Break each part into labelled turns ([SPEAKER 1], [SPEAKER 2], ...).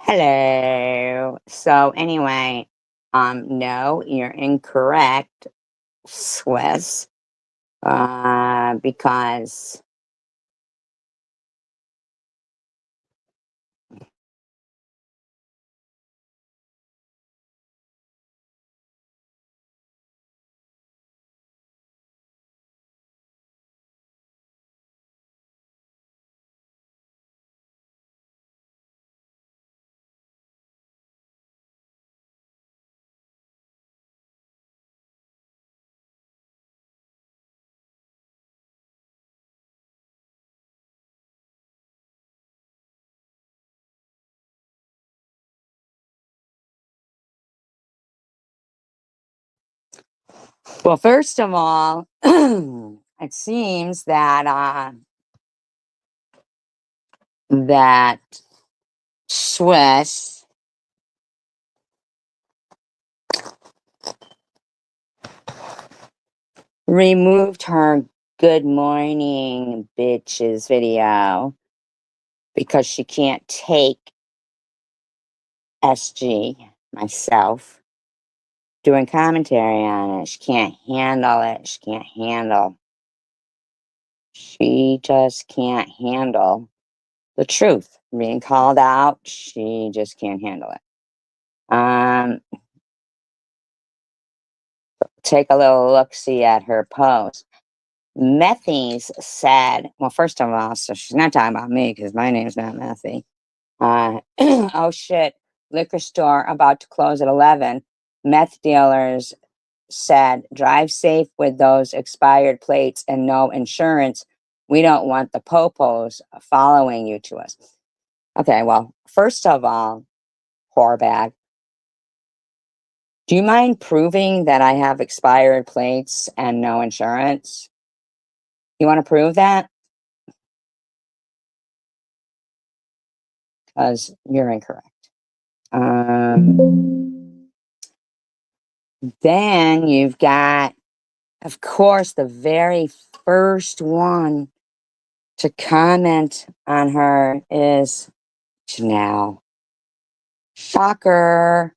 [SPEAKER 1] Hello. So anyway, no, you're incorrect, Swiss. Because well, first of all, it seems that that Swiss removed her "Good Morning Bitches" video because she can't take SG, myself, doing commentary on it. She can't handle it. She just can't handle the truth being called out. She just can't handle it. Take a little look see at her post. Methy's said, well, first of all, so she's not talking about me because my name's not Methy. Oh shit, liquor store about to close at 11. Meth dealers said, drive safe with those expired plates and no insurance. We don't want the popos following you to us. Okay, well, first of all, whorebag, do you mind proving that I have expired plates and no insurance? You want to prove that? Because you're incorrect. Then you've got, of course, the very first one to comment on her is Janelle. Shocker.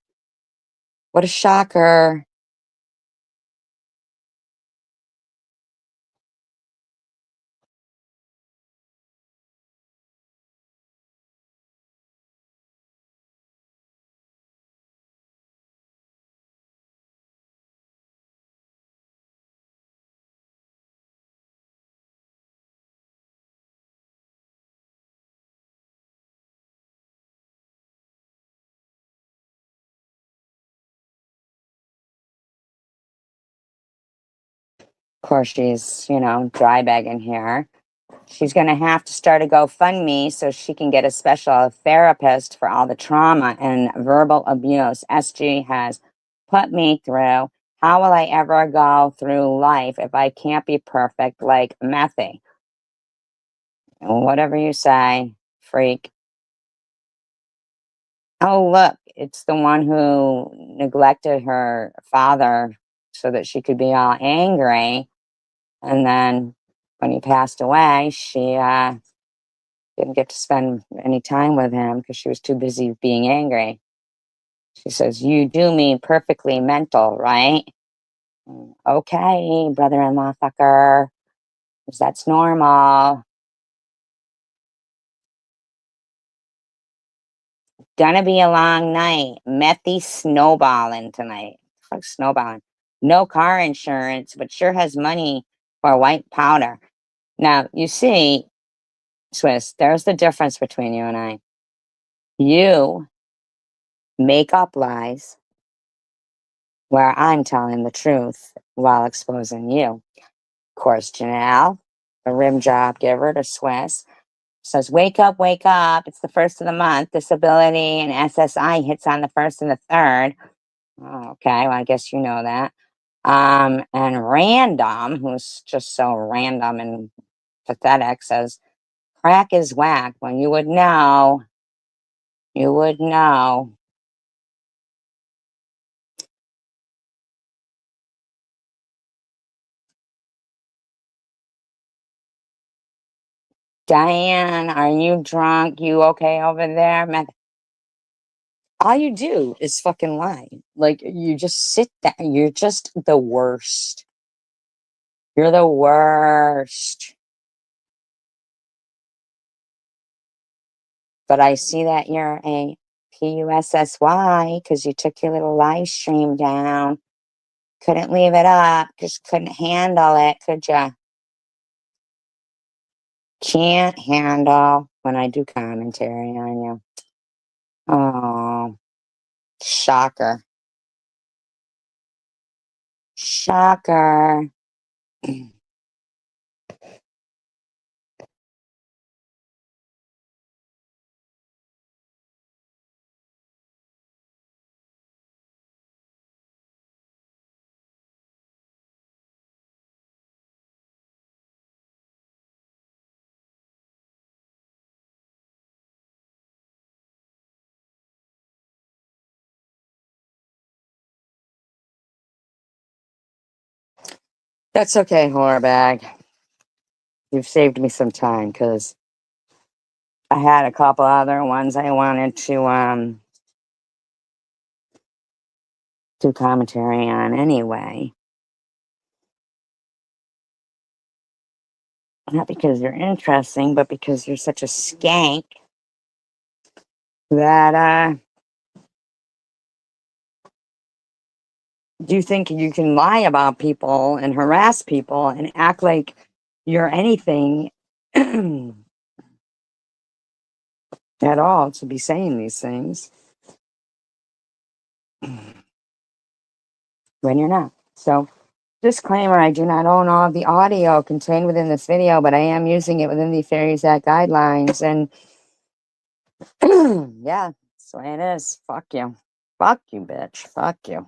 [SPEAKER 1] What a shocker. Of course, she's, dry bagging here. She's going to have to start a GoFundMe so she can get a special therapist for all the trauma and verbal abuse SG has put me through. How will I ever go through life if I can't be perfect like Methy? Whatever you say, freak. Oh, look, it's the one who neglected her father so that she could be all angry. And then when he passed away, she didn't get to spend any time with him because she was too busy being angry. She says, you do me perfectly mental, right? Okay, brother-in-law fucker, 'cause that's normal. Gonna be a long night. Methy snowballing tonight. Fuck snowballing. No car insurance, but sure has money for white powder. Now, you see, Swiss, there's the difference between you and I. You make up lies where I'm telling the truth while exposing you. Of course, Janelle, the rim job giver to Swiss, says, wake up, wake up. It's the first of the month. Disability and SSI hits on the first and the third. Oh, okay, well, I guess you know that. And Random, who's just so random and pathetic, says, crack is whack. When you would know, you would know. Diane, are you drunk? You okay over there? All you do is fucking lie. Like, you just sit there. You're just the worst. You're the worst. But I see that you're a PUSSY because you took your little live stream down. Couldn't leave it up. Just couldn't handle it, could ya? Can't handle when I do commentary on you. Oh, shocker. Shocker. That's okay, horror bag. You've saved me some time because I had a couple other ones I wanted to do commentary on anyway. Not because you're interesting, but because you're such a skank that you think you can lie about people and harass people and act like you're anything at all to be saying these things when you're not. So, disclaimer, I do not own all of the audio contained within this video, but I am using it within the Fairies Act guidelines. And yeah, that's the way it is. Fuck you. Fuck you, bitch. Fuck you.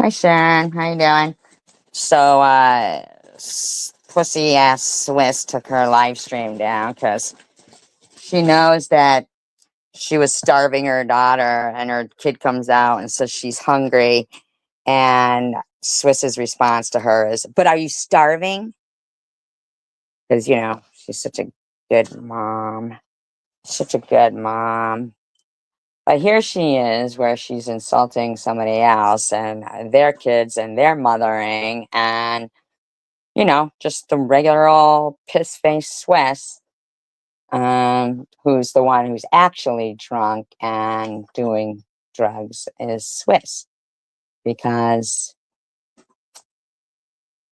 [SPEAKER 1] Hi, Sharon. How you doing? So, pussy ass Swiss took her live stream down because she knows that she was starving her daughter, and her kid comes out and says she's hungry. And Swiss's response to her is, "But are you starving?" Because, she's such a good mom. Such a good mom. But here she is, where she's insulting somebody else and their kids and their mothering, and just the regular old piss face Swiss, who's the one who's actually drunk and doing drugs is Swiss because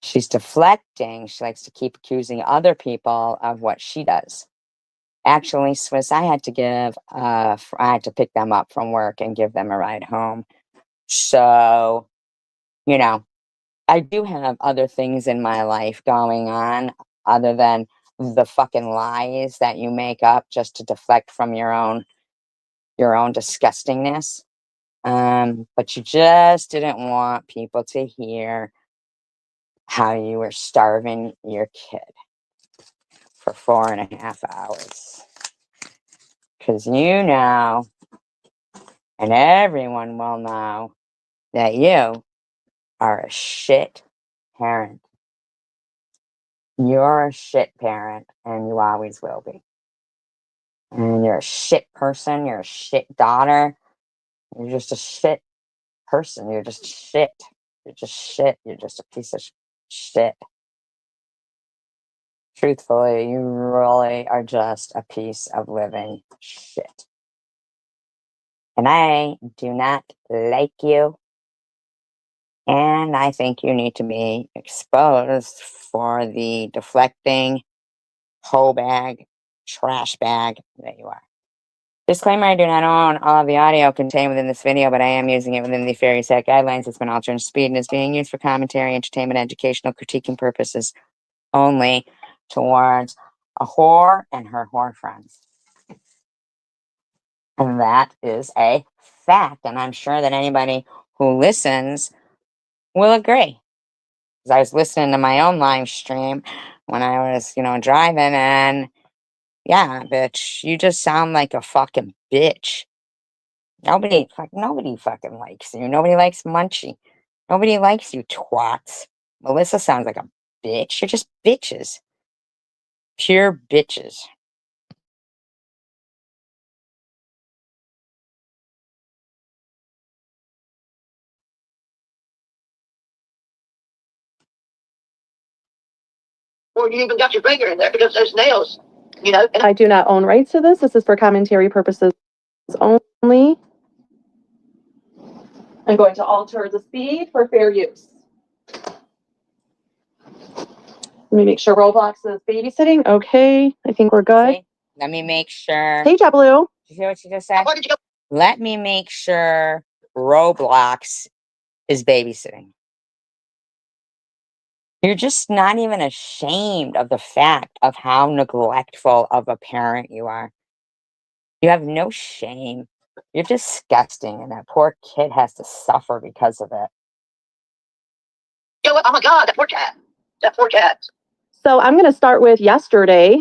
[SPEAKER 1] she's deflecting. She likes to keep accusing other people of what she does. Actually, Swiss, I had to pick them up from work and give them a ride home. So, you know, I do have other things in my life going on other than the fucking lies that you make up just to deflect from your own disgustingness. But you just didn't want people to hear how you were starving your kid for 4.5 hours. Because and everyone will know, that you are a shit parent. You're a shit parent, and you always will be. And you're a shit person. You're a shit daughter. You're just a shit person. You're just shit. You're just shit. You're just a piece of shit. Truthfully, you really are just a piece of living shit. And I do not like you. And I think you need to be exposed for the deflecting hoe bag, trash bag that you are. Disclaimer, I do not own all of the audio contained within this video, but I am using it within the Fairies Act guidelines. It's been altered in speed and is being used for commentary, entertainment, educational, critiquing purposes only towards a whore and her whore friends. And that is a fact. And I'm sure that anybody who listens will agree. Because I was listening to my own live stream when I was, driving, and yeah, bitch, you just sound like a fucking bitch. Nobody fucking likes you. Nobody likes Munchie. Nobody likes you, twats. Melissa sounds like a bitch. You're just bitches. Pure bitches.
[SPEAKER 2] Or you even got your finger in there because there's nails, you know. And I do not own rights to this. This is for commentary purposes only. I'm going to alter the speed for fair use. Let me make sure Roblox is babysitting. Okay, I think we're good.
[SPEAKER 1] See? Let me make sure.
[SPEAKER 2] Hey, JetBlue.
[SPEAKER 1] Did you hear what she just said? Let me make sure Roblox is babysitting. You're just not even ashamed of the fact of how neglectful of a parent you are. You have no shame. You're disgusting, and that poor kid has to suffer because of it.
[SPEAKER 2] You know what? Oh my God, that poor cat. That poor cat. So I'm going to start with yesterday.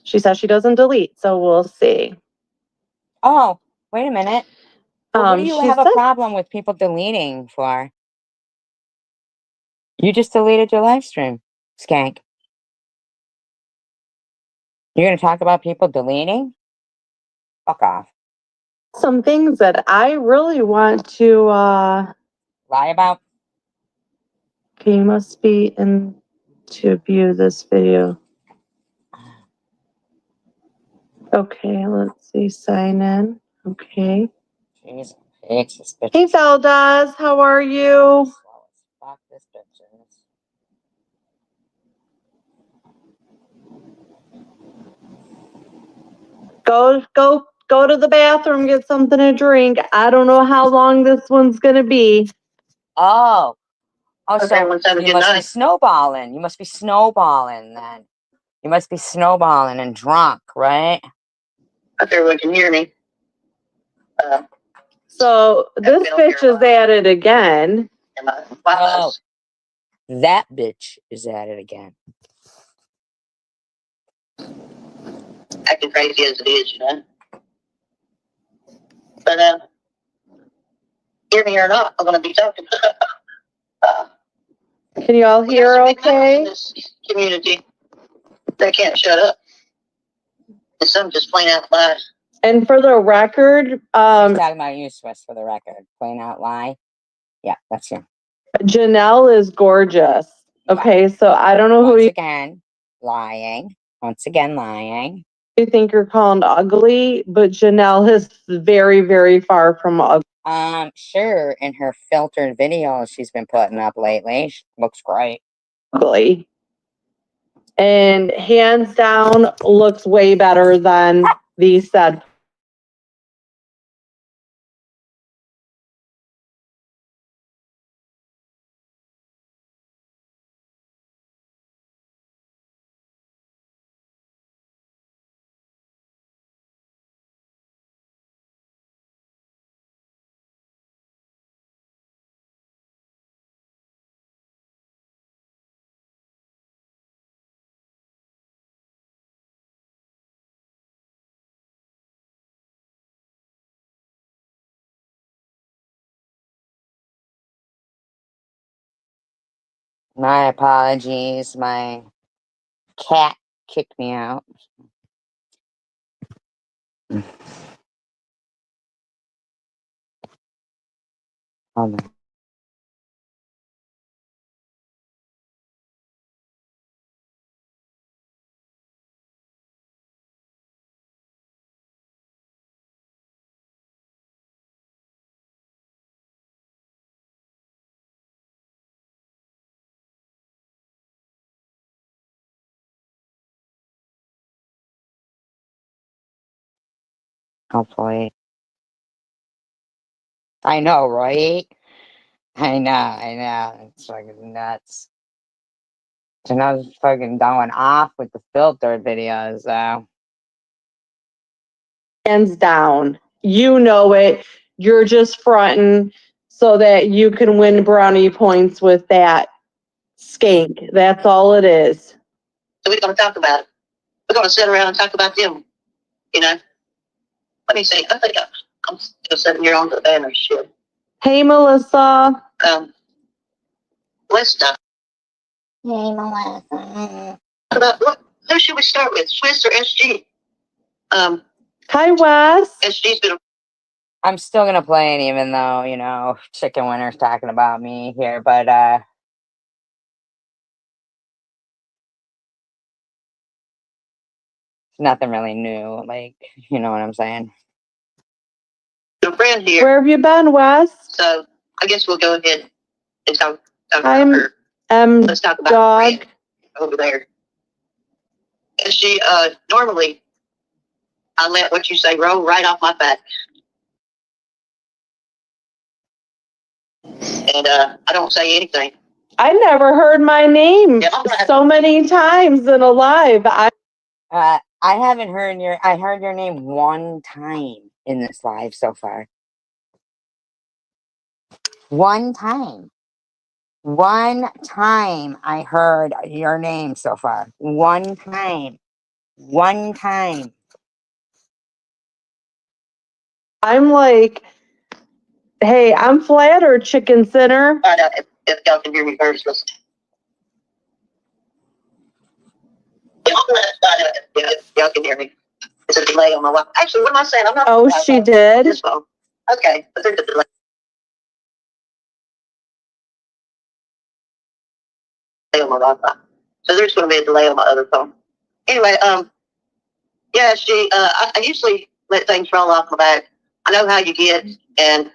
[SPEAKER 2] She says she doesn't delete, so we'll see.
[SPEAKER 1] Oh, wait a minute. Well, what do you have a problem with people deleting for? You just deleted your live stream, skank. You're going to talk about people deleting? Fuck off.
[SPEAKER 2] Some things that I really want to
[SPEAKER 1] lie about.
[SPEAKER 2] Okay, you must be in to view this video. Okay, let's see. Sign in. Okay.
[SPEAKER 1] Jeez, it's this bitch.
[SPEAKER 2] Hey, Zeldas, how are you?
[SPEAKER 1] Fuck this bitch.
[SPEAKER 2] Go to the bathroom, get something to drink. I don't know how long this one's gonna be.
[SPEAKER 1] Oh,
[SPEAKER 2] Okay,
[SPEAKER 1] so you must be snowballing. You must be snowballing then. You must be snowballing and drunk, right?
[SPEAKER 2] If everyone can hear me. So this bitch is at it again.
[SPEAKER 1] Oh, that bitch is at it again.
[SPEAKER 2] Acting crazy as it is, you know. But hear me or not, I'm gonna be talking. Can you all hear okay? In this community, they can't shut up. And some just plain out lies. And for the record,
[SPEAKER 1] She's talking about you, Swiss, for the record. Plain out lie. Yeah, that's you.
[SPEAKER 2] Janelle is gorgeous. Okay, so I don't know
[SPEAKER 1] Once
[SPEAKER 2] who you
[SPEAKER 1] again, lying. Once again, lying.
[SPEAKER 2] think you're calling ugly, but Janelle is very, very far from ugly.
[SPEAKER 1] Sure, in her filtered videos she's been putting up lately, she looks great.
[SPEAKER 2] Ugly. And hands down, looks way better than the said.
[SPEAKER 1] My apologies, my cat kicked me out. Hold on. Hopefully. I know, right? I know. It's fucking nuts. And I was fucking going off with the filtered videos, though.
[SPEAKER 2] Hands down. You know it. You're just fronting so that you can win brownie points with that skank. That's all it is. So we're going to talk about it. We're going to sit around and talk about them. You know? Let me see. I think I'm still sitting here on the banner shit. Hey, Melissa.
[SPEAKER 3] Lista.
[SPEAKER 1] Hey, Melissa.
[SPEAKER 3] Who should we start with? Swiss or SG?
[SPEAKER 2] Hi, Wes.
[SPEAKER 3] SG's been.
[SPEAKER 1] I'm still gonna play it, even though, you know, Chicken Winner's talking about me here, but nothing really new. Like, you know what I'm saying?
[SPEAKER 3] A friend here.
[SPEAKER 2] Where have you been, Wes?
[SPEAKER 3] So I guess we'll go ahead and talk about
[SPEAKER 2] I'm
[SPEAKER 3] her. Let's talk about
[SPEAKER 2] dog.
[SPEAKER 3] friend over there. SG, normally I let what you say roll right off my back. And I don't say anything.
[SPEAKER 2] I never heard my name so many times in a live.
[SPEAKER 1] I haven't heard I heard your name one time in this live so far. One time. One time I heard your name so far. One time. One time.
[SPEAKER 2] I'm like, hey, I'm flattered, Chicken Center.
[SPEAKER 3] Find out if y'all can hear me first. Y'all can hear me. There's a delay on my line. Actually, what am I saying? I'm not.
[SPEAKER 2] Oh, she did?
[SPEAKER 3] This phone. Okay, but there's a delay on my Wi-Fi. So there's going to be a delay on my other phone. Anyway, yeah, I usually let things roll off my back. I know how you get, and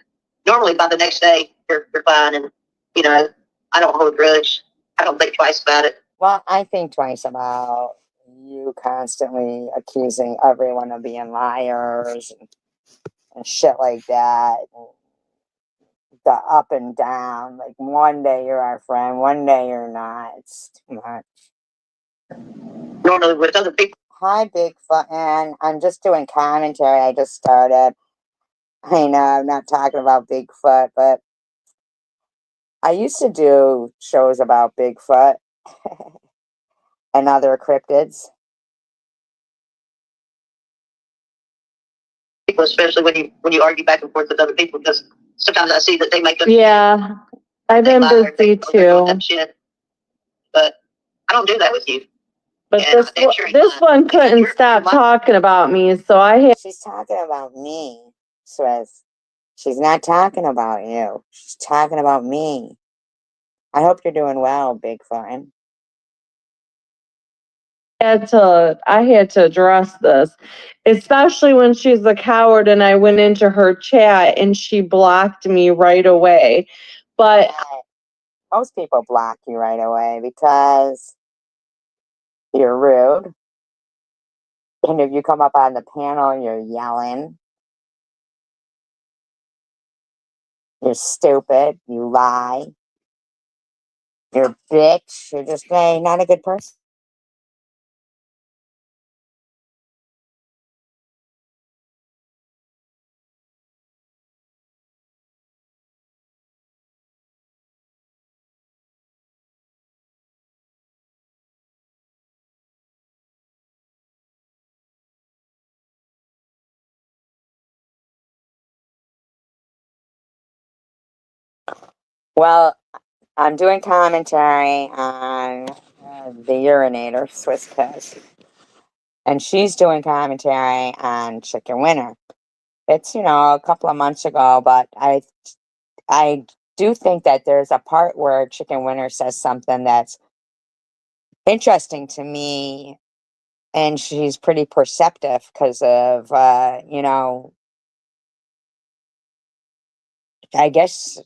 [SPEAKER 3] normally by the next day you're fine, and you know I don't hold a grudge. I don't think twice about it.
[SPEAKER 1] Well, I think twice about you constantly accusing everyone of being liars and shit like that. And the up and down. Like, one day you're our friend, one day you're not. It's too much.
[SPEAKER 3] Normally with other people.
[SPEAKER 1] Hi, Bigfoot, and I'm just doing commentary. I just started. I know I'm not talking about Bigfoot, but I used to do shows about Bigfoot and other cryptids.
[SPEAKER 3] People, especially when you argue back and forth with other people, because sometimes I see that they make up.
[SPEAKER 2] Yeah, I've been busy too.
[SPEAKER 3] Shit. But I don't do that with you.
[SPEAKER 2] But this one couldn't stop talking about me, so I had.
[SPEAKER 1] She's talking about me, Swiss. She's not talking about you. She's talking about me. I hope you're doing well, Bigfoot.
[SPEAKER 2] I had to address this, especially when she's a coward and I went into her chat and she blocked me right away. But
[SPEAKER 1] most people block you right away because you're rude. And if you come up on the panel, you're yelling. You're stupid. You lie. You're a bitch. You're just not a good person. Well, I'm doing commentary on the urinator, Swiss Kiss. And she's doing commentary on Chicken Winner. It's, you know, a couple of months ago, but I do think that there's a part where Chicken Winner says something that's interesting to me, and she's pretty perceptive because of, you know, I guess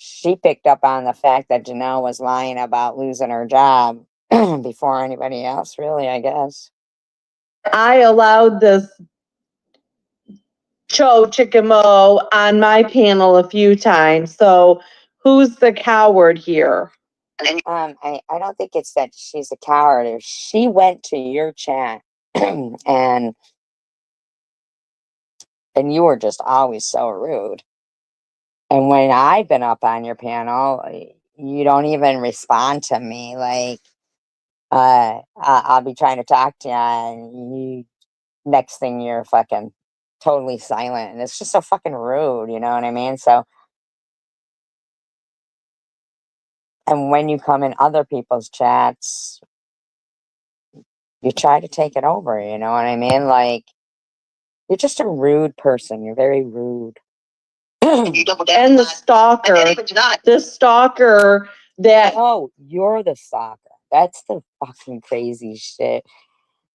[SPEAKER 1] she picked up on the fact that Janelle was lying about losing her job before anybody else, really, I guess.
[SPEAKER 2] I allowed this Chicken Mo on my panel a few times. So who's the coward here?
[SPEAKER 1] I don't think it's that she's a coward. If she went to your chat and you were just always so rude. And when I've been up on your panel, you don't even respond to me. Like, I'll be trying to talk to you, and next thing you're fucking totally silent, and it's just so fucking rude. You know what I mean? So And when you come in other people's chats, you try to take it over, you know what I mean? Like, you're just a rude person. You're very rude.
[SPEAKER 3] You double down.
[SPEAKER 2] And the
[SPEAKER 3] And
[SPEAKER 2] stalker,
[SPEAKER 3] even tonight,
[SPEAKER 2] the stalker that
[SPEAKER 1] Oh, you're the stalker. That's the fucking crazy shit.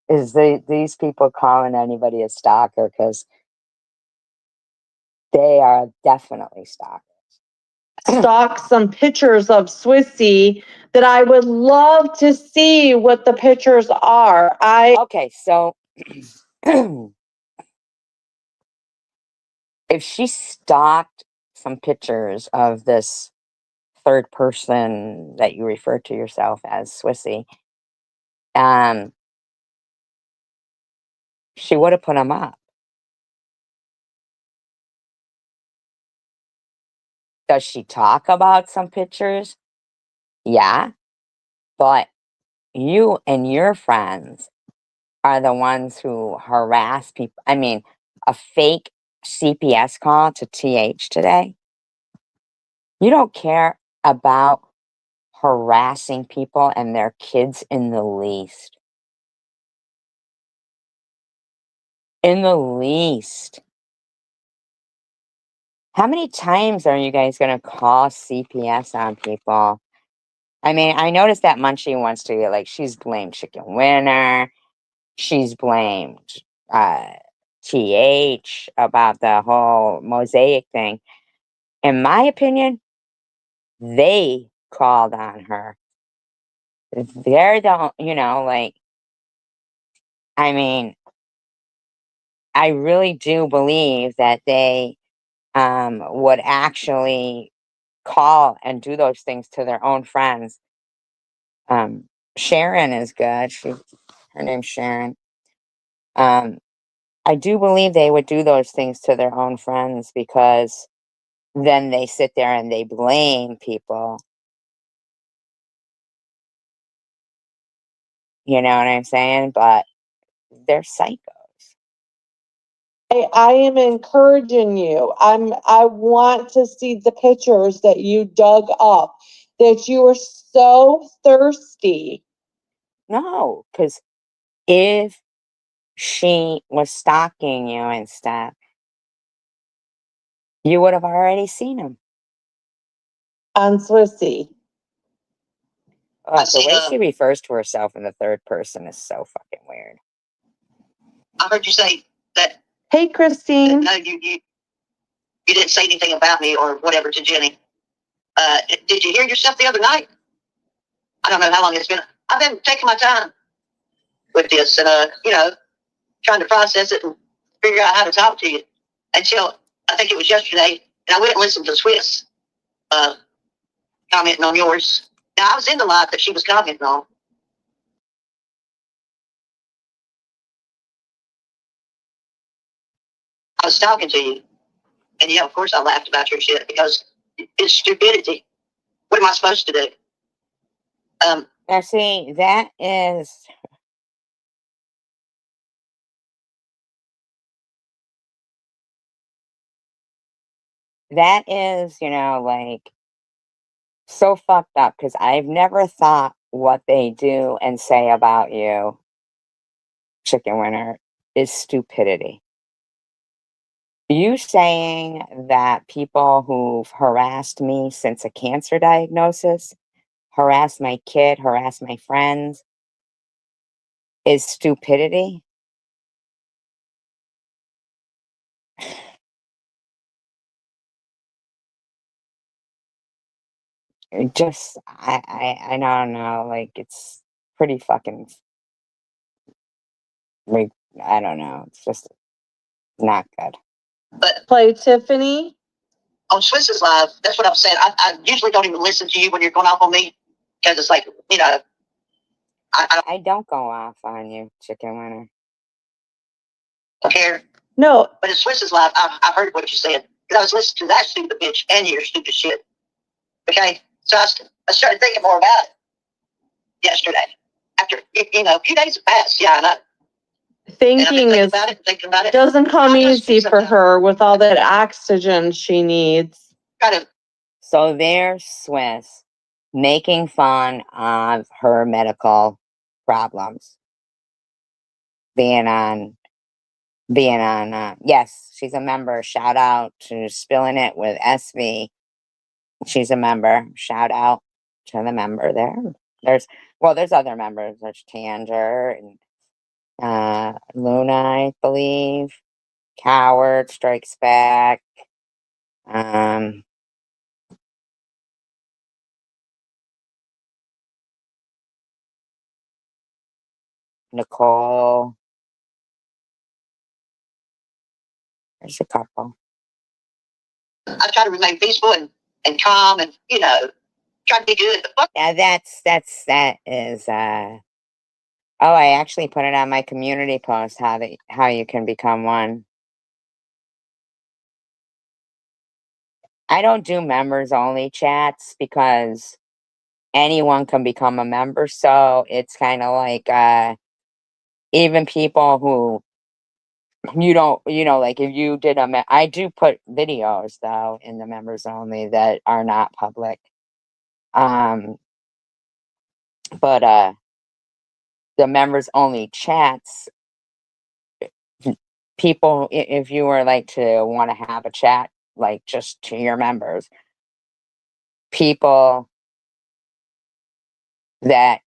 [SPEAKER 1] Is these people calling anybody a stalker because they are definitely stalkers.
[SPEAKER 2] stalked some pictures of Swissy that I would love to see what the pictures are.
[SPEAKER 1] Okay, so if she stalked some pictures of this third person that you refer to yourself as Swissy, she would have put them up. Does she talk about some pictures? Yeah, but you and your friends are the ones who harass people. I mean, a fake CPS call to TH today. You don't care about harassing people and their kids in the least. In the least. How many times are you guys going to call CPS on people? I mean, I noticed that Munchie wants to, like, she's blamed Chicken Winner. She's blamed TH about the whole mosaic thing. In my opinion, they called on her. They're the, you know, like, I mean, I really do believe that they would actually call and do those things to their own friends. Sharon is good. Her name's Sharon. I do believe they would do those things to their own friends because then they sit there and they blame people. You know what I'm saying? But they're psychos.
[SPEAKER 2] I am encouraging you. I want to see the pictures that you dug up, that you are so thirsty.
[SPEAKER 1] No, because if she was stalking you and stuff, you would have already seen them.
[SPEAKER 2] On Swissy.
[SPEAKER 1] The way she refers to herself in the third person is so fucking weird.
[SPEAKER 3] I heard you say that.
[SPEAKER 2] Hey, Christine.
[SPEAKER 3] No, you didn't say anything about me or whatever to Jenny. Did you hear yourself the other night? I don't know how long it's been. I've been taking my time with this and, trying to process it and figure out how to talk to you until I think it was yesterday. And I went and listened to Swiss commenting on yours. Now, I was in the live that she was commenting on. I was talking to you. And yeah, of course I laughed about your shit because it's stupidity. What am I supposed to do?
[SPEAKER 1] Now, see, that is you know, like, so fucked up because I've never thought what they do and say about you, Chicken Winner, is stupidity. You saying that people who've harassed me since a cancer diagnosis, harassed my kid, harassed my friends, is stupidity? Just, I don't know, like, it's pretty fucking, like, I don't know, it's just not good.
[SPEAKER 3] But
[SPEAKER 2] Play Tiffany.
[SPEAKER 3] on Swiss's live, that's what I'm saying. I usually don't even listen to you when you're going off on me because it's like,
[SPEAKER 1] I don't go off on you, Chicken Winner.
[SPEAKER 3] don't care.
[SPEAKER 2] No,
[SPEAKER 3] But in Swiss's live, I heard what you said because I was listening to that stupid bitch and your stupid shit. Okay? So I started thinking more about it yesterday. After, a few days have passed. Yeah, and
[SPEAKER 2] thinking
[SPEAKER 3] thinking about it.
[SPEAKER 2] doesn't come
[SPEAKER 3] I just
[SPEAKER 2] easy for
[SPEAKER 3] sometimes
[SPEAKER 2] her with all that oxygen she needs.
[SPEAKER 3] kind of
[SPEAKER 1] So there's Swiss making fun of her medical problems, yes, she's a member. Shout out to Spilling It with SV. She's a member. Shout out to the member there. There's other members. There's Tanger and Luna, I believe. Coward Strikes Back. Um, Nicole. There's a couple.
[SPEAKER 3] I try to remain peaceful and calm and, try to be good.
[SPEAKER 1] Yeah, that is oh, I actually put it on my community post how you can become one. I don't do members only chats because anyone can become a member, so it's kind of like even people who you don't, like if you did I do put videos though in the members only that are not public. Um, but the members only chats, people, if you were like to want to have a chat, like just to your members, people that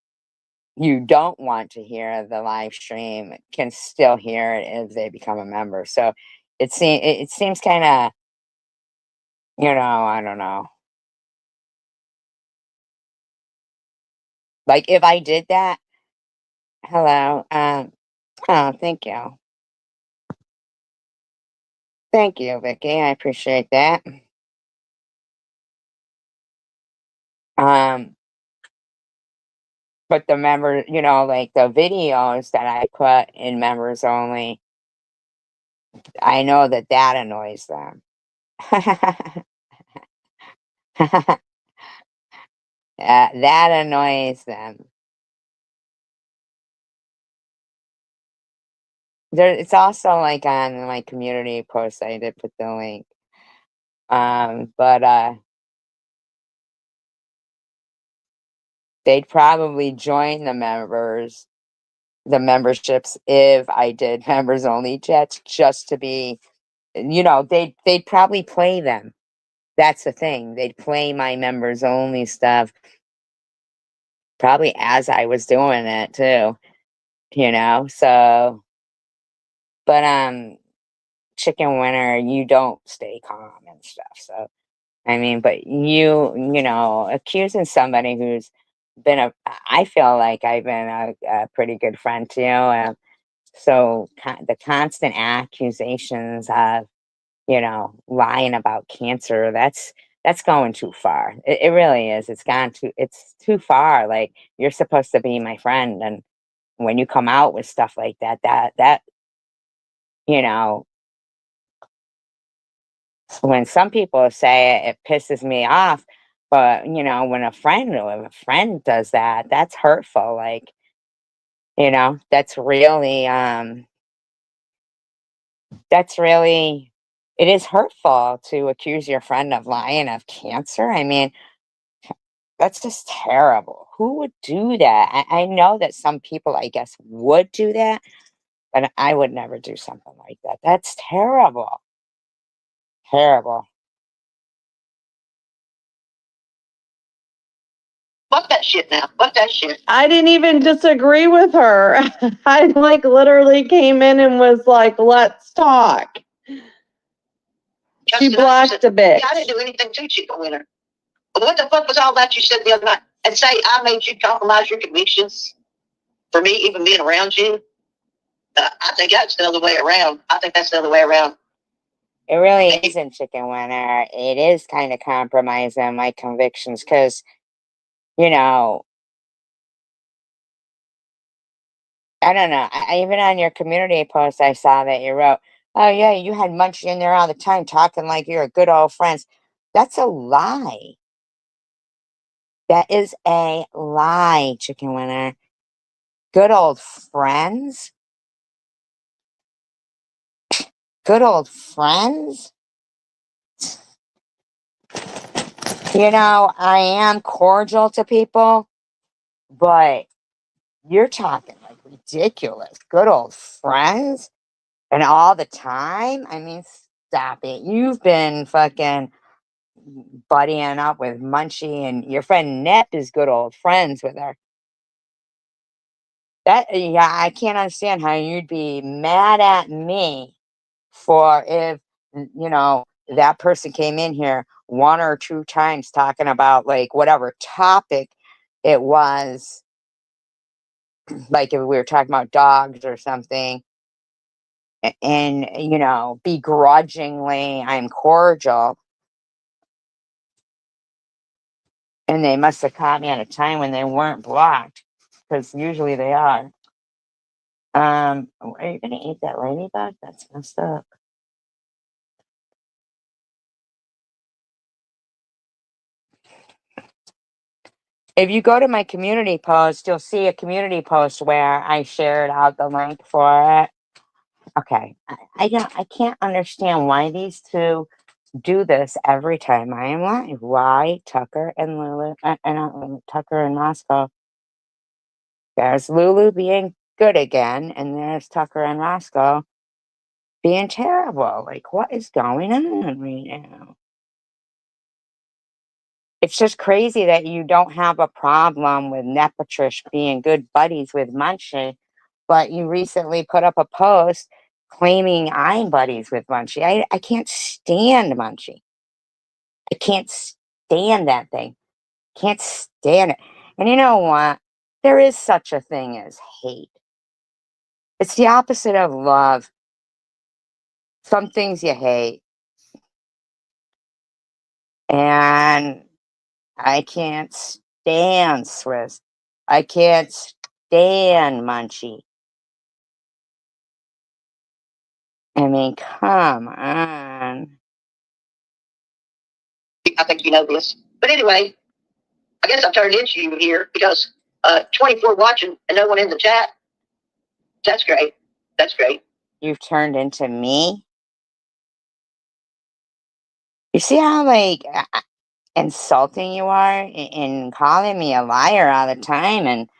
[SPEAKER 1] you don't want to hear the live stream can still hear it if they become a member. So it seems kind of, I don't know. Like if I did that, hello, oh, thank you. Thank you, Vicky. I appreciate that. Um, but the member, like the videos that I put in members only, I know that annoys them. That annoys them. It's also like on my community post. I did put the link. But they'd probably join the memberships if I did members only chats just to be, they'd probably play them. That's the thing. They'd play my members only stuff probably as I was doing it too, so, but chicken winner, you don't stay calm and stuff. So I mean, but accusing somebody who's I feel like I've been a pretty good friend to you. So the constant accusations of, lying about cancer, that's going too far. It really is. It's too far. Like you're supposed to be my friend. And when you come out with stuff like that, you know, when some people say it pisses me off, but when a friend does that, that's hurtful. Like, that's really it is hurtful to accuse your friend of lying of cancer. I mean, that's just terrible. Who would do that? I know that some people, I guess, would do that, but I would never do something like that. That's terrible. Terrible.
[SPEAKER 3] Fuck that shit now. Fuck that shit.
[SPEAKER 2] I didn't even disagree with her. I like literally came in and was like, let's talk. She blocked a bitch.
[SPEAKER 3] Yeah, I didn't do anything to Chicken Winner. But what the fuck was all that you said the other night? And say I made you compromise your convictions for me even being around you? I think that's the other way around. I think that's the other way around.
[SPEAKER 1] It really isn't chicken winner. It is kind of compromising my convictions because, I don't know. Even on your community post, I saw that you wrote, "Oh yeah, you had Munchie in there all the time, talking like you're good old friends." That's a lie. That is a lie, chicken winner. Good old friends. Good old friends. You know, I am cordial to people, but you're talking like ridiculous. Good old friends and all the time. I mean, stop it. You've been fucking buddying up with Munchie, and your friend Nep is good old friends with her. Yeah, I can't understand how you'd be mad at me for if, that person came in here one or two times talking about like whatever topic it was, like if we were talking about dogs or something, and, begrudgingly, I'm cordial, and they must have caught me at a time when they weren't blocked, because usually they are. Are you gonna eat that ladybug? That's messed up. If you go to my community post, you'll see a community post where I shared out the link for it. Okay, I can't understand why these two do this every time I am live. Why Tucker and Lulu and Tucker and Moscow? There's Lulu being good again, and there's Tucker and Roscoe being terrible. Like, what is going on right now? It's just crazy that you don't have a problem with Nepatrish being good buddies with Munchie, but you recently put up a post claiming I'm buddies with Munchie. I can't stand Munchie. I can't stand that thing. Can't stand it. And you know what? There is such a thing as hate. It's the opposite of love. Some things you hate. And I can't stand Swiss. I can't stand Munchie. I mean, come on.
[SPEAKER 3] I think you know this. But anyway, I guess I turned into you here because 24 watching and no one in the chat. That's great. That's great.
[SPEAKER 1] You've turned into me. You see how, like, insulting you are in calling me a liar all the time, and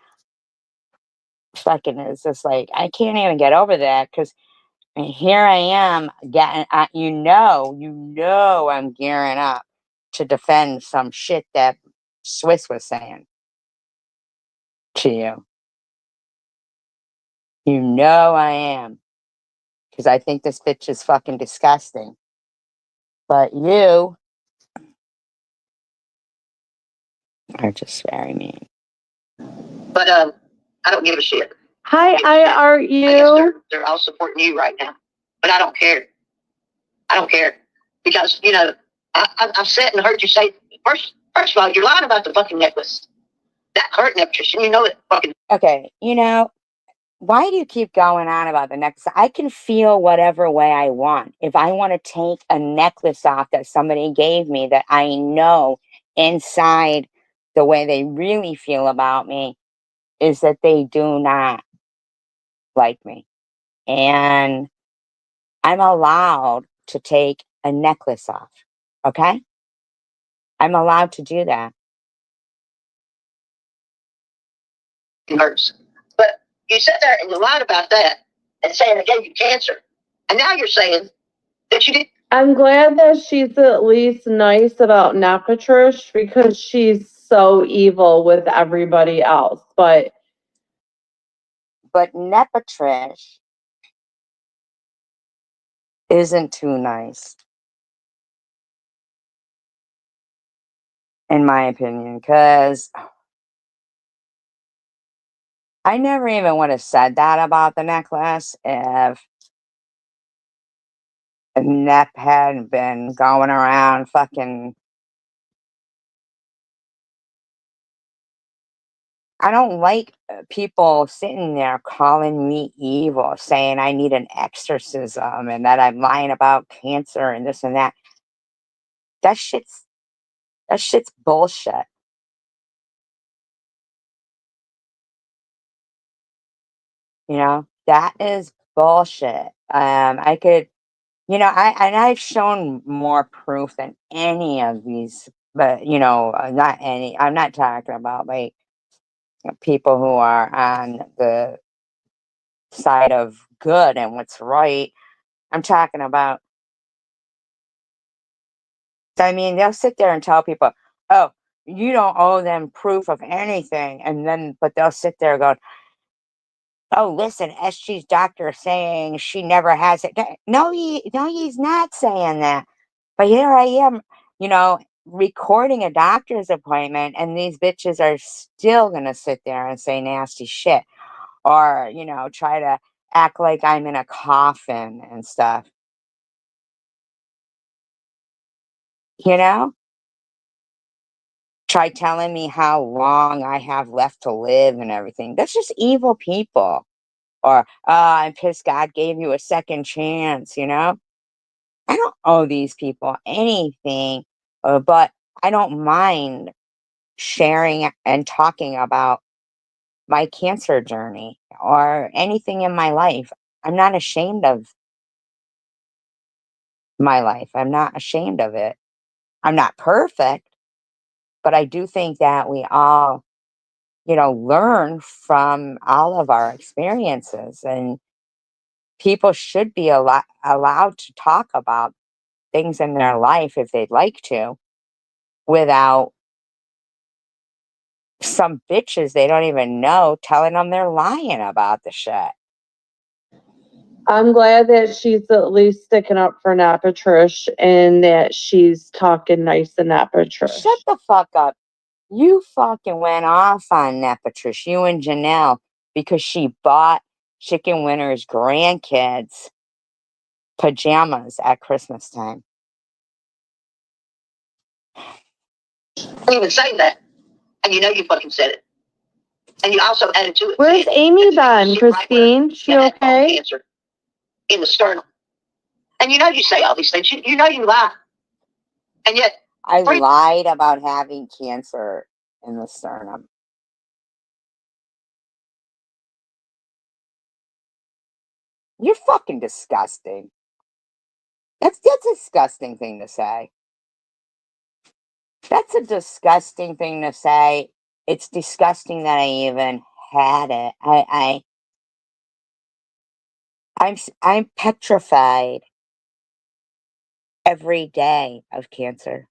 [SPEAKER 1] fucking it's just like I can't even get over that because here I am getting, I'm gearing up to defend some shit that Swiss was saying to you. You know I am, because I think this bitch is fucking disgusting. But you are just very mean.
[SPEAKER 3] But I don't give a shit.
[SPEAKER 2] Hi, are
[SPEAKER 3] I guess
[SPEAKER 2] you?
[SPEAKER 3] they're all supporting you right now. But I don't care. I don't care. Because, I've said and heard you say, first of all, you're lying about the fucking necklace. That hurt necklace, and you know it fucking.
[SPEAKER 1] Okay, why do you keep going on about the necklace? I can feel whatever way I want. If I want to take a necklace off that somebody gave me that I know inside the way they really feel about me is that they do not like me. And I'm allowed to take a necklace off. Okay? I'm allowed to do that.
[SPEAKER 3] Hurts. But you sit there and you lied about that and saying it gave you cancer. And now you're saying that you did.
[SPEAKER 2] I'm glad that she's at least nice about Nepatrish because she's so evil with everybody else. But
[SPEAKER 1] Nepatrish isn't too nice, in my opinion, because I never even would have said that about the necklace if Nep hadn't been going around fucking. I don't like people sitting there calling me evil, saying I need an exorcism and that I'm lying about cancer and this and that. That shit's bullshit. That is bullshit. I've shown more proof than any of these but not any. I'm not talking about like people who are on the side of good and what's right. I'm talking about. I mean, they'll sit there and tell people, "Oh, you don't owe them proof of anything," and then but they'll sit there going, "Oh, listen, SG's doctor saying she never has it." No, he's not saying that. But here I am, you know, recording a doctor's appointment, and these bitches are still gonna sit there and say nasty shit, or try to act like I'm in a coffin and stuff. You know, try telling me how long I have left to live and everything. That's just evil people. Or, I'm pissed God gave you a second chance. I don't owe these people anything, but I don't mind sharing and talking about my cancer journey or anything in my life. I'm not ashamed of my life. I'm not ashamed of it. I'm not perfect, but I do think that we all, learn from all of our experiences, and people should be allowed to talk about things in their life if they'd like to without some bitches they don't even know telling them they're lying about the shit.
[SPEAKER 2] I'm glad that she's at least sticking up for Trish and that she's talking nice to Trish.
[SPEAKER 1] Shut the fuck up. You fucking went off on Nepatrish, you and Janelle, because she bought Chicken Winner's grandkids pajamas at Christmas time.
[SPEAKER 3] I didn't even say that. And you fucking said it. And you also added to it.
[SPEAKER 2] Where's Amy then, Christine? She okay?
[SPEAKER 3] Cancer in the sternum. And you say all these things. You lie. And yet.
[SPEAKER 1] I lied about having cancer in the sternum. You're fucking disgusting. That's a disgusting thing to say. That's a disgusting thing to say. It's disgusting that I even had it. I'm petrified every day of cancer.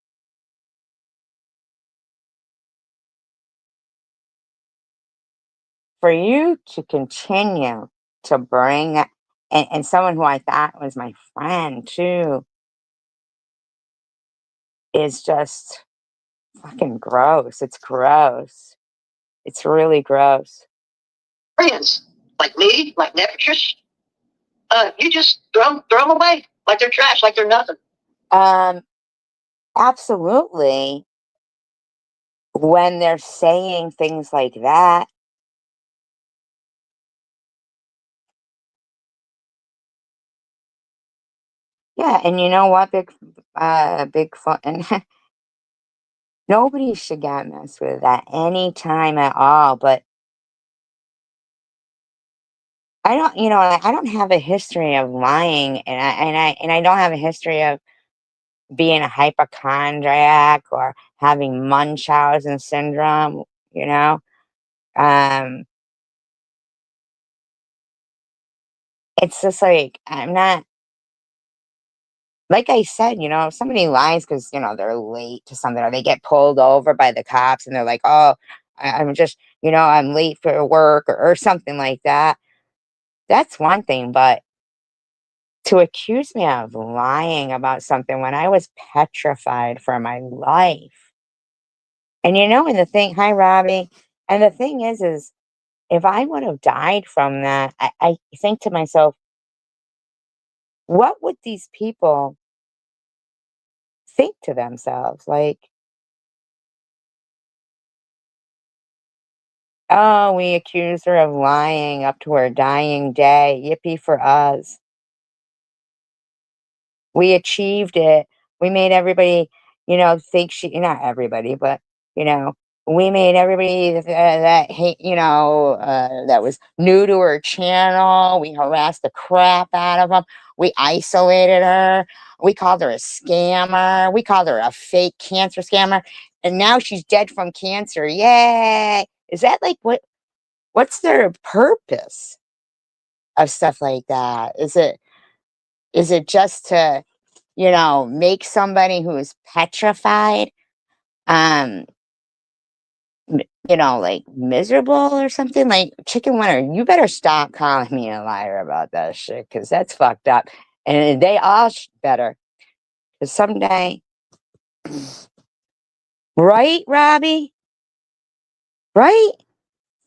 [SPEAKER 1] For you to continue to bring and someone who I thought was my friend too is just fucking gross. It's gross. It's really gross.
[SPEAKER 3] Friends like me, like Nepatrish, you just throw them away like they're trash, like they're nothing.
[SPEAKER 1] Absolutely. When they're saying things like that. Yeah, and you know what, big fun, and nobody should get messed with at any time at all. But I don't have a history of lying, and I don't have a history of being a hypochondriac or having Munchausen syndrome. You know, um, it's just like I'm not. Like I said, if somebody lies because they're late to something or they get pulled over by the cops and they're like, "Oh, I'm just I'm late for work," or something like that. That's one thing, but to accuse me of lying about something when I was petrified for my life. And the thing, hi, Robbie. And the thing is if I would have died from that, I think to myself, what would these people think to themselves? Like, oh, we accused her of lying up to her dying day. Yippee for us. We achieved it. We made everybody, think not everybody, but, you know, we made everybody that hate, that was new to her channel. We harassed the crap out of them. We isolated her. We called her a scammer. We called her a fake cancer scammer. And now she's dead from cancer. Yay! Is that like what's their purpose of stuff like that? Is it just to, make somebody who is petrified, um, like miserable or something? Like Chicken Winter, you better stop calling me a liar about that shit because that's fucked up. And they all better. Because someday, right, Robbie? Right?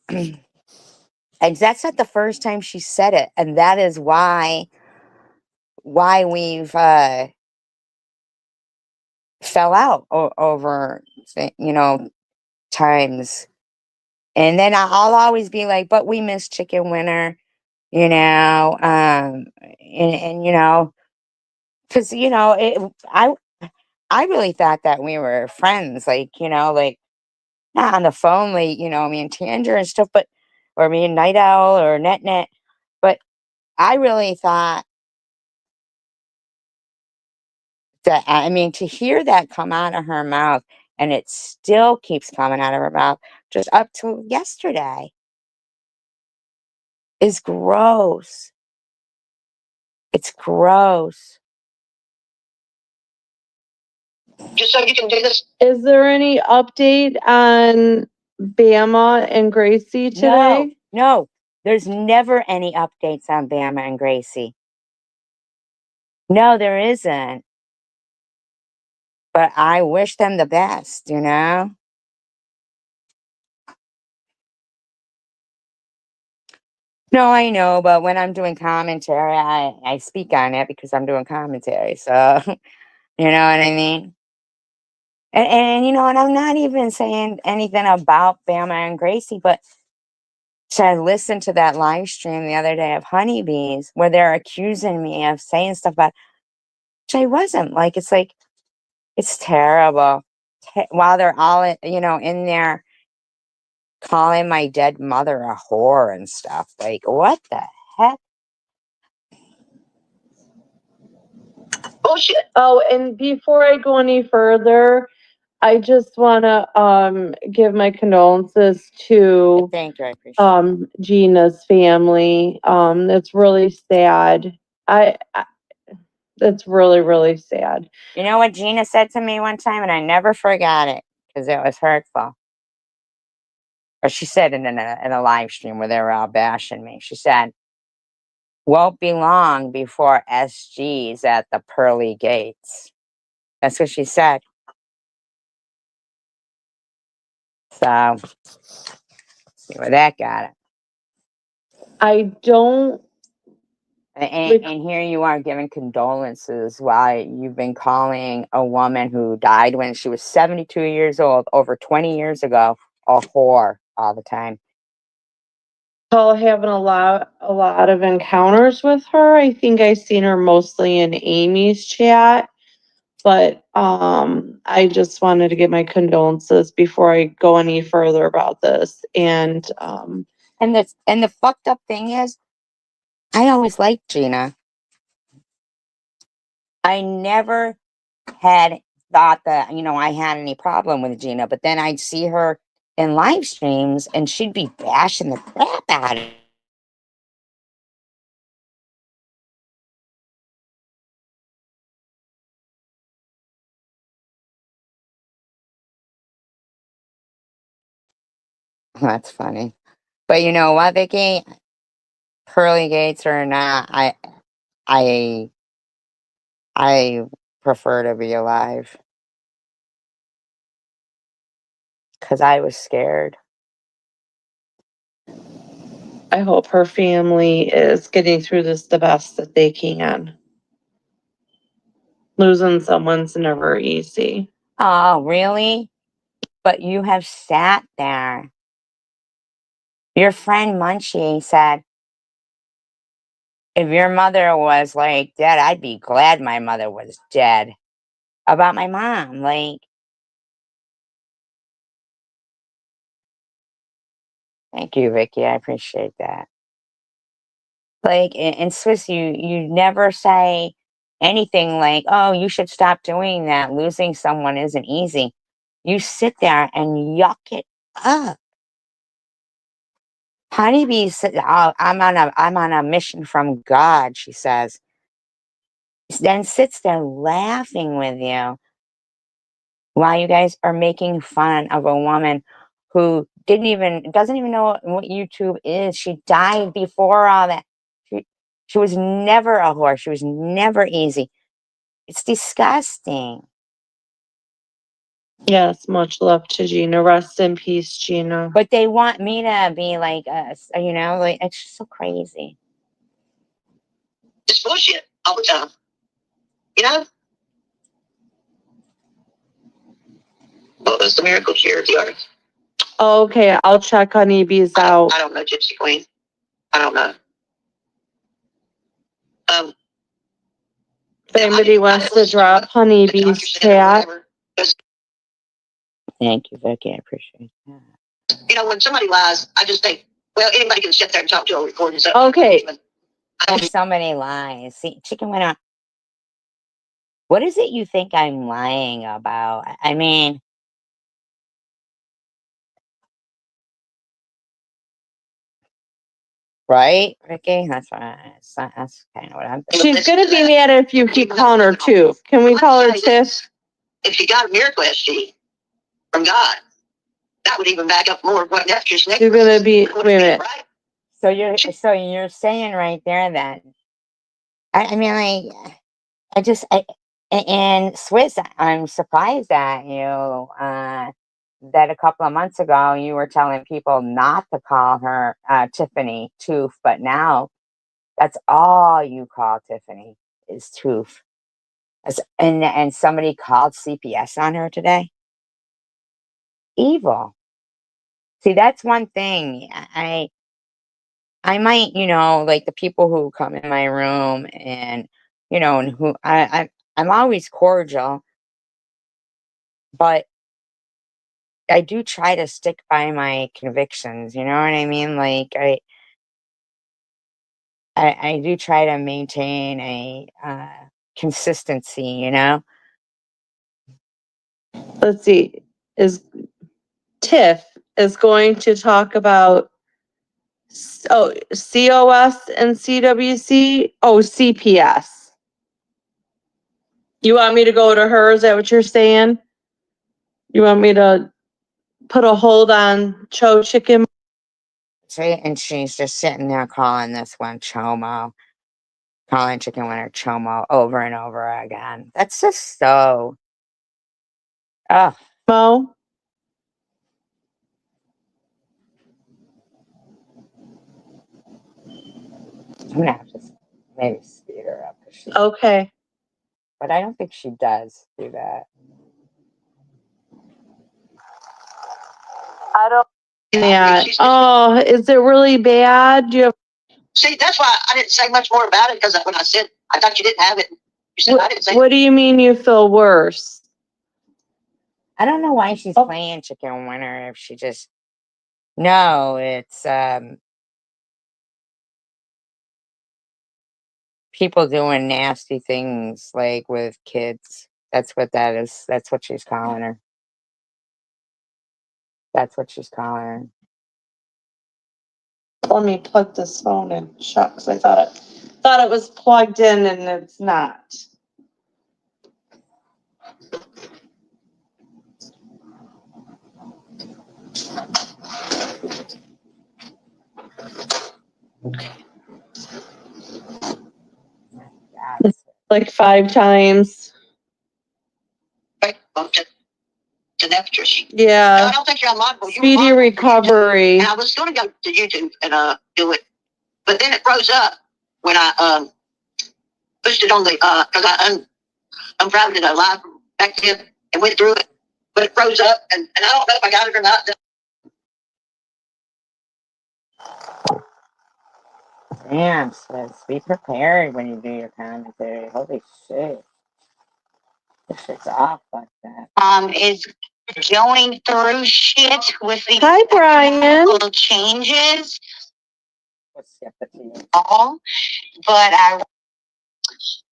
[SPEAKER 1] And that's not the first time she said it. And that is why we've fell out over, times. And then I'll always be like, but we miss Chicken Winter, and because I really thought that we were friends, like, like not on the phone, like, me and Tanger and stuff, but or me and Night Owl or Net, but I really thought that, I mean, to hear that come out of her mouth, and it still keeps coming out of her mouth just up to yesterday, is gross. It's gross.
[SPEAKER 3] Just so you can do this.
[SPEAKER 2] Is there any update on Bama and Gracie today?
[SPEAKER 1] No, there's never any updates on Bama and Gracie. No, there isn't. But I wish them the best, No, I know, but when I'm doing commentary, I speak on it because I'm doing commentary. So, you know what I mean? And I'm not even saying anything about Bama and Gracie, but I listened to that live stream the other day of honeybees where they're accusing me of saying stuff about, which I wasn't. Like, it's terrible. While they're all, in there calling my dead mother a whore and stuff. Like, what the heck?
[SPEAKER 3] Bullshit.
[SPEAKER 2] Oh, and before I go any further, I just want to give my condolences to
[SPEAKER 1] Thank you. I appreciate it.
[SPEAKER 2] Gina's family. That's really sad. I that's really, really sad.
[SPEAKER 1] You know what Gina said to me one time, and I never forgot it because it was hurtful. Or she said it in a live stream where they were all bashing me. She said, "Won't be long before SG's at the pearly gates." That's what she said. So, see where that got it.
[SPEAKER 2] I don't.
[SPEAKER 1] And here you are giving condolences while you've been calling a woman who died when she was 72 years old, over 20 years ago, a whore all the time.
[SPEAKER 2] Recall having a lot of encounters with her. I think I seen her mostly in Amy's chat, but I just wanted to give my condolences before I go any further about this. And
[SPEAKER 1] And the fucked up thing is, I always liked Gina. I never had thought that, I had any problem with Gina, but then I'd see her in live streams and she'd be bashing the crap out of That's funny. But you know what, Vicky? Pearly gates or not, I I prefer to be alive because I was scared.
[SPEAKER 2] I hope her family is getting through this the best that they can. Losing someone's never easy.
[SPEAKER 1] Oh, really? But you have sat there. Your friend Munchie said, if your mother was like dead, I'd be glad my mother was dead. About my mom. Like, thank you, Vicky. I appreciate that. Like in Swiss, you never say anything like, "Oh, you should stop doing that. Losing someone isn't easy." You sit there and yuck it up. Honeybee said, "Oh, I'm on a mission from God," she says. Then sits there laughing with you while you guys are making fun of a woman who doesn't even know what YouTube is. She died before all that. She, she was never a whore. She was never easy. It's disgusting.
[SPEAKER 2] Yes, much love to Gina. Rest in peace, Gina.
[SPEAKER 1] But they want me to be like, like it's just so crazy.
[SPEAKER 3] It's bullshit all the time. You know? Well, that's the miracle share of the earth.
[SPEAKER 2] Okay, I'll check Honeybees out.
[SPEAKER 3] I don't know, Gypsy Queen. I don't know.
[SPEAKER 2] If anybody wants to drop Honeybees chat.
[SPEAKER 1] Thank you, Vicky. I appreciate that.
[SPEAKER 3] You know, when somebody lies, I just think, well, anybody can sit there and talk to a recording. So
[SPEAKER 2] Okay.
[SPEAKER 1] There's so many lies. See, chicken went out. What is it you think I'm lying about? I mean, right, Ricky? That's kind of what I'm thinking.
[SPEAKER 2] She's gonna be mad if you keep calling her too. Can we call her Tiff?
[SPEAKER 3] If she got a miracle SG from God, that would even back up more of what Neptune's next.
[SPEAKER 2] You're gonna be wait a minute.
[SPEAKER 3] Right?
[SPEAKER 1] So you're saying right there that I mean, like in Swiss, I'm surprised at you. That a couple of months ago you were telling people not to call her Tiffany Toof, but now that's all you call Tiffany is Toof. And somebody called CPS on her today. Evil. See, that's one thing. I might, like the people who come in my room and and who I'm always cordial, but I do try to stick by my convictions, you know what I mean? Like I do try to maintain a consistency,
[SPEAKER 2] Let's see. Is Tiff is going to talk about COS and CWC? Oh, CPS. You want me to go to her? Is that what you're saying? You want me to put a hold on Cho Chicken?
[SPEAKER 1] See, and she's just sitting there calling this one Chomo, calling chicken winner Chomo over and over again. That's just so. Oh,
[SPEAKER 2] Mo?
[SPEAKER 1] I'm gonna have to maybe speed her up.
[SPEAKER 2] Okay.
[SPEAKER 1] But I don't think she does do that.
[SPEAKER 2] I don't. Yeah. Oh, is it really bad? Do you have?
[SPEAKER 3] See, that's why I didn't say much more about it, because when I said I thought you didn't have it, you said I didn't say.
[SPEAKER 2] What do you mean you feel worse?
[SPEAKER 1] I don't know why she's playing chicken winner if she just. No, it's people doing nasty things like with kids. That's what that is. That's what she's calling her. That's what she's calling her.
[SPEAKER 2] Let me plug this phone in. Shucks, I thought it was plugged in and it's not. Like 5 times.
[SPEAKER 3] Right, well, to Neptune.
[SPEAKER 2] Yeah.
[SPEAKER 3] No, I don't think you're unlockable.
[SPEAKER 2] Speedy recovery.
[SPEAKER 3] And I was going to go to YouTube and do it, but then it froze up when I pushed it on the because I unprivate a live back then and went through it, but it froze up and I don't know if I got it or not.
[SPEAKER 1] Damn, sis, be prepared when you do your commentary. Holy shit. This shit's off like that.
[SPEAKER 3] Is going through shit with the
[SPEAKER 2] Hi, Brian.
[SPEAKER 3] little changes. all, but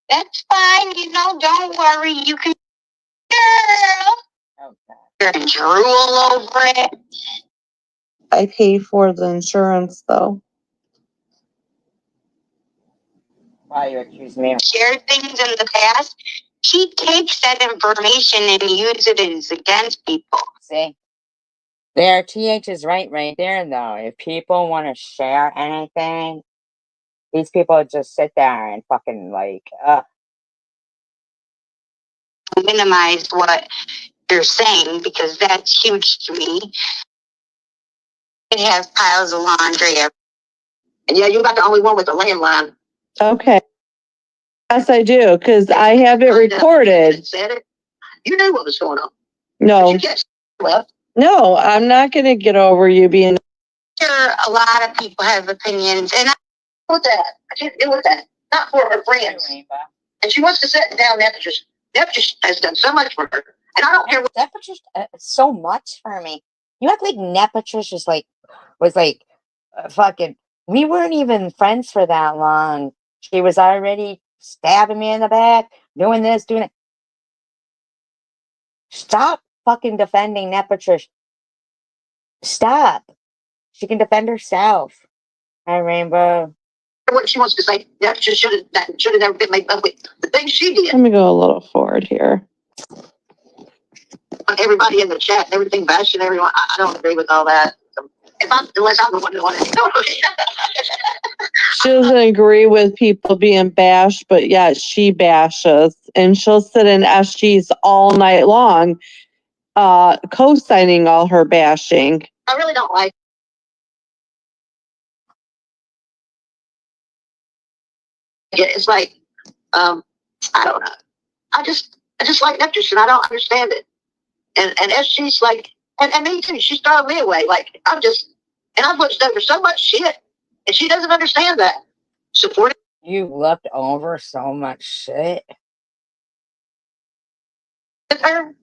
[SPEAKER 3] that's fine, don't worry, you can, girl. Okay. Drool over it.
[SPEAKER 2] I pay for the insurance though.
[SPEAKER 1] Why you accuse me of
[SPEAKER 3] shared things in the past, she takes that information and uses it against people.
[SPEAKER 1] See? There, TH is right there, though. If people want to share anything, these people just sit there and fucking
[SPEAKER 3] minimize what they're saying because that's huge to me. It has piles of laundry. And yeah, you're not the only one with a landline.
[SPEAKER 2] Okay. Yes, I do, because I have it recorded.
[SPEAKER 3] Said it. You knew what was going on.
[SPEAKER 2] No.
[SPEAKER 3] You just left.
[SPEAKER 2] No, I'm not going to get over you being.
[SPEAKER 3] Sure, a lot of people have opinions, and I with that. I can't deal with that. Not for her friends. And she wants to sit down. Nephew has done so much for her, and I don't care what.
[SPEAKER 1] Nepotism so much for me. You act like Nepotism was fucking. We weren't even friends for that long. She was already stabbing me in the back, doing this, doing that. Stop fucking defending Nepotism. Stop. She can defend herself. Hi, Rainbow.
[SPEAKER 3] What she wants to say, that should have never been made public. The things she did.
[SPEAKER 2] Let me go a little forward here.
[SPEAKER 3] Everybody in the chat, everything bashing everyone. I don't agree with all that. Unless I'm the one who wanted to know.
[SPEAKER 2] She doesn't agree with people being bashed, but yet she bashes, and she'll sit in SGs all night long, co-signing all her bashing.
[SPEAKER 3] I really don't like. It's like, I don't know. I just like Neptune. I don't understand it. And SG's like, and me too. She's throwing me away. Like I've looked over so much shit, and she doesn't understand that. Supporting.
[SPEAKER 1] You looked over so much shit.
[SPEAKER 3] With her,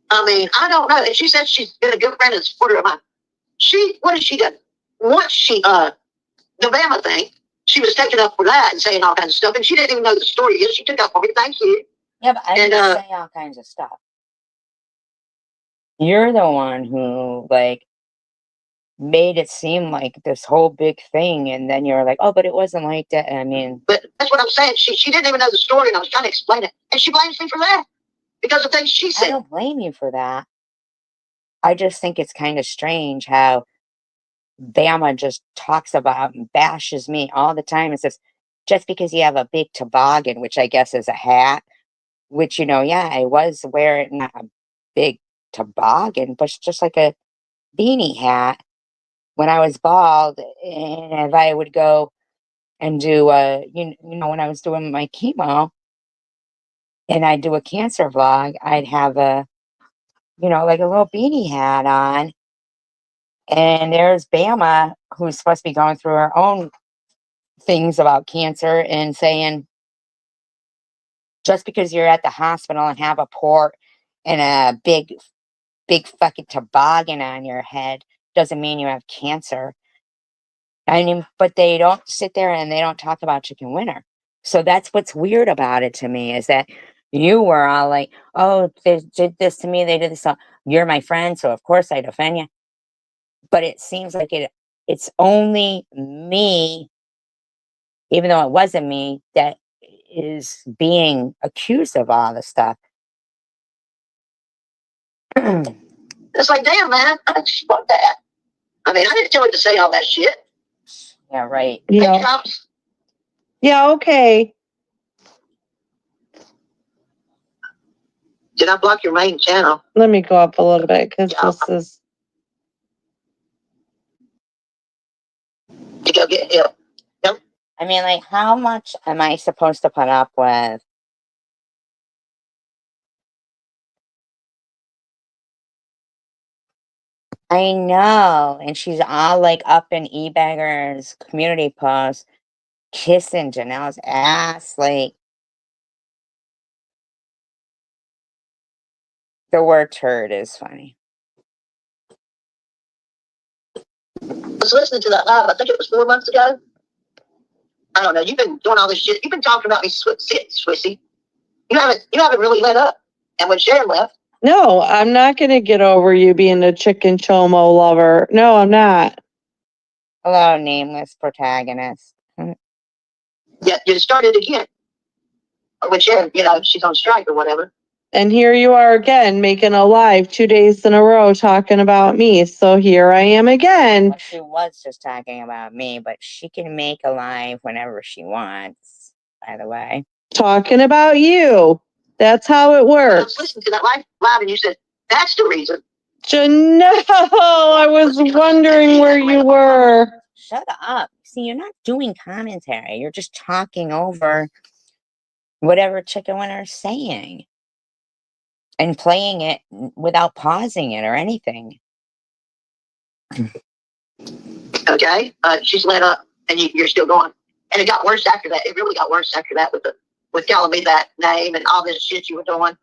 [SPEAKER 3] I mean, I don't know. And she said she's been a good friend and supporter of mine. What has she done? Once the Bama thing, she was taking up for that and saying all kinds of stuff, and she didn't even know the story yet. She took up for me. Thank you.
[SPEAKER 1] Yeah, but I didn't say all kinds of stuff. You're the one who made it seem like this whole big thing, and then you're like, oh, but it wasn't like that. I mean,
[SPEAKER 3] but that's what I'm saying. She didn't even know the story, and I was trying to explain it, and she blames me for that because of things she said.
[SPEAKER 1] I don't blame you for that. I just think it's kind of strange how Bama just talks about and bashes me all the time and says, just because you have a big toboggan, which I guess is a hat, which, yeah, I was wearing a big toboggan, but it's just like a beanie hat when I was bald. And if I would go and do, when I was doing my chemo and I'd do a cancer vlog, I'd have like a little beanie hat on. And there's Bama, who's supposed to be going through her own things about cancer and saying, just because you're at the hospital and have a port and a big fucking toboggan on your head doesn't mean you have cancer. I mean, but they don't sit there and they don't talk about chicken winter. So that's what's weird about it to me, is that you were all like, oh, they did this to me, they did this. You're my friend, so of course I defend you. But it seems like it's only me, even though it wasn't me, that is being accused of all this stuff.
[SPEAKER 3] It's like, damn, man, I just want that. I mean, I didn't tell her to say all that shit.
[SPEAKER 1] Yeah, right.
[SPEAKER 2] Yeah. Yeah, okay.
[SPEAKER 3] Did I block your main channel?
[SPEAKER 2] Let me go up a little bit because this is.
[SPEAKER 3] To go get help. No?
[SPEAKER 1] I mean, like, how much am I supposed to put up with? I know. And she's all like up in E-Bagger's community post, kissing Janelle's ass. Like, the word turd is funny.
[SPEAKER 3] I was listening to that live, I think it was 4 months ago. I don't know. You've been doing all this shit. You've been talking about me, Swissy. You haven't really let up. And when Sharon left,
[SPEAKER 2] No, I'm not going to get over you being a chicken chomo lover. No, I'm not.
[SPEAKER 1] Hello, nameless protagonist.
[SPEAKER 3] yeah, you started again. When Sharon, she's on strike or whatever.
[SPEAKER 2] And here you are again, making a live 2 days in a row talking about me. So here I am again.
[SPEAKER 1] Well, she was just talking about me, but she can make a live whenever she wants, by the way.
[SPEAKER 2] Talking about you. That's how it
[SPEAKER 3] I was
[SPEAKER 2] works.
[SPEAKER 3] listening to that live and you said, that's the reason.
[SPEAKER 2] No, I was wondering where you were.
[SPEAKER 1] Shut up. See, you're not doing commentary. You're just talking over whatever chicken winner is saying and playing it without pausing it or anything.
[SPEAKER 3] Okay? She's let up and you're still going. And it got worse after that. It really got worse after that with telling me that name and all this shit you were doing.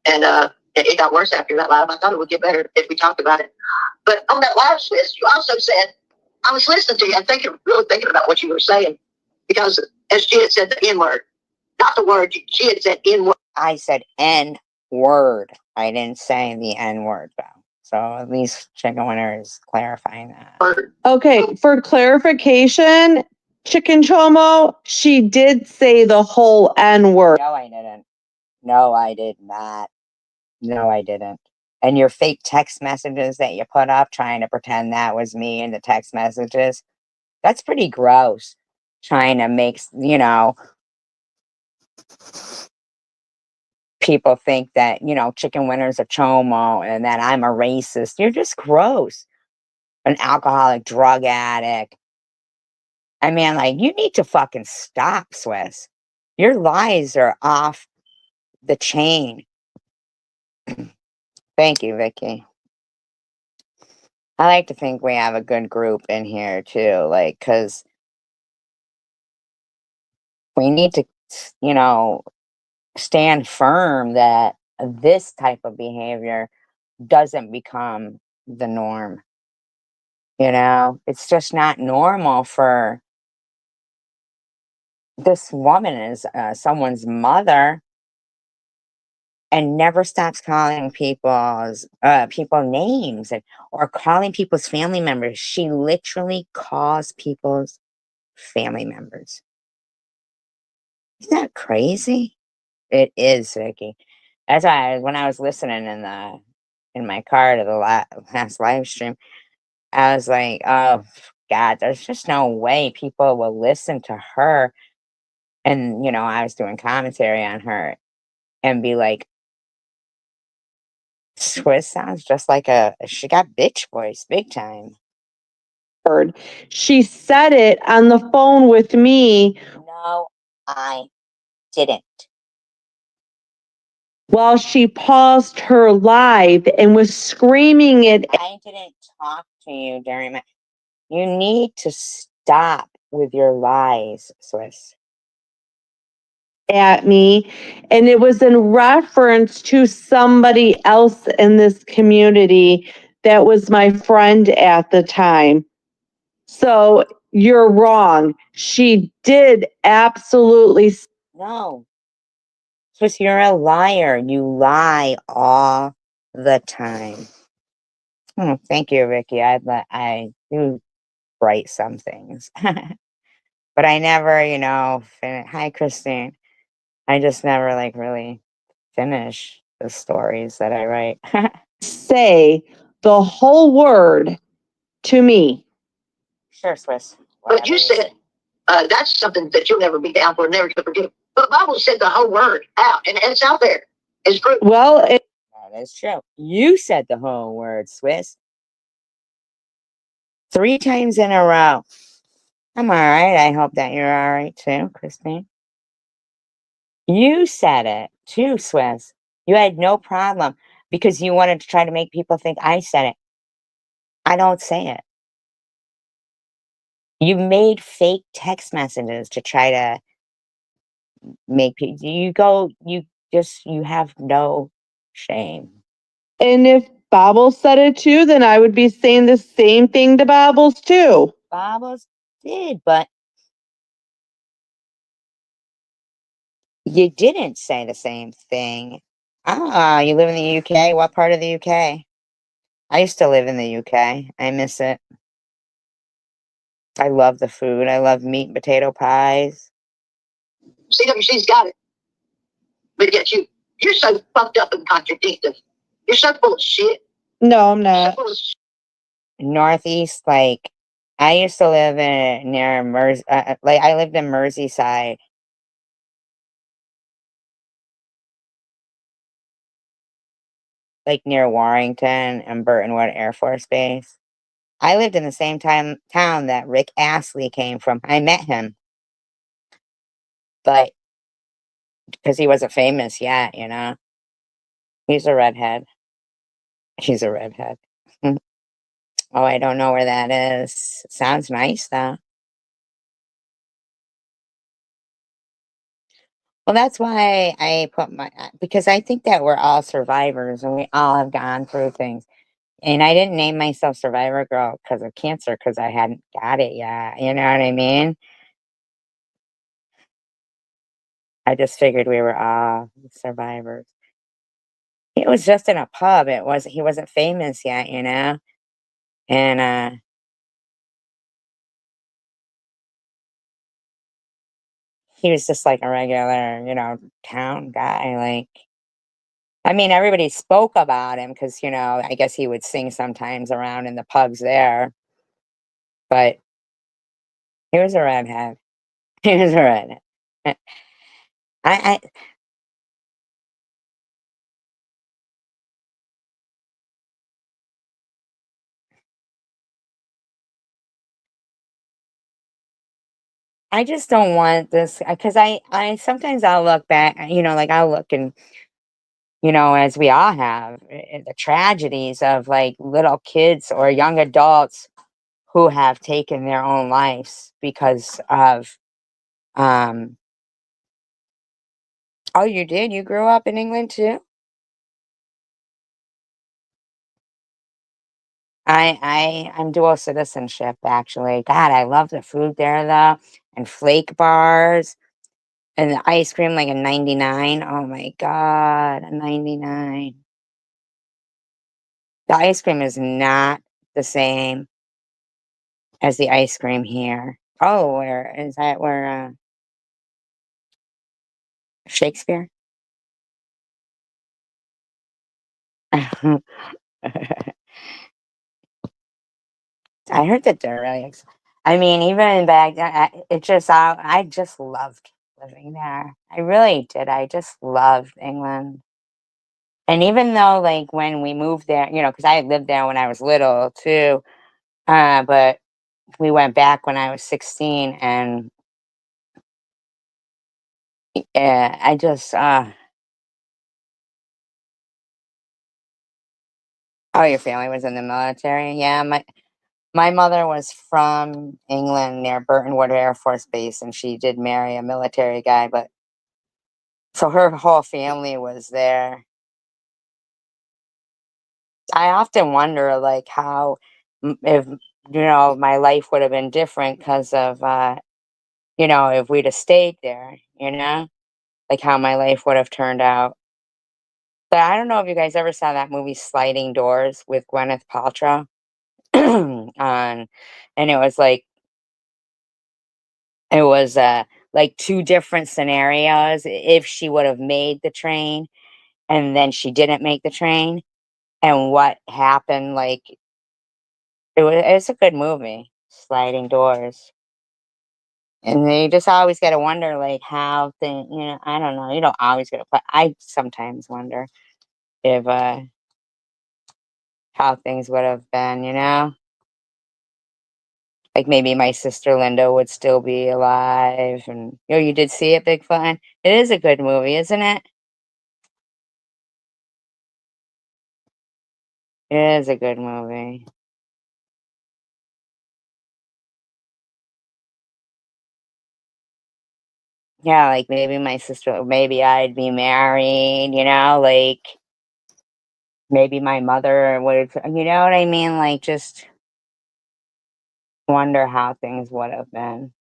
[SPEAKER 3] And it got worse after that live. I thought it would get better if we talked about it. But on that live, Swiss, you also said, I was listening to you and really thinking about what you were saying. Because as she had said the N word, not the word, she had said N word.
[SPEAKER 1] I said N word. I didn't say the N word, though. So at least chicken winner is clarifying that.
[SPEAKER 2] Okay, for clarification, Chicken Chomo, she did say the whole N word.
[SPEAKER 1] No, I didn't. No, I did not. No, I didn't. And your fake text messages that you put up trying to pretend that was me in the text messages, that's pretty gross. Trying to make, people think that, chicken winner's a chomo and that I'm a racist. You're just gross. An alcoholic drug addict. I mean, like, you need to fucking stop, Swiss. Your lies are off the chain. Thank you, Vicky. I like to think we have a good group in here too, like, because we need to, stand firm that this type of behavior doesn't become the norm. It's just not normal for this woman is someone's mother and never stops calling people names or calling people's family members. She literally calls people's family members. Isn't that crazy? It is, Vicky. That's why when I was listening in my car to the last live stream, I was like, oh God, there's just no way people will listen to her. And I was doing commentary on her and be like, Swiss sounds just like she got bitch voice big time.
[SPEAKER 2] She said it on the phone with me.
[SPEAKER 1] No, I didn't.
[SPEAKER 2] While she paused her live and was screaming it.
[SPEAKER 1] I didn't talk to you during you need to stop with your lies, Swiss.
[SPEAKER 2] At me, and it was in reference to somebody else in this community that was my friend at the time. So you're wrong. She did absolutely.
[SPEAKER 1] No. Swiss, you're a liar. You lie all the time. Oh, thank you, Ricky. I do write some things. But I never, hi, Christine. I just never really finish the stories that I write.
[SPEAKER 2] Say the whole word to me.
[SPEAKER 1] Sure, Swiss.
[SPEAKER 3] But you said that's something that you'll never be down for, never to forgive. But the Bible said the whole word out, and it's out there. It's true.
[SPEAKER 2] Well,
[SPEAKER 1] that is true. You said the whole word, Swiss. 3 times in a row. I'm all right. I hope that you're all right too, Christine. You said it too, Swiss. You had no problem because you wanted to try to make people think I said it. I don't say it. You made fake text messages to try to make people, you have no shame.
[SPEAKER 2] And if Bobbles said it too, then I would be saying the same thing to Bobbles too.
[SPEAKER 1] Bobbles did, but You didn't say the same thing. Ah, you live in the UK? What part of the UK? I used to live in the UK. I miss it. I love the food. I love meat and potato pies.
[SPEAKER 3] CWC's got it. But yet you're so fucked up and contradictive. You're so full of shit.
[SPEAKER 2] No, I'm
[SPEAKER 3] You're so
[SPEAKER 2] not.
[SPEAKER 3] full of shit.
[SPEAKER 1] Northeast, like, I used to live near like, I lived in Merseyside. Like, near Warrington and Burtonwood Air Force Base. I lived in the same town that Rick Astley came from. I met him, but because he wasn't famous yet, you know? He's a redhead. He's a redhead. Oh, I don't know where that is. Sounds nice, though. Well, that's why I put because I think that we're all survivors and we all have gone through things. And I didn't name myself Survivor Girl because of cancer because I hadn't got it yet. You know what I mean? I just figured we were all survivors. It was just in a pub. He wasn't famous yet, you know? And he was just like a regular, town guy. Like, I mean, everybody spoke about him because, I guess he would sing sometimes around in the pubs there, but he was a redhead. He was a redhead. I, I, I just don't want this because I sometimes I'll look back, like I'll look and, as we all have, the tragedies of like little kids or young adults who have taken their own lives because of, um, oh, you did? You grew up in England too? I'm dual citizenship actually. God, I love the food there though, and flake bars and the ice cream like a 99. Oh my God, a 99. The ice cream is not the same as the ice cream here. Oh, where is that? Where Shakespeare? I heard that they're really. I mean, even back then, I just loved living there. I really did. I just loved England. And even though, like, when we moved there, because I had lived there when I was little too, but we went back when I was 16, and I just, oh, your family was in the military? Yeah, my mother was from England near Burtonwood Air Force Base, and she did marry a military guy, but so her whole family was there. I often wonder, like, how if my life would have been different because of if we'd have stayed there, like how my life would have turned out. But I don't know if you guys ever saw that movie Sliding Doors with Gwyneth Paltrow. on, and it was like two different scenarios if she would have made the train and then she didn't make the train and what happened. Like it's a good movie, Sliding Doors. And you just always gotta wonder, like, how things, I don't know, you don't always gotta but I sometimes wonder if, how things would have been, Like, maybe my sister Linda would still be alive, and you did see it, Bigfoot? It is a good movie, isn't it? It is a good movie. Yeah, like, maybe my sister maybe I'd be married, like, maybe my mother would you know what I mean? Like, just wonder how things would have been.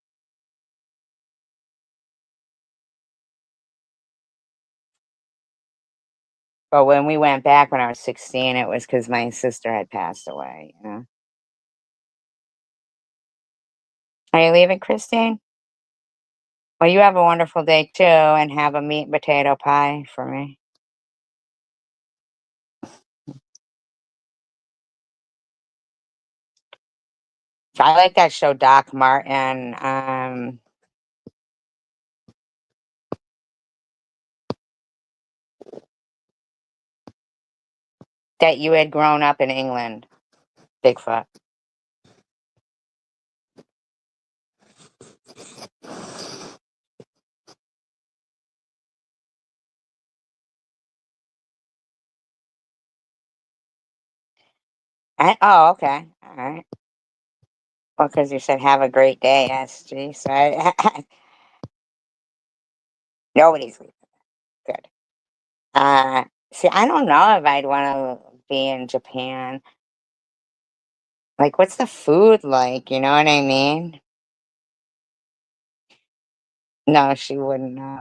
[SPEAKER 1] But when we went back when I was 16, it was because my sister had passed away, you know. Are you leaving, Christine? Well, you have a wonderful day too, and have a meat and potato pie for me. I like that show, Doc Martin. That you had grown up in England, Bigfoot. Oh, okay. All right. Well, because you said have a great day, SG. So nobody's leaving. Good. See, I don't know if I'd want to be in Japan. Like, what's the food like? You know what I mean? No, she wouldn't know.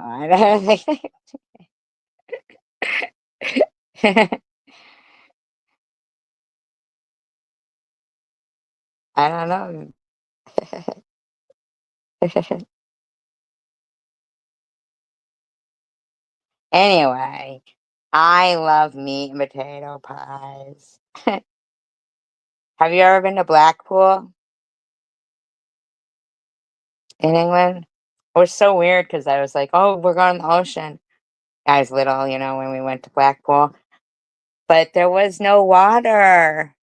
[SPEAKER 1] I don't know. Anyway, I love meat and potato pies. Have you ever been to Blackpool in England? It was so weird because I was like, oh, we're going to the ocean. I was little, you know, when we went to Blackpool, but there was no water.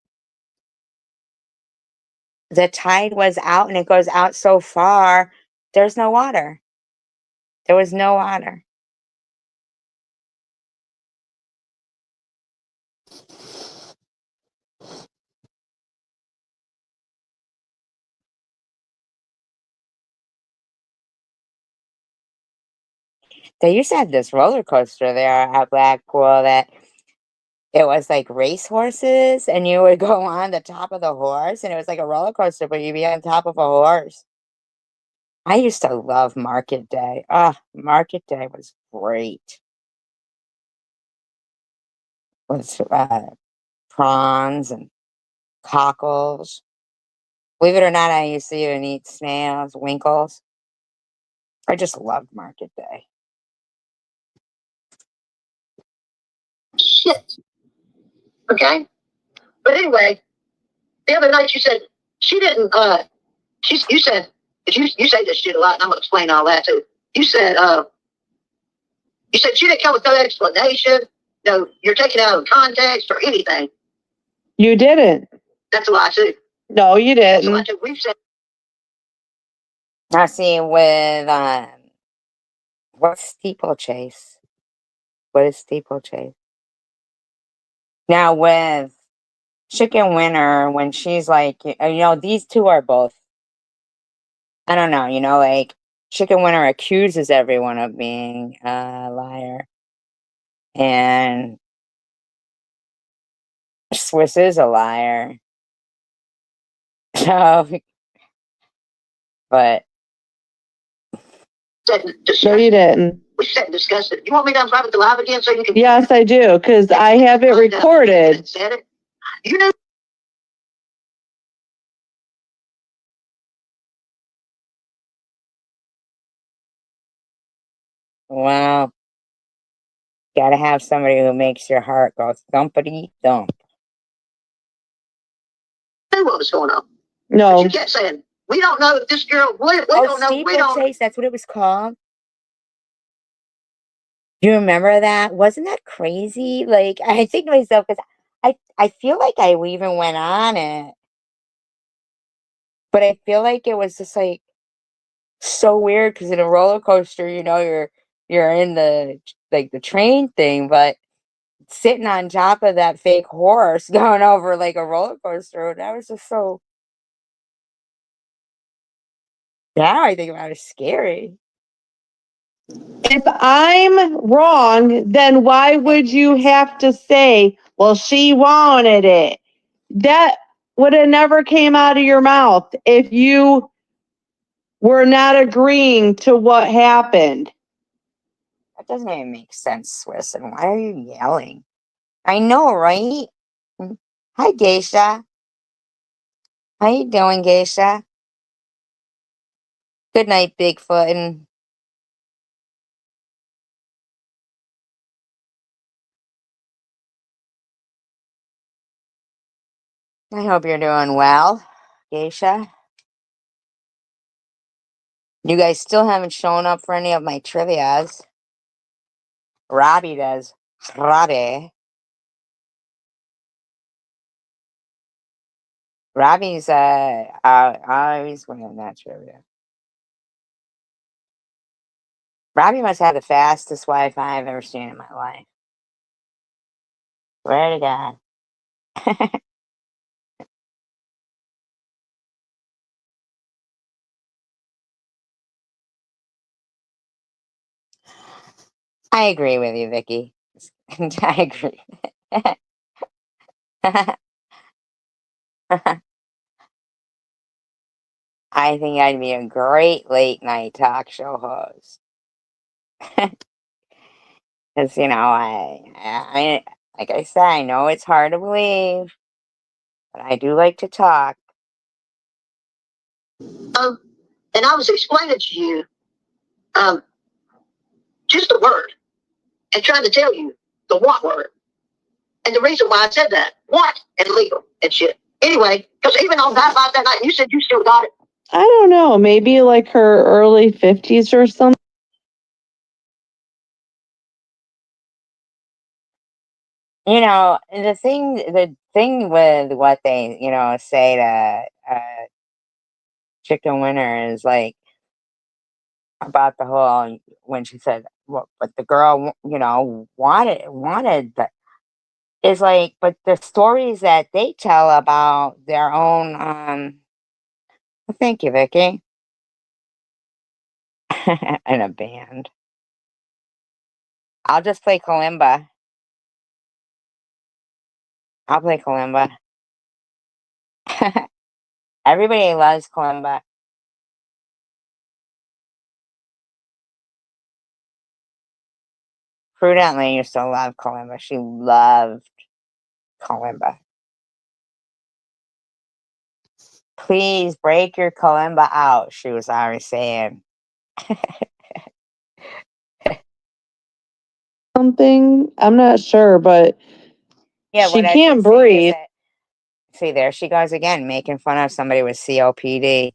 [SPEAKER 1] The tide was out and it goes out so far. There's no water. There was no water. They used to have this roller coaster there at Blackpool that it was like race horses, and you would go on the top of the horse, and it was like a roller coaster, but you'd be on top of a horse. I used to love Market Day. Ah, Market Day was great. With prawns and cockles. Believe it or not, I used to even eat snails, winkles. I just loved Market Day.
[SPEAKER 3] Shit. Okay. But anyway, the other night you said she didn't. You said that you say this shit a lot, and I'm gonna explain all that too. You said she didn't come with no explanation. No, you're taking it out of context or anything.
[SPEAKER 2] You didn't.
[SPEAKER 3] That's a lie too.
[SPEAKER 2] No, you
[SPEAKER 3] That's a lie
[SPEAKER 2] didn't.
[SPEAKER 3] too. We've said.
[SPEAKER 1] Now, see, with what's steeplechase? What is steeplechase? Now, with Chicken Winter, when she's like, you know, these two are both, I don't know, you know, like Chicken Winter accuses everyone of being a liar. And Swiss is a liar. So, but
[SPEAKER 2] No, you didn't.
[SPEAKER 3] We said and discussed it. You want me to unprivate the live again so you can?
[SPEAKER 2] Yes, I do, because I have it recorded.
[SPEAKER 3] Said it. You know.
[SPEAKER 1] wow, gotta have somebody who makes your heart go thumpity thump.
[SPEAKER 3] Knew what was going on.
[SPEAKER 2] No.
[SPEAKER 3] But you kept saying, we don't know if this girl, we don't know. We don't.
[SPEAKER 1] Steeplechase, that's what it was called. You remember that? Wasn't that crazy? Like, I think to myself, because I feel like I even went on it, but I feel like it was just like so weird because in a roller coaster, you know, you're in the like the train thing, but sitting on top of that fake horse going over like a roller coaster, that was just so. Now I think about it, scary.
[SPEAKER 2] If I'm wrong, then why would you have to say, well, she wanted it? That would have never came out of your mouth if you were not agreeing to what happened.
[SPEAKER 1] That doesn't even make sense, Swiss. And why are you yelling? I know, right? Hi, Geisha. How you doing, Geisha? Good night, Bigfoot. And I hope you're doing well, Geisha. You guys still haven't shown up for any of my trivias. Robbie does. Robbie. Robbie's always winning that trivia. Robbie must have the fastest Wi-Fi I've ever seen in my life. Swear to God. I agree with you, Vicky. I agree. I think I'd be a great late night talk show host. Because, like I said, I know it's hard to believe, but I do like to talk.
[SPEAKER 3] And I was explaining to you, just a word and trying to tell you the what word. And the reason why I said that, what, and legal and shit. Anyway, because even on that night, you said you still got it.
[SPEAKER 2] I don't know, maybe like her early 50s or something.
[SPEAKER 1] The thing with what they, say to Chicken Winner is like about the whole when she said, "What?" But the girl, wanted the is like, but the stories that they tell about their own. Thank you, Vicky, and a band. I'll just play kalimba. I'll play kalimba. Everybody loves kalimba. Prudently used to love kalimba. She loved kalimba. Please break your kalimba out, she was always saying.
[SPEAKER 2] Something. I'm not sure, but
[SPEAKER 1] Yeah,
[SPEAKER 2] she
[SPEAKER 1] what I was
[SPEAKER 2] can't
[SPEAKER 1] saying is
[SPEAKER 2] breathe.
[SPEAKER 1] that, see, there she goes again, making fun of somebody with COPD.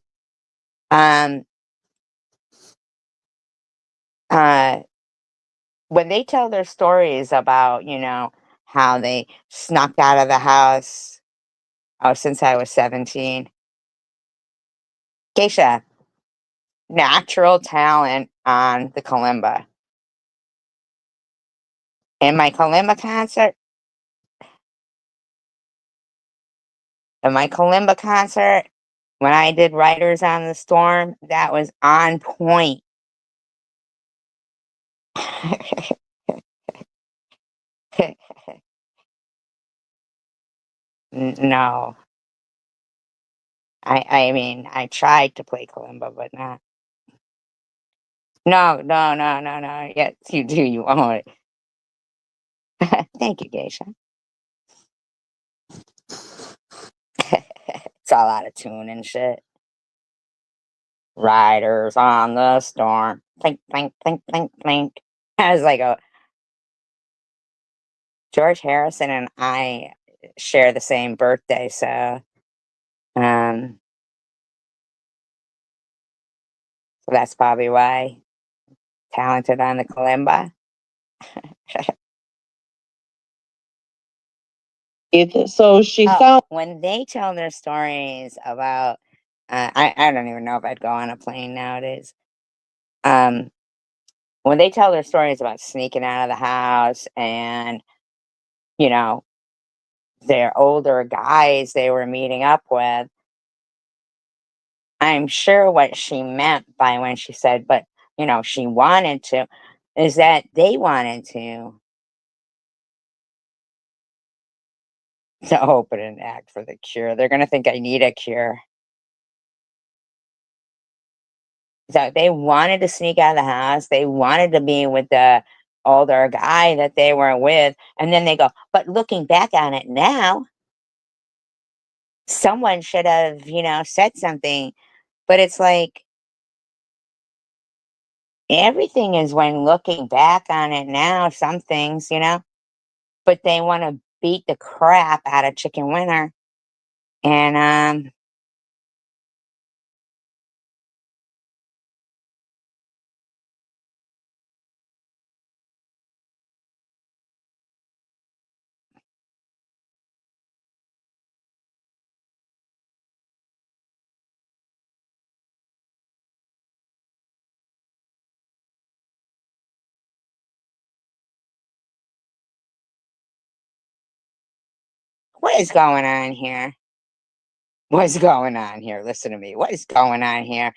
[SPEAKER 1] Um, uh, when they tell their stories about, how they snuck out of the house, since I was 17. Geisha, natural talent on the kalimba. In my kalimba concert, when I did Riders on the Storm, that was on point. No. I mean, I tried to play kalimba, but not. No, no, no, no, no. Yes, you do. You own it. Thank you, Geisha. It's all out of tune and shit. Riders on the Storm. Think, think, think, think, think. I was like, George Harrison and I share the same birthday, so um, so that's probably why. Talented on the kalimba.
[SPEAKER 2] So she
[SPEAKER 1] Oh,
[SPEAKER 2] sounds.
[SPEAKER 1] when they tell their stories about, I don't even know if I'd go on a plane nowadays. Um, when they tell their stories about sneaking out of the house and, you know, their older guys they were meeting up with, I'm sure what she meant by when she said, but, she wanted to, is that they wanted to open an act for the cure. They're going to think I need a cure. So they wanted to sneak out of the house. They wanted to be with the older guy that they were with. And then they go, but looking back on it now, someone should have, said something. But it's like everything is when looking back on it now, some things, but they want to beat the crap out of Chicken Winter. And what is going on here? What's going on here? Listen to me. What is going on here?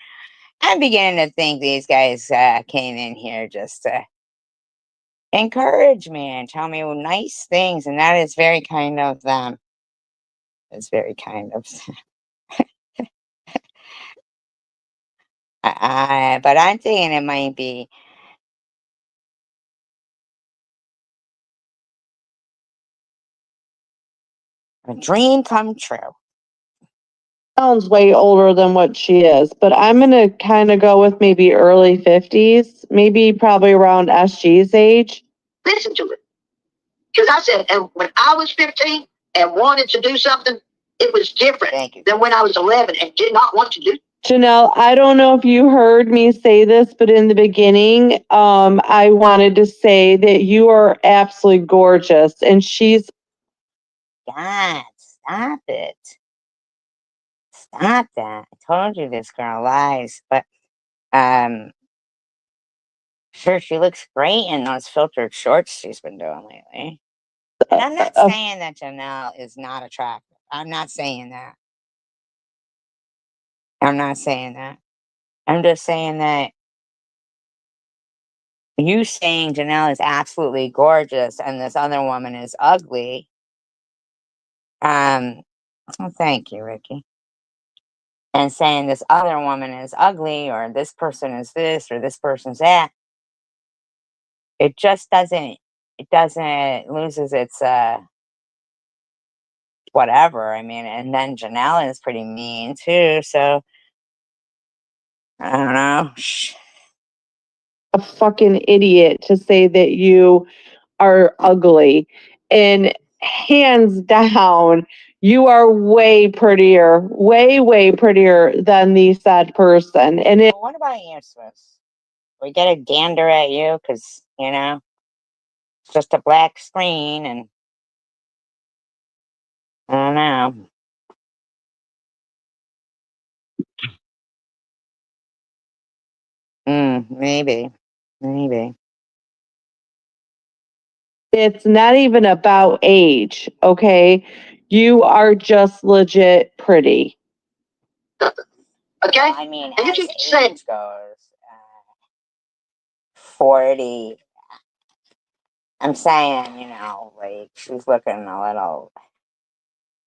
[SPEAKER 1] I'm beginning to think these guys came in here just to encourage me and tell me nice things, and that is very kind of them. It's very kind of. But I'm thinking it might be a dream come true.
[SPEAKER 2] Sounds way older than what she is, but I'm going to kind of go with maybe early 50s, maybe probably around SG's age.
[SPEAKER 3] Listen to it. Because I said, and when I was 15 and wanted to do something, it was different than when I was 11 and did not want to do.
[SPEAKER 2] Janelle, I don't know if you heard me say this, but in the beginning, I wanted to say that you are absolutely gorgeous, and she's.
[SPEAKER 1] God, stop it. Stop that. I told you this girl lies, but sure, she looks great in those filtered shorts she's been doing lately. And I'm not saying that Janelle is not attractive. I'm not saying that. I'm not saying that. I'm just saying that you saying Janelle is absolutely gorgeous and this other woman is ugly. Oh, thank you, Ricky. And saying this other woman is ugly or this person is this or this person's that. It just doesn't, it loses its, whatever. I mean, and then Janelle is pretty mean too. So I don't know.
[SPEAKER 2] A fucking idiot to say that you are ugly. And hands down, you are way prettier, way prettier than the said person. And
[SPEAKER 1] Well, what about you, Swiss? We get a gander at you because, it's just a black screen and I don't know. Maybe. Maybe.
[SPEAKER 2] it's not even about age, okay? You are just legit pretty.
[SPEAKER 3] Okay?
[SPEAKER 1] Well, I mean,
[SPEAKER 3] and you
[SPEAKER 1] as
[SPEAKER 3] keep saying,
[SPEAKER 1] age goes, 40. I'm saying, like she's looking a little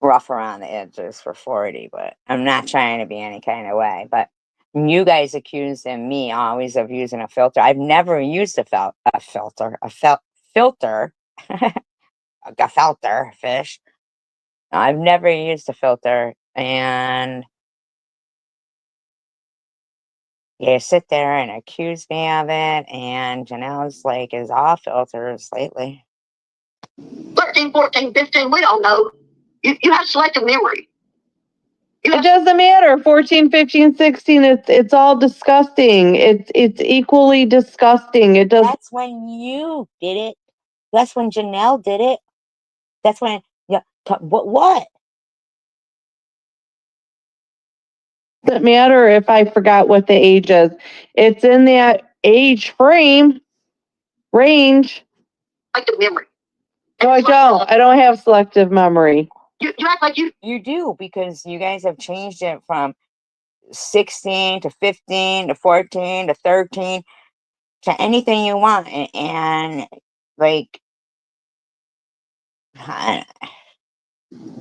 [SPEAKER 1] rough around the edges for 40, but I'm not trying to be any kind of way. But you guys accusing me always of using a filter. I've never used a filter, filter, a filter fish. I've never used a filter, and you sit there and accuse me of it, and Janelle's like is off filters lately.
[SPEAKER 3] 13, 14, 15, we don't know. You have selective memory.
[SPEAKER 2] It doesn't matter. 14, 15, 16, it's all disgusting. It's equally disgusting. It does.
[SPEAKER 1] That's when you did it. That's when Janelle did it. That's when, yeah, what?
[SPEAKER 2] Doesn't matter if I forgot what the age is. It's in that age frame range.
[SPEAKER 3] Selective memory.
[SPEAKER 2] No, I don't. I don't have selective memory.
[SPEAKER 3] You act like you.
[SPEAKER 1] You do, because you guys have changed it from 16 to 15 to 14 to 13 to anything you want. And like,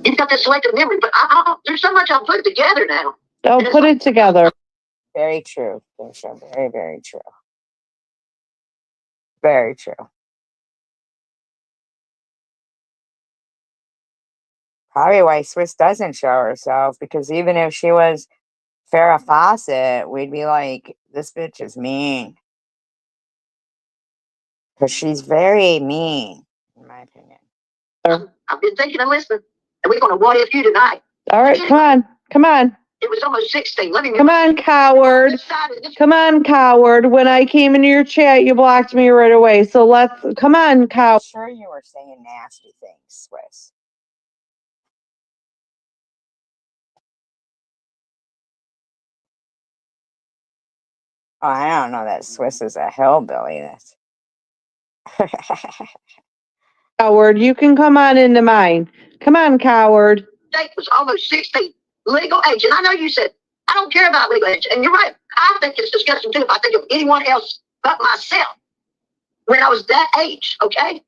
[SPEAKER 3] You've got this selective memory, but there's so much I'll put it together now.
[SPEAKER 2] I'll put it together.
[SPEAKER 1] Very true. Very, very true. Very true. Probably why Swiss doesn't show herself, because even if she was Farrah Fawcett, we'd be like, this bitch is mean. Because she's very mean, in my opinion.
[SPEAKER 3] I've been thinking and listening, and we're going to what if you tonight.
[SPEAKER 2] All right, come on, come on.
[SPEAKER 3] It was almost 16. Let me
[SPEAKER 2] Come on, coward. Come on, coward. When I came into your chat, you blocked me right away. So come on,
[SPEAKER 1] I'm
[SPEAKER 2] coward.
[SPEAKER 1] sure you were saying nasty things, Swiss. Oh, I don't know that Swiss is a hillbilly. That's
[SPEAKER 2] Coward, you can come on into mine. Come on, coward.
[SPEAKER 3] Jake was almost 16. Legal age. And I know you said, I don't care about legal age. And you're right. I think it's disgusting too if I think of anyone else but myself. When I was that age, okay?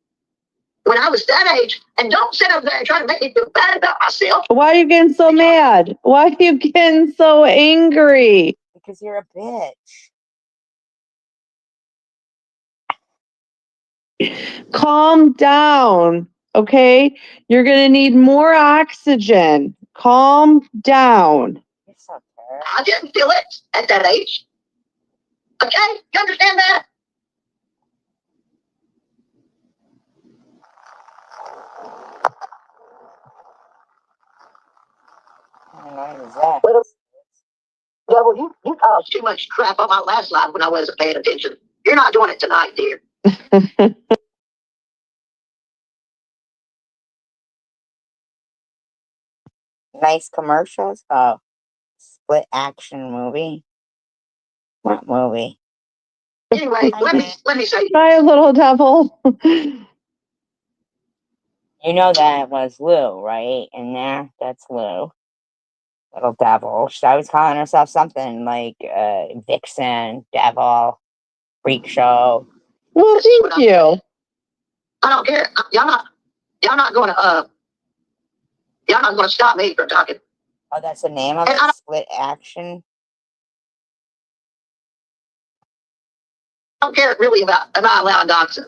[SPEAKER 3] When I was that age, and don't sit up there and try to make me feel bad about myself.
[SPEAKER 2] Why are you getting so mad? Why are you getting so angry?
[SPEAKER 1] because you're a bitch.
[SPEAKER 2] Calm down, okay? You're going to need more oxygen. Calm down.
[SPEAKER 1] You're so terrible.
[SPEAKER 3] I didn't feel it at that age. Okay? You understand that?
[SPEAKER 1] I don't know what was that.
[SPEAKER 3] Yeah, well, you caused too much crap on my last live when I wasn't paying attention. You're not doing it tonight, dear.
[SPEAKER 1] Nice commercials. Oh, split action movie. What movie?
[SPEAKER 3] Anyway, let me say.
[SPEAKER 2] Bye, little devil.
[SPEAKER 1] You know that was Lou, right? In there, that's Lou. Little devil. She was calling herself something like Vixen, Devil, Freak Show.
[SPEAKER 2] Well, thank you.
[SPEAKER 3] I don't care. Y'all not going to y'all not going to stop me from talking.
[SPEAKER 1] Oh, that's the name of
[SPEAKER 3] And
[SPEAKER 1] it. Split action.
[SPEAKER 3] I don't care really about allowing dogs.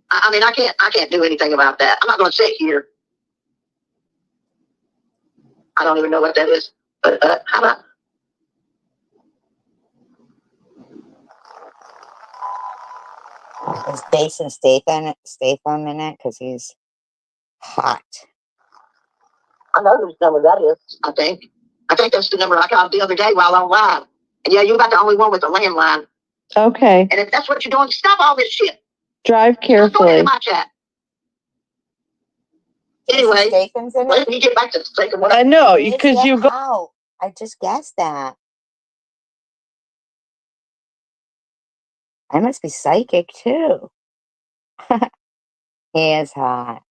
[SPEAKER 3] I mean, I can't do anything about that. I'm not going to sit here. I don't even know what that is. But how about?
[SPEAKER 1] Is Jason Statham in it? Because he's hot.
[SPEAKER 3] I know whose number that is. I think that's the number I called the other day while on live. And yeah, you're about the only one with a landline.
[SPEAKER 2] Okay.
[SPEAKER 3] And if that's what you're doing, stop all this shit.
[SPEAKER 2] Drive
[SPEAKER 3] Go
[SPEAKER 2] carefully.
[SPEAKER 3] into my chat. Anyway,
[SPEAKER 1] Statham's in it?
[SPEAKER 3] let me get back to thinking what
[SPEAKER 2] I know,
[SPEAKER 1] It is
[SPEAKER 2] because
[SPEAKER 1] Get
[SPEAKER 2] you go.
[SPEAKER 1] Out. I just guessed that. I must be psychic too. He is hot.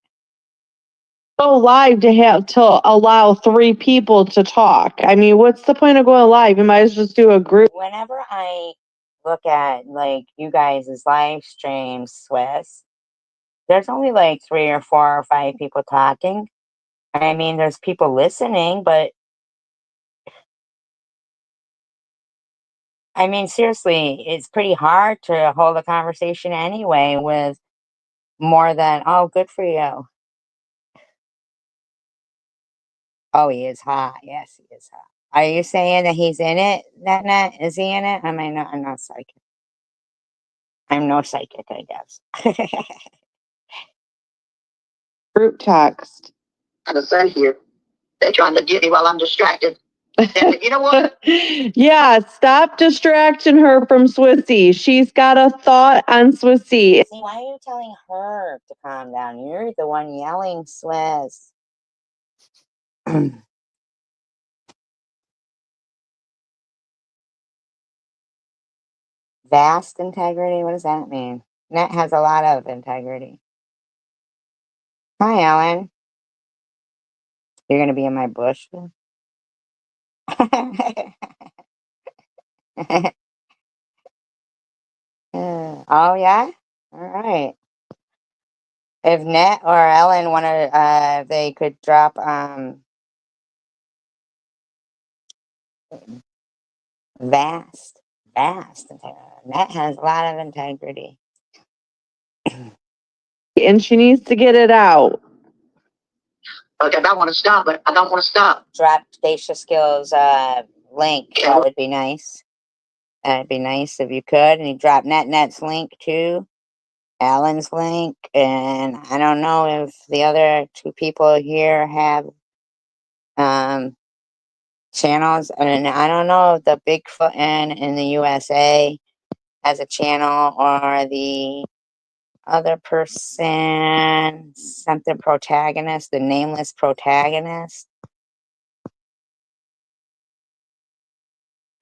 [SPEAKER 2] Go live to allow 3 people to talk. I mean, what's the point of going live? You might as well just do a group.
[SPEAKER 1] Whenever I look at like you guys' live streams, Swiss, there's only like 3 or 4 or 5 people talking. I mean, there's people listening, but I mean, seriously, it's pretty hard to hold a conversation anyway with more than, oh, good for you. Oh, he is hot. Yes, he is hot. Are you saying that he's in it, Net? Is he in it? I'm not psychic. I'm no psychic, I guess.
[SPEAKER 2] Group text.
[SPEAKER 3] I'm going to say here. They're trying to get me while I'm distracted. And you know what?
[SPEAKER 2] Yeah, stop distracting her from Swissy. She's got a thought on Swissy.
[SPEAKER 1] See, why are you telling her to calm down? You're the one yelling, Swiss. Vast integrity? What does that mean? Net has a lot of integrity. Hi, Ellen. You're going to be in my bush? Oh, yeah? All right. If Net or Ellen want to, they could drop, vast integrity. Net has a lot of integrity.
[SPEAKER 2] And she needs to get it out.
[SPEAKER 3] Okay, I want to stop, but I don't want to stop.
[SPEAKER 1] Drop Geisha Skills link.
[SPEAKER 3] Yeah.
[SPEAKER 1] That would be nice. That'd be nice if you could. And you drop NetNet's link too. Alan's link. And I don't know if the other two people here have channels. And I don't know if the Bigfoot in the USA has a channel, or the other person, something protagonist, the nameless protagonist.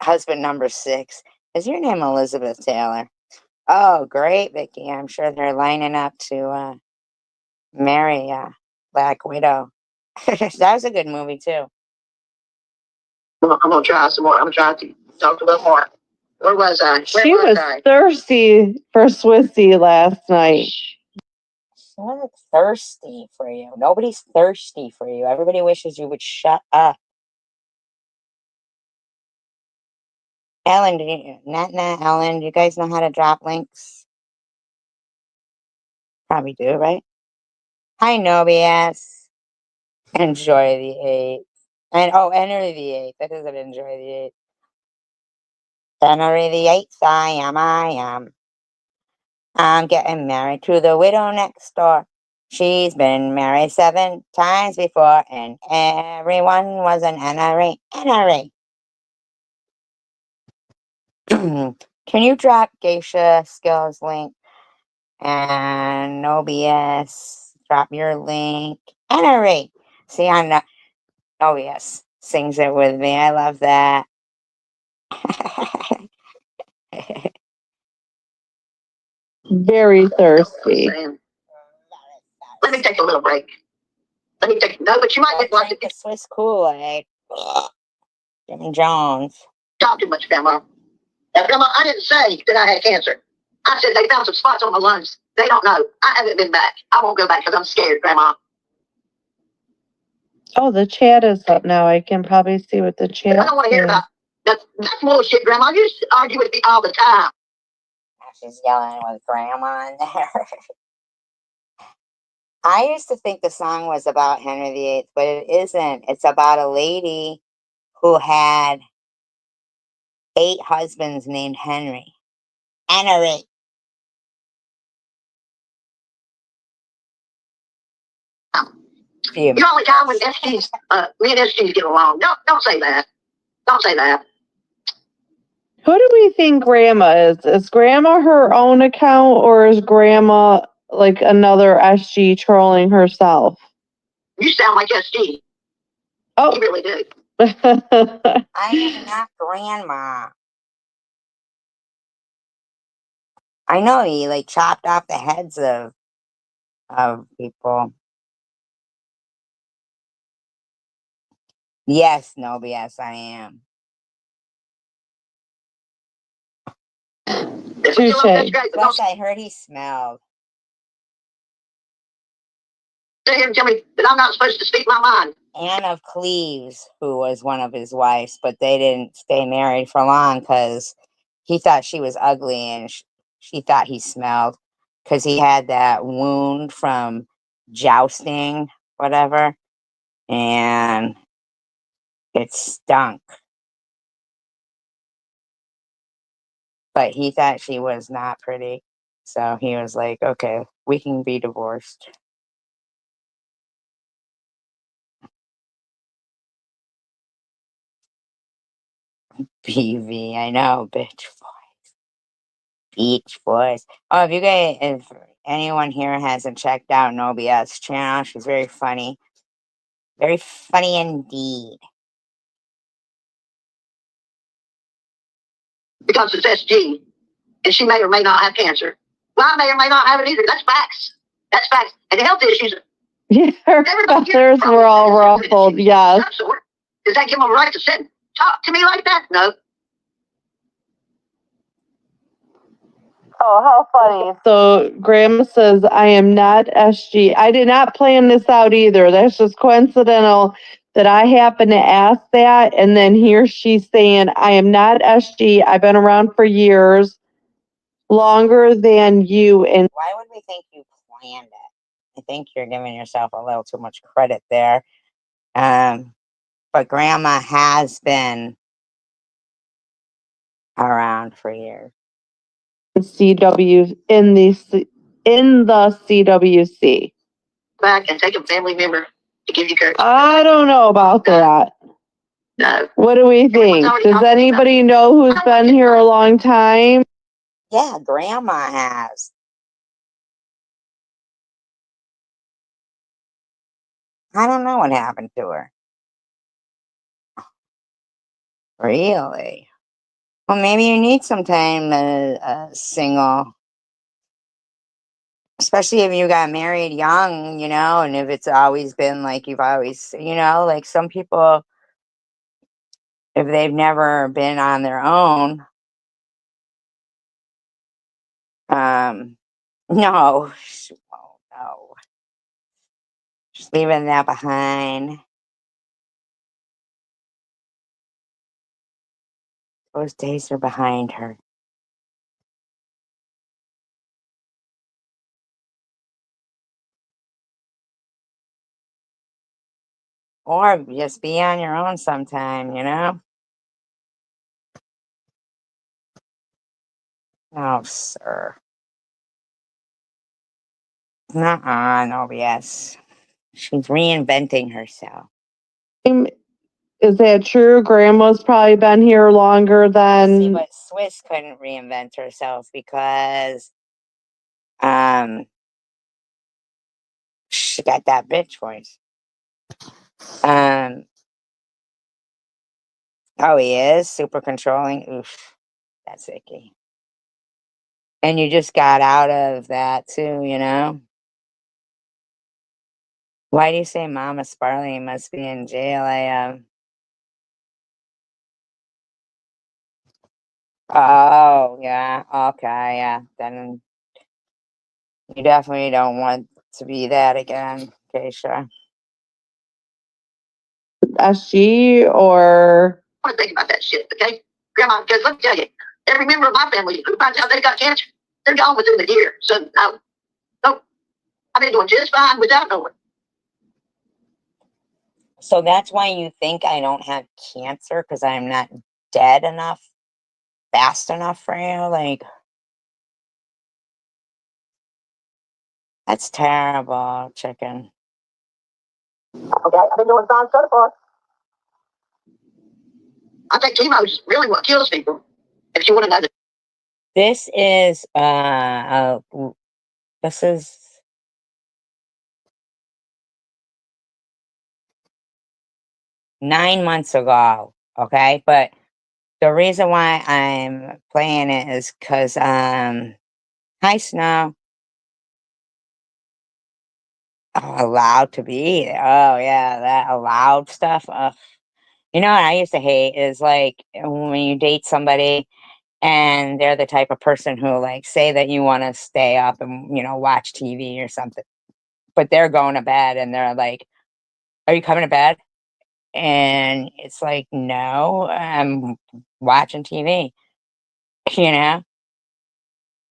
[SPEAKER 1] Husband number 6. Is your name Elizabeth Taylor? Oh, great, Vicky. I'm sure they're lining up to marry Black Widow. That was a good movie, too.
[SPEAKER 3] I'm going to try some more. I'm going to try to talk a little more. Where was I?
[SPEAKER 2] She was thirsty for Swissy last night.
[SPEAKER 1] She's not thirsty for you. Nobody's thirsty for you. Everybody wishes you would shut up. Ellen, Ellen, do you guys know how to drop links? Probably do, right? Hi, Nobias. Enjoy the 8th. And enter the 8th. That doesn't enjoy the 8th. Enter the 8th. I am. I'm getting married to the widow next door. She's been married 7 times before, and everyone was an NRA. NRA. Can you drop Geisha Skills link? And no BS. Drop your link. NRA. See, I'm not. Oh, yes. Sings it with me. I love that.
[SPEAKER 2] Very thirsty.
[SPEAKER 3] Let me take a little break. Let me take no, but you might watch it.
[SPEAKER 1] The Swiss Kool-Aid. Jimmy Jones.
[SPEAKER 3] Talk too much, Grandma. Now, Grandma, I didn't say that I had cancer. I said they found some spots on my lungs. They don't know. I haven't been back. I won't go back because I'm scared, Grandma.
[SPEAKER 2] Oh, the chat is up now. I can probably see what the chat is.
[SPEAKER 3] I don't want to hear about that. That's bullshit, Grandma. You used to argue with me all the time.
[SPEAKER 1] She's yelling with Grandma in there. I used to think the song was about Henry VIII, but it isn't. It's about a lady who had 8 husbands named Henry. Henry.
[SPEAKER 3] You're only time when SG's, me and SG's get along. Don't say that. Don't say that.
[SPEAKER 2] Who do we think Grandma is? Is Grandma her own account, or is Grandma like another SG trolling herself?
[SPEAKER 3] You sound like SG.
[SPEAKER 2] Oh.
[SPEAKER 3] You really do.
[SPEAKER 1] I am not Grandma. I know he like chopped off the heads of people. Yes, no, yes, I am.
[SPEAKER 2] Touche.
[SPEAKER 1] Plus, I heard he smelled.
[SPEAKER 3] Sit here and tell me that I'm not supposed to speak my mind.
[SPEAKER 1] Anne of Cleves, who was one of his wives, but they didn't stay married for long because he thought she was ugly, and she thought he smelled because he had that wound from jousting, whatever, and it stunk. But he thought she was not pretty, so he was like, okay, we can be divorced. BV, I know, bitch voice. Beach voice. Oh, if anyone here hasn't checked out Nobia's channel, she's very funny. Very funny indeed.
[SPEAKER 3] Because it's SG, and she may or may not have cancer. Well, I may or may not have it either. That's facts. That's facts. And the health issues.
[SPEAKER 2] Yeah, her feathers were all ruffled. Yes.
[SPEAKER 3] Does that give them a right to sit and talk to me like that? No.
[SPEAKER 2] Oh, how funny. So Grandma says, I am not SG. I did not plan this out either. That's just coincidental that I happened to ask that. And then here she's saying, I am not SG. I've been around for years, longer than you. And
[SPEAKER 1] why would we think you planned it? I think you're giving yourself a little too much credit there. But grandma has been around for years.
[SPEAKER 2] CW in the CWC.
[SPEAKER 3] Back and take a family member to give you courage.
[SPEAKER 2] I don't know about that.
[SPEAKER 3] No.
[SPEAKER 2] What do we think? Does anybody know who's been here a long time?
[SPEAKER 1] Yeah, grandma has. I don't know what happened to her. Really? Well, maybe you need some time single. Especially if you got married young, and if it's always been like you've always, like some people, if they've never been on their own, no, oh, no, just leaving that behind. Those days are behind her. Or just be on your own sometime. Oh, sir. Nuh-uh, no, yes. She's reinventing herself.
[SPEAKER 2] Is that true? Grandma's probably been here longer
[SPEAKER 1] See,
[SPEAKER 2] than.
[SPEAKER 1] but Swiss couldn't reinvent herself because she got that bitch voice. Oh, he is super controlling. Oof, that's icky. And you just got out of that too. Why do you say Mama Sparling must be in jail? Oh, yeah. Okay, yeah. Then you definitely don't want to be that again, Keisha.
[SPEAKER 2] SG or.
[SPEAKER 3] I want to think about that shit, okay? Grandma, because let me tell you, every member of my family who finds out they got cancer, they're gone within the year. So, no, I've been doing just fine without knowing.
[SPEAKER 1] So that's why you think I don't have cancer, because I'm not dead enough, fast enough for you? Like, that's terrible, chicken.
[SPEAKER 3] Okay, I've been doing fine so far. I think chemo's really what kills people. If you want to know.
[SPEAKER 1] This is this is 9 months ago, okay? But the reason why I'm playing it is because hi Snow. Oh, allowed to be there. Oh yeah, that allowed stuff. You know what I used to hate is like when you date somebody and they're the type of person who like say that you want to stay up and watch TV or something, but they're going to bed and they're like, "Are you coming to bed?" And it's like, "No, I'm watching TV." You know,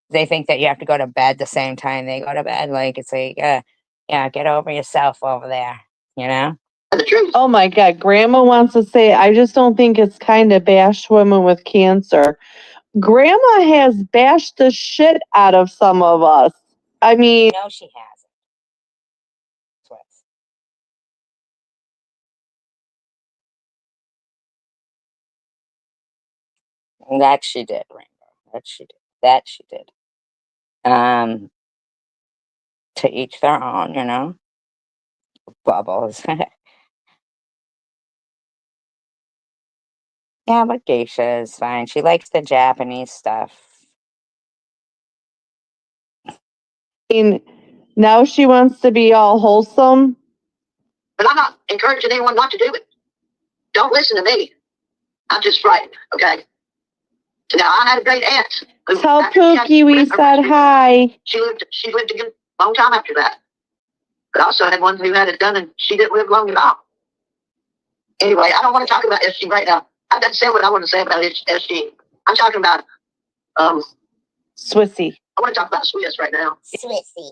[SPEAKER 1] they think that you have to go to bed the same time they go to bed. Like it's like, yeah, get over yourself over there. You know.
[SPEAKER 3] The truth.
[SPEAKER 2] Oh my God, Grandma wants to say, I just don't think it's kind to bash women with cancer. Grandma has bashed the shit out of some of us. I mean,
[SPEAKER 1] No, she hasn't. Swiss. That she did, Rainbow. That she did. That she did. To each their own. Bubbles. Yeah, but Geisha is fine. She likes the Japanese stuff.
[SPEAKER 2] now she wants to be all wholesome.
[SPEAKER 3] But I'm not encouraging anyone not to do it. Don't listen to me. I'm just frightened, okay? Now, I had a great aunt.
[SPEAKER 2] Tell Pookie we said hi.
[SPEAKER 3] She lived a long time after that. But I also had one who had it done and she didn't live long at all. Anyway, I don't want to talk about SG right now. I've got to say what I want to say about SG. I'm talking about
[SPEAKER 2] Swissy.
[SPEAKER 3] I want to talk about Swiss right now.
[SPEAKER 1] Swissy.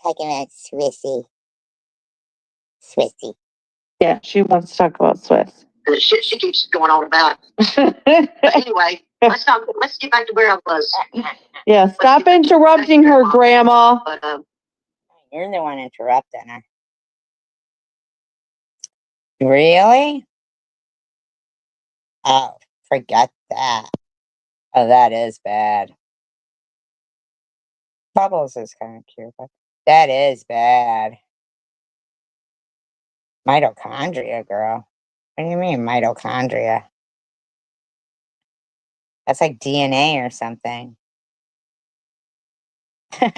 [SPEAKER 1] Talking about Swissy. Swissy.
[SPEAKER 2] Yeah, she wants to talk about Swiss.
[SPEAKER 3] The shit she keeps going on about. But anyway, let's get back to where I was.
[SPEAKER 2] Yeah, stop interrupting her, Grandma.
[SPEAKER 3] But
[SPEAKER 1] You're the one interrupting her. Really? Oh, forget that. Oh, that is bad. Bubbles is kind of cute, but that is bad. Mitochondria, girl. What do you mean, mitochondria? That's like DNA or something.
[SPEAKER 3] I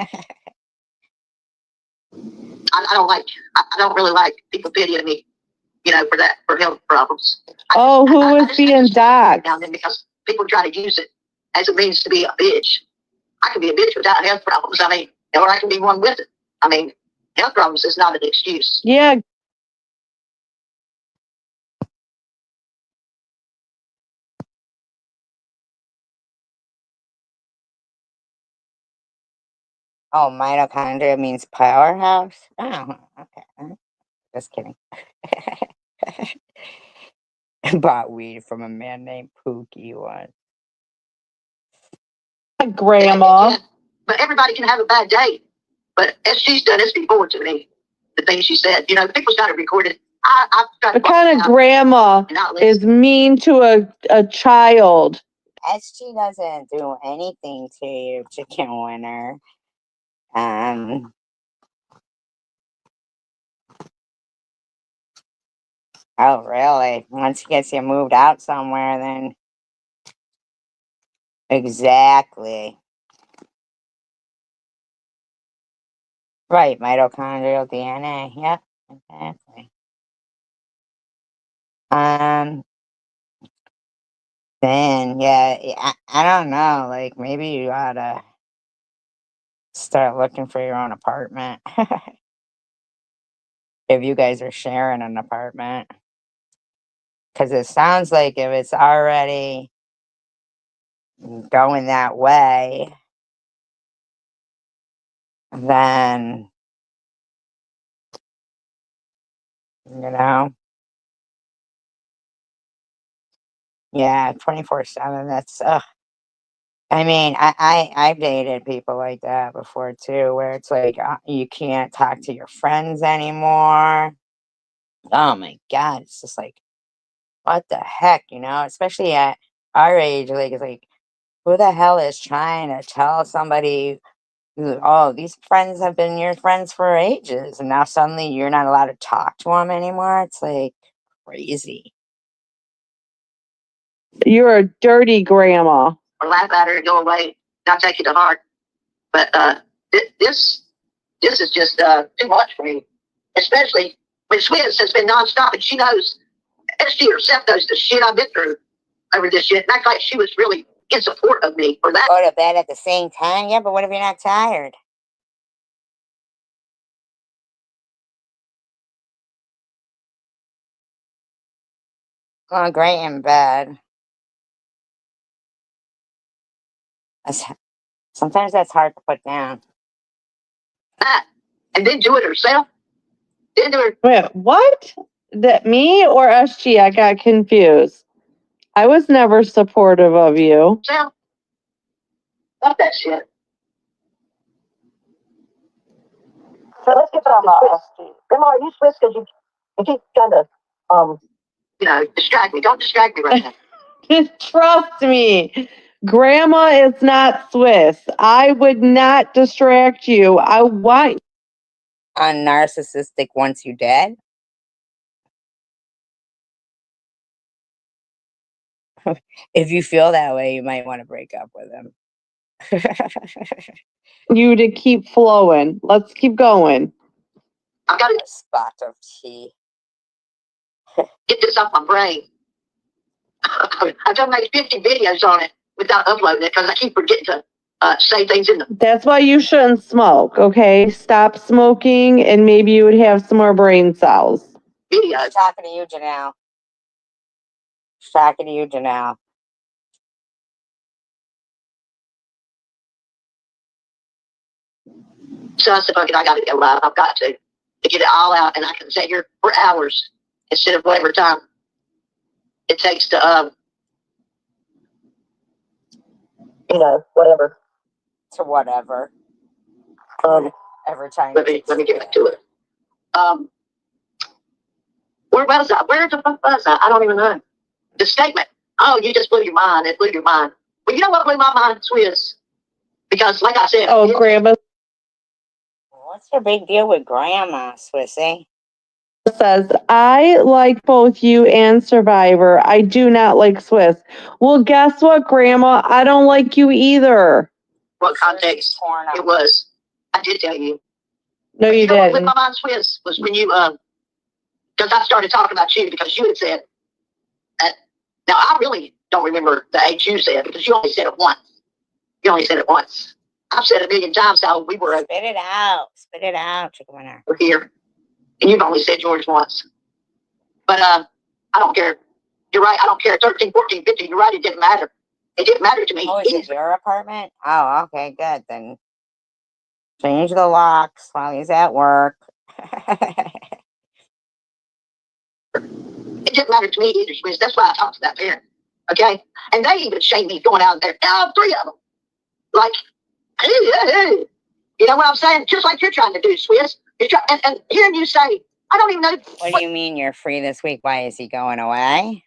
[SPEAKER 3] don't really like people pitying me, for health problems.
[SPEAKER 2] Oh, who was being doxxed?
[SPEAKER 3] Now and then because people try to use it as a means to be a bitch. I can be a bitch without health problems. Or I can be one with it. Health problems is not an excuse.
[SPEAKER 2] Yeah.
[SPEAKER 1] Oh, mitochondria means powerhouse? Oh, okay. Just kidding. Bought weed from a man named Pookie once.
[SPEAKER 2] Grandma.
[SPEAKER 3] Yeah, but everybody can have a bad day. But as she's done this before to me, the things she said, people's got it recorded.
[SPEAKER 2] What kind of grandma is mean to a child?
[SPEAKER 1] SG doesn't do anything to you, chicken winner. Oh, really? Once he gets you moved out somewhere, then. Exactly. Right, mitochondrial DNA. Yep, exactly. Then, yeah, I don't know. Like, maybe you ought to start looking for your own apartment. If you guys are sharing an apartment. Because it sounds like if it's already going that way, then, yeah, 24/7, that's, I've dated people like that before too, where it's like you can't talk to your friends anymore. Oh my God, it's just like, what the heck, especially at our age, like, it's like, who the hell is trying to tell somebody, oh, these friends have been your friends for ages, and now suddenly you're not allowed to talk to them anymore? It's like crazy.
[SPEAKER 2] You're a dirty grandma.
[SPEAKER 3] Or laugh at her and go away, not take it to heart. But this is just too much for me, especially when Swizz has been nonstop, and she knows, and she herself knows the shit I've been through over this shit. And act like she was really in support of me for that.
[SPEAKER 1] Go to bed at the same time? Yeah, but what if you're not tired? Well, great in bed. Sometimes that's hard to put down.
[SPEAKER 3] And then do it herself. Then do it.
[SPEAKER 2] Wait, what? That me or SG? I got confused. I was never supportive of you.
[SPEAKER 3] Herself. Fuck that shit. So let's get on SG. Grandma, are you Swiss? Because you keep trying to, distract me. Don't distract me right now.
[SPEAKER 2] Trust me, Grandma is not Swiss. I would not distract you. I want.
[SPEAKER 1] On narcissistic once you dead? If you feel that way, you might want to break up with him.
[SPEAKER 2] You to keep flowing. Let's keep going.
[SPEAKER 3] I've got to
[SPEAKER 1] A spot of tea.
[SPEAKER 3] get this off my brain. I've done like 50 videos on it without uploading it because I keep forgetting to say things in them.
[SPEAKER 2] That's why you shouldn't smoke, okay? Stop smoking and maybe you would have some more brain cells.
[SPEAKER 3] Videos.
[SPEAKER 1] She's talking to you, Janelle. She's talking to you, Janelle.
[SPEAKER 3] So I said, fuck it, I got to go live. I've got to get it all out, and I can sit here for hours instead of whatever time it takes to, whatever.
[SPEAKER 1] To whatever. Every time.
[SPEAKER 3] Let me get back to it. Where was I? Where the fuck was I? I don't even know. The statement. Oh, you just blew your mind. It blew your mind. Well, you know what blew my mind, Swizz? Because, like I said,
[SPEAKER 2] Grandma
[SPEAKER 1] What's your big deal with Grandma, Swissy?
[SPEAKER 2] says, I like both you and Survivor. I do not like Swiss. Well, guess what, Grandma? I don't like you either.
[SPEAKER 3] What context it was. I did tell you.
[SPEAKER 2] No, you
[SPEAKER 3] know what blew
[SPEAKER 2] didn't.
[SPEAKER 3] my mind, Swizz, was when you, because I started talking about you because you had said, now I really don't remember the age you said because you only said it once. You only said it once. I've said it a million times how we were
[SPEAKER 1] Spit it out. Spit it out, chicken winner.
[SPEAKER 3] here. And you've only said yours once. But I don't care. You're right. I don't care. 13, 14, 15. You're right. It didn't matter. It didn't matter to me.
[SPEAKER 1] Oh, is it your apartment? Oh, okay, good. Then change the locks while he's at work.
[SPEAKER 3] It didn't matter to me either, Swizz. That's why I talked to that parent. Okay? And they even shamed me going out there. All three of them. Like, you know what I'm saying? Just like you're trying to do, Swizz. And hearing you say, I don't even know.
[SPEAKER 1] What do you mean you're free this week? Why is he going away?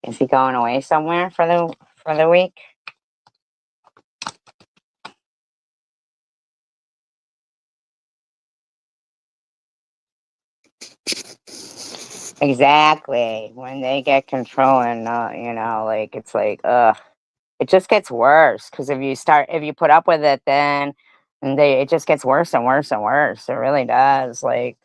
[SPEAKER 1] Is he going away somewhere for the week? Exactly. When they get control and like it's like it just gets worse because if you put up with it, then it just gets worse and worse and worse. It really does. Like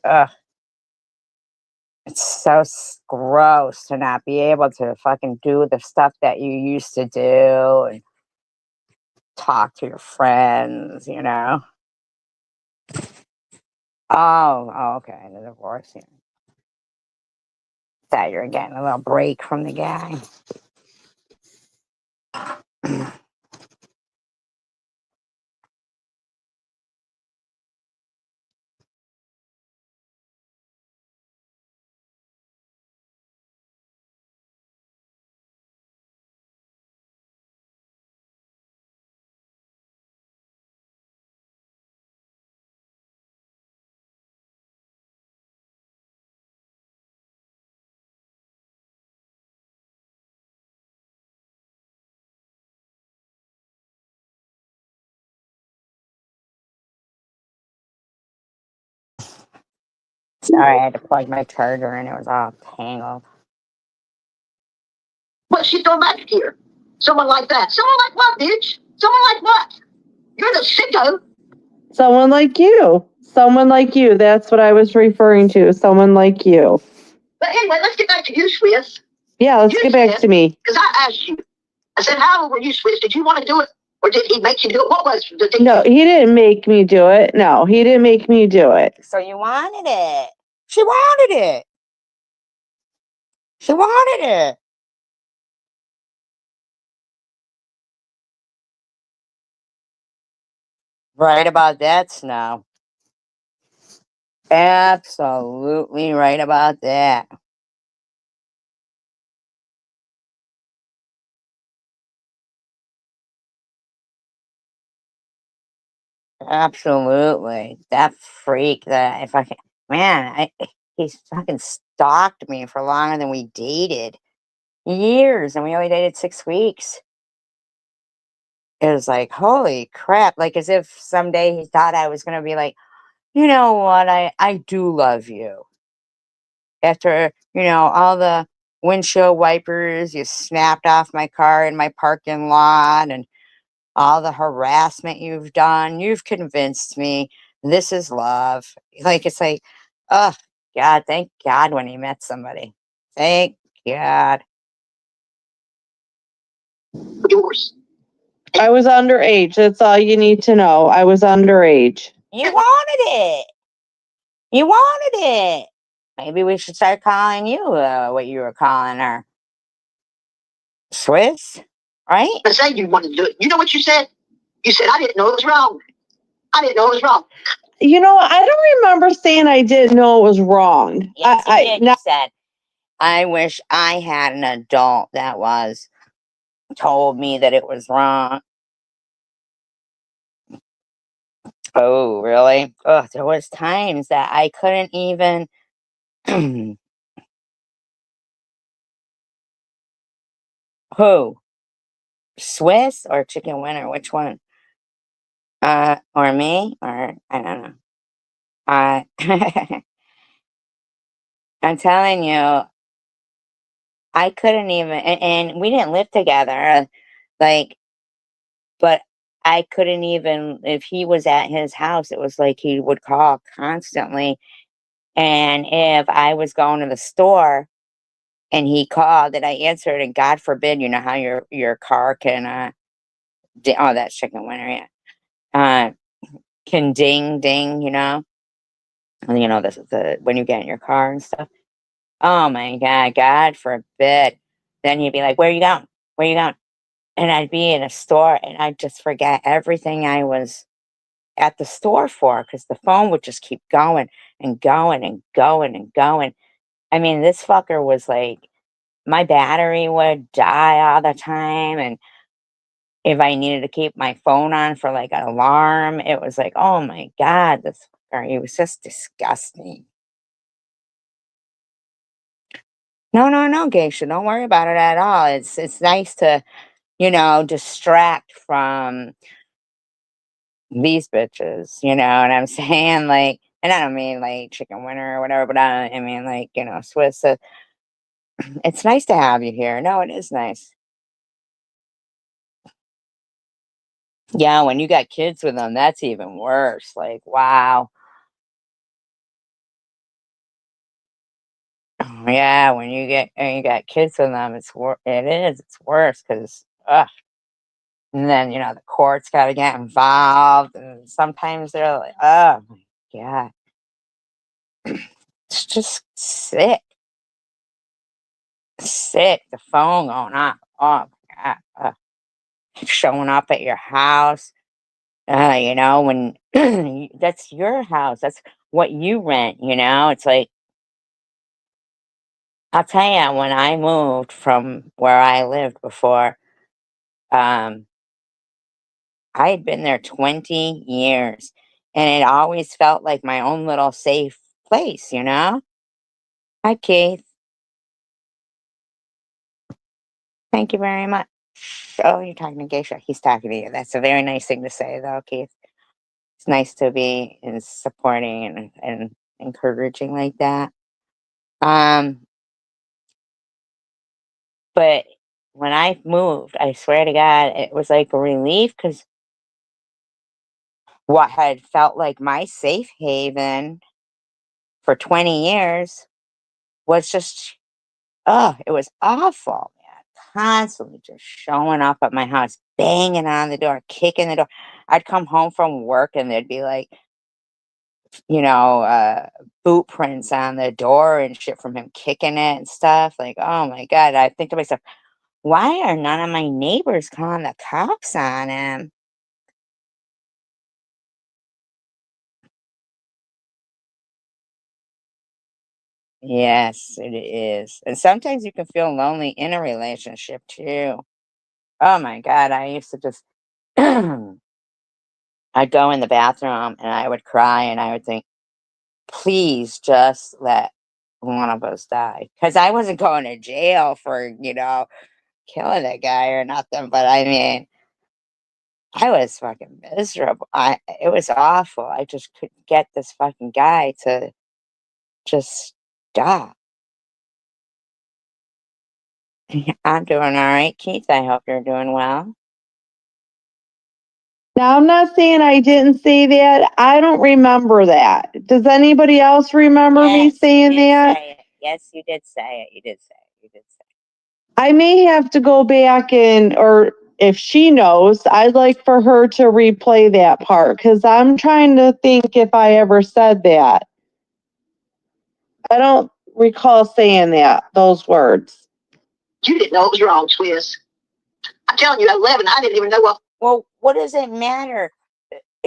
[SPEAKER 1] it's so gross to not be able to fucking do the stuff that you used to do and talk to your friends, Oh, okay. The divorce. Yeah. Thought you were getting a little break from the guy. Sorry, I had to plug my charger and it was all tangled.
[SPEAKER 3] What she throw back here? Someone like that. Someone like what, bitch? Someone like what? You're the sicko.
[SPEAKER 2] Someone like you. Someone like you. That's what I was referring to. Someone like you.
[SPEAKER 3] But anyway, let's get back to you, Swizz.
[SPEAKER 2] Yeah, let's get back to me.
[SPEAKER 3] Because I asked you. I said, how old were you, Swizz? Did you want to do it? Or did he make you do it? What was the thing?
[SPEAKER 2] No, he didn't make me do it. No, he didn't make me do it.
[SPEAKER 1] So you wanted it. She wanted it. She wanted it. Right about that, Snow. Absolutely right about that. Absolutely. That freak that if I can, man, he's fucking stalked me for longer than we dated. Years, and we only dated 6 weeks. It was like, holy crap. Like as if someday he thought I was gonna be like, you know what, I do love you. After, all the windshield wipers you snapped off my car in my parking lot and all the harassment you've done, you've convinced me this is love. Like, it's like, oh, God, thank God when he met somebody. Thank God.
[SPEAKER 3] Yours.
[SPEAKER 2] I was underage. That's all you need to know. I was underage.
[SPEAKER 1] You wanted it. You wanted it. Maybe we should start calling you what you were calling her. Swiss, right?
[SPEAKER 3] I said you wanted to do it. You know what you said? You said, I didn't know it was wrong. I didn't know it was wrong.
[SPEAKER 2] You know, I don't remember saying I didn't know it was wrong.
[SPEAKER 1] Yes, you did. You said, I wish I had an adult that told me that it was wrong. Oh, really? Oh, there was times that I couldn't even who? Swiss or Chicken Winner? Which one? Or me? Or I don't know. I'm telling you, I couldn't even, and we didn't live together, like, but I couldn't even, if he was at his house, it was like he would call constantly. And if I was going to the store and he called and I answered, and God forbid, you know how your car can, oh, that's Chicken Winner, yeah. Can ding, ding, and when you get in your car and stuff. Oh my God, God forbid. Then you'd be like, where are you going? Where are you going? And I'd be in a store and I'd just forget everything I was at the store for because the phone would just keep going and going and going and going. I mean, this fucker was like, my battery would die all the time. And if I needed to keep my phone on for like an alarm, it was like, oh my God, this fucker, he was just disgusting. No, no, no, Geisha, don't worry about it at all. It's nice to, distract from these bitches, you know what I'm saying? Like, and I don't mean like Chicken Winner or whatever, but I mean like, Swiss. It's nice to have you here. No, it is nice. Yeah, when you got kids with them, that's even worse. Like, wow. Yeah, when you got kids with them, it's worse because, and then the courts got to get involved, and sometimes they're like, oh my God, it's just sick. Sick, the phone going off. Oh my God. Showing up at your house, when that's your house, that's what you rent, it's like, I'll tell you, when I moved from where I lived before, um, I had been there 20 years and it always felt like my own little safe place. Hi, Keith. Thank you very much. Oh, you're talking to Geisha. He's talking to you. That's a very nice thing to say, though, Keith. It's nice to be supporting and encouraging like that. But when I moved, I swear to God, it was like a relief because what had felt like my safe haven for 20 years was just, it was awful, man. Constantly just showing up at my house, banging on the door, kicking the door. I'd come home from work and there'd be like, boot prints on the door and shit from him kicking it and stuff. Like, oh my God. I think to myself, why are none of my neighbors calling the cops on him? Yes, it is. And sometimes you can feel lonely in a relationship too. Oh my God. I used to just, I'd go in the bathroom and I would cry and I would think, please just let one of us die. Because I wasn't going to jail for, killing a guy or nothing. But I mean, I was fucking miserable. It was awful. I just couldn't get this fucking guy to just stop. I'm doing all right, Keith. I hope you're doing well.
[SPEAKER 2] Now, I'm not saying I didn't say that. I don't remember that. Does anybody else remember me saying that?
[SPEAKER 1] Yes, you did say it. You did say it. You did say it.
[SPEAKER 2] I may have to go back or if she knows, I'd like for her to replay that part because I'm trying to think if I ever said that. I don't recall saying those words.
[SPEAKER 3] You didn't know it was wrong, Swiss. I'm telling you, at 11, I didn't even know what.
[SPEAKER 1] Well, what does it matter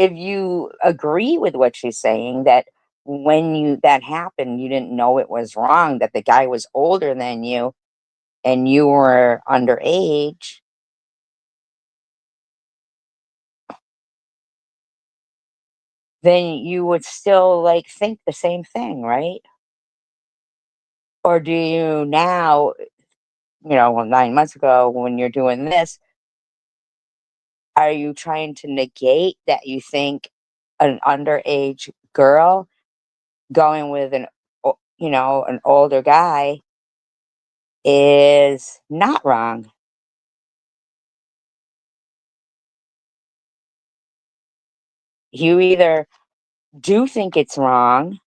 [SPEAKER 1] if you agree with what she's saying, that when that happened, you didn't know it was wrong, that the guy was older than you and you were underage, then you would still like think the same thing, right? Or do you now, 9 months ago when you're doing this, are you trying to negate that you think an underage girl going with an older guy is not wrong? You either do think it's wrong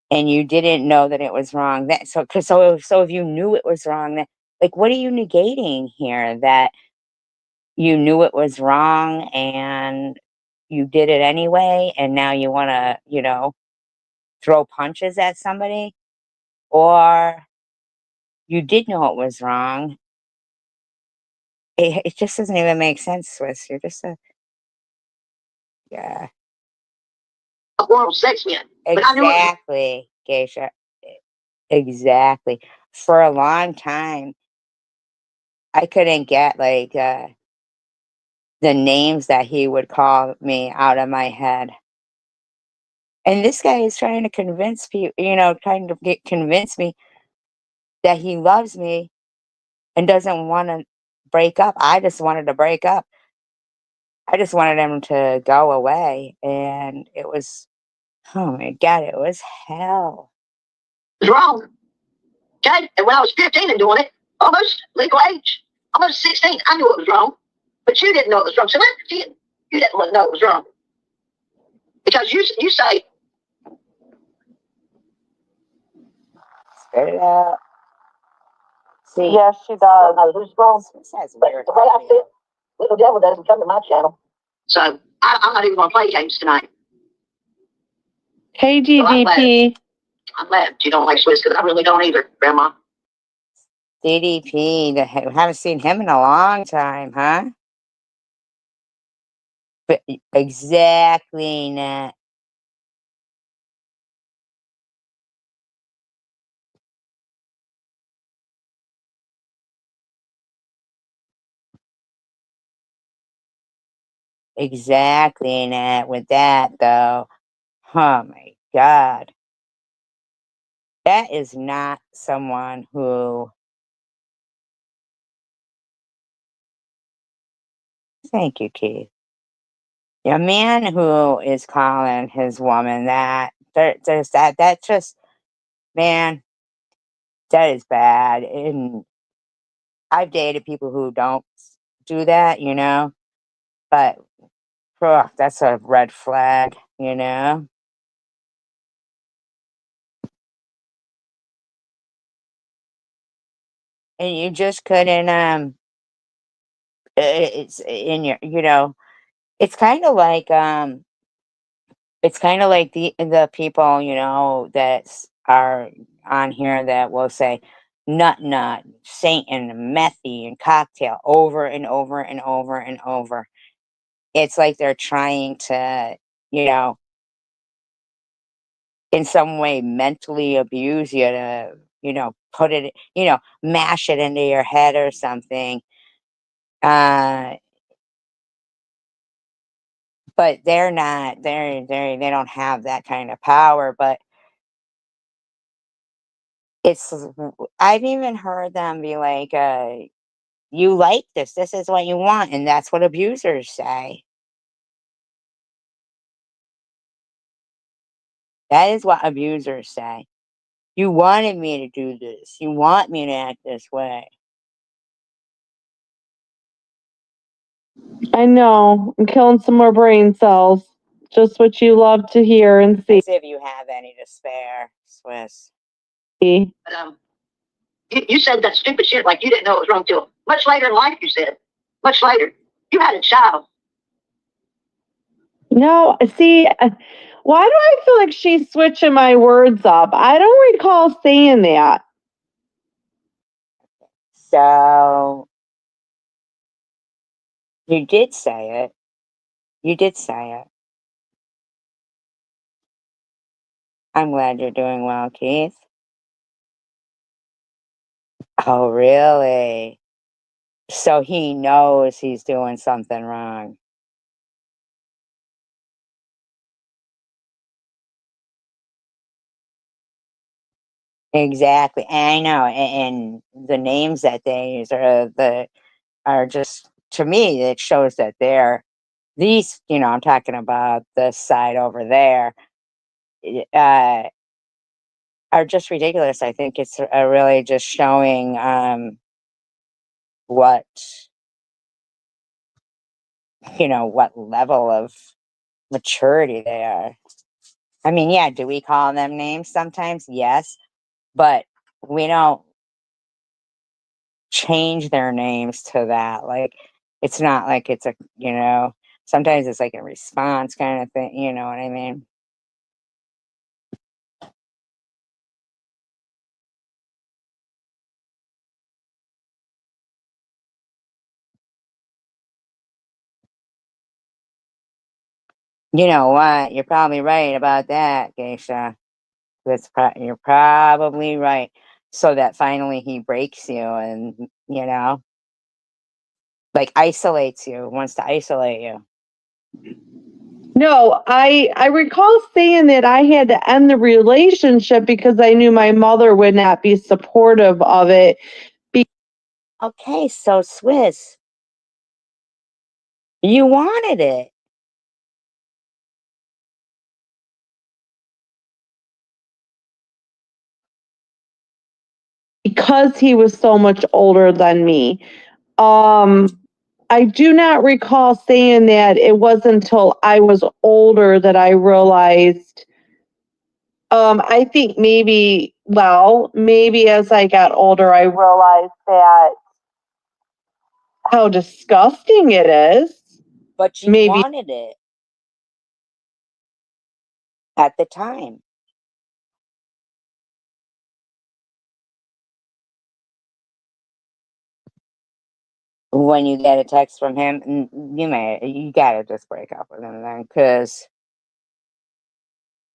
[SPEAKER 1] and you didn't know that it was wrong. So if you knew it was wrong, then, like, what are you negating here? That you knew it was wrong and you did it anyway, and now you want to, throw punches at somebody? Or you did know it was wrong. It just doesn't even make sense, Swiss. You're just a, yeah.
[SPEAKER 3] Oral sex men. But I knew it.
[SPEAKER 1] Exactly, Geisha. Exactly. For a long time, I couldn't get like the names that he would call me out of my head. And this guy is trying to convince people, convince me that he loves me and doesn't want to break up. I just wanted to break up. I just wanted him to go away. And it was, oh my God, it was hell.
[SPEAKER 3] It was wrong. Okay? And when I was 15 and doing it, almost legal age, almost 16, I knew it was wrong. But you didn't know it was wrong. So let's pretend you didn't know it was wrong. Because you say,
[SPEAKER 1] Spit it out. See,
[SPEAKER 2] Yes, she
[SPEAKER 3] I
[SPEAKER 2] does.
[SPEAKER 3] don't know who's wrong.
[SPEAKER 1] this has
[SPEAKER 3] But
[SPEAKER 1] weird
[SPEAKER 3] the way I
[SPEAKER 1] audio.
[SPEAKER 3] see it, little devil doesn't come to my channel. So I'm not even going to play games tonight.
[SPEAKER 2] Hey,
[SPEAKER 3] So I'm glad.
[SPEAKER 2] DDP.
[SPEAKER 3] I'm glad you don't like Swiss because I really don't either, Grandma.
[SPEAKER 1] DDP, haven't seen him in a long time, huh? But exactly, Nat. Exactly, Nat. With that, though, oh my God, that is not someone who. Thank you, Keith. A man who is calling his woman that, there's that. That's just, man, that is bad. And I've dated people who don't do that, but ugh, that's a red flag. And you just couldn't, it's in your, it's kind of like, the people, that are on here that will say nut, Satan, methy, and cocktail over and over and over and over. It's like they're trying to, you know, in some way mentally abuse you to, put it, mash it into your head or something. Uh, but they're not, they don't have that kind of power. But it's, I've even heard them be like, you like this is what you want. And that's what abusers say. That is what abusers say. You wanted me to do this. You want me to act this way.
[SPEAKER 2] I know. I'm killing some more brain cells. Just what you love to hear and see.
[SPEAKER 1] As if you have any to spare, Swiss.
[SPEAKER 3] But, you said that stupid shit like you didn't know it was wrong till much later in life, you said. Much later. You had a child.
[SPEAKER 2] No, see, why do I feel like she's switching my words up? I don't recall saying that.
[SPEAKER 1] So you did say it. You did say it. I'm glad you're doing well, Keith. Oh, really? So he knows he's doing something wrong. Exactly. I know. And the names that they use are just, to me, it shows that these, I'm talking about this side over there, uh, are just ridiculous. I think it's really just showing what, what level of maturity they are. I mean, yeah, do we call them names sometimes? Yes, but we don't change their names to that. Like, it's not like it's sometimes it's like a response kind of thing. You know what I mean? You know what? You're probably right about that, Geisha. You're probably right. So that finally he breaks you and, like isolates you, wants to isolate you.
[SPEAKER 2] No, I recall saying that I had to end the relationship because I knew my mother would not be supportive of it
[SPEAKER 1] Okay, so Swiss, you wanted it.
[SPEAKER 2] because he was so much older than me. Um, I do not recall saying that it wasn't until I was older that I realized. I think maybe as I got older, I realized that how disgusting it is.
[SPEAKER 1] But you
[SPEAKER 2] Maybe
[SPEAKER 1] wanted it at the time. When you get a text from him, you gotta just break up with him then, because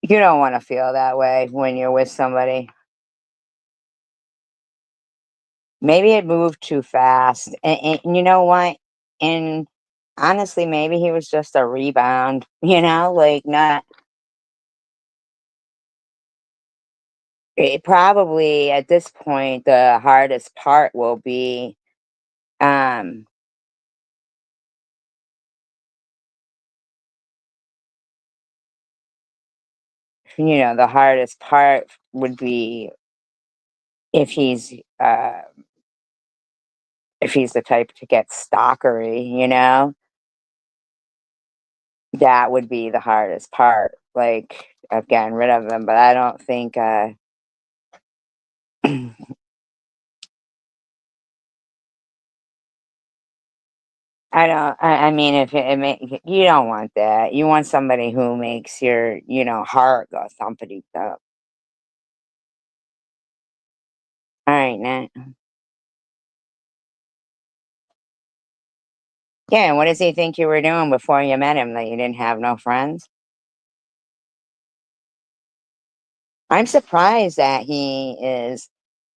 [SPEAKER 1] you don't want to feel that way when you're with somebody. Maybe it moved too fast, and you know what? And honestly, maybe he was just a rebound. Like not. It probably at this point the hardest part will be, um, the hardest part would be if he's uh if he's the type to get stalkery. That would be the hardest part, like, of getting rid of them, but I don't think, I mean, if you don't want that. You want somebody who makes your, heart go thumpity thump. Alright, Nat. Yeah, and what does he think you were doing before you met him, that you didn't have no friends? I'm surprised that he is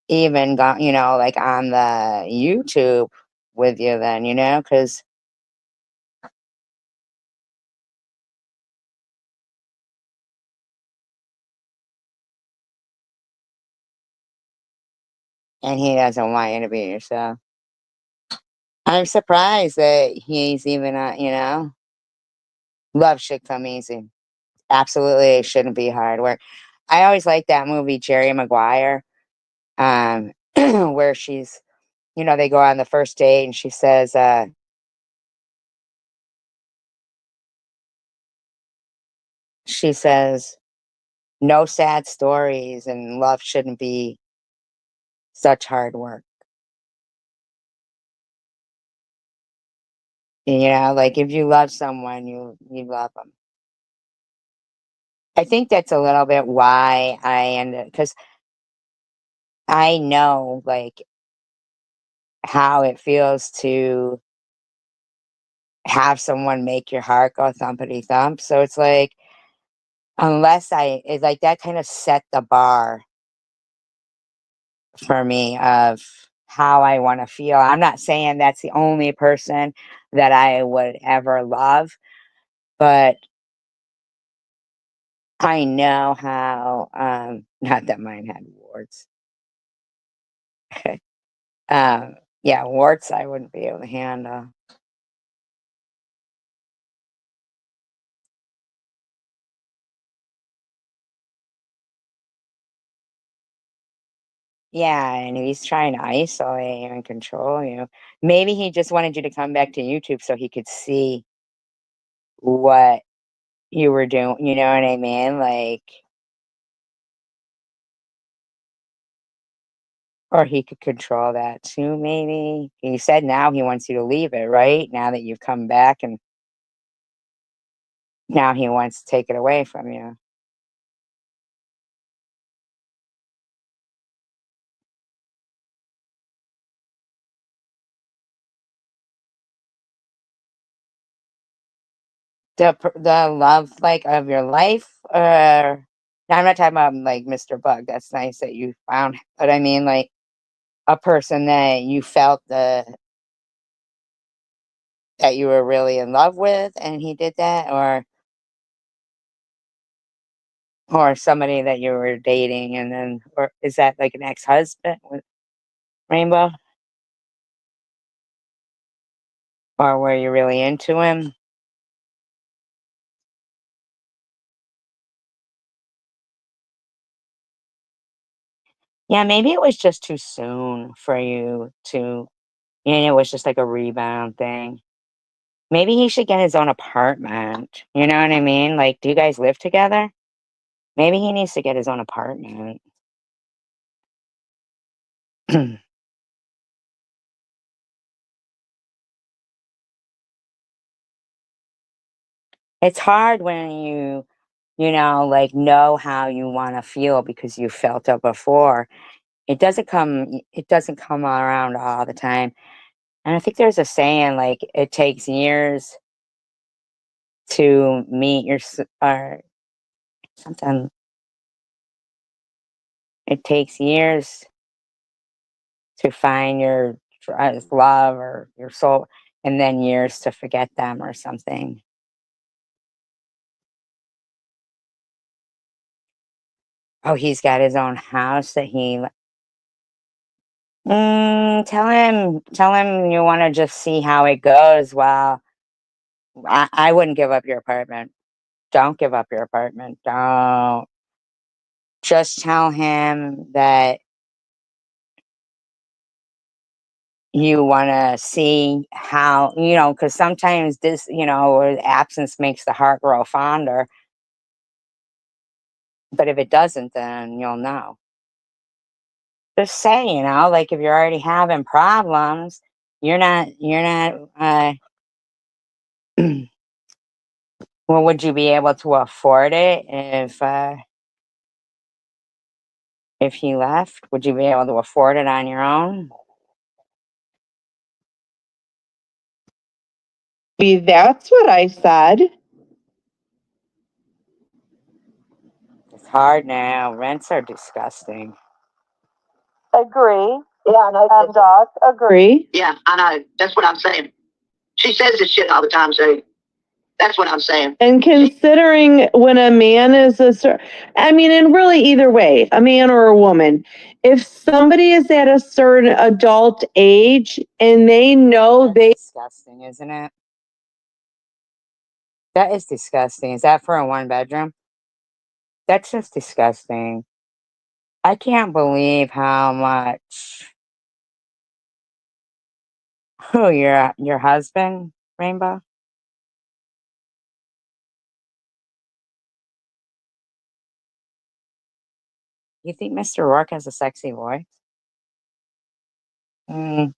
[SPEAKER 1] even got, like, on the YouTube with you then, because and he doesn't want you to be yourself. I'm surprised that he's even, love should come easy. Absolutely, it shouldn't be hard work. I always liked that movie, Jerry Maguire, where they go on the first date and she says, no sad stories and love shouldn't be such hard work. Like if you love someone, you love them. I think that's a little bit why I ended, because I know like how it feels to have someone make your heart go thumpity thump. So it's like unless it's like that kind of set the bar for me of how I want to feel. I'm not saying that's the only person that I would ever love, but I know how, not that mine had warts. Yeah, warts I wouldn't be able to handle. Yeah, and he's trying to isolate you and control you. Maybe he just wanted you to come back to YouTube so he could see what you were doing, you know what I mean? Like, or he could control that too, maybe. He said now he wants you to leave it, right? Now that you've come back and now he wants to take it away from you. The love, like, of your life, no, I'm not talking about, like, Mr. Bug, that's nice that you found, but I mean, like, a person that you felt that you were really in love with and he did that, or somebody that you were dating and then, or is that like an ex-husband with Rainbow? Or were you really into him? Yeah, maybe it was just too soon for you to, and it was just like a rebound thing. Maybe he should get his own apartment. You know what I mean? Like, do you guys live together? Maybe he needs to get his own apartment. It's hard when like, know how you wanna feel because you felt it before. It doesn't come around all the time, and I think there's a saying, like, it takes years to meet or something. It takes years to find your love or your soul, and then years to forget them or something. Oh, he's got his own house that tell him you wanna just see how it goes. Well, I wouldn't give up your apartment. Don't give up your apartment. Don't. Just tell him that you wanna see how, because sometimes this, absence makes the heart grow fonder, but if it doesn't, then you'll know. Just say, like, if you're already having problems, you're not, well, would you be able to afford it if he left? Would you be able to afford it on your own?
[SPEAKER 2] That's what I said.
[SPEAKER 1] It's hard now. Rents are disgusting.
[SPEAKER 2] Agree.
[SPEAKER 3] Yeah, I know.
[SPEAKER 2] Doc, agree.
[SPEAKER 3] Yeah, I know. That's what I'm saying. She says this shit all the time, so that's what I'm saying.
[SPEAKER 2] And considering when a man is I mean, and really either way, a man or a woman, if somebody is at a certain adult age and they know
[SPEAKER 1] That's disgusting, isn't it? That is disgusting. Is that for a one bedroom? That's just disgusting. I can't believe how much. Who, your husband, Rainbow? You think Mr. Rourke has a sexy voice? Mm,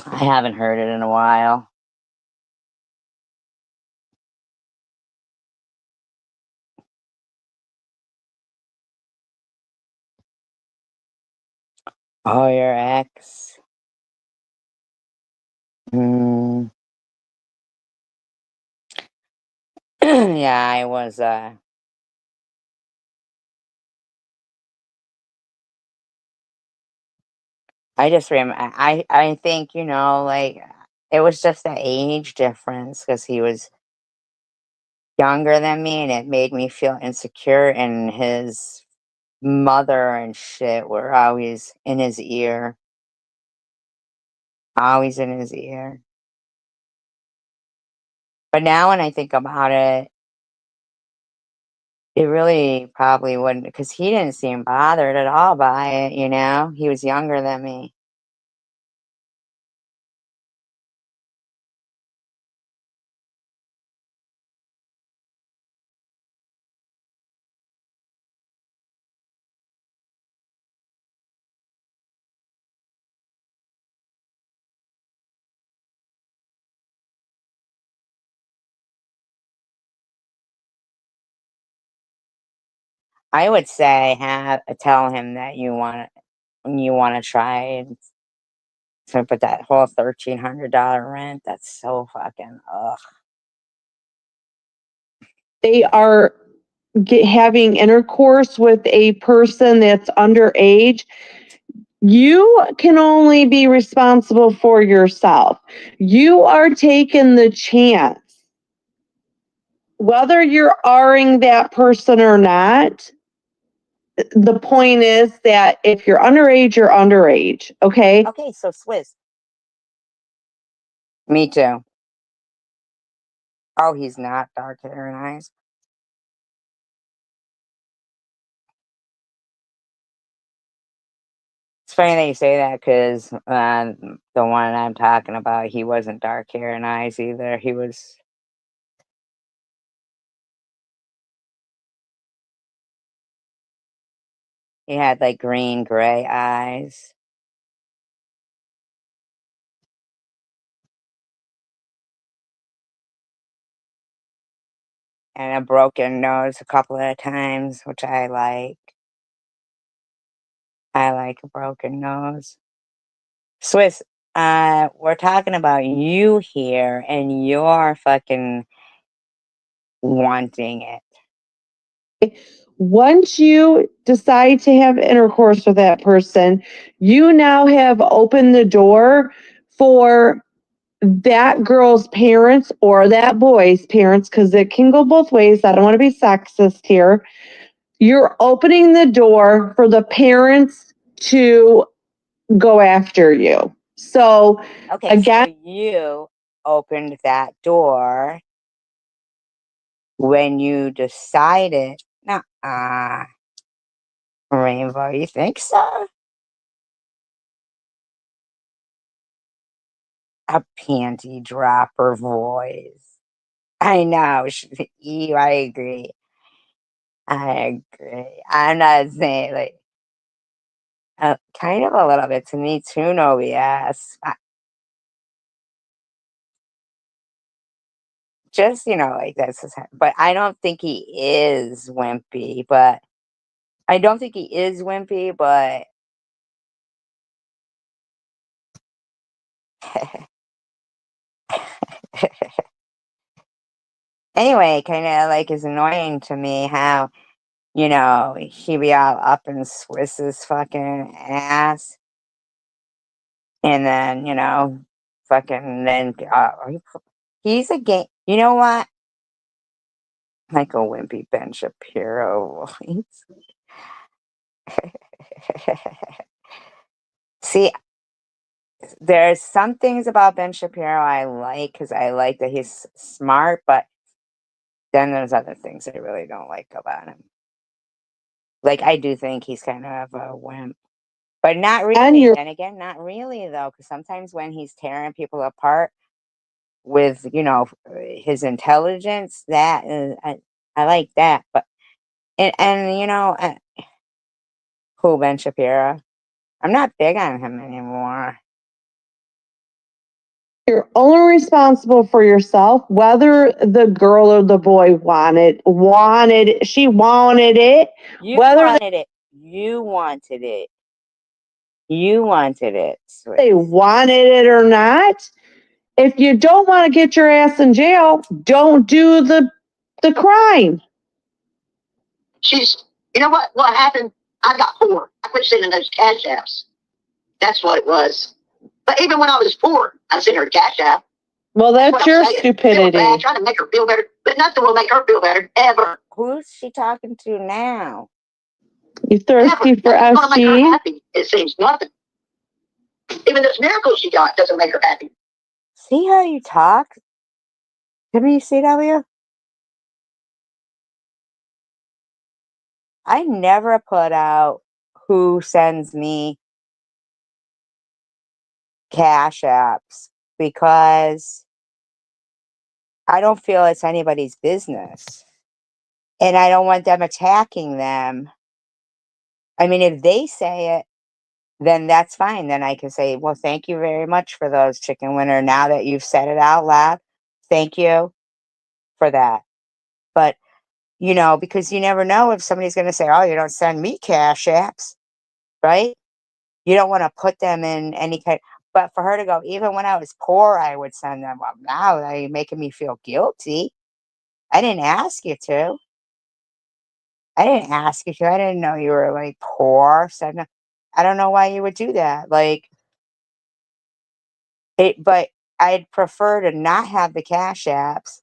[SPEAKER 1] I haven't heard it in a while. Oh, your ex. Mm, Yeah, I was, I just remember, I think, like, it was just the age difference because he was younger than me and it made me feel insecure, and his mother and shit were always in his ear, always in his ear. But now when I think about it, it really probably wouldn't, because he didn't seem bothered at all by it. He was younger than me. I would say tell him that you want to try to put that whole $1,300 rent. That's so fucking ugh.
[SPEAKER 2] They are having intercourse with a person that's underage. You can only be responsible for yourself. You are taking the chance. Whether you're R-ing that person or not, the point is that if you're underage, you're underage. Okay.
[SPEAKER 1] Okay, so Swiss. Me too. Oh, he's not dark hair and eyes. It's funny that you say that because the one I'm talking about, he wasn't dark hair and eyes either. He had like green gray eyes and a broken nose a couple of times, which I like. I like a broken nose. Swiss, we're talking about you here and you're fucking wanting it.
[SPEAKER 2] Once you decide to have intercourse with that person, you now have opened the door for that girl's parents or that boy's parents, because it can go both ways. I don't want to be sexist here. You're opening the door for the parents to go after you. So,
[SPEAKER 1] Okay,
[SPEAKER 2] again,
[SPEAKER 1] so you opened that door when you decided, nah, Rainbow, you think so? A panty dropper voice. I know. I agree. I agree. I'm not saying like kind of a little bit to me too. No, yes. Just like that's his, but I don't think he is wimpy. But I don't think he is wimpy. But anyway, kind of like is annoying to me how he be all up in Swiss's fucking ass. And then, fucking then he's a gay. You know what? Like a wimpy Ben Shapiro voice. See, there's some things about Ben Shapiro I like because I like that he's smart, but then there's other things I really don't like about him. Like, I do think he's kind of a wimp. But not really. And again, not really, though, because sometimes when he's tearing people apart with, his intelligence, that is, I like that. But, and who, Ben Shapiro? I'm not big on him anymore.
[SPEAKER 2] you're only responsible for yourself, whether the girl or the boy she wanted it.
[SPEAKER 1] You wanted it. You wanted it. You wanted it.
[SPEAKER 2] They wanted it or not. If you don't want to get your ass in jail, don't do the the crime.
[SPEAKER 3] You know what happened? I got poor. I quit sending those cash apps. That's what it was. But even when I was poor, I sent her a cash app.
[SPEAKER 2] Well, that's your stupidity.
[SPEAKER 3] Bad, trying to make her feel better, but nothing will make her feel better ever.
[SPEAKER 1] Who's she talking to now?
[SPEAKER 2] You thirsty for
[SPEAKER 3] Nothing's gonna make her
[SPEAKER 2] SG?
[SPEAKER 3] happy. It seems nothing. Even this miracle she got doesn't make her happy.
[SPEAKER 1] See how you talk to me, CW? I never put out who sends me cash apps because I don't feel it's anybody's business. And I don't want them attacking them. I mean, if they say it, then that's fine. Then I can say, well, thank you very much for those, chicken winner. Now that you've said it out loud, thank you for that. But, because you never know if somebody's going to say, oh, you don't send me cash apps, right? You don't want to put them in any kind. But for her to go, even when I was poor, I would send them. Well, now you're making me feel guilty. I didn't ask you to. I didn't ask you to. I didn't know you were like poor. I don't know why you would do that. Like it, but I'd prefer to not have the cash apps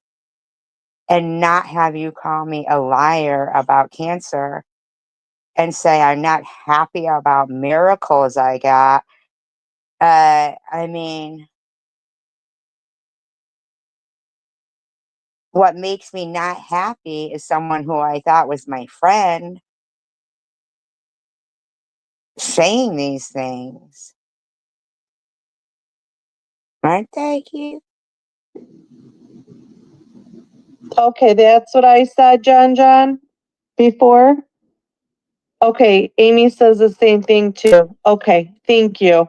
[SPEAKER 1] and not have you call me a liar about cancer and say I'm not happy about miracles I got. I mean, what makes me not happy is someone who I thought was my friend saying these things. Aren't they cute?
[SPEAKER 2] Okay, that's what I said, John, before. Okay, Amy says the same thing too. Okay, thank you.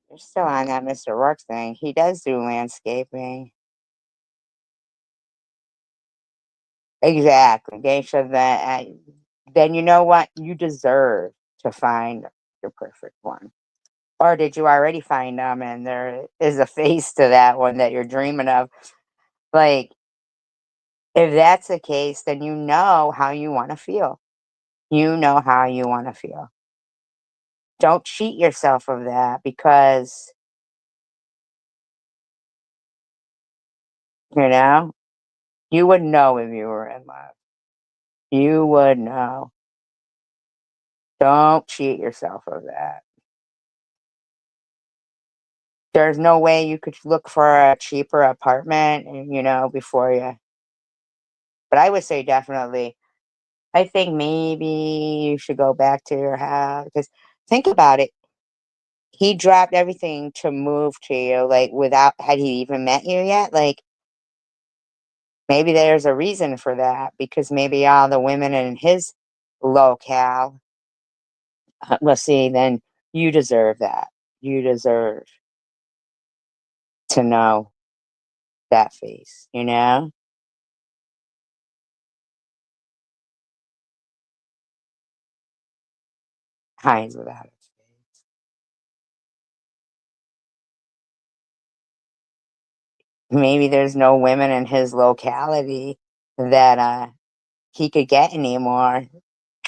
[SPEAKER 1] You're still on that Mr. Rourke thing. He does do landscaping. Exactly. They should then you know what? You deserve to find your perfect one. Or did you already find them and there is a face to that one that you're dreaming of? Like, if that's the case, then you know how you want to feel. You know how you want to feel. Don't cheat yourself of that because, you would know if you were in love. You would know. Don't cheat yourself of that. There's no way you could look for a cheaper apartment, before you. But I would say definitely, I think maybe you should go back to your house. Because think about it. He dropped everything to move to you, like had he even met you yet? Like, maybe there's a reason for that because maybe all the women in his locale, well, see, then you deserve that. You deserve to know that face, Hides without its face. Maybe there's no women in his locality that he could get anymore.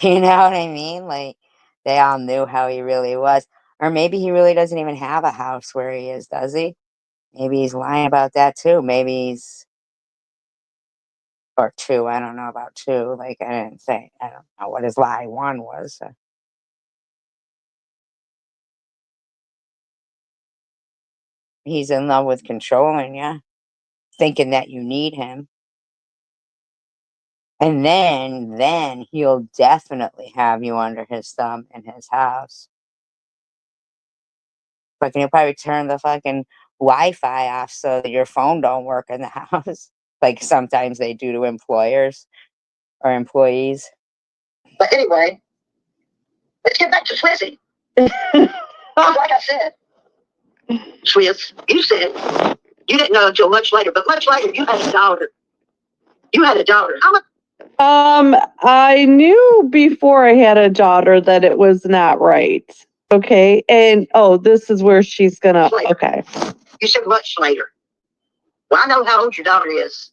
[SPEAKER 1] You know what I mean? Like they all knew how he really was. Or maybe he really doesn't even have a house where he is, does he? Maybe he's lying about that too. Maybe he's or two. I don't know about two. Like I didn't say. I don't know what his lie one was. He's in love with controlling you, thinking that you need him. And then he'll definitely have you under his thumb in his house. Fucking he'll probably turn the fucking Wi-Fi off so that your phone don't work in the house. Like sometimes they do to employers or employees.
[SPEAKER 3] But anyway, let's get back to Swizzy. Like I said, Swizz, you said you didn't know until much later, but much later you had a daughter. You had a daughter. How much?
[SPEAKER 2] I knew before I had a daughter that it was not right. Okay. And this is where okay.
[SPEAKER 3] You said much later. Well, I know how old your daughter is.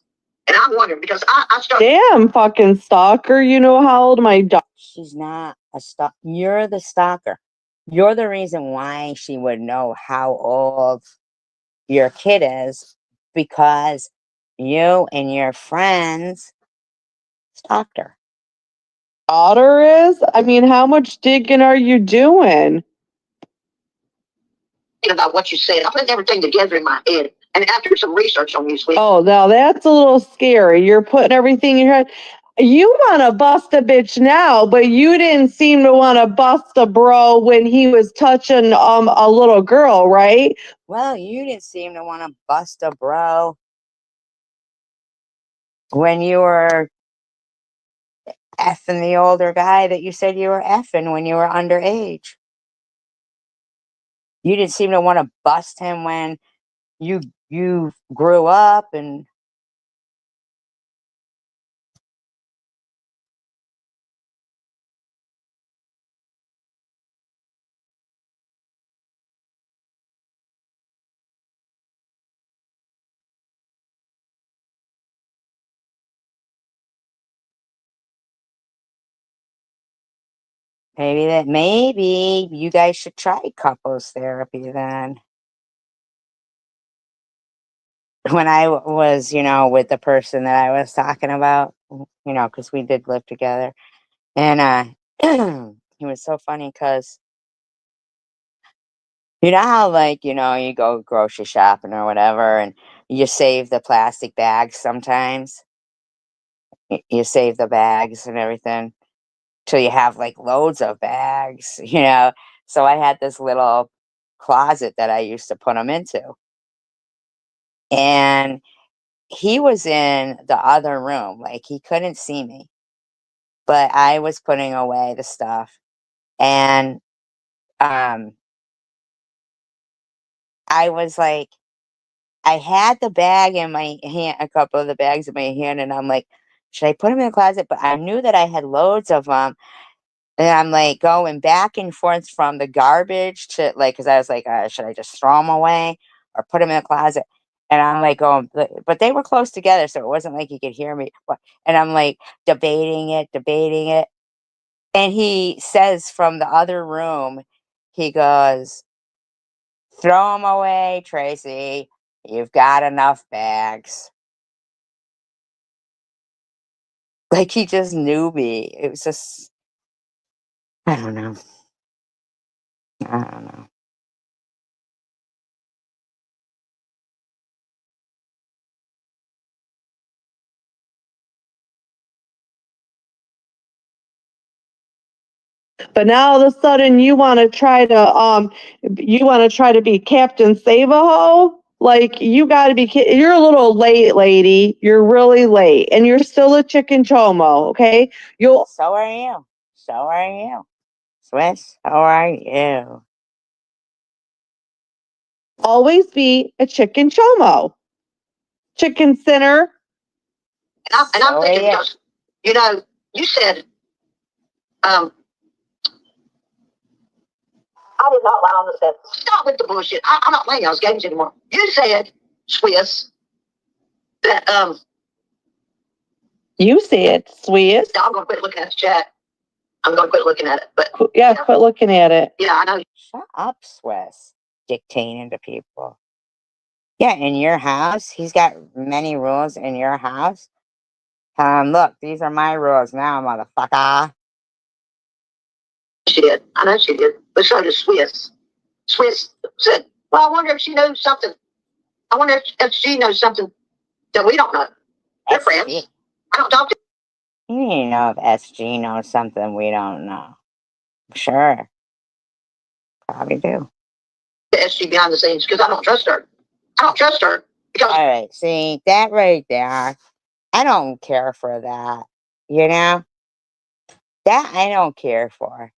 [SPEAKER 3] And I wonder because I started.
[SPEAKER 2] Damn, fucking stalker. You know how old my dog.
[SPEAKER 1] She's not a stalker. You're the stalker. You're the reason why she would know how old your kid is, because you and your friends stalked her.
[SPEAKER 2] Daughter is? I mean, how much digging are you doing?
[SPEAKER 3] About what you said. I put everything together in my head. And after some research on you, sweet.
[SPEAKER 2] Oh, now that's a little scary. You're putting everything in your head. You want to bust a bitch now, but you didn't seem to want to bust a bro when he was touching a little girl, right?
[SPEAKER 1] Well, you didn't seem to want to bust a bro when you were effing the older guy that you said you were effing when you were underage. You didn't seem to want to bust him when you grew up and maybe you guys should try couples therapy then. When I was, with the person that I was talking about, because we did live together. And he was so funny because you know how, like, you go grocery shopping or whatever, and you save the plastic bags sometimes. You save the bags and everything till you have like loads of bags. So I had this little closet that I used to put them into. And he was in the other room, like he couldn't see me, but I was putting away the stuff. And um I was like, I had the bag in my hand, a couple of the bags in my hand, and I'm like, should I put them in the closet? But I knew that I had loads of them. And I'm like going back and forth from the garbage to, like, because I was like, should I just throw them away or put them in the closet? And I'm like going, but they were close together, so it wasn't like he could hear me. And I'm like debating it, debating it. And he says from the other room, he goes, throw them away, Tracy. You've got enough bags. Like he just knew me. It was just, I don't know. I don't know.
[SPEAKER 2] But now all of a sudden you want to try to be Captain Save-A-Ho? Like you got to be you're a little late, lady. You're really late and you're still a chicken chomo, okay? You'll
[SPEAKER 1] So are you. So are you. Swiss, how are you?
[SPEAKER 2] always be a chicken chomo. Chicken sinner.
[SPEAKER 3] And I'm
[SPEAKER 1] So are
[SPEAKER 3] thinking
[SPEAKER 1] you.
[SPEAKER 3] because, you said, I did not lie on the set. Stop with the bullshit. I'm not playing those games anymore. You said, Swiss, that,
[SPEAKER 2] You said, Swiss.
[SPEAKER 3] I'm going to quit looking at the chat. I'm going to quit looking at it. But
[SPEAKER 2] Yeah, quit looking at it.
[SPEAKER 3] yeah, I know.
[SPEAKER 1] Shut up, Swiss. Dictating to people. Yeah, in your house, he's got many rules in your house. Look, these are my rules now, motherfucker.
[SPEAKER 3] She did. I know she did. But so did Swiss. Swiss said, well, I wonder if she knows something. I wonder if she knows something that we don't know. They're
[SPEAKER 1] SG.
[SPEAKER 3] friends. I don't talk to
[SPEAKER 1] You need to know if SG knows something we don't know. Sure. Probably do.
[SPEAKER 3] SG behind the scenes because I don't trust her. I don't trust her because
[SPEAKER 1] All right, see, that right there, I don't care for that. You know? That I don't care for.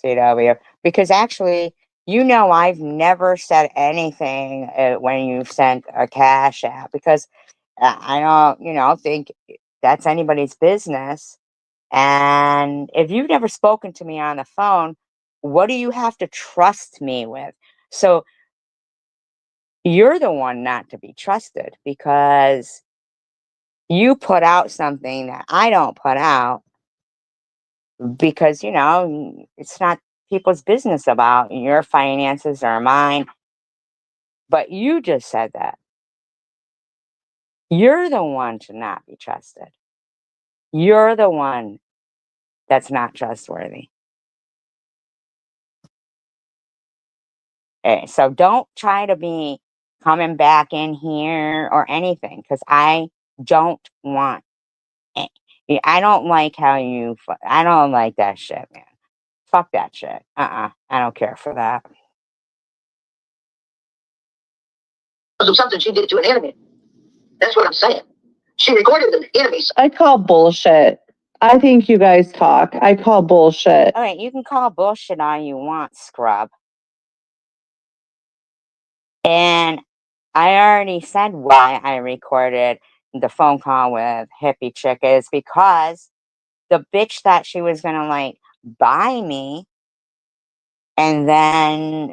[SPEAKER 1] CW, because actually, I've never said anything when you've sent a cash app, because I don't, think that's anybody's business. And if you've never spoken to me on the phone, what do you have to trust me with? So you're the one not to be trusted, because You put out something that I don't put out because, it's not people's business about your finances or mine. But you just said that. You're the one to not be trusted. You're the one that's not trustworthy. So don't try to be coming back in here or anything because I don't want it. Yeah, I don't like how I don't like that shit, man. Fuck that shit. I don't care for that.
[SPEAKER 3] Because of something she did to an enemy. That's what I'm saying. She recorded an enemy.
[SPEAKER 2] I call bullshit. I think you guys talk. I call bullshit.
[SPEAKER 1] All right, you can call bullshit all you want, scrub. And I already said why I recorded the phone call with Hippie Chick is because the bitch thought she was gonna like buy me and then,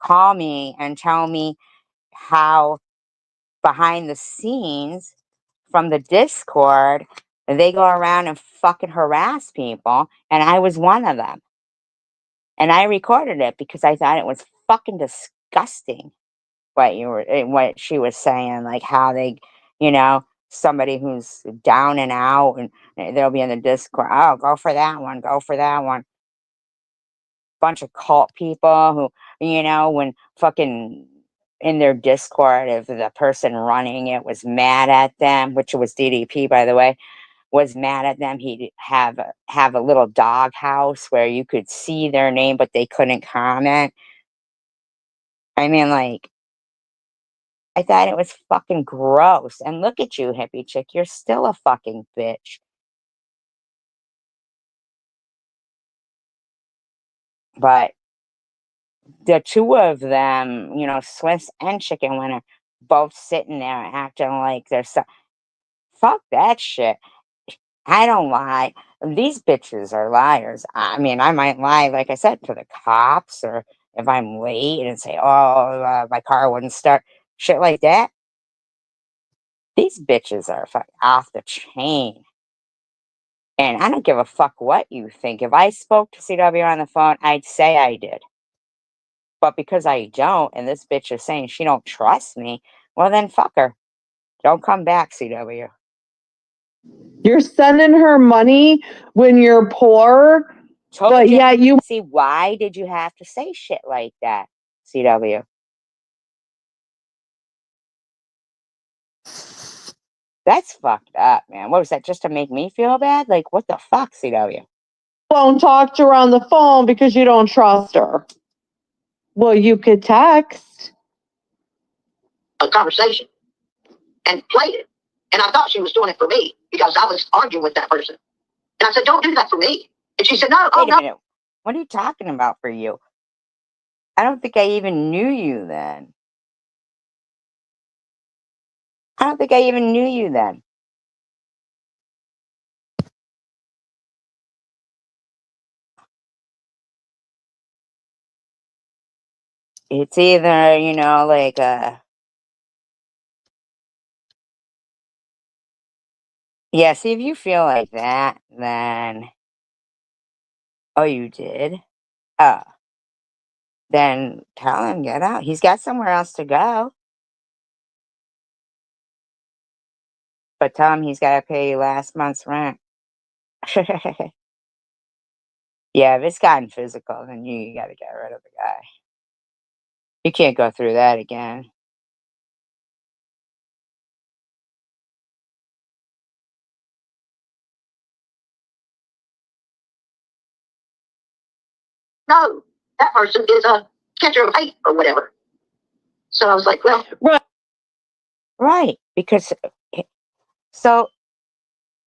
[SPEAKER 1] call me and tell me how behind the scenes from the Discord they go around and fucking harass people. And I was one of them. And I recorded it because I thought it was fucking disgusting what she was saying, like how they, somebody who's down and out and they'll be in the Discord. Oh, go for that one. Go for that one. Bunch of cult people who, when fucking in their Discord, if the person running it was mad at them, which was DDP, by the way, was mad at them, he'd have a little dog house where you could see their name, but they couldn't comment. I mean, like, I thought it was fucking gross. And look at you, Hippie Chick. You're still a fucking bitch. But the two of them, Swiss and Chicken Winner, both sitting there acting like they're so. Fuck that shit. I don't lie. These bitches are liars. I mean, I might lie, like I said, to the cops or if I'm late and say, oh, my car wouldn't start. Shit like that. These bitches are off the chain. And I don't give a fuck what you think. If I spoke to CW on the phone, I'd say I did. But because I don't, and this bitch is saying she don't trust me, well then fuck her. Don't come back, CW.
[SPEAKER 2] You're sending her money when you're poor, but
[SPEAKER 1] Yeah,
[SPEAKER 2] you.
[SPEAKER 1] See, why did you have to say shit like that, CW? That's fucked up, man. What was that, just to make me feel bad? Like, what the fuck, CW?
[SPEAKER 2] Won't talk to her on the phone because you don't trust her. Well, you could text.
[SPEAKER 3] A conversation and played it. And I thought she was doing it for me because I was arguing with that person. And I said, don't do that for me. And she said, no,
[SPEAKER 1] Wait a minute. What are you talking about for you? I don't think I even knew you then. I don't think I even knew you then. It's either, like yeah, see if you feel like that, then oh you did? Oh. Then tell him get out. He's got somewhere else to go. But tell him he's gotta pay last month's rent. Yeah, if it's gotten physical, then you gotta get rid of the guy. You can't go through that again.
[SPEAKER 3] no, that person is a catcher of hate or whatever. So I was like, well,
[SPEAKER 1] Right. Because so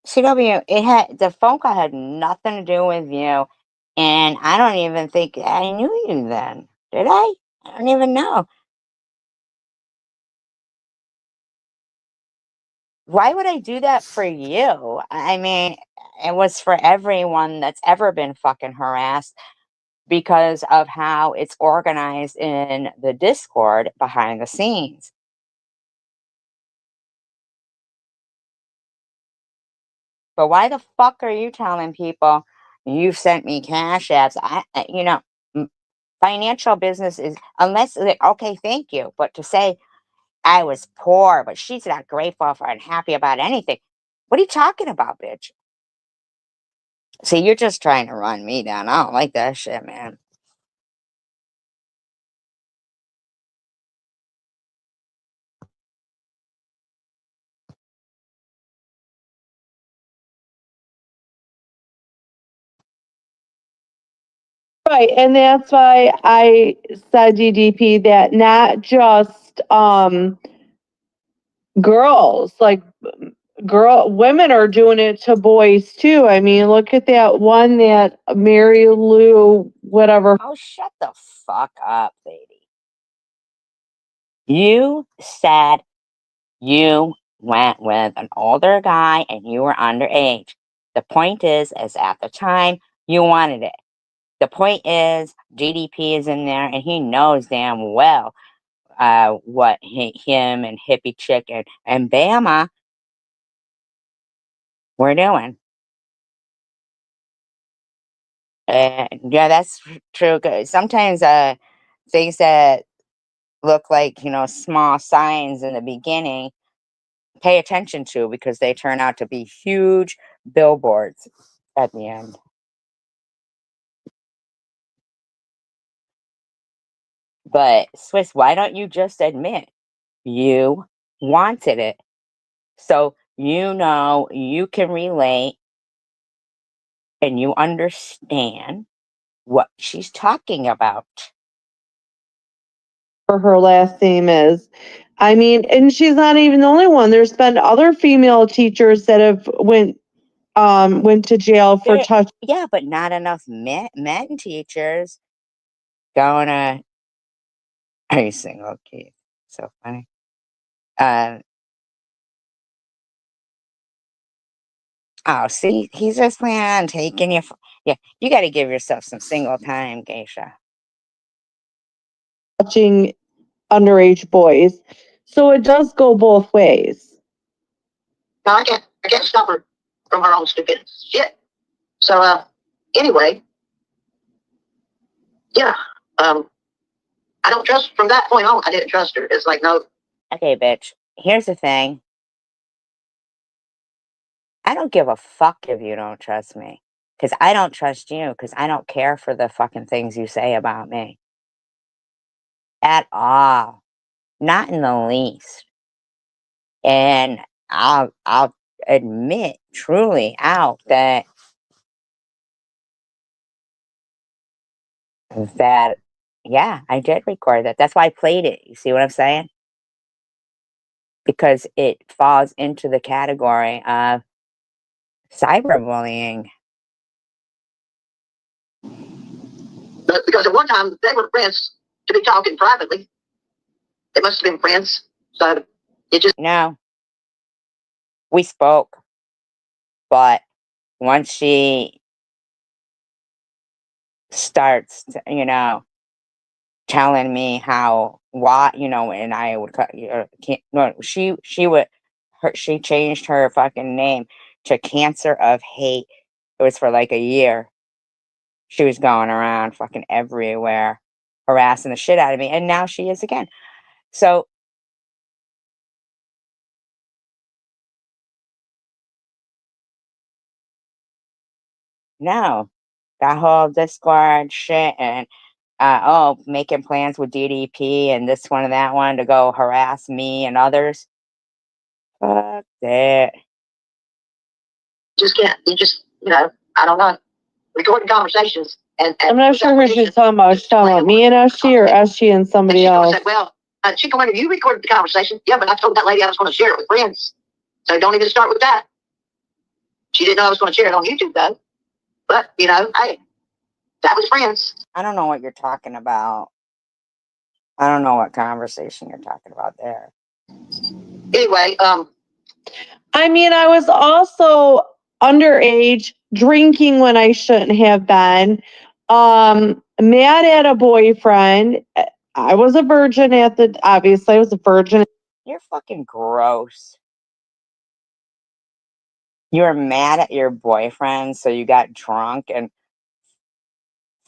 [SPEAKER 1] CW, the phone call had nothing to do with you. And I don't even think I knew you then. Did I? I don't even know. Why would I do that for you? I mean, it was for everyone that's ever been fucking harassed because of how it's organized in the Discord behind the scenes. But why the fuck are you telling people you've sent me cash apps? Financial business is, unless, okay, thank you. But to say I was poor, but she's not grateful for and happy about anything. What are you talking about, bitch? See, you're just trying to run me down. I don't like that shit, man.
[SPEAKER 2] Right, and that's why I said, DDP, that not just girls, like women are doing it to boys too. I mean, look at that one, that Mary Lou, whatever.
[SPEAKER 1] Oh, shut the fuck up, lady. You said you went with an older guy and you were underage. The point is at the time, you wanted it. The point is, GDP is in there and he knows damn well what him and hippie chick and Bama were doing. Yeah, that's true. 'Cause sometimes things that look like, small signs in the beginning, pay attention to, because they turn out to be huge billboards at the end. But Swiss, why don't you just admit you wanted it? So you can relate and you understand what she's talking about.
[SPEAKER 2] Her last name is. I mean, and she's not even the only one. There's been other female teachers that have went to jail for touching.
[SPEAKER 1] Yeah, but not enough men teachers going to. Are you single, Keith? So funny. Oh, see, he's just planning on taking you. Yeah, you got to give yourself some single time, Geisha.
[SPEAKER 2] Touching underage boys. So it does go both ways.
[SPEAKER 3] No, I can't stop her from her own stupid shit. So, anyway, yeah, I don't trust, from that point on, I didn't trust her. It's like, no.
[SPEAKER 1] Okay, bitch. Here's the thing. I don't give a fuck if you don't trust me. Because I don't trust you. Because I don't care for the fucking things you say about me. At all. Not in the least. And I'll admit truly out that yeah, I did record that. That's why I played it. You see what I'm saying? Because it falls into the category of cyberbullying.
[SPEAKER 3] But because at one time they were friends to be talking privately. They must have been friends. So it just.
[SPEAKER 1] No, we spoke, but once she starts, telling me how what and I would can't no she changed her fucking name to Cancer of Hate. It was for like a year. She was going around fucking everywhere, harassing the shit out of me, and now she is again. So no, that whole Discord shit and making plans with DDP and this one and that one to go harass me and others. Fuck that.
[SPEAKER 3] Just can't. You just, I don't know. Recording conversations. And
[SPEAKER 2] I'm not sure who she's talking about. She's talking about me and Eshy, or Eshy and somebody else.
[SPEAKER 3] Said, well, she complained, you recorded the conversation. Yeah, but I told that lady I was going to share it with friends. So don't even start with that. She didn't know I was going to share it on YouTube, though. But, hey, that was friends.
[SPEAKER 1] I don't know what you're talking about. I don't know what conversation you're talking about there.
[SPEAKER 3] Anyway,
[SPEAKER 2] I mean, I was also underage, drinking when I shouldn't have been, mad at a boyfriend. I was a virgin obviously I was a virgin.
[SPEAKER 1] You're fucking gross. You were mad at your boyfriend, so you got drunk and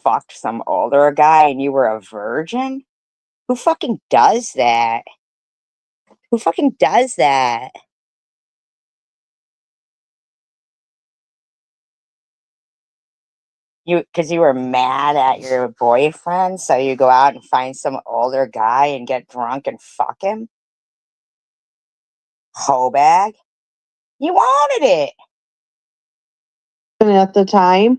[SPEAKER 1] fucked some older guy and you were a virgin? Who fucking does that? Who fucking does that? Because you were mad at your boyfriend, so you go out and find some older guy and get drunk and fuck him? Hoe bag? You wanted it.
[SPEAKER 2] At the time,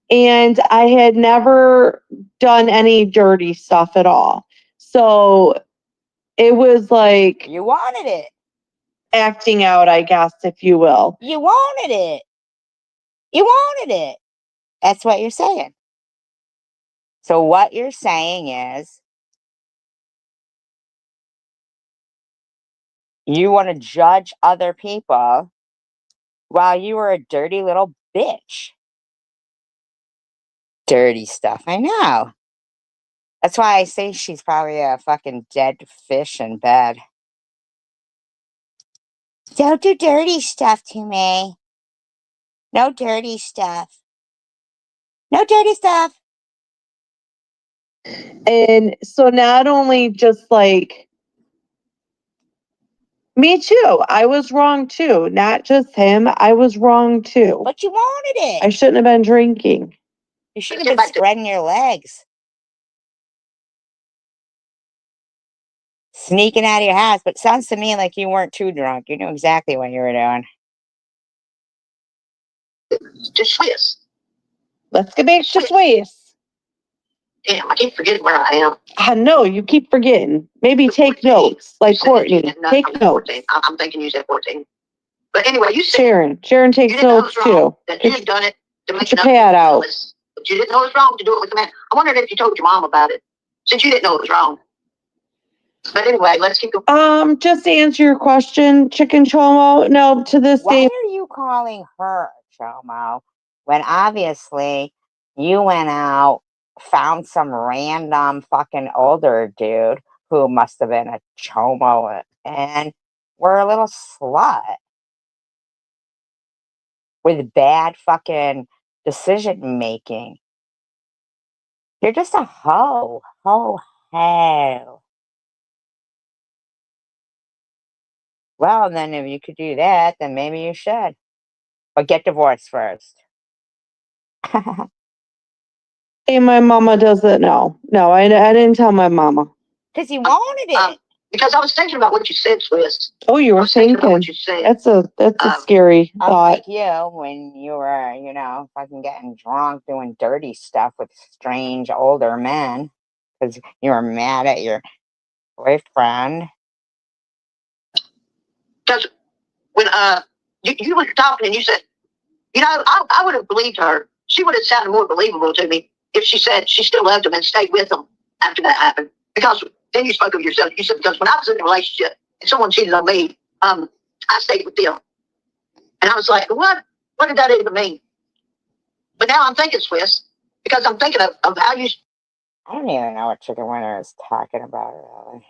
[SPEAKER 2] and I had never done any dirty stuff at all. So it was like
[SPEAKER 1] You wanted it.
[SPEAKER 2] acting out, I guess, if you will.
[SPEAKER 1] You wanted it. You wanted it. That's what you're saying. So what you're saying is you want to judge other people while you were a dirty little bitch. Dirty stuff, I know. That's why I say she's probably a fucking dead fish in bed. Don't do dirty stuff to me. No dirty stuff. No dirty stuff.
[SPEAKER 2] And so not only just like me too, I was wrong too. Not just him, I was wrong too.
[SPEAKER 1] But you wanted it.
[SPEAKER 2] I shouldn't have been drinking.
[SPEAKER 1] You should have been spreading your legs. Sneaking out of your house. But it sounds to me like you weren't too drunk. You knew exactly what you were doing.
[SPEAKER 3] To Swiss.
[SPEAKER 2] Let's get back to Swiss.
[SPEAKER 3] Damn, I keep forgetting where I am.
[SPEAKER 2] I know, you keep forgetting. Maybe take notes, like Courtney. Take notes.
[SPEAKER 3] I'm thinking you said 14. But anyway, you said
[SPEAKER 2] Sharon takes notes too.
[SPEAKER 3] that you had done it to make
[SPEAKER 2] your pad out.
[SPEAKER 3] But you didn't know it was wrong to do it with the man. I wondered if you told your mom about it, since you didn't know it was wrong. But anyway, let's keep going.
[SPEAKER 2] Just to answer your question, Chicken Chomo, no, to this
[SPEAKER 1] Why
[SPEAKER 2] day.
[SPEAKER 1] are you calling her Chomo when obviously you went out, found some random fucking older dude who must have been a Chomo and were a little slut with bad fucking decision making? You're just a hoe. Hoe. Well, then if you could do that, then maybe you should. But get divorced first.
[SPEAKER 2] Hey, my mama doesn't know. No, I didn't tell my mama.
[SPEAKER 1] Because you wanted it.
[SPEAKER 3] Because I was thinking about what you said, Swiss.
[SPEAKER 2] Oh, you were thinking.
[SPEAKER 3] What you said.
[SPEAKER 2] That's a scary thought.
[SPEAKER 1] Unlike you, when you were, fucking getting drunk, doing dirty stuff with strange older men, because you were mad at your boyfriend.
[SPEAKER 3] Because when you were talking and you said, I would have believed her. She would have sounded more believable to me if she said she still loved him and stayed with him after that happened. Because then you spoke of yourself. You said, because when I was in a relationship and someone cheated on me, I stayed with them. And I was like, what? What did that even mean? But now I'm thinking, Swiss, because I'm thinking of how you
[SPEAKER 1] I don't even know what Chicken Winter is talking about, really.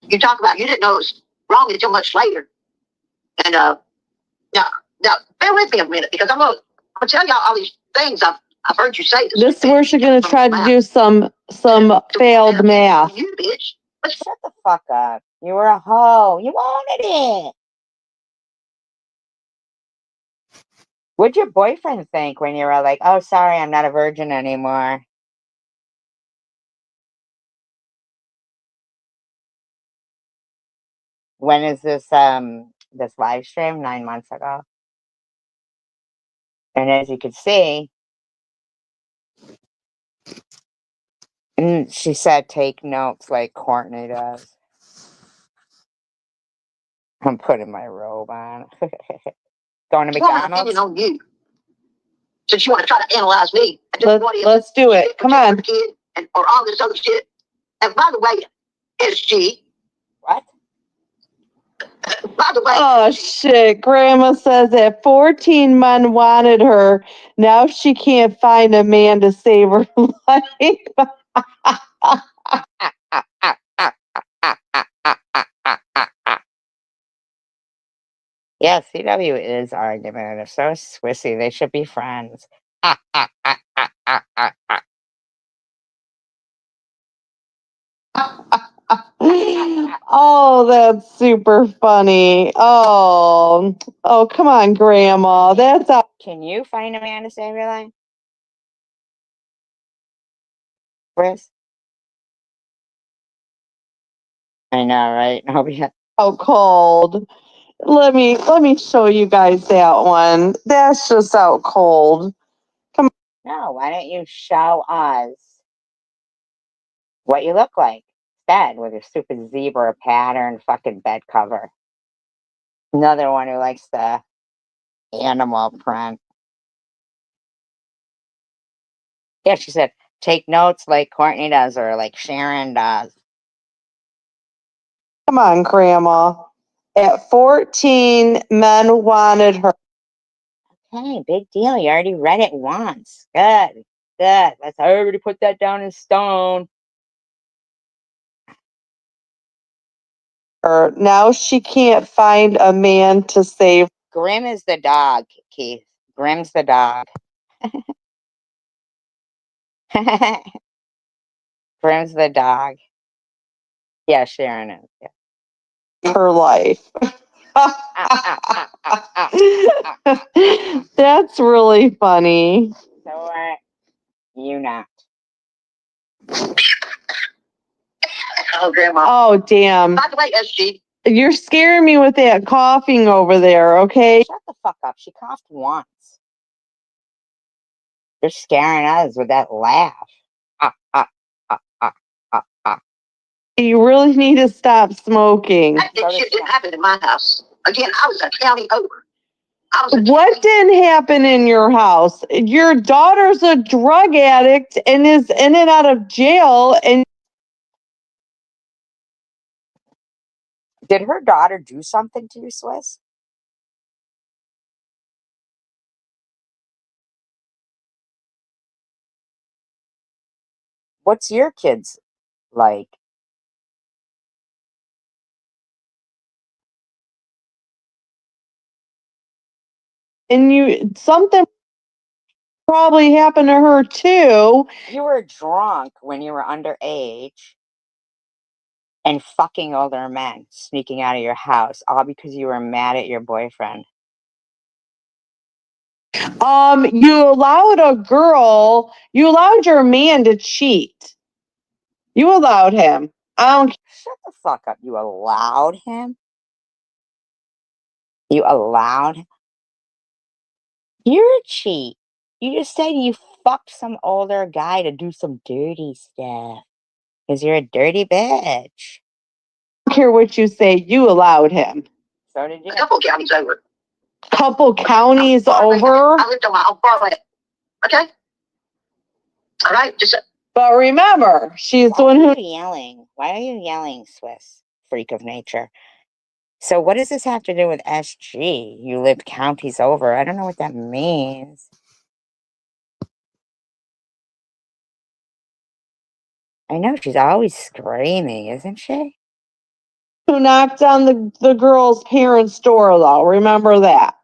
[SPEAKER 3] you talk about. You didn't know it was wrong until much later. And now bear with me a minute, because I'm gonna tell y'all all these things I've heard you say.
[SPEAKER 2] This is where she's gonna try to do some failed math.
[SPEAKER 3] You bitch.
[SPEAKER 1] Shut the fuck up. You were a hoe. You wanted it. What'd your boyfriend think when you were like, oh, sorry, I'm not a virgin anymore? When is this live stream? 9 months ago. And as you could see, and she said take notes like Courtney does. I'm putting my robe on. Going to McDonald's?
[SPEAKER 3] On you. Since you want to try to analyze me.
[SPEAKER 2] Let's do it. Come on.
[SPEAKER 3] Or all this other shit. And by the way, SG.
[SPEAKER 1] What?
[SPEAKER 3] By the way.
[SPEAKER 2] Oh, shit. Grandma says that 14 men wanted her. Now she can't find a man to save her life.
[SPEAKER 1] Yeah, CW is argumentative. So is Swissy. They should be friends.
[SPEAKER 2] Oh, that's super funny. Oh, come on, Grandma. That's out.
[SPEAKER 1] Can you find a man to save your life? Chris? I know, right? Nobody has.
[SPEAKER 2] Out cold. Let me show you guys that one. That's just out cold.
[SPEAKER 1] No, why don't you show us what you look like instead with your stupid zebra pattern fucking bed cover? Another one who likes the animal print. Yeah, she said, take notes like Courtney does or like Sharon does.
[SPEAKER 2] Come on, Grandma. At 14, men wanted her.
[SPEAKER 1] Hey, big deal. You already read it once. Good. Good. Let's everybody put that down in stone.
[SPEAKER 2] Now she can't find a man to save.
[SPEAKER 1] Grim is the dog, Keith. Grim's the dog. Grim's the dog. Yeah, Sharon is. Yeah.
[SPEAKER 2] Her life. That's really funny.
[SPEAKER 1] So are you not?
[SPEAKER 3] Oh, Grandma.
[SPEAKER 2] Oh, damn.
[SPEAKER 3] By the way, SG.
[SPEAKER 2] You're scaring me with that coughing over there, okay?
[SPEAKER 1] Shut the fuck up. She coughed once. You're scaring us with that laugh. Ah, ah, ah, ah, ah, ah.
[SPEAKER 2] You really need to stop smoking.
[SPEAKER 3] That shit didn't happen in my house. Again, I was a county over.
[SPEAKER 2] What didn't happen in your house? Your daughter's a drug addict and is in and out of jail. And
[SPEAKER 1] Did her daughter do something to you, Swiss? What's your kids like?
[SPEAKER 2] something probably happened to her too.
[SPEAKER 1] You were drunk when you were underage and fucking older men sneaking out of your house, all because you were mad at your boyfriend.
[SPEAKER 2] You allowed your man to cheat. You allowed him.
[SPEAKER 1] Shut the fuck up. You allowed him? You allowed him? You're a cheat. You just said you fucked some older guy to do some dirty stuff. Because you're a dirty bitch.
[SPEAKER 2] I don't care what you say, you allowed him.
[SPEAKER 1] So did you.
[SPEAKER 3] A couple counties over.
[SPEAKER 2] Couple counties over?
[SPEAKER 3] I lived on my own farmland. Okay? All right?
[SPEAKER 2] But remember, she's the one
[SPEAKER 1] Why
[SPEAKER 2] who.
[SPEAKER 1] are you yelling? Why are you yelling, Swiss? Freak of nature. So what does this have to do with SG? You lived counties over. I don't know what that means. I know she's always screaming, isn't she?
[SPEAKER 2] Who knocked on the girl's parents' door, though. Remember that.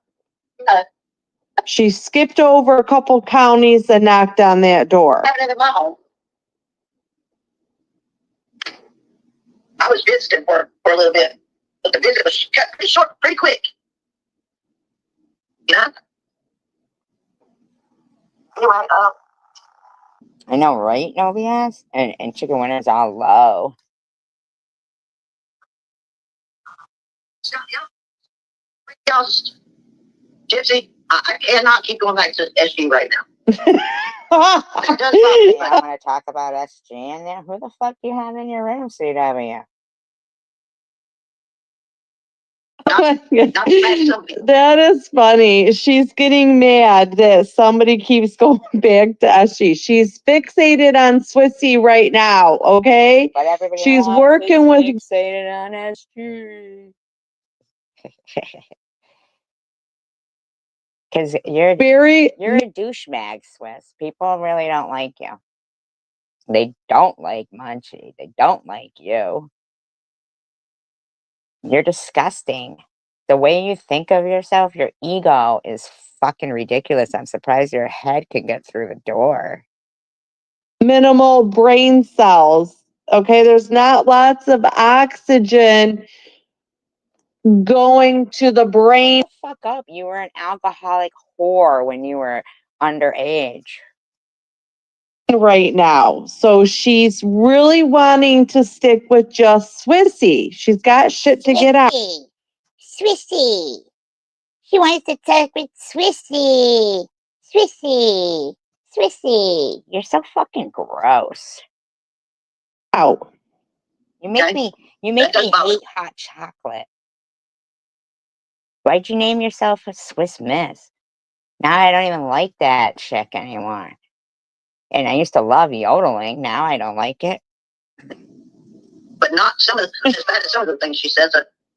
[SPEAKER 2] She skipped over a couple counties and knocked on that door.
[SPEAKER 3] Happening in my home. I was visiting for a little bit, but the visit was cut pretty short, pretty quick. You know? Anyway,
[SPEAKER 1] I know, right, Novias? And chicken winter's all low.
[SPEAKER 3] so, y'all, Gypsy, I cannot keep going back to SG right now.
[SPEAKER 1] You don't want to talk about SG in there? Who the fuck do you have in your room, CW?
[SPEAKER 2] That is funny. She's getting mad that somebody keeps going back to SG. She's fixated on Swissy right now, okay?
[SPEAKER 1] But everybody
[SPEAKER 2] She's
[SPEAKER 1] else
[SPEAKER 2] working
[SPEAKER 1] is
[SPEAKER 2] with
[SPEAKER 1] fixated on SG. Because you're a douchebag, Swiss. People really don't like you. They don't like Munchie. They don't like you. You're disgusting. the way you think of yourself, your ego is fucking ridiculous. I'm surprised your head can get through the door.
[SPEAKER 2] Minimal brain cells. Okay, there's not lots of oxygen going to the brain.
[SPEAKER 1] Fuck up. You were an alcoholic whore when you were underage.
[SPEAKER 2] Right now. So she's really wanting to stick with just Swissy. She's got shit to get out.
[SPEAKER 1] Swissy. She wants to talk with Swissy. Swissy. Swissy. You're so fucking gross.
[SPEAKER 2] Out.
[SPEAKER 1] You make me hate hot chocolate. Why'd you name yourself a Swiss Miss? Now I don't even like that chick anymore. And I used to love yodeling. Now I don't like it.
[SPEAKER 3] But not some of the things she says.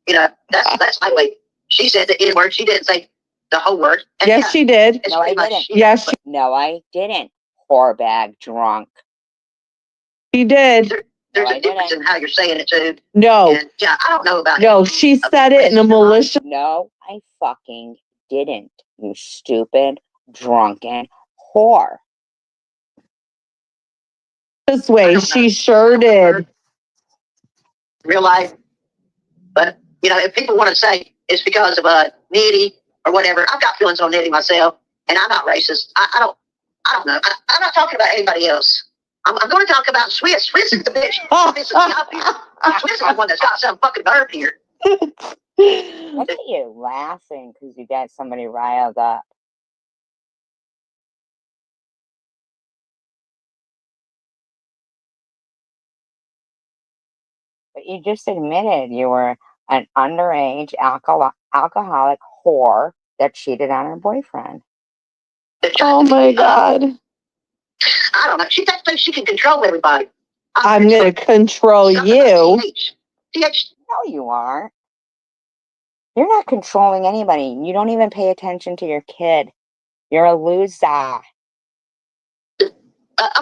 [SPEAKER 3] That's my way. She said the N word. She didn't say the whole word. And
[SPEAKER 2] yes, she did.
[SPEAKER 1] No, I didn't.
[SPEAKER 2] Yes,
[SPEAKER 1] no, I didn't. Whore bag drunk.
[SPEAKER 2] She did.
[SPEAKER 3] There's a difference in how you're saying it too.
[SPEAKER 2] No.
[SPEAKER 3] And, yeah, I don't know about
[SPEAKER 2] No,
[SPEAKER 3] it.
[SPEAKER 2] she said it in a malicious.
[SPEAKER 1] No, I fucking didn't. You stupid, drunken whore.
[SPEAKER 2] This way, she sure did.
[SPEAKER 3] Real life. But, if people want to say it's because of Nitty or whatever, I've got feelings on Nitty myself, and I'm not racist. I don't know. I'm not talking about anybody else. I'm going to talk about Swiss. Swiss is the bitch. Swiss is the obvious. Swiss is the one that's got some fucking bird here.
[SPEAKER 1] Look at you laughing because you got somebody riled up. But you just admitted you were an underage alcoholic whore that cheated on her boyfriend.
[SPEAKER 2] Oh my God.
[SPEAKER 3] I don't know. She thinks she can control everybody.
[SPEAKER 2] I'm going to control you.
[SPEAKER 3] No,
[SPEAKER 1] you aren't. You're not controlling anybody. You don't even pay attention to your kid. You're a loser.
[SPEAKER 3] I'm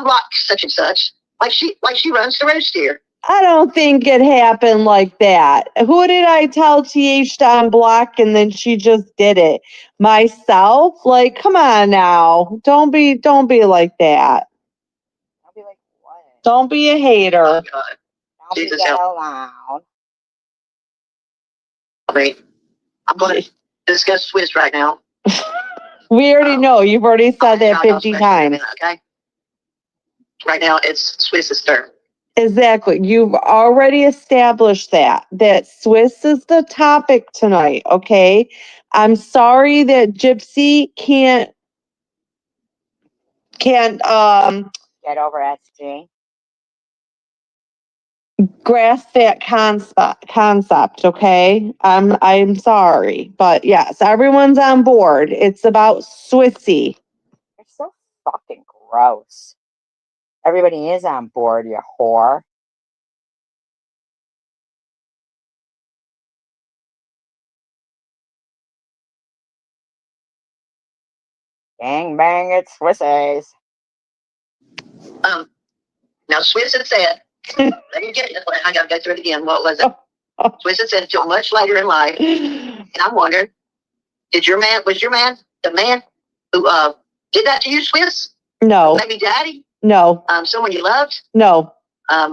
[SPEAKER 3] like such and such. Like she runs the roost here.
[SPEAKER 2] I don't think it happened like that. Who did I tell TH to unblock and then she just did it? Myself? Like, come on now. Don't be like that.
[SPEAKER 1] I'll be like, what?
[SPEAKER 2] Don't be a hater.
[SPEAKER 3] Oh, God.
[SPEAKER 1] Don't be that loud.
[SPEAKER 3] I mean, I'm going to discuss Swiss right now.
[SPEAKER 2] We already know. You've already said that 50 times.
[SPEAKER 3] Okay. Right now, it's Swiss's turn.
[SPEAKER 2] Exactly. You've already established that Swiss is the topic tonight. Okay. I'm sorry that Gypsy can't
[SPEAKER 1] get over SG.
[SPEAKER 2] Grasp that concept. Okay. I'm sorry, but yes, everyone's on board. It's about Swissy.
[SPEAKER 1] You're so fucking gross. Everybody is on board, you whore. Gang bang, it's Swissies.
[SPEAKER 3] Now Swiss had said, let me get it. I gotta go through it again. What was it? Swiss had said until much later in life. And I'm wondering, was your man the man who did that to you, Swiss?
[SPEAKER 2] No.
[SPEAKER 3] Maybe daddy?
[SPEAKER 2] No.
[SPEAKER 3] Someone you loved?
[SPEAKER 2] No.
[SPEAKER 3] I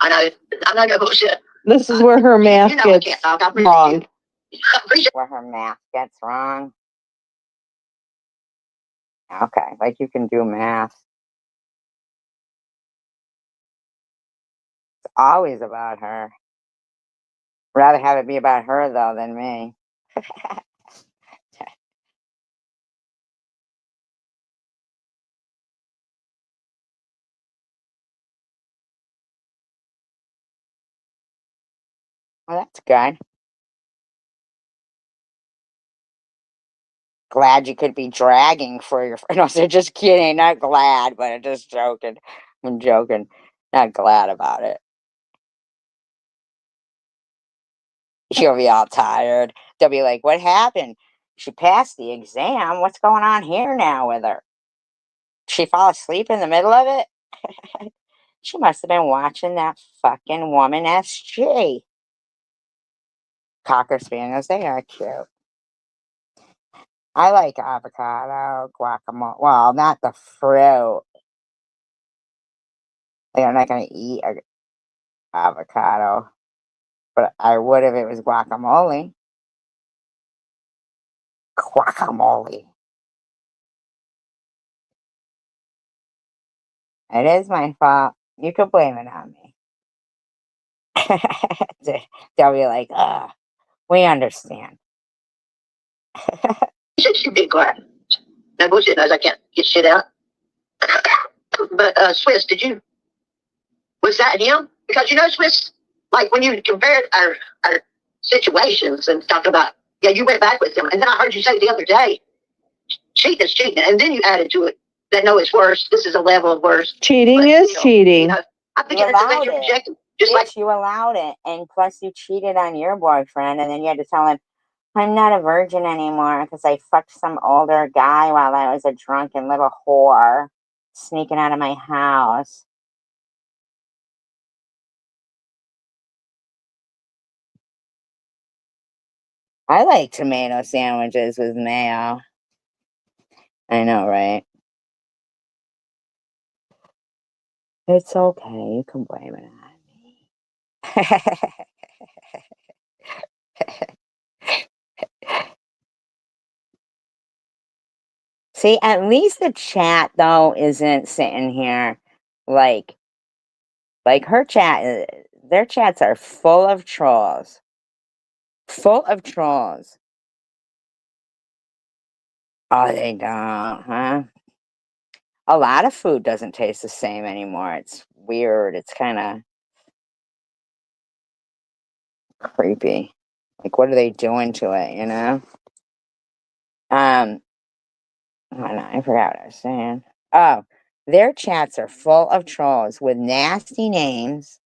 [SPEAKER 3] know. I'm not gonna bullshit.
[SPEAKER 2] This is where her math gets wrong.
[SPEAKER 1] Where her math gets wrong. Okay, like you can do math. It's always about her. Rather have it be about her, though, than me. Well, that's good. Glad you could be dragging for your friend. No, so just kidding. Not glad, but I'm just joking. I'm joking. Not glad about it. She'll be all tired. They'll be like, what happened? She passed the exam. What's going on here now with her? She fall asleep in the middle of it? She must have been watching that fucking woman SG. Cocker Spaniels, they are cute. I like avocado, guacamole. Well, not the fruit. Like, I'm not going to eat a avocado, but I would if it was guacamole. Guacamole. It is my fault. You can blame it on me. They'll be like, we understand.
[SPEAKER 3] She'd be quiet. No bullshit knows I can't get shit out. But Swiss, was that him? Because Swiss, like when you compared our situations and talked about, yeah, you went back with him, and then I heard you say the other day, cheating is cheating, and then you added to it that no, it's worse. This is a level of worse.
[SPEAKER 2] Cheating is cheating.
[SPEAKER 3] I think it's the way you're projecting. Just like
[SPEAKER 1] you allowed it, and plus you cheated on your boyfriend, and then you had to tell him, I'm not a virgin anymore because I fucked some older guy while I was a drunken little whore sneaking out of my house. I like tomato sandwiches with mayo. I know, right? It's okay. You can blame it on me. See, at least the chat, though, isn't sitting here like her chat. Their chats are full of trolls. Full of trolls. Oh, they don't, huh? A lot of food doesn't taste the same anymore. It's weird. It's kind of creepy. Like, what are they doing to it, Oh, no, I forgot what I was saying. Oh, their chats are full of trolls with nasty names,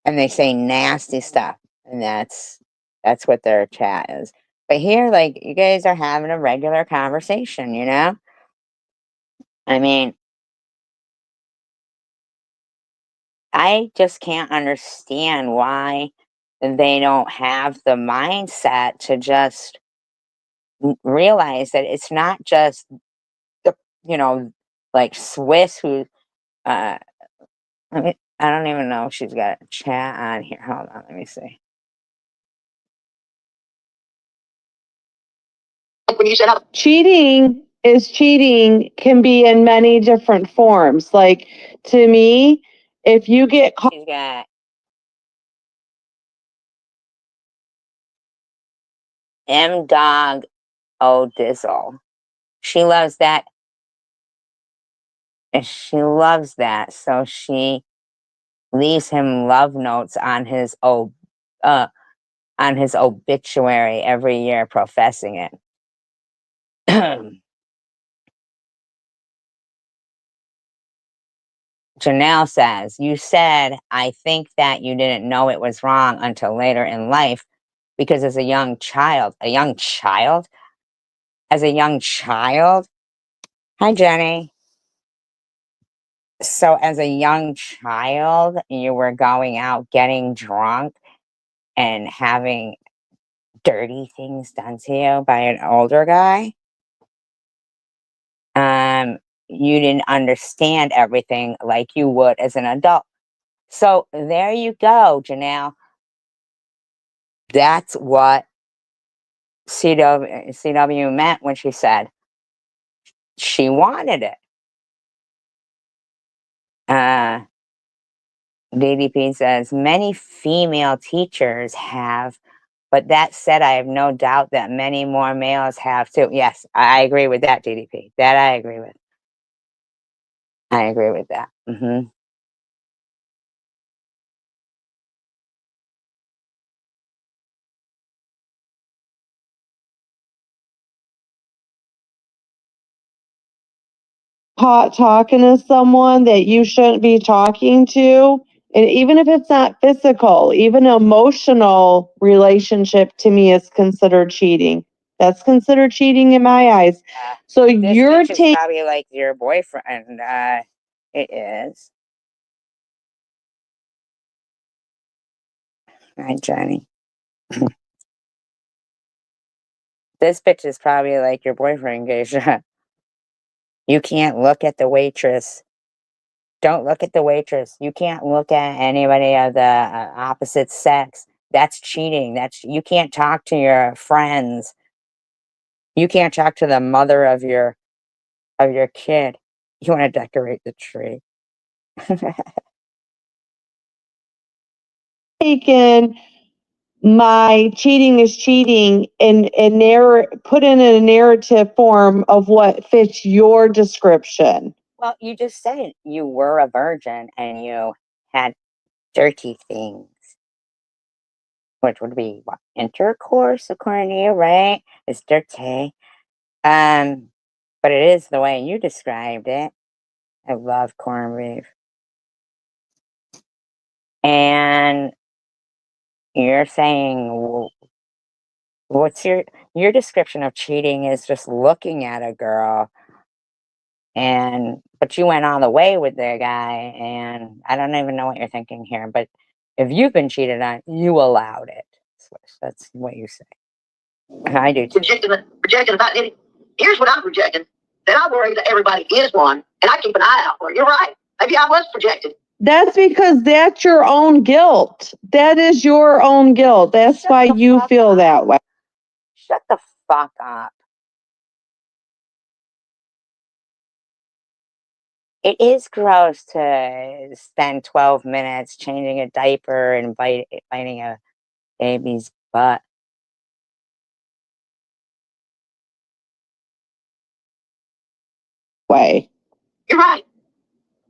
[SPEAKER 1] and they say nasty stuff, and that's what their chat is. But here, like, you guys are having a regular conversation. I mean, I just can't understand why they don't have the mindset to just realize that it's not just the, like Swiss who, uh, I don't even know if she's got a chat on here. Hold on, let me see.
[SPEAKER 3] when you said,
[SPEAKER 2] Cheating is cheating can be in many different forms. Like, to me, if you get caught,
[SPEAKER 1] She's got M Dog O Dizzle. She loves that. She loves that. So she leaves him love notes on his obituary every year, professing it. Janelle says, you said, I think that you didn't know it was wrong until later in life because as a young child, as a young child, hi, Jenny. So as a young child, you were going out getting drunk and having dirty things done to you by an older guy. You didn't understand everything like you would as an adult. So there you go, Janelle. That's what CW meant when she said she wanted it. DDP says many female teachers have, but that said, I have no doubt that many more males have too. Yes, I agree with that, DDP. That I agree with. I agree with that.
[SPEAKER 2] talking to someone that you shouldn't be talking to, and even if it's not physical, even emotional relationship to me is considered cheating. That's considered cheating in my eyes. So you're taking
[SPEAKER 1] probably like your boyfriend. It is. Hi, Jenny. This bitch is probably like your boyfriend, Geisha. You can't look at the waitress. Don't look at the waitress. You can't look at anybody of the opposite sex. That's cheating. You can't talk to your friends. You can't talk to the mother of your kid. You want to decorate the tree.
[SPEAKER 2] Taken my cheating is cheating and put in a narrative form of what fits your description.
[SPEAKER 1] Well, you just said you were a virgin and you had dirty things, which would be what, intercourse, according to you, right? It's dirty. But it is the way you described it. I love corned beef. And you're saying, what's your description of cheating is just looking at a girl, but you went all the way with the guy, and I don't even know what you're thinking here, but if you've been cheated on, you allowed it. That's what you say. I do too.
[SPEAKER 3] Projecting about it. Here's what I'm projecting. That I worry that everybody is one, and I keep an eye out for it. You're right. Maybe I was projected.
[SPEAKER 2] That's because that's your own guilt. That is your own guilt. That's why you feel that way.
[SPEAKER 1] Shut the fuck up. It is gross to spend 12 minutes changing a diaper and biting a baby's butt.
[SPEAKER 2] Way.
[SPEAKER 3] You're right.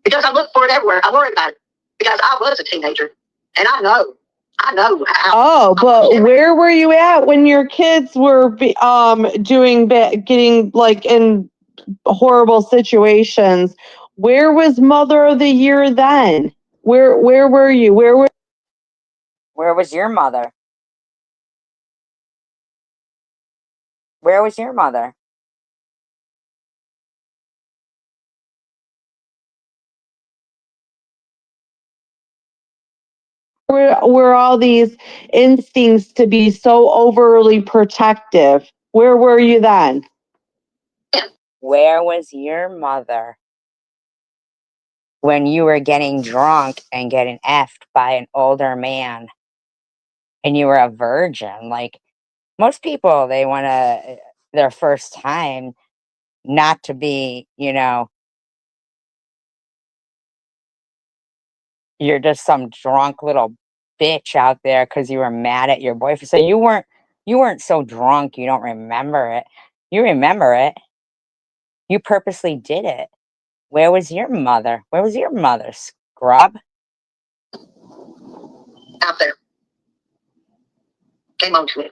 [SPEAKER 3] Because I look for it everywhere. I worry about it. Because I was a teenager. And I know how.
[SPEAKER 2] Oh, but where were you at when your kids were getting like in horrible situations? Where was Mother of the Year then? Where were you? Where
[SPEAKER 1] was your mother? Where was your mother?
[SPEAKER 2] were all these instincts to be so overly protective? Where were you then?
[SPEAKER 1] Where was your mother when you were getting drunk and getting effed by an older man and you were a virgin? Like, most people, they want to, their first time, not to be, you're just some drunk little bitch out there because you were mad at your boyfriend. So you weren't so drunk you don't remember it. You remember it. You purposely did it. Where was your mother? Where was your mother, scrub?
[SPEAKER 3] Out there. Came on to me.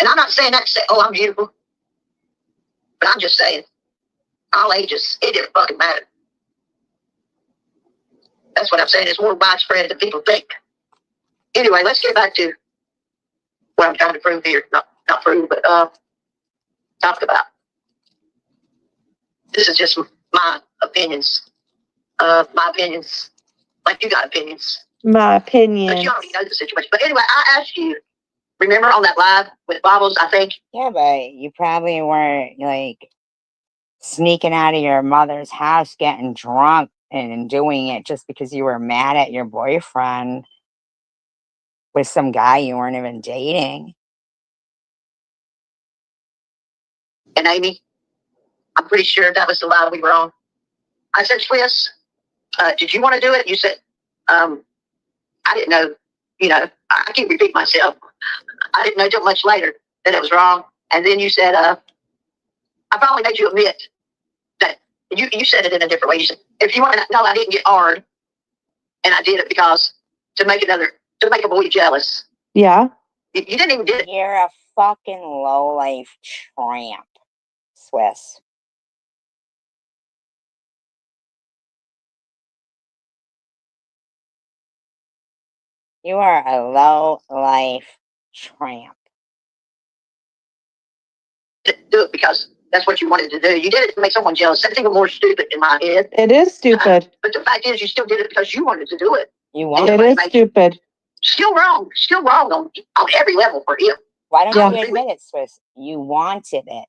[SPEAKER 3] And I'm not saying that to say, oh, I'm beautiful. But I'm just saying, all ages, it didn't fucking matter. That's what I'm saying. It's more widespread than people think. Anyway, let's get back to what I'm trying to prove here. Not prove, but talk about. This is just my opinions. My opinions. Like you got opinions.
[SPEAKER 2] My opinion.
[SPEAKER 3] But you already know the situation. But anyway, I asked you, remember on that live with Bobbles, I think?
[SPEAKER 1] Yeah, but you probably weren't like sneaking out of your mother's house getting drunk and doing it just because you were mad at your boyfriend with some guy you weren't even dating.
[SPEAKER 3] And Amy, I'm pretty sure that was the live we were on. I said, Swiss, did you want to do it? You said, I didn't know, I can't repeat myself. I didn't know till much later that it was wrong. And then you said, I probably made you admit that you said it in a different way. You said, if you want to know, I didn't get hard. And I did it because to make a boy jealous.
[SPEAKER 2] Yeah.
[SPEAKER 3] You didn't even do it.
[SPEAKER 1] You're a fucking low-life tramp, Swiss. You are a low-life tramp.
[SPEAKER 3] Do it because that's what you wanted to do. You did it to make someone jealous. That's even more stupid in my head.
[SPEAKER 2] It is stupid.
[SPEAKER 3] But the fact is, you still did it because you wanted to do it.
[SPEAKER 1] You wanted
[SPEAKER 2] It is stupid.
[SPEAKER 3] Still wrong on every level for him.
[SPEAKER 1] Why don't
[SPEAKER 2] Yeah.
[SPEAKER 1] you admit it, Swiss? You wanted it.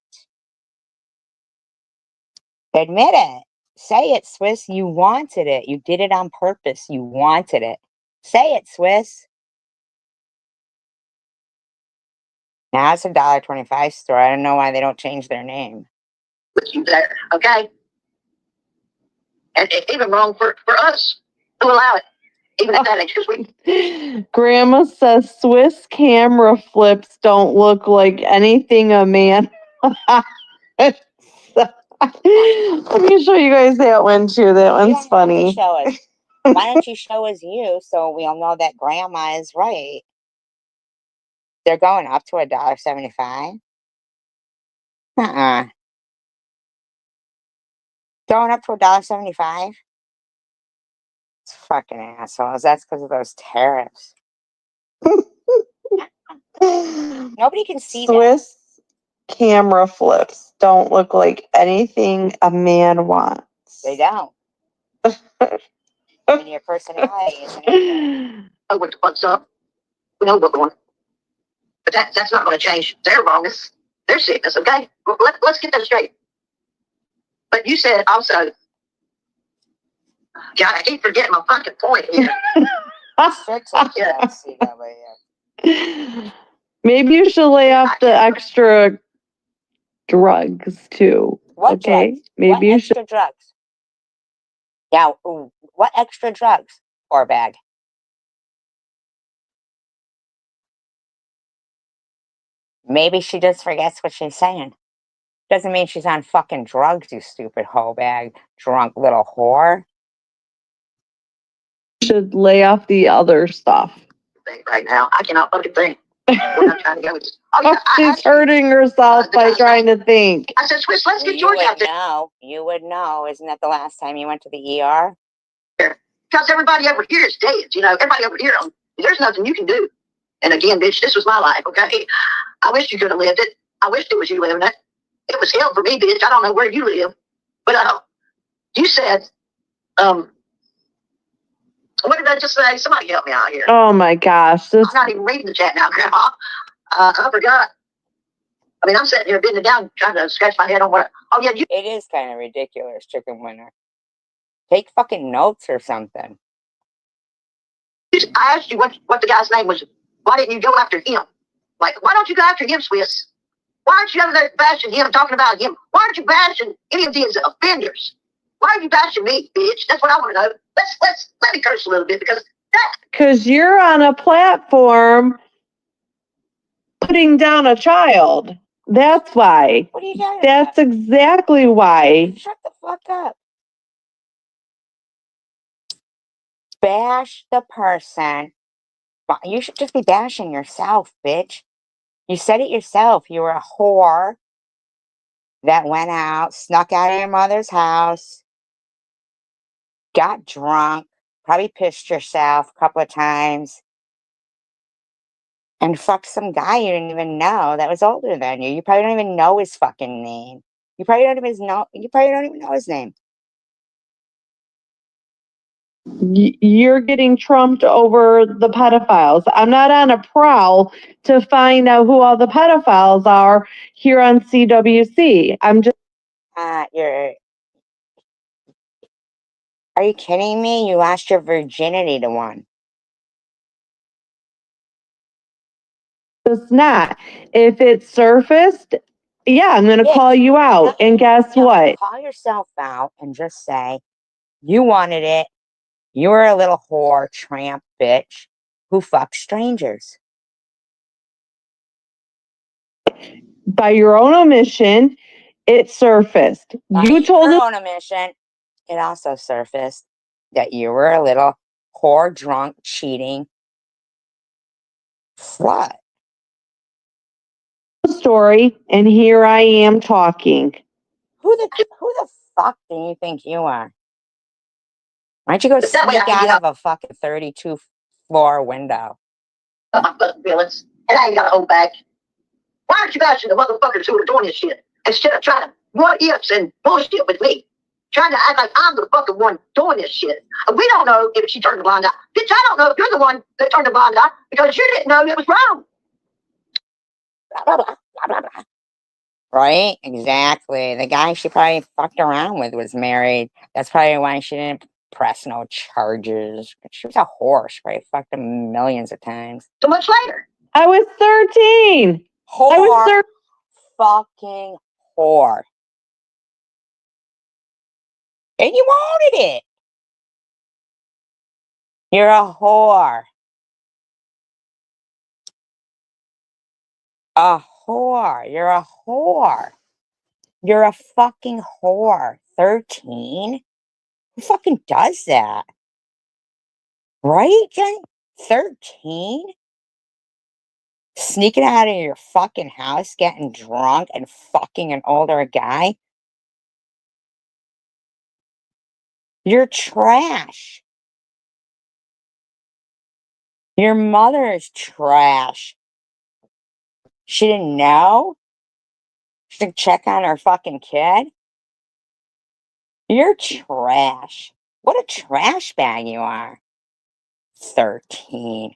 [SPEAKER 1] Admit it. Say it, Swiss. You wanted it. You did it on purpose. You wanted it. Say it, Swiss. Now it's a $1.25 store. I don't know why they don't change their name.
[SPEAKER 3] With you there, okay? And even wrong for us to allow it, even at that age, because we.
[SPEAKER 2] Grandma says Swiss camera flips don't look like anything a man. Let me show you guys that one too. That
[SPEAKER 1] You
[SPEAKER 2] one's
[SPEAKER 1] don't have to
[SPEAKER 2] funny.
[SPEAKER 1] show us. Why don't you show us you so we'll know that grandma is right? They're going up to $1.75. Going up to $1.75? It's fucking assholes. That's because of those tariffs. Nobody can see that.
[SPEAKER 2] Swiss camera flips don't look like anything a man wants.
[SPEAKER 1] They don't. And your personality isn't it?
[SPEAKER 3] Oh, what's up? We know what's going on. But that's not going to change their wrongness, their sickness, okay? Let's get that straight. But you said also, God, I keep forgetting my fucking point here.
[SPEAKER 2] Maybe you should lay off the extra drugs too.
[SPEAKER 1] What
[SPEAKER 2] okay?
[SPEAKER 1] drugs?
[SPEAKER 2] Maybe
[SPEAKER 1] what
[SPEAKER 2] you should.
[SPEAKER 1] extra drugs? Yeah, what extra drugs? Or bag? Maybe she just forgets what she's saying. Doesn't mean she's on fucking drugs, you stupid hoe bag, drunk little whore.
[SPEAKER 2] Should lay off the other stuff.
[SPEAKER 3] Right now, I cannot fucking think. We're not trying to go.
[SPEAKER 2] She's hurting herself by trying to think.
[SPEAKER 3] I said, Swiss, let's get
[SPEAKER 1] You
[SPEAKER 3] George
[SPEAKER 1] would
[SPEAKER 3] out there.
[SPEAKER 1] know. You would know. Isn't that the last time you went to the ER?
[SPEAKER 3] Because everybody over here is dead. You know, everybody over here, there's nothing you can do. And again, bitch, this was my life, okay? I wish you could have lived it. I wish it was you living it. It was hell for me, bitch. I don't know where you live. But you said, what did I just say? Somebody help me out here.
[SPEAKER 2] Oh my gosh.
[SPEAKER 3] I'm not even reading the chat now, Grandma. I forgot. I mean, I'm sitting here bending down trying to scratch my head on what. Oh, yeah, you.
[SPEAKER 1] It is kind of ridiculous, chicken winner. Take fucking notes or something.
[SPEAKER 3] I asked you what the guy's name was. Why didn't you go after him? Like, why don't you go after him, Swiss? Why aren't you over there bashing him, talking about him? Why aren't you bashing any of these offenders? Why are you bashing me, bitch? That's what I want to know. Let me curse a little bit because that.
[SPEAKER 2] Because you're on a platform putting down a child. That's why.
[SPEAKER 1] What are you talking
[SPEAKER 2] That's
[SPEAKER 1] about?
[SPEAKER 2] exactly why.
[SPEAKER 1] Shut the fuck up. Bash the person. You should just be bashing yourself, bitch. You said it yourself. You were a whore that went out, snuck out of your mother's house, got drunk, probably pissed yourself a couple of times, and fucked some guy you didn't even know that was older than you. You probably don't even know his fucking name. You probably don't even know his name.
[SPEAKER 2] You're getting trumped over the pedophiles. I'm not on a prowl to find out who all the pedophiles are here on CWC. I'm just.
[SPEAKER 1] Are you kidding me? You lost your virginity to one.
[SPEAKER 2] It's not. If it surfaced, yeah, I'm going to call you out. And guess what?
[SPEAKER 1] Call yourself out and just say, you wanted it. You were a little whore, tramp, bitch who fucks strangers.
[SPEAKER 2] By your own omission, it surfaced. You told
[SPEAKER 1] your
[SPEAKER 2] us.
[SPEAKER 1] own omission. It also surfaced that you were a little whore, drunk, cheating slut.
[SPEAKER 2] Story, and here I am talking.
[SPEAKER 1] Who the fuck do you think you are? Why don't you go sneak out of a fucking 32 floor window?
[SPEAKER 3] My fucking feelings, and I ain't got to hold back. Why aren't you bashing the motherfuckers who are doing this shit instead of trying to what ifs and bullshit with me? trying to act like I'm the fucking one doing this shit. And we don't know if she turned a blind eye. Bitch, I don't know if you're the one that turned a blind eye because you didn't know it was wrong.
[SPEAKER 1] Blah, blah, blah, blah, blah, blah. Right? Exactly. The guy she probably fucked around with was married. That's probably why she didn't press no charges. She was a whore. She probably fucked him millions of times.
[SPEAKER 3] So much later.
[SPEAKER 2] I was 13.
[SPEAKER 1] Whore.
[SPEAKER 2] I was 13.
[SPEAKER 1] Fucking whore. And you wanted it. You're a whore. A whore. You're a whore. You're a fucking whore. 13? Who fucking does that? Right, Jenny? 13? Sneaking out of your fucking house, getting drunk, and fucking an older guy? You're trash. Your mother is trash. She didn't know? She didn't check on her fucking kid? You're trash. What a trash bag you are. 13.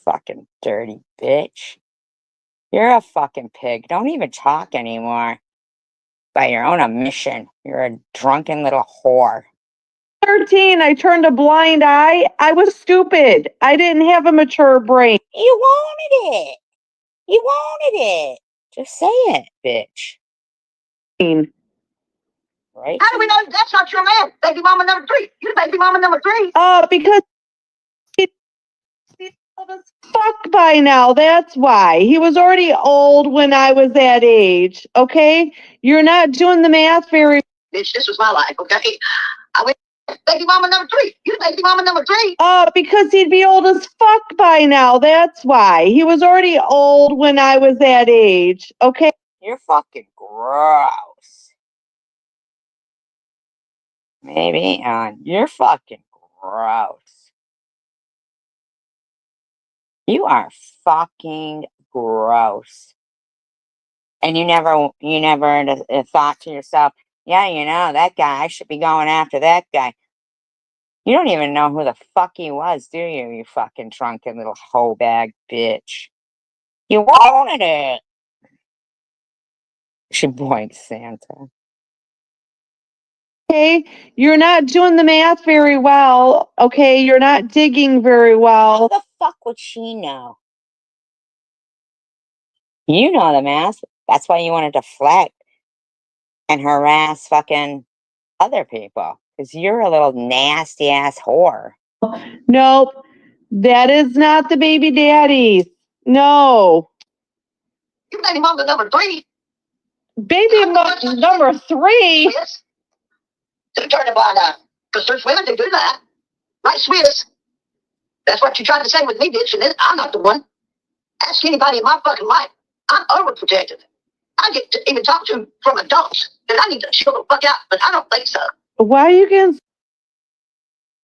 [SPEAKER 1] Fucking dirty bitch. You're a fucking pig. Don't even talk anymore. By your own admission, you're a drunken little whore.
[SPEAKER 2] 13. I turned a blind eye. I was stupid. I didn't have a mature brain.
[SPEAKER 1] You wanted it. You wanted it. Just say it, bitch. Right?
[SPEAKER 3] How do we know that's not your man? Baby mama number 3. You're baby mama number 3.
[SPEAKER 2] Because he's old as fuck by now. That's why. He was already old when I was that age. Okay? You're not doing the math very.
[SPEAKER 3] Bitch, this was my life, okay? I went baby mama number 3. You're baby mama number 3.
[SPEAKER 2] Because he'd be old as fuck by now. That's why. He was already old when I was that age. Okay?
[SPEAKER 1] You're fucking gross. Maybe, you're fucking gross. You are fucking gross. And you never thought to yourself, yeah, you know, that guy, I should be going after that guy. You don't even know who the fuck he was, do you, you fucking drunken little hoe bag bitch? You wanted it. She boinked Santa.
[SPEAKER 2] Okay? You're not doing the math very well. Okay? You're not digging very
[SPEAKER 1] How
[SPEAKER 2] well.
[SPEAKER 1] the fuck would she know? You know the math. That's why you want to deflect and harass fucking other people. Because you're a little nasty ass whore.
[SPEAKER 2] Nope. That is not the baby daddy. No.
[SPEAKER 3] You're baby mama number 3.
[SPEAKER 2] Baby number 3?
[SPEAKER 3] Yes. To turn a blind eye. Because there's women that do that. Like Swiss. That's what you're trying to say with me, bitch, and I'm not the one. Ask anybody in my fucking life. I'm overprotective. I get to even talk to from adults that I need to chill the fuck out, but I don't think so.
[SPEAKER 2] Why are you getting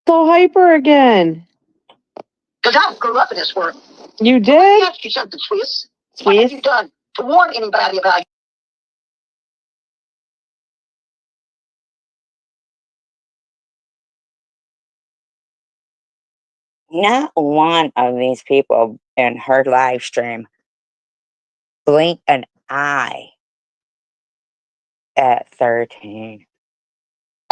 [SPEAKER 2] so hyper again?
[SPEAKER 3] Because I grew up in this world.
[SPEAKER 2] You
[SPEAKER 3] Let me
[SPEAKER 2] did?
[SPEAKER 3] ask you something, Swiss. What have you done to warn anybody about
[SPEAKER 1] Not one of these people in her live stream blinked an eye at 13.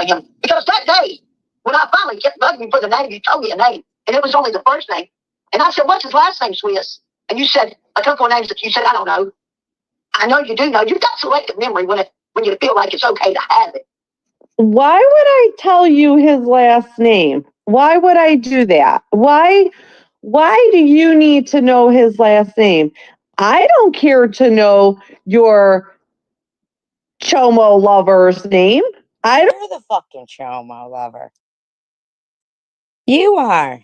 [SPEAKER 3] him? Because that day, when I finally kept bugging you for the name, you told me a name, and it was only the first name. And I said, what's his last name, Swiss? And you said a couple of names that you said, I don't know. I know you do know. You've got selective memory when you feel like it's okay to have it.
[SPEAKER 2] Why would I tell you his last name? Why would I do that? Why do you need to know his last name? I don't care to know your chomo lover's name.
[SPEAKER 1] You're the fucking chomo lover. You are.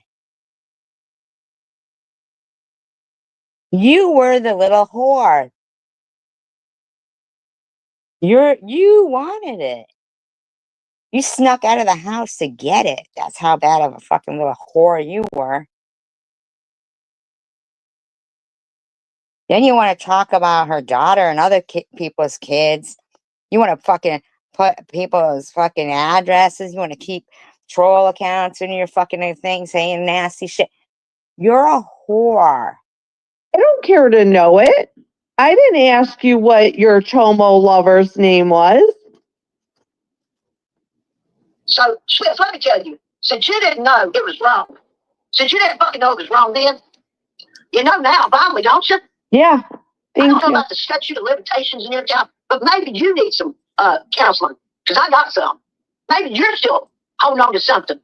[SPEAKER 1] You were the little whore. You wanted it. You snuck out of the house to get it. That's how bad of a fucking little whore you were. Then you want to talk about her daughter and other people's kids. You want to fucking put people's fucking addresses. You want to keep troll accounts in your fucking thing saying nasty shit. You're a whore.
[SPEAKER 2] I don't care to know it. I didn't ask you what your chomo lover's name was.
[SPEAKER 3] So, Swift, let me tell you, since you didn't know it was wrong, since you didn't fucking know it was wrong then, you know now, finally, don't you?
[SPEAKER 2] Yeah,
[SPEAKER 3] I
[SPEAKER 2] thank
[SPEAKER 3] don't know
[SPEAKER 2] you.
[SPEAKER 3] about the statute of limitations and everything, but maybe you need some counseling, because I got some. Maybe you're still holding on to something.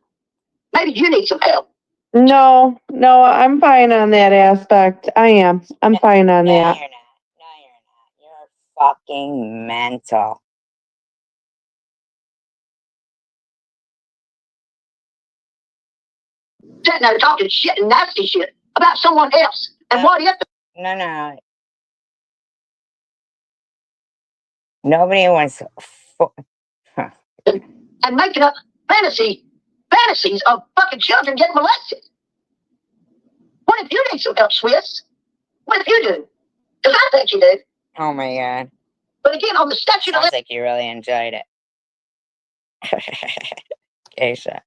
[SPEAKER 3] Maybe you need some help.
[SPEAKER 2] No, I'm fine on that aspect. I am. I'm fine on
[SPEAKER 1] No, you're
[SPEAKER 2] that.
[SPEAKER 1] not. No, you're not. You're fucking mental.
[SPEAKER 3] Sitting there talking shit and nasty shit about someone else. And what if?
[SPEAKER 1] No. Nobody wants.
[SPEAKER 3] And making up fantasies of fucking children getting molested. What if you need some help, Swiss? What if you do? Because I think you do.
[SPEAKER 1] Oh my god.
[SPEAKER 3] But again, on the statute of
[SPEAKER 1] Sounds like you really enjoyed it. Keisha.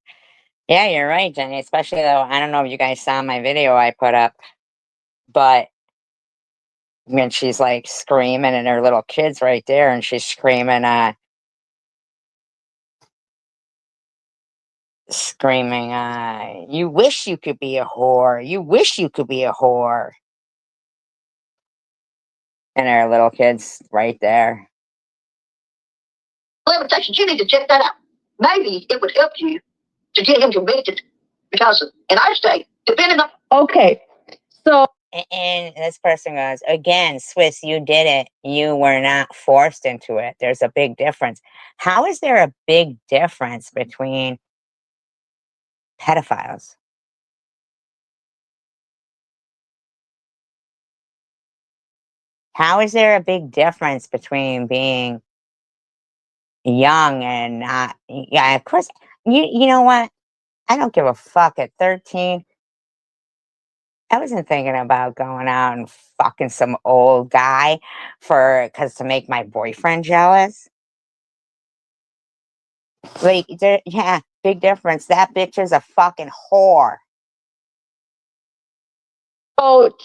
[SPEAKER 1] Yeah, you're right, Jenny. Especially though, I don't know if you guys saw my video I put up, but when she's like screaming and her little kid's right there and she's screaming, you wish you could be a whore. You wish you could be a whore. And her little kid's right there.
[SPEAKER 3] limitations, you need to check that out. Maybe it would help you to get him convicted. Because in our state, depending on.
[SPEAKER 2] Okay, so.
[SPEAKER 1] And this person goes, again, Swiss, you did it. You were not forced into it. There's a big difference. How is there a big difference between pedophiles? How is there a big difference between being young and not? Yeah, of course. You know what? I don't give a fuck. At 13, I wasn't thinking about going out and fucking some old guy to make my boyfriend jealous. Like, yeah, big difference. That bitch is a fucking whore.
[SPEAKER 2] So,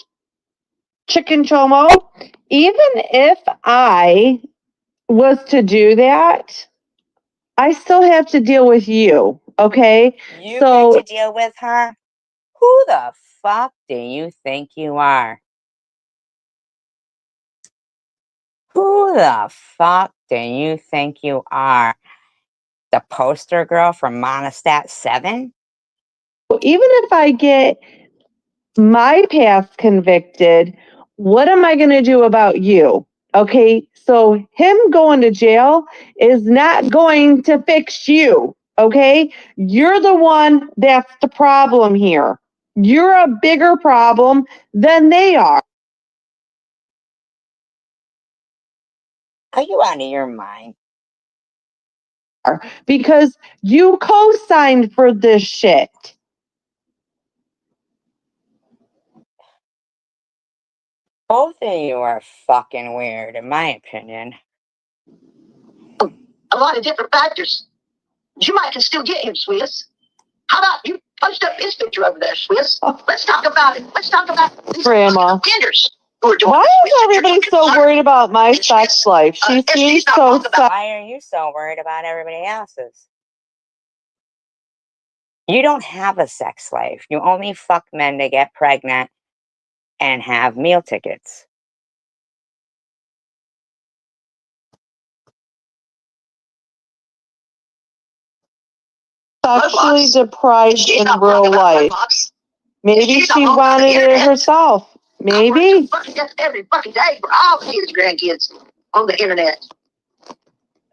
[SPEAKER 2] Chicken Chomo, even if I was to do that, I still have to deal with you, okay?
[SPEAKER 1] You
[SPEAKER 2] So,
[SPEAKER 1] get to deal with her? Who the fuck do you think you are? Who the fuck do you think you are? The poster girl from Monostat 7?
[SPEAKER 2] even if I get my past convicted, what am I going to do about you? Okay, so him going to jail is not going to fix you. Okay, you're the one that's the problem here. You're a bigger problem than they are.
[SPEAKER 1] Are you out of your mind?
[SPEAKER 2] Because you co-signed for this shit.
[SPEAKER 1] Both of you are fucking weird, in my opinion.
[SPEAKER 3] A lot of different factors. You might can still get him, Swiss. How about you post up his picture over there, Swiss? Let's talk about it. Let's talk about these
[SPEAKER 2] Grandma.
[SPEAKER 3] offenders who are doing.
[SPEAKER 2] Why is everybody so worried about my sex life? She seems so
[SPEAKER 1] Why are you so worried about everybody else's? You don't have a sex life. You only fuck men to get pregnant and have meal tickets.
[SPEAKER 2] sexually deprived in real life. Maybe she wanted it herself. Maybe.
[SPEAKER 3] Every fucking day for all the kids, grandkids on the internet.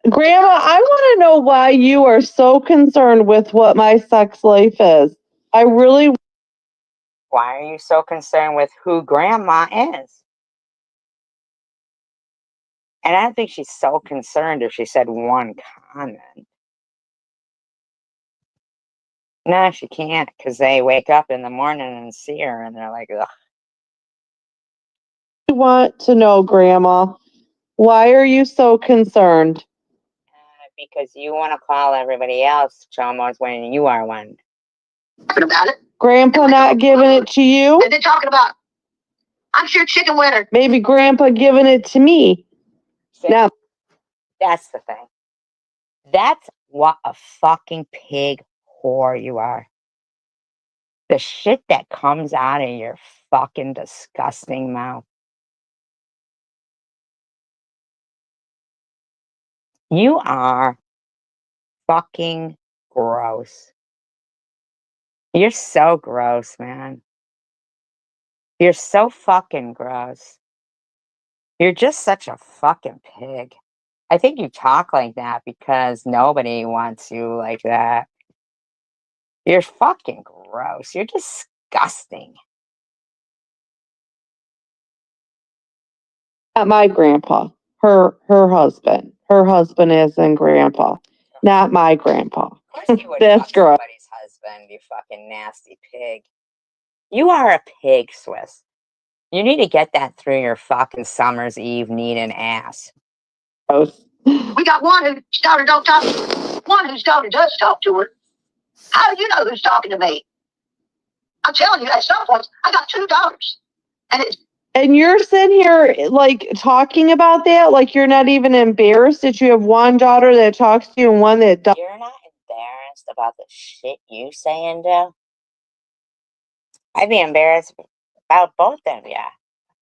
[SPEAKER 2] Grandma, I want to know why you are so concerned with what my sex life is. I really.
[SPEAKER 1] Why are you so concerned with who grandma is? And I don't think she's so concerned if she said one comment. No, she can't, because they wake up in the morning and see her and they're like, ugh.
[SPEAKER 2] I want to know, Grandma, why are you so concerned?
[SPEAKER 1] because you want to call everybody else chomos when you are one.
[SPEAKER 3] About it.
[SPEAKER 2] Grandpa not giving it to you?
[SPEAKER 3] And then talking about, I'm sure chicken winner.
[SPEAKER 2] Maybe Grandpa giving it to me. Now,
[SPEAKER 1] That's the thing. That's what a fucking pig whore you are. The shit that comes out of your fucking disgusting mouth. You are fucking gross. You're so gross, man. You're so fucking gross. You're just such a fucking pig. I think you talk like that because nobody wants you like that. You're fucking gross. You're disgusting.
[SPEAKER 2] not my grandpa. Her husband. Her husband is in grandpa. Not my grandpa.
[SPEAKER 1] Of course you would
[SPEAKER 2] That's
[SPEAKER 1] fuck
[SPEAKER 2] gross.
[SPEAKER 1] somebody's husband, you fucking nasty pig. You are a pig, Swiss. You need to get that through your fucking summer's eve needing ass.
[SPEAKER 3] We got one whose daughter don't talk, one whose daughter does talk to her. How do you know who's talking to me? I'm telling you, at some point, I got two daughters.
[SPEAKER 2] And you're sitting here like talking about that, like you're not even embarrassed that you have one daughter that talks to you and one that doesn't.
[SPEAKER 1] You're not embarrassed about the shit you say and do? I'd be embarrassed about both of you.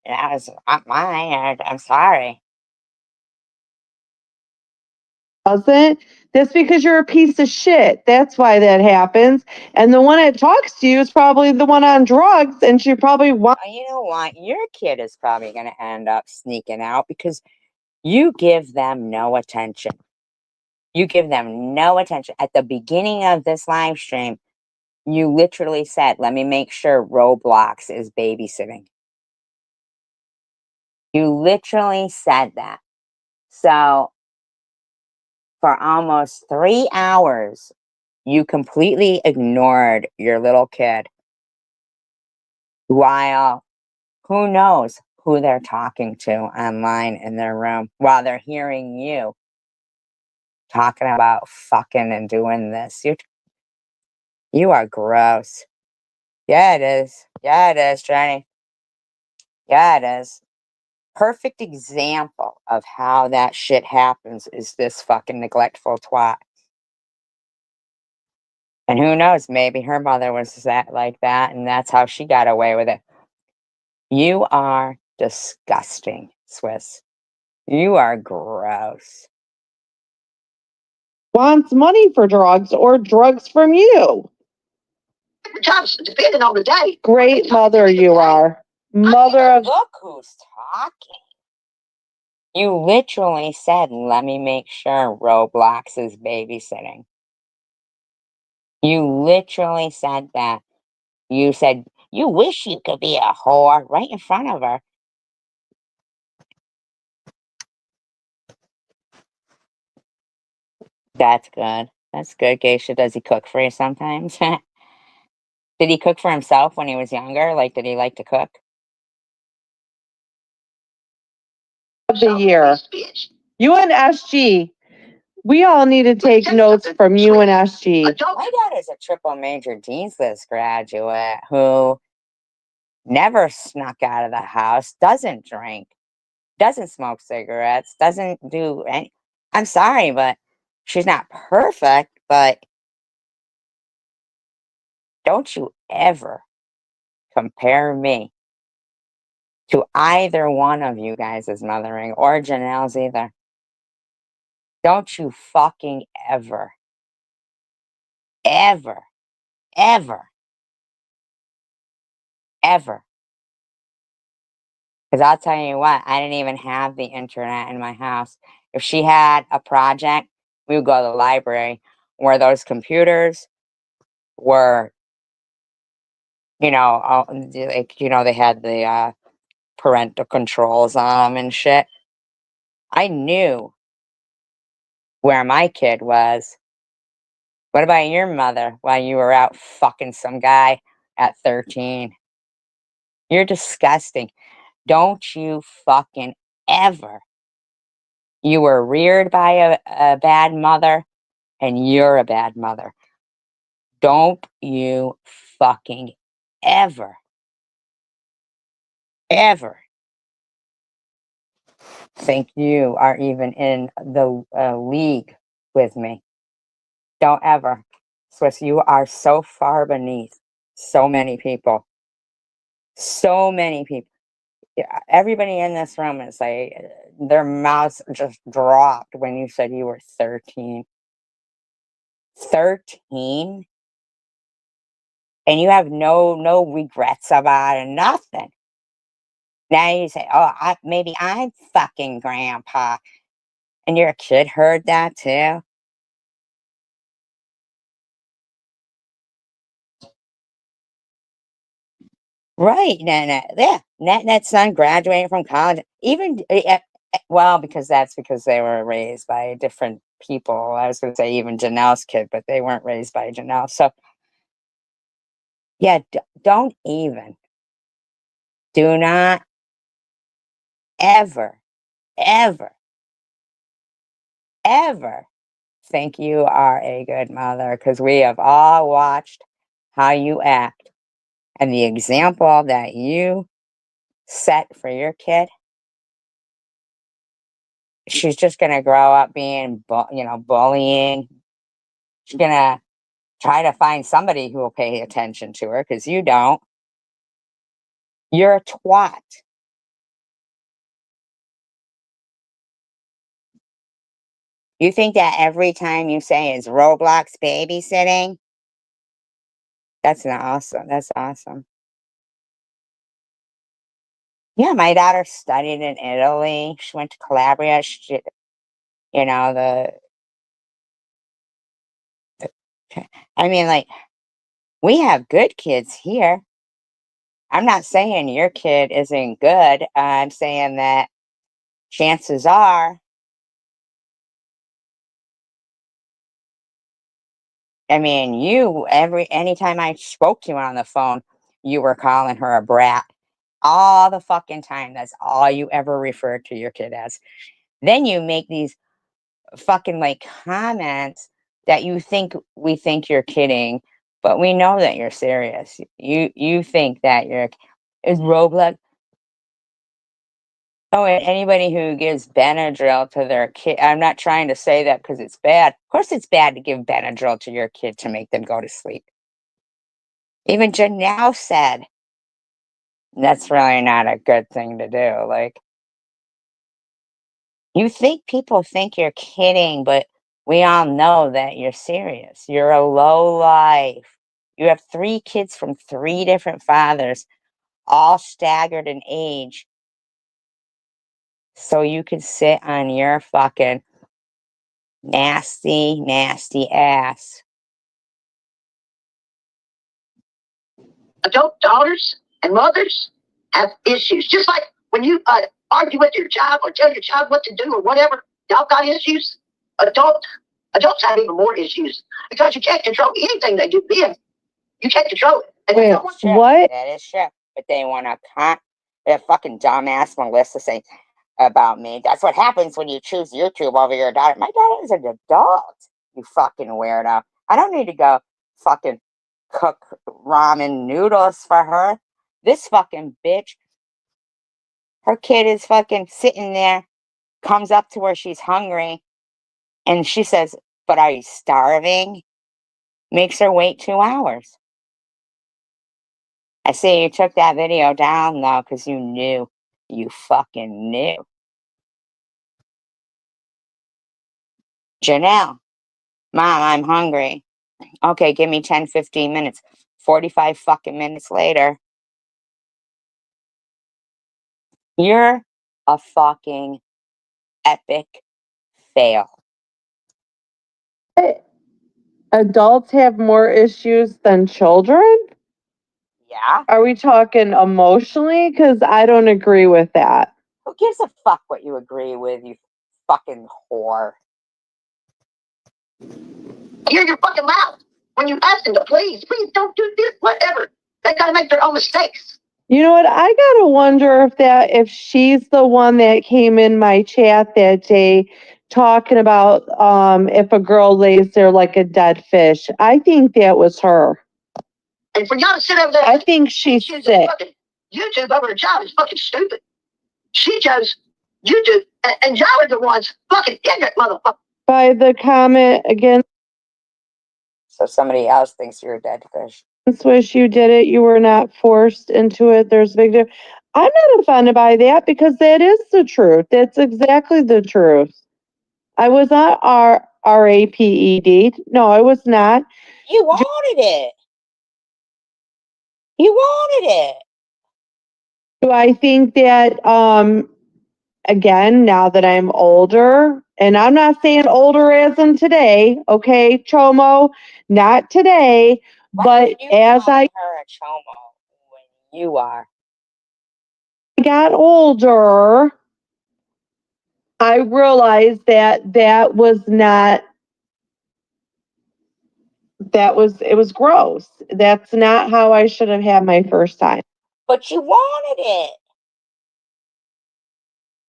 [SPEAKER 1] And that was not mine. I'm sorry.
[SPEAKER 2] That's because you're a piece of shit. That's why that happens. And the one that talks to you is probably the one on drugs, and she probably wants.
[SPEAKER 1] You know what? Your kid is probably going to end up sneaking out because you give them no attention. You give them no attention. At the beginning of this live stream, you literally said, let me make sure Roblox is babysitting. You literally said that. So for almost 3 hours, you completely ignored your little kid while who knows who they're talking to online in their room while they're hearing you talking about fucking and doing this. You are gross. Yeah, it is. Yeah, it is, Jenny. Yeah, it is. Perfect example of how that shit happens is this fucking neglectful twat. And who knows, maybe her mother was that like that, and that's how she got away with it. You are disgusting, Swiss. You are gross.
[SPEAKER 2] Wants money for drugs or drugs from you.
[SPEAKER 3] Jobs depending on the day.
[SPEAKER 2] Great mother you are. Mother of.
[SPEAKER 1] Look who's talking. You literally said, let me make sure Roblox is babysitting. You literally said that. You said, you wish you could be a whore right in front of her. That's good. That's good, Geisha. Does he cook for you sometimes? Did he cook for himself when he was younger? Like, did he like to cook?
[SPEAKER 2] The year. UNSG. We all need to take notes from UNSG.
[SPEAKER 1] My dad is a triple major Dean's List graduate who never snuck out of the house, doesn't drink, doesn't smoke cigarettes, doesn't do any. I'm sorry, but she's not perfect, but don't you ever compare me to either one of you guys' mothering or Janelle's either. Don't you fucking ever, ever, ever, ever. Because I'll tell you what, I didn't even have the internet in my house. If she had a project, we would go to the library where those computers were, they had the parental controls on them and shit. I knew where my kid was. What about your mother while you were out fucking some guy at 13? You're disgusting. Don't you fucking ever, You were reared by a bad mother, and you're a bad mother. Don't you fucking ever, ever think you are even in the league with me. Don't ever. Swiss, you are so far beneath so many people. So many people. Yeah, everybody in this room is like, their mouths just dropped when you said you were 13. 13? And you have no regrets about it, nothing. Now you say, "Oh, maybe I'm fucking grandpa," and your kid heard that too. Right? No, yeah. That son graduating from college, even well, because that's because they were raised by different people. I was going to say even Janelle's kid, but they weren't raised by Janelle. So yeah, don't even, do not ever, ever, ever think you are a good mother, because we have all watched how you act and the example that you set for your kid. She's just going to grow up being, bullying. She's going to try to find somebody who will pay attention to her because you don't. You're a twat. You think that every time you say is Roblox babysitting? That's not awesome. That's awesome. Yeah, my daughter studied in Italy. She went to Calabria. You know, I mean, like, we have good kids here. I'm not saying your kid isn't good. I'm saying that chances are, I mean, anytime I spoke to you on the phone, you were calling her a brat all the fucking time. That's all you ever referred to your kid as. Then you make these fucking like comments that we think you're kidding, but we know that you're serious. You think that is Roblox. Oh, and anybody who gives Benadryl to their kid, I'm not trying to say that because it's bad. Of course, it's bad to give Benadryl to your kid to make them go to sleep. Even Janelle said that's really not a good thing to do. Like, you think people think you're kidding, but we all know that you're serious. You're a low life. You have 3 kids from 3 different fathers, all staggered in age. So you can sit on your fucking nasty, nasty ass.
[SPEAKER 3] Adult daughters and mothers have issues. Just like when you argue with your child or tell your child what to do or whatever, y'all got issues. Adults have even more issues because you can't control anything they do. You can't control it. And
[SPEAKER 2] Wait, what?
[SPEAKER 1] That is true. But they want to that fucking dumbass Melissa say about me. That's what happens when you choose YouTube over your daughter. My daughter is an adult. You fucking weirdo. I don't need to go fucking cook ramen noodles for her. This fucking bitch, her kid is fucking sitting there, comes up to where she's hungry, and she says, "But are you starving?" Makes her wait 2 hours. I see you took that video down though, because you knew. You fucking knew. Janelle, Mom, I'm hungry. Okay, give me 10, 15 minutes. 45 fucking minutes later, you're a fucking epic fail.
[SPEAKER 2] Adults have more issues than children?
[SPEAKER 1] Yeah?
[SPEAKER 2] Are we talking emotionally? Because I don't agree with that.
[SPEAKER 1] Who gives a fuck what you agree with, you fucking whore?
[SPEAKER 3] Hear your fucking mouth when you ask them to please don't do this, whatever. They gotta make their own mistakes.
[SPEAKER 2] You know what? I gotta wonder if she's the one that came in my chat that day talking about if a girl lays there like a dead fish. I think that was her.
[SPEAKER 3] And for y'all to sit over there,
[SPEAKER 2] I think she's
[SPEAKER 3] choose
[SPEAKER 2] sick.
[SPEAKER 3] fucking YouTube over a child is fucking stupid. She chose YouTube, and y'all are the ones fucking ignorant motherfucker.
[SPEAKER 2] By the comment again,
[SPEAKER 1] So somebody else thinks you're a dead fish.
[SPEAKER 2] wish you did it. You were not forced into it. There's a big difference. I'm not offended by that because that is the truth. That's exactly the truth. I was not RAPED. No, I was not.
[SPEAKER 1] You wanted it. You wanted it.
[SPEAKER 2] Do I think that again, now that I'm older, and I'm not saying older as in today, okay, Chomo, not today,
[SPEAKER 1] Why
[SPEAKER 2] but
[SPEAKER 1] would you
[SPEAKER 2] as
[SPEAKER 1] call
[SPEAKER 2] I
[SPEAKER 1] her a chomo when you are?
[SPEAKER 2] got older, I realized that it was gross. That's not how I should have had my first time.
[SPEAKER 1] But you wanted it.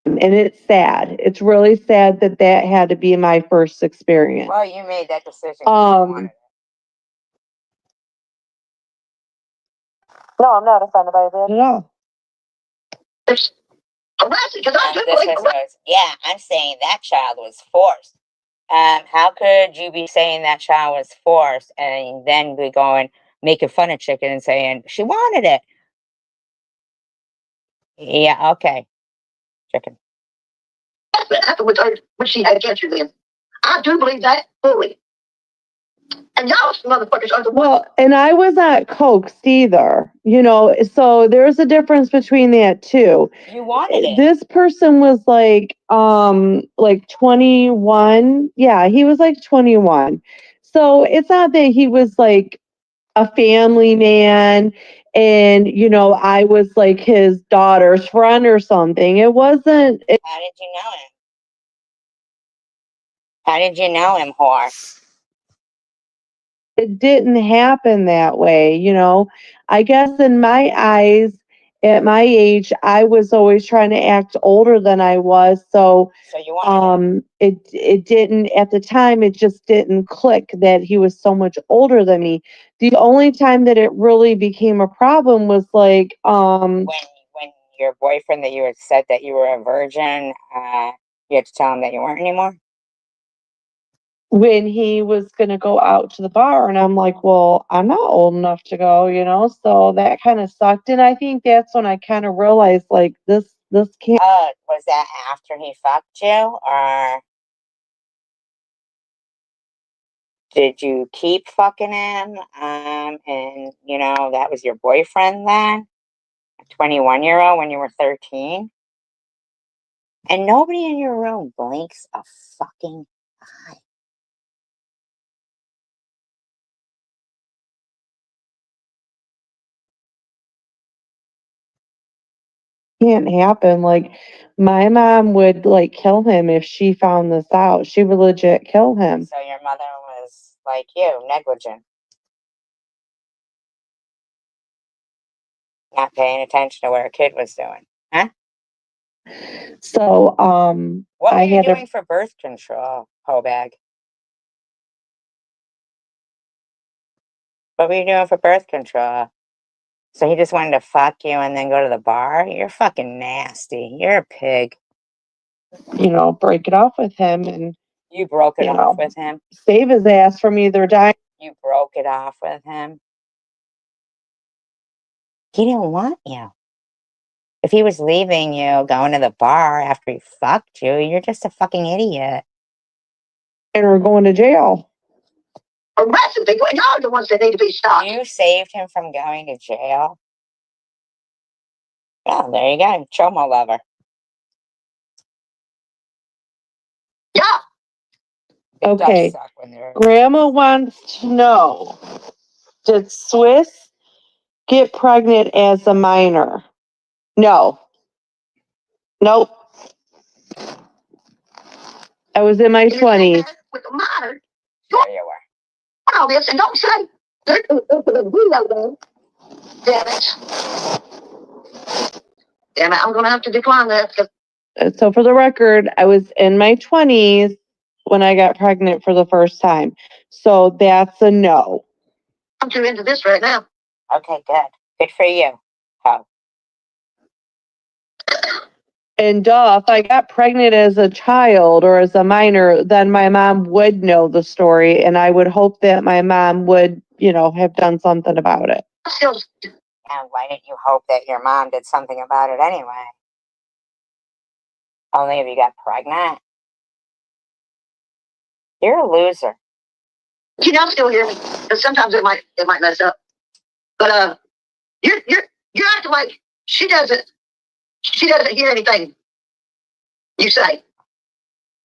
[SPEAKER 2] And it's sad. It's really sad that had to be my first experience.
[SPEAKER 1] Well, you made that decision. 'Cause you wanted it.
[SPEAKER 2] No, I'm not offended by that at all.
[SPEAKER 3] It's harassing because I do
[SPEAKER 1] This
[SPEAKER 3] believe
[SPEAKER 1] was, yeah, I'm saying that child was forced. How could you be saying that child was forced and then be going making fun of chicken and saying she wanted it? Yeah, okay, chicken.
[SPEAKER 3] afterwards when she had cancer then. I do believe that fully. And y'all motherfuckers are the ones.
[SPEAKER 2] Well, and I was not coaxed either, so there's a difference between that too.
[SPEAKER 1] You wanted it.
[SPEAKER 2] This person was like 21. Yeah, he was like 21. So it's not that he was like a family man and I was like his daughter's friend or something. It wasn't.
[SPEAKER 1] How did you know him? How did you know him, whore?
[SPEAKER 2] It didn't happen that way. I guess in my eyes, at my age, I was always trying to act older than I was. So
[SPEAKER 1] you wanted
[SPEAKER 2] it didn't, at the time, it just didn't click that he was so much older than me. The only time that it really became a problem was like
[SPEAKER 1] when your boyfriend that you had said that you were a virgin, you had to tell him that you weren't anymore.
[SPEAKER 2] When he was going to go out to the bar, and I'm like, well, I'm not old enough to go, so that kind of sucked. And I think that's when I kind of realized like this can't.
[SPEAKER 1] Was that after he fucked you, or did you keep fucking him? And that was your boyfriend then, a 21-year-old when you were 13, and nobody in your room blinks a fucking eye.
[SPEAKER 2] Can't happen. Like my mom would like kill him if she found this out. She would legit kill him.
[SPEAKER 1] So your mother was like you, negligent, not paying attention to what her kid was doing, huh?
[SPEAKER 2] So
[SPEAKER 1] what were
[SPEAKER 2] I
[SPEAKER 1] you
[SPEAKER 2] had
[SPEAKER 1] doing for birth control, Hobag? What were you doing for birth control? So he just wanted to fuck you and then go to the bar? You're fucking nasty. You're a pig.
[SPEAKER 2] break it off with him and
[SPEAKER 1] You broke it off with him?
[SPEAKER 2] save his ass from either dying.
[SPEAKER 1] You broke it off with him? He didn't want you. If he was leaving you, going to the bar after he fucked you, you're just a fucking idiot.
[SPEAKER 2] And are going to jail.
[SPEAKER 3] Arrested people, and y'all are the ones that need to be stopped.
[SPEAKER 1] You saved him from going to jail? Yeah, there you go. Chomo lover.
[SPEAKER 3] Yeah.
[SPEAKER 2] Okay. Grandma wants to know, did Swiss get pregnant as a minor? No. Nope. I was in my 20s.
[SPEAKER 3] With a minor,
[SPEAKER 1] There you were.
[SPEAKER 3] all this, and don't say, damn it. damn it, I'm going to have to decline that.
[SPEAKER 2] So for the record, I was in my 20s when I got pregnant for the first time. So that's a no.
[SPEAKER 3] I'm too into this right now.
[SPEAKER 1] Okay, good. Good for you. Oh,
[SPEAKER 2] And if I got pregnant as a child or as a minor, then my mom would know the story, and I would hope that my mom would, have done something about it.
[SPEAKER 3] Still,
[SPEAKER 1] and why didn't you hope that your mom did something about it anyway? Only if you got pregnant. You're a loser.
[SPEAKER 3] you don't still hear me, because sometimes it might mess up. But you're acting like she doesn't hear anything you say.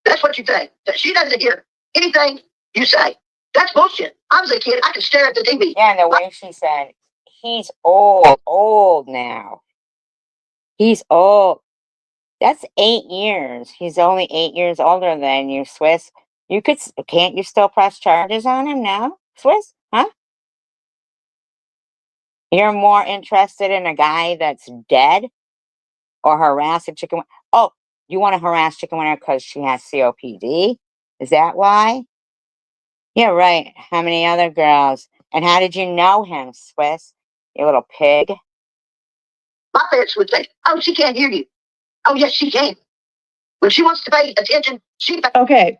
[SPEAKER 3] That's what you think. That she doesn't hear anything you say. That's bullshit. I was a kid. I could stare at the TV.
[SPEAKER 1] Yeah, and the way she said, he's old now. He's old. That's 8 years. He's only 8 years older than you, Swiss. Can't you still press charges on him now, Swiss? Huh? You're more interested in a guy that's dead or harass a chicken? Oh, you want to harass chicken winner because she has COPD? Is that why? Yeah, right. How many other girls? And how did you know him, Swiss? You little pig.
[SPEAKER 3] My parents would say, "Oh, she can't hear you." Oh, yes, she can. When she wants to pay attention,
[SPEAKER 2] Okay.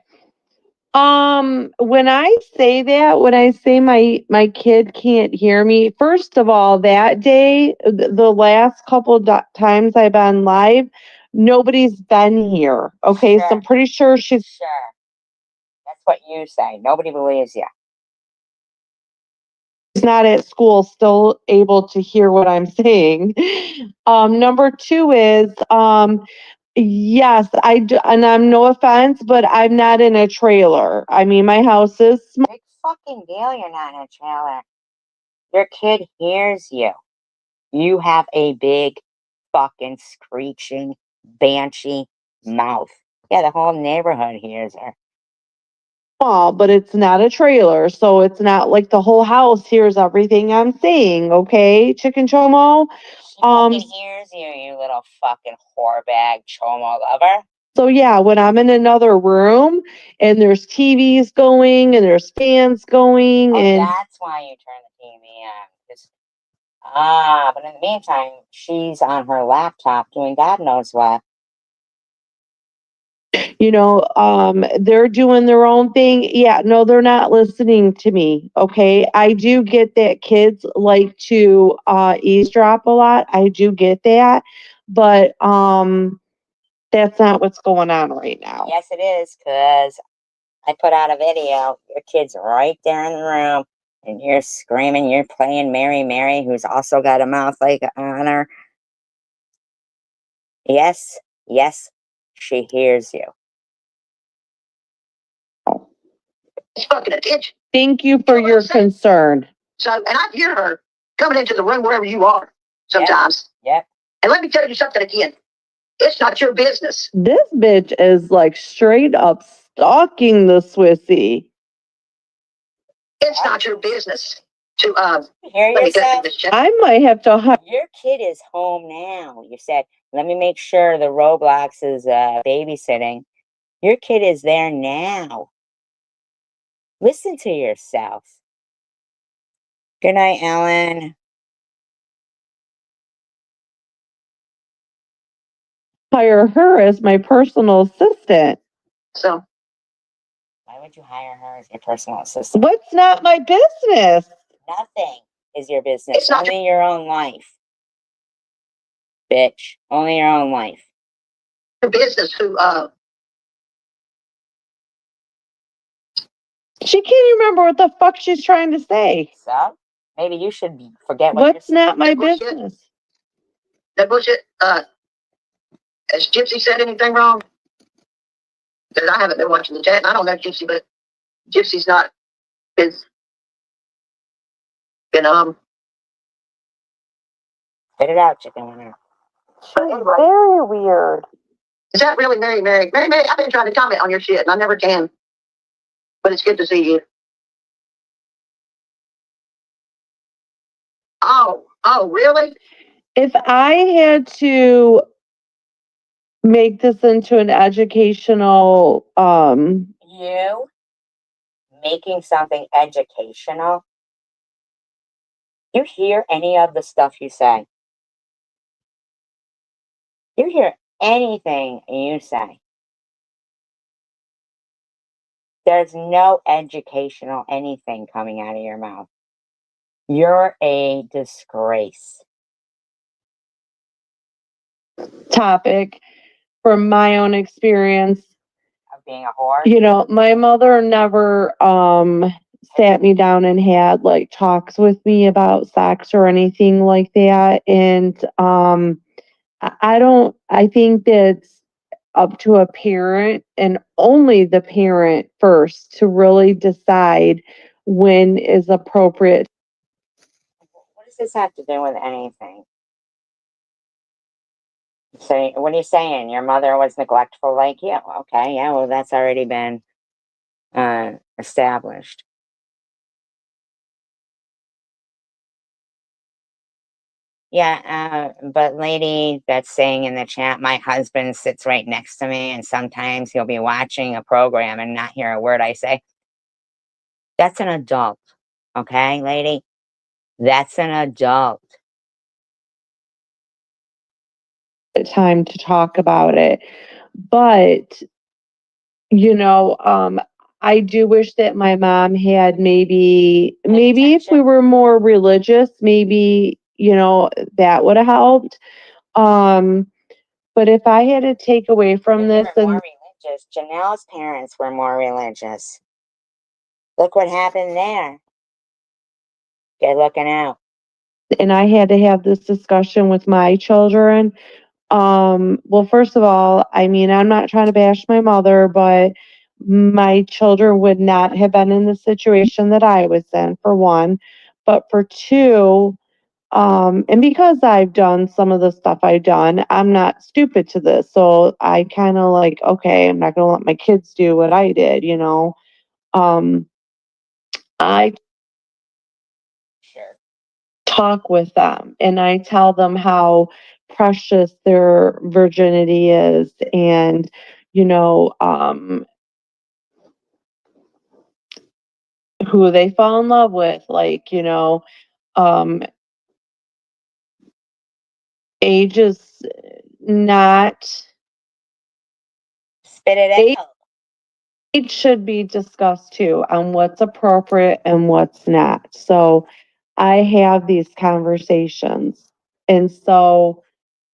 [SPEAKER 2] When I say that, when I say my kid can't hear me, first of all, that day, the last couple times I've been live, nobody's been here. Okay, so I'm pretty sure she's
[SPEAKER 1] Sure. That's what you say. Nobody believes you.
[SPEAKER 2] not at school, still able to hear what I'm saying. Number two is, yes, I do, and I'm no offense, but I'm not in a trailer. I mean, my house is small.
[SPEAKER 1] Big fucking deal you're not in a trailer. Your kid hears you. You have a big fucking screeching banshee mouth. Yeah, the whole neighborhood hears her.
[SPEAKER 2] Small, but it's not a trailer, so it's not like the whole house hears everything I'm saying. Okay, Chicken Chomo.
[SPEAKER 1] She fucking hears you, you little fucking whorebag chomo lover.
[SPEAKER 2] So yeah, when I'm in another room and there's TVs going and there's fans going, and
[SPEAKER 1] that's why you turn the TV on. But in the meantime, she's on her laptop doing God knows what.
[SPEAKER 2] they're doing their own thing. Yeah, no, they're not listening to me. Okay, I do get that kids like to eavesdrop a lot. I do get that, but that's not what's going on right now.
[SPEAKER 1] Yes, it is, because I put out a video. Your kid's right there in the room, and you're screaming. You're playing Mary Mary, who's also got a mouth like on her. Yes, she hears you.
[SPEAKER 3] fucking attention.
[SPEAKER 2] Thank you for your concern.
[SPEAKER 3] So, and I hear her coming into the room wherever you are sometimes.
[SPEAKER 1] Yep.
[SPEAKER 3] And let me tell you something again. It's not your business.
[SPEAKER 2] This bitch is like straight up stalking the Swissy.
[SPEAKER 3] It's not your business to
[SPEAKER 1] Hear yourself?
[SPEAKER 2] I might have to
[SPEAKER 1] Your kid is home now. You said, let me make sure the Roblox is babysitting. Your kid is there now. Listen to yourself. Good night, Ellen.
[SPEAKER 2] hire her as my personal assistant.
[SPEAKER 3] So,
[SPEAKER 1] Why would you hire her as your personal assistant?
[SPEAKER 2] What's not my business?
[SPEAKER 1] Nothing is your business. Only your own life. Bitch. Only your own life.
[SPEAKER 3] your business who
[SPEAKER 2] She can't remember what the fuck she's trying to say.
[SPEAKER 1] So maybe you should forget what
[SPEAKER 2] What's not my business?
[SPEAKER 3] That bullshit. Has Gypsy said anything wrong? Because I haven't been watching the chat, and I don't know Gypsy, but Gypsy's not been
[SPEAKER 1] Spit it out, chicken winner.
[SPEAKER 2] Very weird.
[SPEAKER 3] Is that really Mary Mary? Mary Mary, I've been trying to comment on your shit, and I never can. But it's good to see you. Oh, really?
[SPEAKER 2] If I had to make this into an educational,
[SPEAKER 1] You making something educational, you hear any of the stuff you say? You hear anything you say? There's no educational anything coming out of your mouth. You're a disgrace.
[SPEAKER 2] topic from my own experience,
[SPEAKER 1] Of being a whore.
[SPEAKER 2] my mother never sat me down and had like talks with me about sex or anything like that. And I think that's up to a parent and only the parent first to really decide when is appropriate.
[SPEAKER 1] What does this have to do with anything? So, what are you saying? Your mother was neglectful like you? Okay, yeah, well, that's already been established. Yeah, but lady that's saying in the chat, my husband sits right next to me, and sometimes he'll be watching a program and not hear a word I say. That's an adult, okay, lady? That's an adult.
[SPEAKER 2] Time to talk about it. But, you know, um, I do wish that my mom had maybe if we were more religious, maybe, that would have helped. Um, but if I had to take away from
[SPEAKER 1] You
[SPEAKER 2] this,
[SPEAKER 1] were
[SPEAKER 2] and
[SPEAKER 1] more religious. Janelle's parents were more religious. Look what happened there. Good looking out.
[SPEAKER 2] I had to have this discussion with my children. Well, first of all, I mean, I'm not trying to bash my mother, but my children would not have been in the situation that I was in, for one. But for two, and because I've done some of the stuff I've done, I'm not stupid to this. So I kind of like, okay, I'm not going to let my kids do what I did. Um, I
[SPEAKER 1] Sure.
[SPEAKER 2] talk with them and I tell them how precious their virginity is and you know who they fall in love with, like, um age is not
[SPEAKER 1] Spit it
[SPEAKER 2] age,
[SPEAKER 1] out.
[SPEAKER 2] age should be discussed too on what's appropriate and what's not. So I have these conversations, and so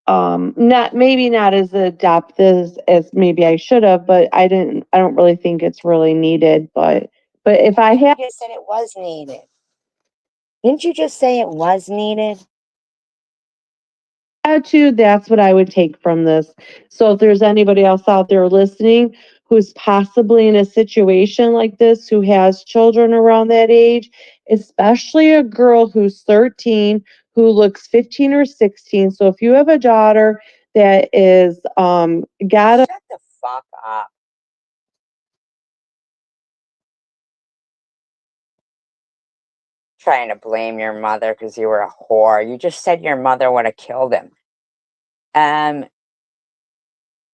[SPEAKER 2] not maybe not as adept as maybe I should have, but I don't really think it's really needed. But if I had
[SPEAKER 1] You just said it was needed. Didn't you just say it was needed?
[SPEAKER 2] to, that's what I would take from this. So if there's anybody else out there listening who's possibly in a situation like this, who has children around that age, especially a girl who's 13, who looks 15 or 16. So if you have a daughter that is got a
[SPEAKER 1] Shut the fuck up. Trying to blame your mother because you were a whore. You just said your mother would have killed him. Um,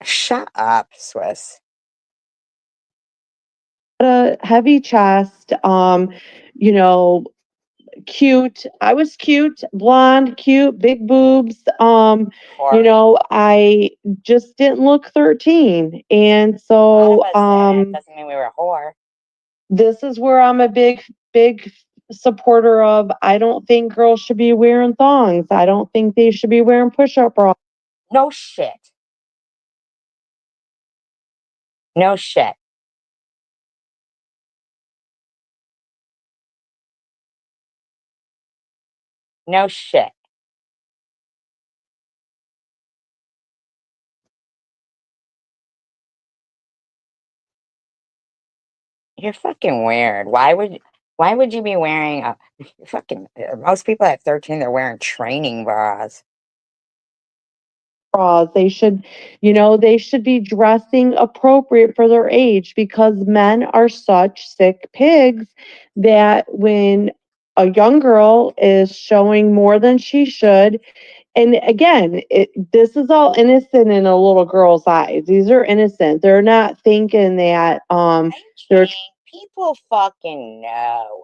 [SPEAKER 1] Shut up, Swiss.
[SPEAKER 2] a heavy chest, you know, cute. I was cute, blonde, cute, big boobs.
[SPEAKER 1] Whore.
[SPEAKER 2] I just didn't look 13. And
[SPEAKER 1] A lot
[SPEAKER 2] so
[SPEAKER 1] of us didn't. Doesn't mean we were a whore.
[SPEAKER 2] this is where I'm a big supporter of. I don't think girls should be wearing thongs. I don't think they should be wearing push-up bras.
[SPEAKER 1] No shit. No shit. No shit. You're fucking weird. Why would you be wearing a you're fucking most people at 13 they're wearing training bras.
[SPEAKER 2] They should be dressing appropriate for their age, because men are such sick pigs that when a young girl is showing more than she should And again, this is all innocent in a little girl's eyes. These are innocent. They're not thinking that they're
[SPEAKER 1] people fucking know.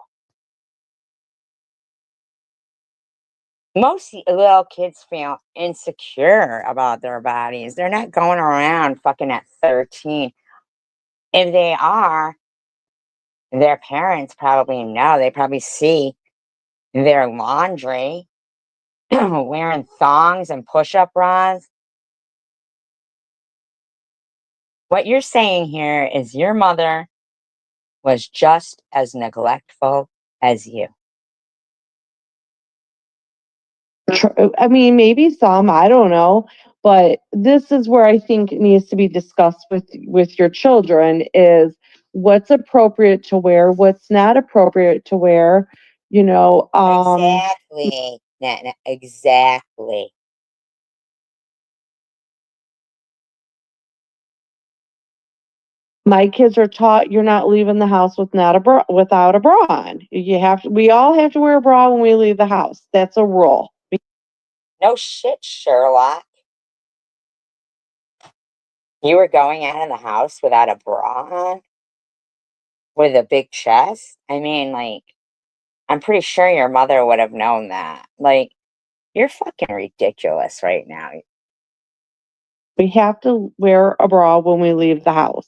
[SPEAKER 1] Most little kids feel insecure about their bodies. They're not going around fucking at 13. If they are, their parents probably know. They probably see their laundry wearing thongs and push-up bras. What you're saying here is your mother was just as neglectful as you.
[SPEAKER 2] I mean, maybe some, I don't know. But this is where I think it needs to be discussed with your children is what's appropriate to wear, what's not appropriate to wear, you know.
[SPEAKER 1] Exactly. Exactly.
[SPEAKER 2] My kids are taught you're not leaving the house without a bra on. We all have to wear a bra when we leave the house. That's a rule.
[SPEAKER 1] No shit, Sherlock. You were going out of the house without a bra on? With a big chest? I mean, like, I'm pretty sure your mother would have known that. Like, you're fucking ridiculous right now.
[SPEAKER 2] We have to wear a bra when we leave the house.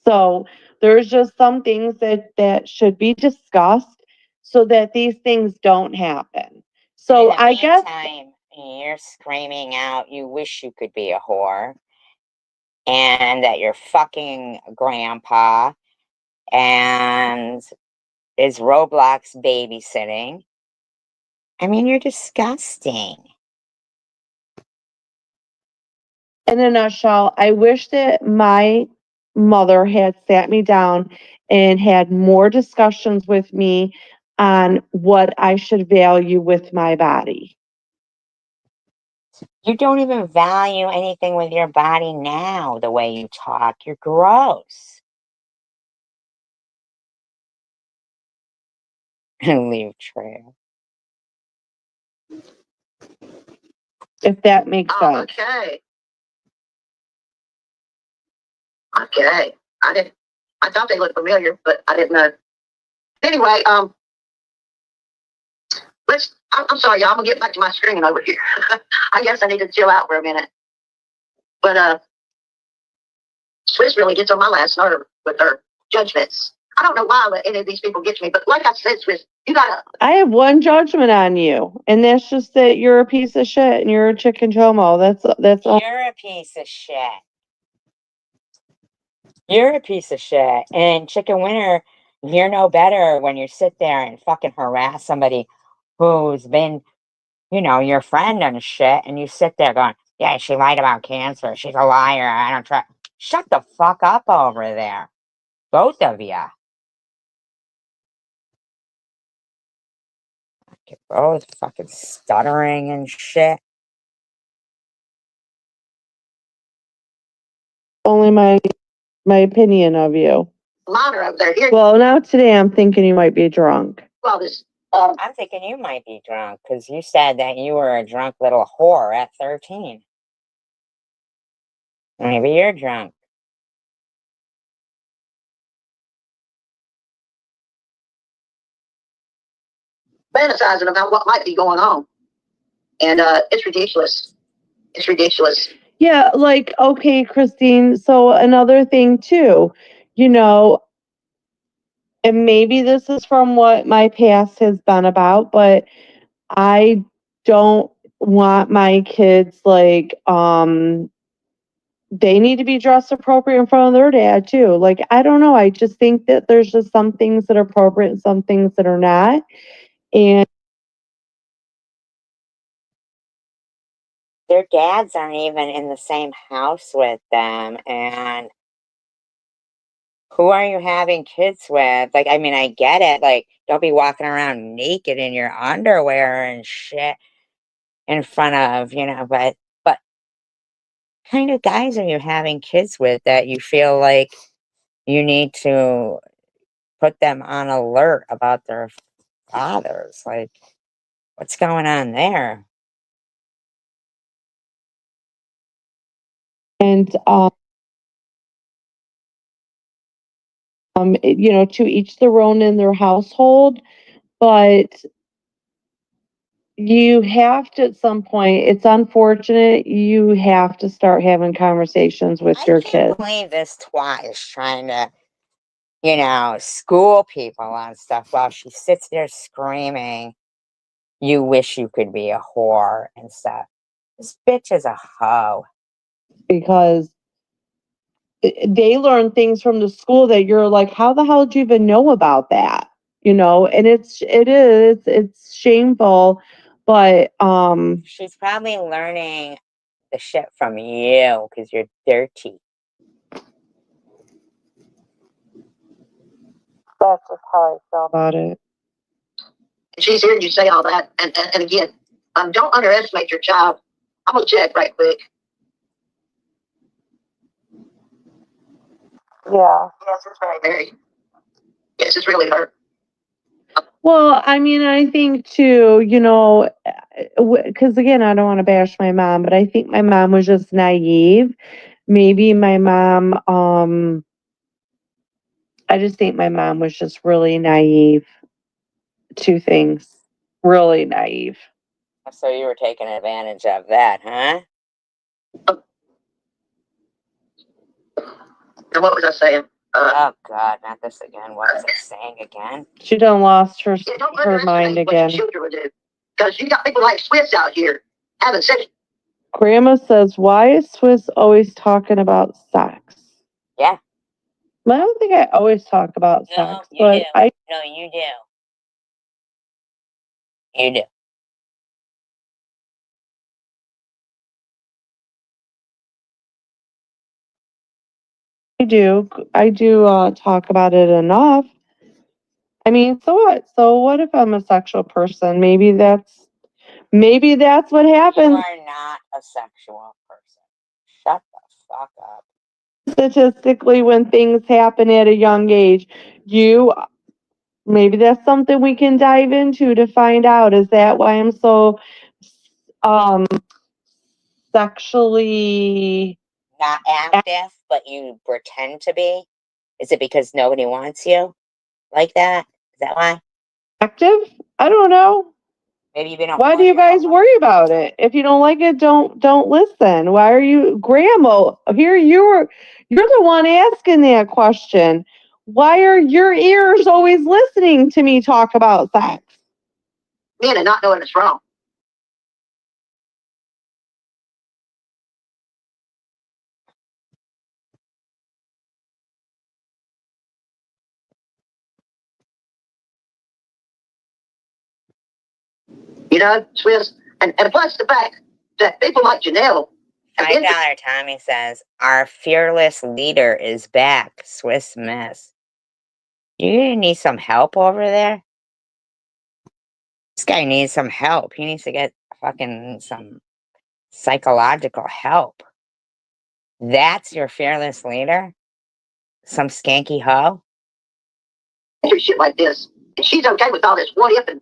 [SPEAKER 2] So there's just some things that should be discussed so that these things don't happen. So
[SPEAKER 1] In the
[SPEAKER 2] I guess
[SPEAKER 1] meantime, you're screaming out, you wish you could be a whore, and that your fucking grandpa and is Roblox babysitting. I mean, you're disgusting.
[SPEAKER 2] in a nutshell, I wish that my mother had sat me down and had more discussions with me on what I should value with my body.
[SPEAKER 1] You don't even value anything with your body now, the way you talk. You're gross. Leave trail.
[SPEAKER 2] If that makes
[SPEAKER 3] Oh,
[SPEAKER 2] sense.
[SPEAKER 3] okay. Okay. I thought they looked familiar, but I didn't know. Anyway, I'm sorry, y'all. I'm gonna get back to my screen over here. I guess I need to chill out for a minute. But Swiss really gets on my last nerve with her judgments. I don't know why any of these people get to me, but like I said, Swiss, you gotta.
[SPEAKER 2] I have one judgment on you, and that's just that you're a piece of shit and you're a chicken chomo. That's all.
[SPEAKER 1] You're a piece of shit. You're a piece of shit. And Chicken Winter, you're no better when you sit there and fucking harass somebody who's been, your friend and shit, and you sit there going, yeah, she lied about cancer. She's a liar. I don't trust. Shut the fuck up over there. Both of you. You're both fucking stuttering and shit.
[SPEAKER 2] Only my opinion of you.
[SPEAKER 3] Minor over there. Here.
[SPEAKER 2] Well, now today I'm thinking you might be drunk.
[SPEAKER 3] Well, this.
[SPEAKER 1] I'm thinking you might be drunk because you said that you were a drunk little whore at 13. Maybe you're drunk.
[SPEAKER 3] Fantasizing about what might be going on, and it's ridiculous. It's ridiculous.
[SPEAKER 2] Yeah, like, okay, Christine. So another thing too, you know, and maybe this is from what my past has been about, but I don't want my kids like they need to be dressed appropriate in front of their dad too. Like, I don't know. I just think that there's just some things that are appropriate and some things that are not. And
[SPEAKER 1] Their dads aren't even in the same house with them. And who are you having kids with? Like, I mean, I get it. Like, don't be walking around naked in your underwear and shit in front of, but kind of guys are you having kids with that you feel like you need to put them on alert about their fathers? Like, what's going on there?
[SPEAKER 2] And, you know, to each their own in their household, but you have to, at some point, it's unfortunate, you have to start having conversations with
[SPEAKER 1] I
[SPEAKER 2] your
[SPEAKER 1] can't
[SPEAKER 2] kids.
[SPEAKER 1] believe this twat is trying to, you know, school people on stuff while she sits there screaming, "You wish you could be a whore," and stuff. This bitch is a hoe.
[SPEAKER 2] Because they learn things from the school that you're like, how the hell did you even know about that? You know, and it's shameful, but
[SPEAKER 1] She's probably learning the shit from you because you're dirty.
[SPEAKER 2] that's just how I feel about it.
[SPEAKER 3] She's hearing you say all that, and again, don't underestimate your child. I'm gonna check right quick.
[SPEAKER 2] Yeah.
[SPEAKER 3] Yes, it's very. Yes, it's really hurt.
[SPEAKER 2] Well, I mean, I think too, you know, because again, I don't want to bash my mom, but I think my mom was just naive. Maybe my mom, I just think my mom was just really naive to things. Really naive.
[SPEAKER 1] So you were taking advantage of that, huh?
[SPEAKER 3] And what was I saying?
[SPEAKER 1] Oh God, not this again. What was I saying again?
[SPEAKER 2] She done lost her
[SPEAKER 3] Don't
[SPEAKER 2] her mind
[SPEAKER 3] underestimate what
[SPEAKER 2] again.
[SPEAKER 3] your children will do, because you got people like Swiss out here having sex.
[SPEAKER 2] Grandma says, "Why is Swiss always talking about sex?"
[SPEAKER 1] Yeah.
[SPEAKER 2] Well, I don't think I always talk about
[SPEAKER 1] No,
[SPEAKER 2] sex,
[SPEAKER 1] you
[SPEAKER 2] but
[SPEAKER 1] do.
[SPEAKER 2] I
[SPEAKER 1] No, you do. You do.
[SPEAKER 2] do. I do talk about it enough. I mean, so what? So what if I'm a sexual person? Maybe that's what
[SPEAKER 1] You
[SPEAKER 2] happens.
[SPEAKER 1] are not a sexual person. Shut the fuck up.
[SPEAKER 2] Statistically, when things happen at a young age, maybe that's something we can dive into to find out. Is that why I'm so um sexually
[SPEAKER 1] Not active, but you pretend to be? Is it because nobody wants you like that? Is that why?
[SPEAKER 2] active? I don't know.
[SPEAKER 1] Maybe you've been a
[SPEAKER 2] Why do
[SPEAKER 1] whore
[SPEAKER 2] you
[SPEAKER 1] your
[SPEAKER 2] guys
[SPEAKER 1] whole life.
[SPEAKER 2] worry about it? If you don't like it, don't listen. Why are you, Grandma? Here you're the one asking that question. Why are your ears always listening to me talk about sex?
[SPEAKER 3] Men and not knowing it's wrong. You know, Swiss, and plus the fact that people like Janelle have been
[SPEAKER 1] $5 Tommy says, "Our fearless leader is back, Swiss Miss." You need some help over there? This guy needs some help. He needs to get fucking some psychological help. That's your fearless leader? Some skanky hoe?
[SPEAKER 3] through shit like this, and she's okay with all this what if and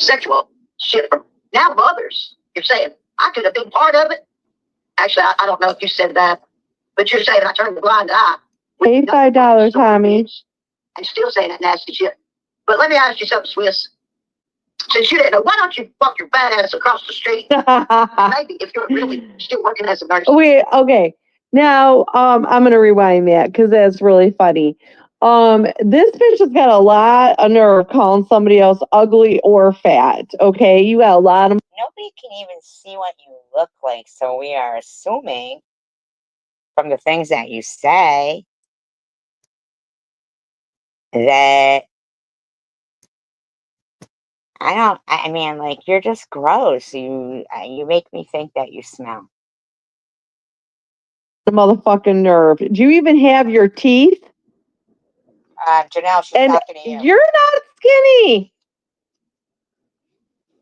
[SPEAKER 3] sexual shit from now mothers. You're saying I could have been part of it. Actually, I don't know if you said that, but you're saying I turned a blind eye.
[SPEAKER 2] Pay $5, Tommy.
[SPEAKER 3] And still saying that nasty shit. But let me ask you something, Swiss. Since you didn't know, why don't you fuck your fat ass across the street? Maybe if you're really still working as a nurse.
[SPEAKER 2] Wait, okay. Now, I'm gonna rewind that because that's really funny. This bitch has got a lot of nerve calling somebody else ugly or fat. Okay, you got a lot of.
[SPEAKER 1] Nobody can even see what you look like, so we are assuming from the things that you say that I mean, like, you're just gross. You make me think that you smell.
[SPEAKER 2] Motherfucking nerve. Do you even have your teeth?
[SPEAKER 1] Janelle, she's
[SPEAKER 2] And
[SPEAKER 1] talking to you.
[SPEAKER 2] you're not skinny.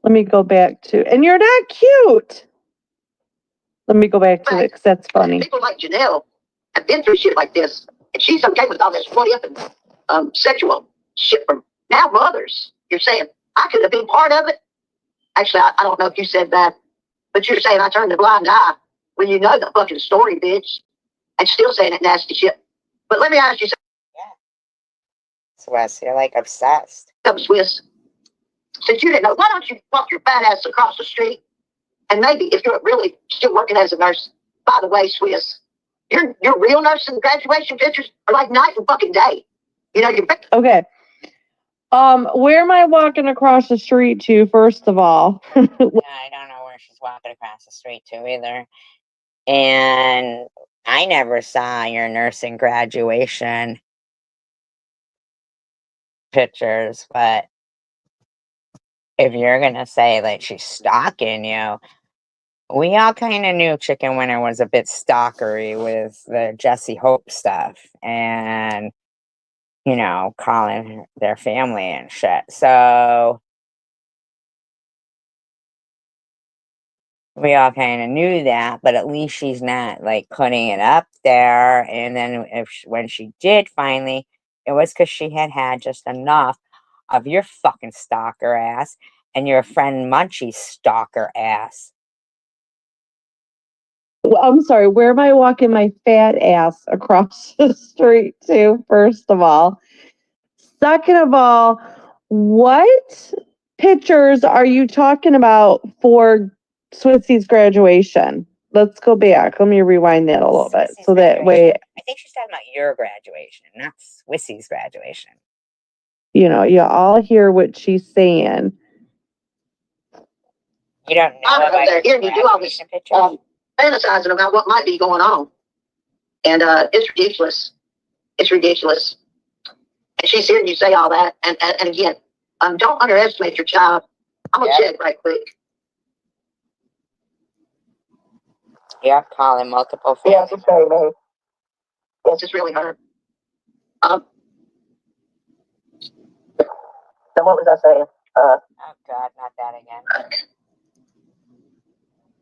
[SPEAKER 2] Let me go back to, and you're not cute. Let me go back to it because that's funny.
[SPEAKER 3] People like Janelle have been through shit like this, and she's okay with all this what if and sexual shit from now mothers. You're saying I could have been part of it. Actually, I don't know if you said that, but you're saying I turned a blind eye when you know the fucking story, bitch. and still saying that nasty shit. But let me ask you
[SPEAKER 1] Swiss, you're like obsessed.
[SPEAKER 3] something, Swiss. Since you didn't know, why don't you walk your fat ass across the street? And maybe if you're really still working as a nurse, by the way, Swiss, your real nursing graduation pictures are like night and fucking day. You know, you're
[SPEAKER 2] Okay. Where am I walking across the street to, first of all?
[SPEAKER 1] I don't know where she's walking across the street to either. And I never saw your nursing graduation pictures, but if you're gonna say like she's stalking you, we all kind of knew Chicken Winter was a bit stalkery with the Jesse Hope stuff and, you know, calling their family and shit. So we all kind of knew that, but at least she's not like putting it up there. And then when she did finally, it was because she had just enough of your fucking stalker ass and your friend Munchie's stalker ass.
[SPEAKER 2] I'm sorry, where am I walking my fat ass across the street to, first of all? Second of all, what pictures are you talking about for Swissy's graduation? Let's go back. Let me rewind that a little bit. So that way,
[SPEAKER 1] I think she's talking about your graduation, not Swissy's graduation.
[SPEAKER 2] you know, you all hear what she's saying.
[SPEAKER 1] You don't know about
[SPEAKER 3] they're hearing you do all this
[SPEAKER 1] pictures?
[SPEAKER 3] fantasizing about what might be going on. And it's ridiculous. It's ridiculous. And she's hearing you say all that. And again, don't underestimate your child. I'm going to check right quick.
[SPEAKER 1] Yeah, calling multiple family.
[SPEAKER 3] Yes, it's very, very. Yes, it's really hard. So what was I saying?
[SPEAKER 1] Oh God, not that again.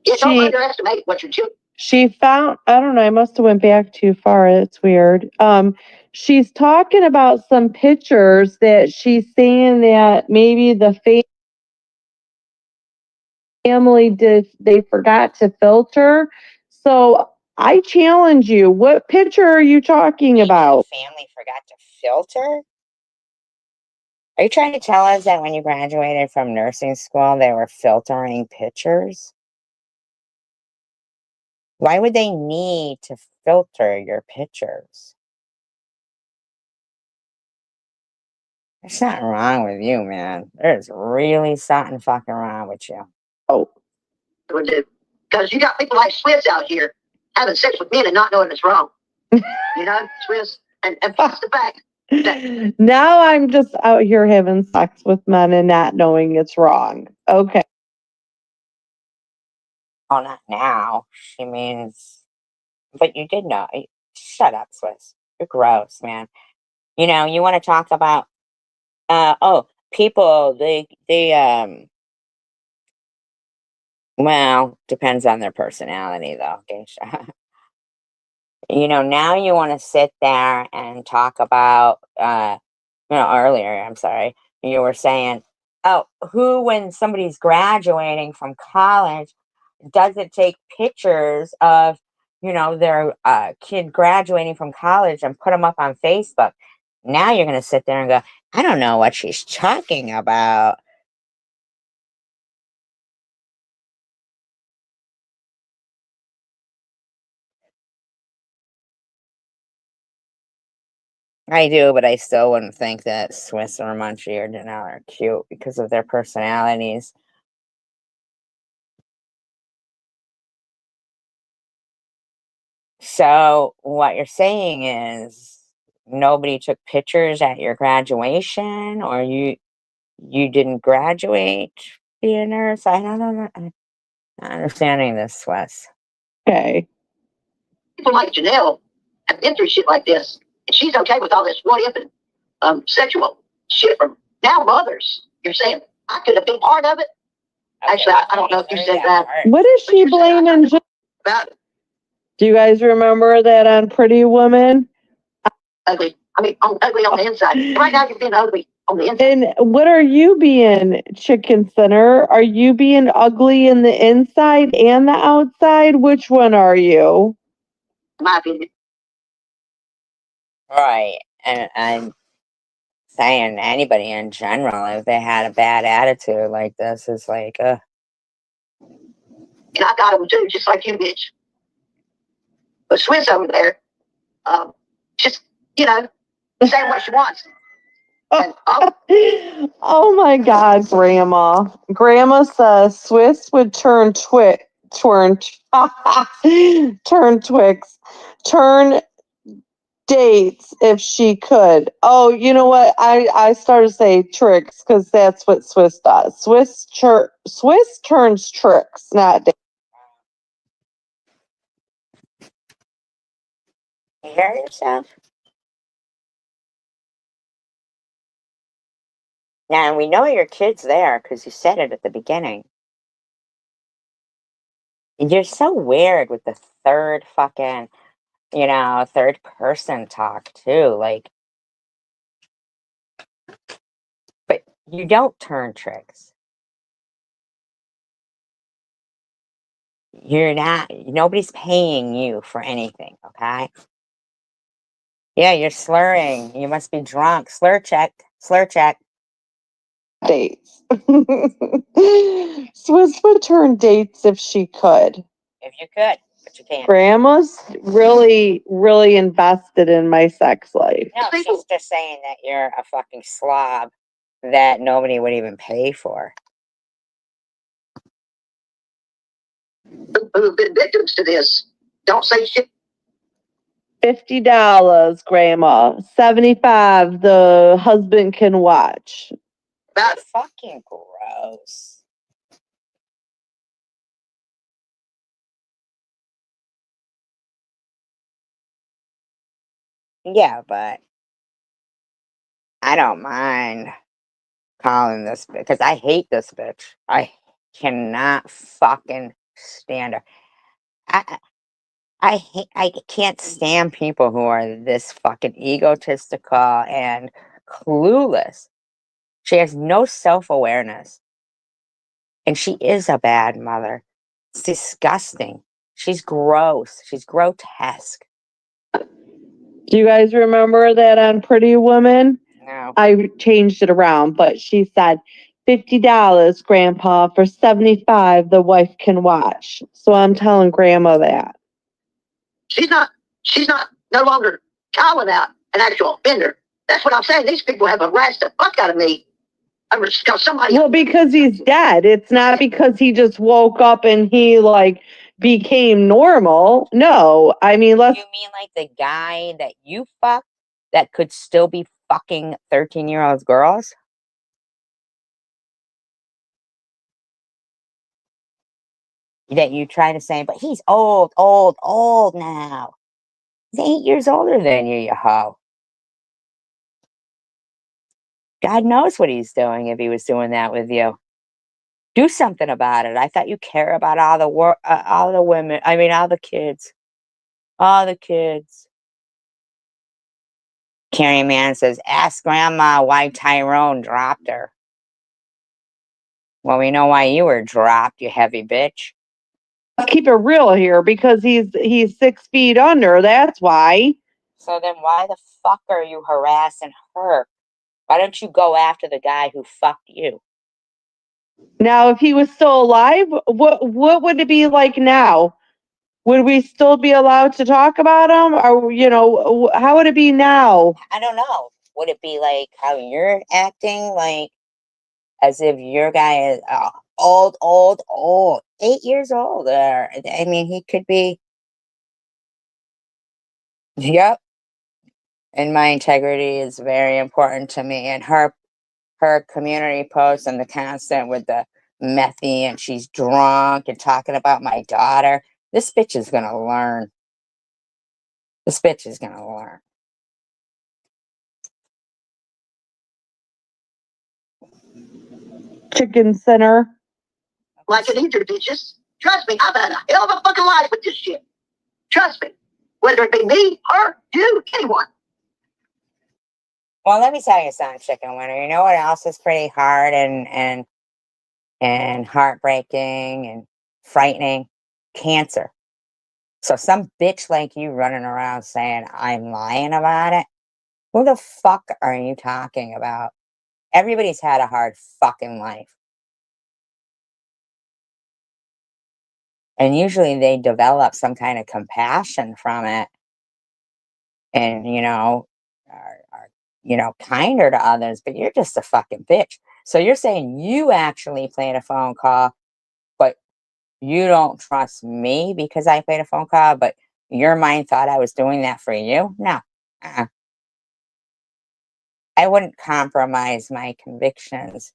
[SPEAKER 3] Yeah, don't underestimate what your children.
[SPEAKER 2] She found, I don't know, I must have went back too far. It's weird. She's talking about some pictures that she's saying that maybe the family they forgot to filter. So I challenge you, what picture are you talking about?
[SPEAKER 1] The family forgot to filter? Are you trying to tell us that when you graduated from nursing school, they were filtering pictures? Why would they need to filter your pictures? There's something wrong with you, man. There's really something fucking wrong with you.
[SPEAKER 2] Oh.
[SPEAKER 3] Because you got people like Swiss out here having sex with men and not knowing it's wrong. You know, Swiss. And plus the fact that
[SPEAKER 2] now I'm just out here having sex with men and not knowing it's wrong. Okay.
[SPEAKER 1] Oh, not now. She means, but you did know. Shut up, Swiss. You're gross, man. You know, you want to talk about, people, well, depends on their personality, though, Geisha. You know, now you want to sit there and talk about, earlier, I'm sorry, you were saying, oh, when somebody's graduating from college, doesn't take pictures of, their kid graduating from college and put them up on Facebook. Now you're going to sit there and go, I don't know what she's talking about. I do, but I still wouldn't think that Swiss or Munchie or Janelle are cute because of their personalities. So what you're saying is nobody took pictures at your graduation, or you didn't graduate, be a nurse? I don't know. I'm not understanding this, Wes.
[SPEAKER 2] Okay.
[SPEAKER 3] people like Janelle have been through shit like this, and she's okay with all this what if and sexual shit from now mothers. You're saying I could have been part of it? Okay. Actually, I don't know if you said that.
[SPEAKER 2] What is she blaming
[SPEAKER 3] about it.
[SPEAKER 2] Do you guys remember that on Pretty Woman?
[SPEAKER 3] Ugly. I mean, ugly on the inside. Right now, you're being ugly on the inside.
[SPEAKER 2] And what are you being, Chicken Center? Are you being ugly in the inside and the outside? Which one are you?
[SPEAKER 3] In my opinion.
[SPEAKER 1] Right. And I'm saying anybody in general, if they had a bad attitude like this, is like,
[SPEAKER 3] And I got them too, just like you, bitch. But Swiss over there, just, saying what she wants. And,
[SPEAKER 2] Oh my God, Grandma. Grandma says Swiss would turn dates if she could. Oh, you know what? I started to say tricks because that's what Swiss does. Swiss turns tricks, not dates.
[SPEAKER 1] you hear yourself? Now, we know your kid's there because you said it at the beginning. You're so weird with the third fucking, third person talk too. Like, but you don't turn tricks. You're not, nobody's paying you for anything, okay? Yeah, you're slurring. You must be drunk. Slur check. Slur check.
[SPEAKER 2] Dates. Swiss would turn dates if she could.
[SPEAKER 1] If you could, but you can't.
[SPEAKER 2] Grandma's really, really invested in my sex life.
[SPEAKER 1] No, she's just saying that you're a fucking slob that nobody would even pay for.
[SPEAKER 3] who've been victims to this don't say shit.
[SPEAKER 2] $50, Grandma. 75 the husband can watch.
[SPEAKER 1] That's fucking gross. Yeah, but I don't mind calling this because I hate this bitch. I cannot fucking stand her. I can't stand people who are this fucking egotistical and clueless. She has no self-awareness. And she is a bad mother. It's disgusting. She's gross. She's grotesque.
[SPEAKER 2] Do you guys remember that on Pretty Woman?
[SPEAKER 1] No.
[SPEAKER 2] I changed it around, but she said $50, Grandpa, for 75 the wife can watch. So I'm telling Grandma that.
[SPEAKER 3] She's not no longer calling out an actual offender. That's what I'm saying. These people have harassed the fuck out of me.
[SPEAKER 2] Well, because he's dead. It's not because he just woke up and he became normal. No, I mean,
[SPEAKER 1] You mean like the guy that you fucked that could still be fucking 13-year-old girls? That you try to say, but he's old now. He's 8 years older than you hoe. God knows what he's doing if he was doing that with you. Do something about it. I thought you care about all the women. I mean, all the kids. All the kids. Carrie Mann says, ask Grandma why Tyrone dropped her. Well, we know why you were dropped, you heavy bitch.
[SPEAKER 2] Let's keep it real here because he's 6 feet under. That's why.
[SPEAKER 1] So then why the fuck are you harassing her? Why don't you go after the guy who fucked you?
[SPEAKER 2] Now, if he was still alive, what would it be like now? Would we still be allowed to talk about him? Or, how would it be now?
[SPEAKER 1] I don't know. Would it be like how you're acting? Like as if your guy is old, 8 years old. Or, I mean, he could be. Yep. And my integrity is very important to me. And her community posts and the constant with the methy and she's drunk and talking about my daughter. This bitch is gonna learn. This bitch is gonna learn.
[SPEAKER 2] Chicken center.
[SPEAKER 3] Like an either bitches. Trust me, I've had a hell of a fucking life with this shit. Trust me. Whether it be me, her, you, anyone.
[SPEAKER 1] Well, let me tell you something, chicken winner. You know what else is pretty hard and heartbreaking and frightening? Cancer. So some bitch like you running around saying I'm lying about it. Who the fuck are you talking about? Everybody's had a hard fucking life. And usually they develop some kind of compassion from it and, are kinder to others, but you're just a fucking bitch. So you're saying you actually played a phone call, but you don't trust me because I played a phone call, but your mind thought I was doing that for you? No. Uh-uh. I wouldn't compromise my convictions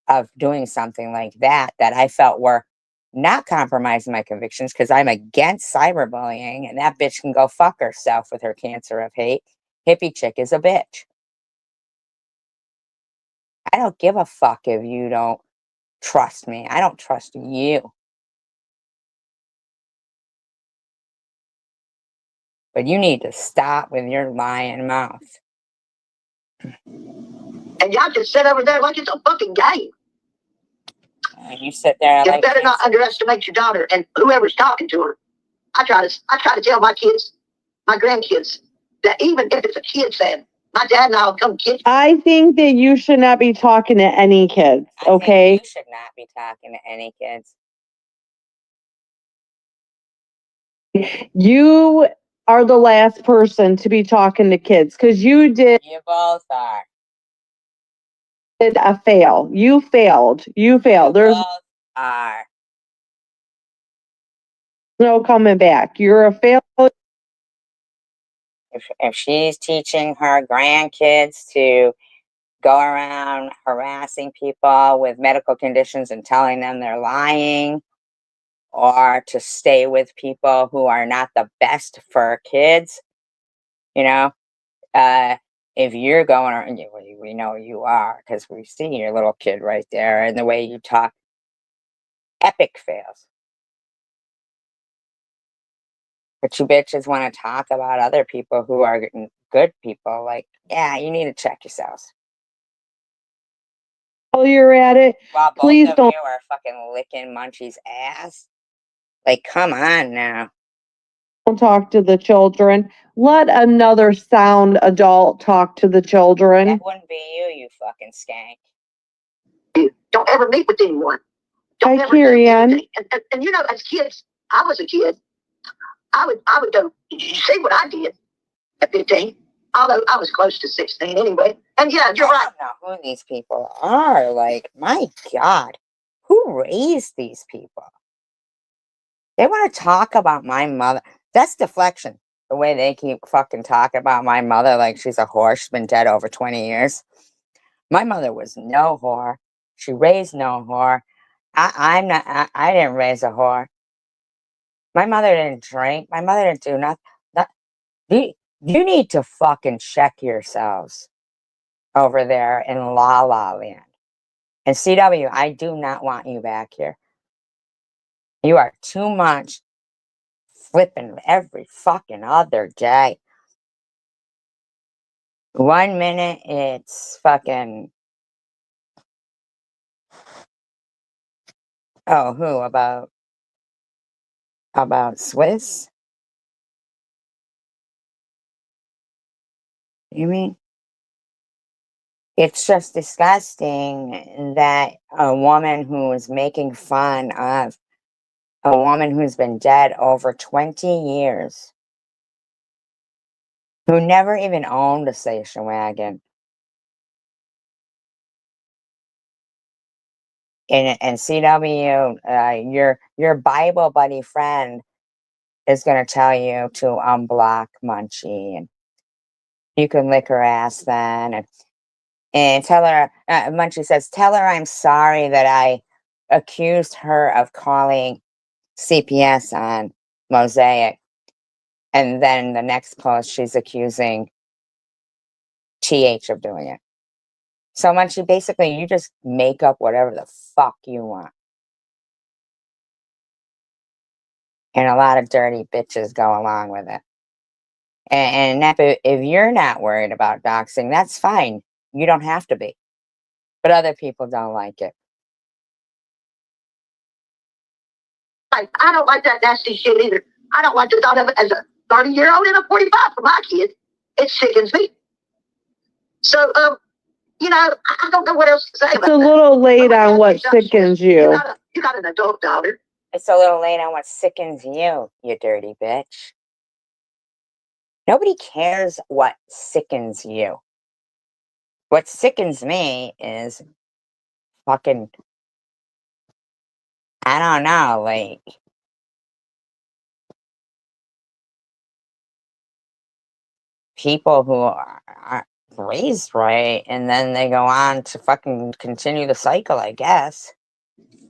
[SPEAKER 1] of doing something like that I felt were not compromising my convictions because I'm against cyberbullying and that bitch can go fuck herself with her cancer of hate. Hippie chick is a bitch. I don't give a fuck if you don't trust me. I don't trust you. But you need to stop with your lying mouth.
[SPEAKER 3] And y'all just sit over there like it's a fucking game.
[SPEAKER 1] And you sit there
[SPEAKER 3] You
[SPEAKER 1] like
[SPEAKER 3] better not
[SPEAKER 1] this.
[SPEAKER 3] underestimate your daughter and whoever's talking to her. I try to tell my kids, my grandkids, that even if it's a kid saying, my dad and I'll come kids.
[SPEAKER 2] I think that you should not be talking to any kids,
[SPEAKER 1] I think
[SPEAKER 2] okay?
[SPEAKER 1] you should not be talking to any kids.
[SPEAKER 2] You are the last person to be talking to kids because you did
[SPEAKER 1] You both are.
[SPEAKER 2] a fail. You failed. You failed.
[SPEAKER 1] You
[SPEAKER 2] There's
[SPEAKER 1] both are.
[SPEAKER 2] no coming back. You're a fail.
[SPEAKER 1] If she's teaching her grandkids to go around harassing people with medical conditions and telling them they're lying, or to stay with people who are not the best for kids, you know, if you're going around, we know you are because we've seen your little kid right there and the way you talk, epic fails. But you bitches want to talk about other people who are good people. Like, yeah, you need to check yourselves.
[SPEAKER 2] While you're at it,
[SPEAKER 1] While both
[SPEAKER 2] please
[SPEAKER 1] of
[SPEAKER 2] don't
[SPEAKER 1] you are fucking licking Munchie's ass. Like, come on now.
[SPEAKER 2] talk to the children. Let another sound adult talk to the children.
[SPEAKER 1] That wouldn't be you fucking skank.
[SPEAKER 3] Don't ever meet with anyone. Don't
[SPEAKER 2] Hi,
[SPEAKER 3] ever do
[SPEAKER 2] Carrie Ann.
[SPEAKER 3] anything. And as kids, I was a kid. I would go, you see what I did at 15? Although I was close to 16 anyway. And yeah, you're right.
[SPEAKER 1] I don't know who these people are. Like, my God, who raised these people? They want to talk about my mother. That's deflection. The way they keep fucking talking about my mother like she's a whore. She's been dead over 20 years. My mother was no whore. She raised no whore. I'm not, I didn't raise a whore. My mother didn't drink. My mother didn't do nothing. You need to fucking check yourselves over there in La La Land. And CW, I do not want you back here. You are too much flipping every fucking other day. 1 minute it's fucking, oh, who about Swiss? You mean? It's just disgusting that a woman who is making fun of a woman who's been dead over 20 years, who never even owned a station wagon, and CW, your Bible buddy friend is going to tell you to unblock Munchie, and you can lick her ass then, and tell her. Munchie says, "Tell her I'm sorry that I accused her of calling CPS on Mosaic." And then the next post, she's accusing TH of doing it. So Munchie, basically, you just make up whatever the fuck you want. And a lot of dirty bitches go along with it. And if you're not worried about doxing, that's fine. You don't have to be. But other people don't like it.
[SPEAKER 3] I don't like that nasty shit either. I don't like the thought of it as a 30-year-old and a 45 for my kids. It sickens me. So, I don't know what else to say
[SPEAKER 2] It's
[SPEAKER 3] about
[SPEAKER 2] a
[SPEAKER 3] that.
[SPEAKER 2] little late
[SPEAKER 3] Oh,
[SPEAKER 2] on what sickens you.
[SPEAKER 3] You got an adult daughter.
[SPEAKER 1] It's a little late on what sickens you, you dirty bitch. Nobody cares what sickens you. What sickens me is fucking, I don't know, like, people who are raised right and then they go on to fucking continue the cycle, I guess.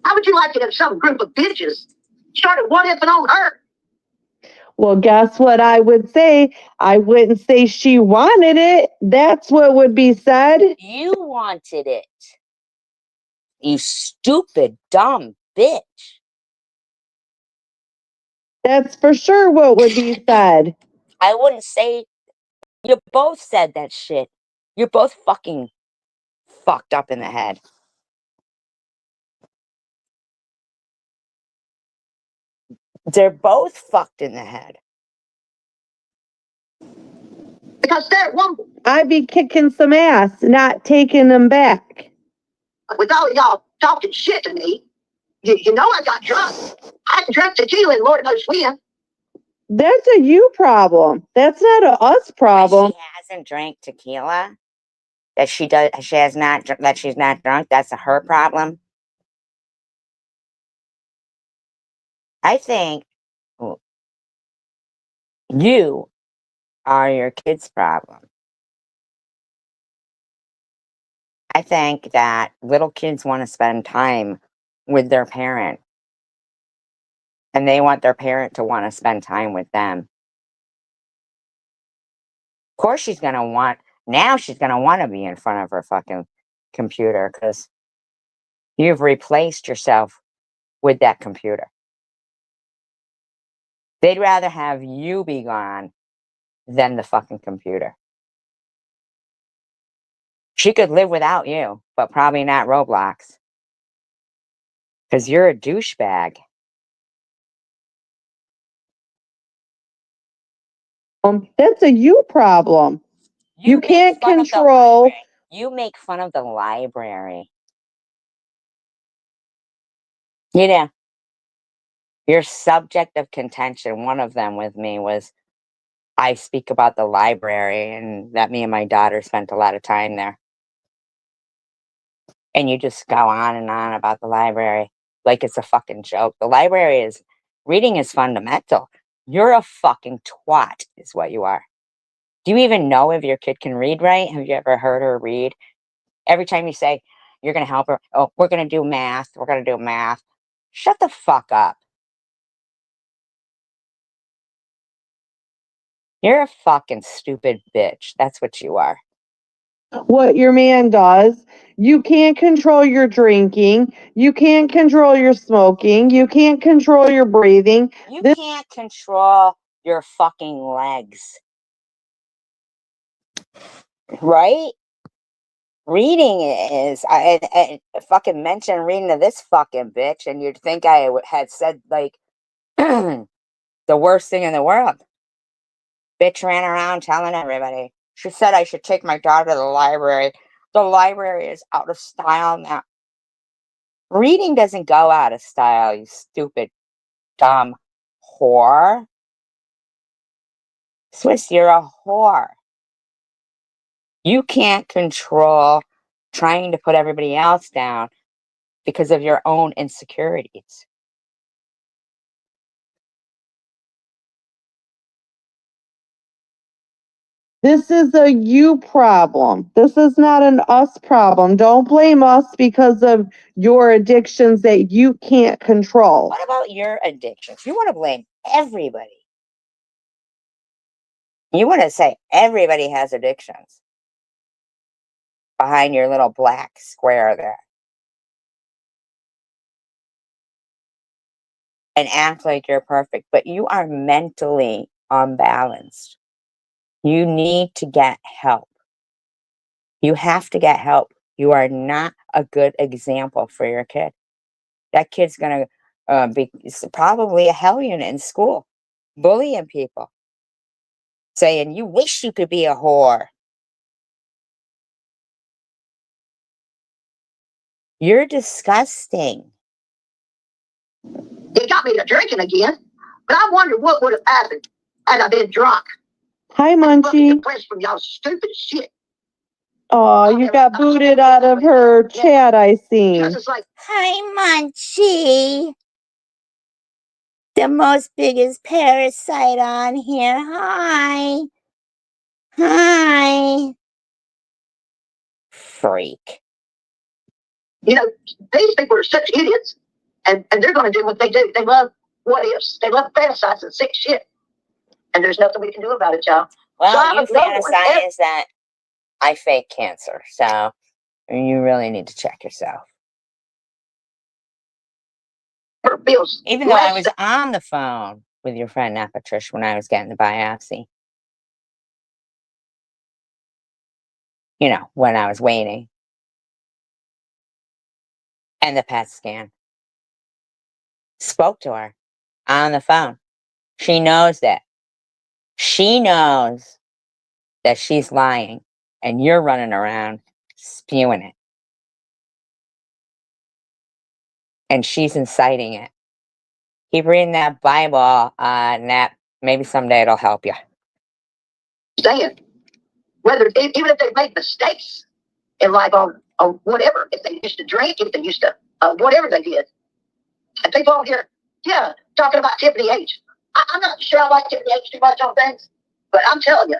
[SPEAKER 3] How would you like it if some group of bitches started what-ifing on her?
[SPEAKER 2] Well, guess what I would say? I wouldn't say she wanted it. That's what would be said.
[SPEAKER 1] You wanted it. You stupid, dumb bitch.
[SPEAKER 2] That's for sure what would be said.
[SPEAKER 1] I wouldn't say, you both said that shit. You're both fucking fucked up in the head. They're both fucked in the head.
[SPEAKER 3] Because they're one.
[SPEAKER 2] I'd be kicking some ass, not taking them back.
[SPEAKER 3] With all of y'all talking shit to me, you know I got drunk. I drank tequila and Lord knows when.
[SPEAKER 2] That's a you problem. That's not a us problem.
[SPEAKER 1] She hasn't drank tequila. That she does. She has not. That she's not drunk. That's her problem. I think you are your kid's problem. I think that little kids want to spend time with their parent, and they want their parent to want to spend time with them. Of course, she's gonna want. Now she's gonna want to be in front of her fucking computer because you've replaced yourself with that computer. They'd rather have you be gone than the fucking computer. She could live without you, but probably not Roblox. Because you're a douchebag.
[SPEAKER 2] That's a you problem. You can't control.
[SPEAKER 1] You make fun of the library. You know, your subject of contention, one of them with me was I speak about the library and that me and my daughter spent a lot of time there. And you just go on and on about the library like it's a fucking joke. The library is, reading is fundamental. You're a fucking twat, is what you are. Do you even know if your kid can read right? Have you ever heard her read? Every time you say you're going to help her, oh, we're going to do math, we're going to do math. Shut the fuck up. You're a fucking stupid bitch. That's what you are.
[SPEAKER 2] What your man does. You can't control your drinking. You can't control your smoking. You can't control your breathing.
[SPEAKER 1] You can't control your fucking legs. Right? Reading is, I fucking mentioned reading to this fucking bitch, and you'd think I had said, like, the worst thing in the world. Bitch ran around telling everybody. She said I should take my daughter to the library. The library is out of style now. Reading doesn't go out of style, you stupid, dumb whore. Swiss, you're a whore. You can't control trying to put everybody else down because of your own insecurities.
[SPEAKER 2] This is a you problem. This is not an us problem. Don't blame us because of your addictions that you can't control.
[SPEAKER 1] What about your addictions? You want to blame everybody. You want to say everybody has addictions behind your little black square there. And act like you're perfect, but you are mentally unbalanced. You need to get help. You have to get help. You are not a good example for your kid. That kid's going to be probably a hellion in school, bullying people, saying, you wish you could be a whore. You're disgusting.
[SPEAKER 3] It got me to drinking again, but I wonder what would have happened had I been drunk.
[SPEAKER 2] Hi,
[SPEAKER 3] I'm fucking
[SPEAKER 2] Munchie.
[SPEAKER 3] depressed from y'all's stupid shit.
[SPEAKER 2] Oh, you got booted out of her chat, I see.
[SPEAKER 3] Because it's like,
[SPEAKER 1] Hi, Munchie. The most biggest parasite on here. Hi. Hi. Freak.
[SPEAKER 3] you know, these people are such idiots, and they're going to do what they do. They love what ifs. They love fantasizing sick shit, and there's nothing we can do about it, y'all.
[SPEAKER 1] Well,
[SPEAKER 3] So
[SPEAKER 1] you fantasize that I fake cancer, so you really need to check yourself.
[SPEAKER 3] Feels
[SPEAKER 1] Even though I was on the phone with your friend Aunt Patricia when I was getting the biopsy. You know, when I was waiting. And the PET scan. Spoke to her on the phone. She knows that. She knows that she's lying. And you're running around spewing it. And she's inciting it. Keep reading that Bible, Nat. Maybe someday it'll help you.
[SPEAKER 3] Saying whether even if they make mistakes in life on whatever, if they used to drink, if they used to whatever they did, and people on here, yeah, talking about Tiffany H. I'm not sure I like Tiffany H too much on things, but I'm telling you,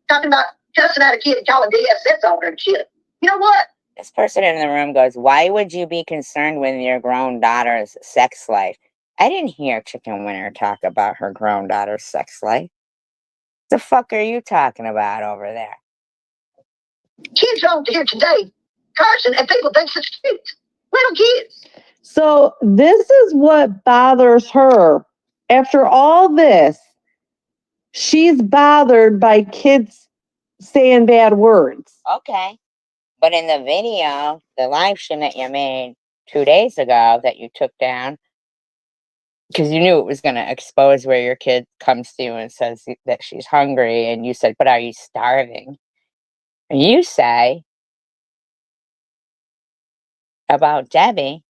[SPEAKER 3] talking about cussing at a kid and calling DSS on her and shit. You know what?
[SPEAKER 1] This person in the room goes, why would you be concerned with your grown daughter's sex life? I didn't hear Chicken Winner talk about her grown daughter's sex life. The fuck are you talking about over there?
[SPEAKER 3] Kids on here today cursing and people think it's cute. Little kids.
[SPEAKER 2] So this is what bothers her. After all this, she's bothered by kids saying bad words.
[SPEAKER 1] Okay. But in the video, the live stream that you made 2 days ago that you took down, because you knew it was going to expose where your kid comes to you and says that she's hungry, and you said, but are you starving? And you say about Debbie,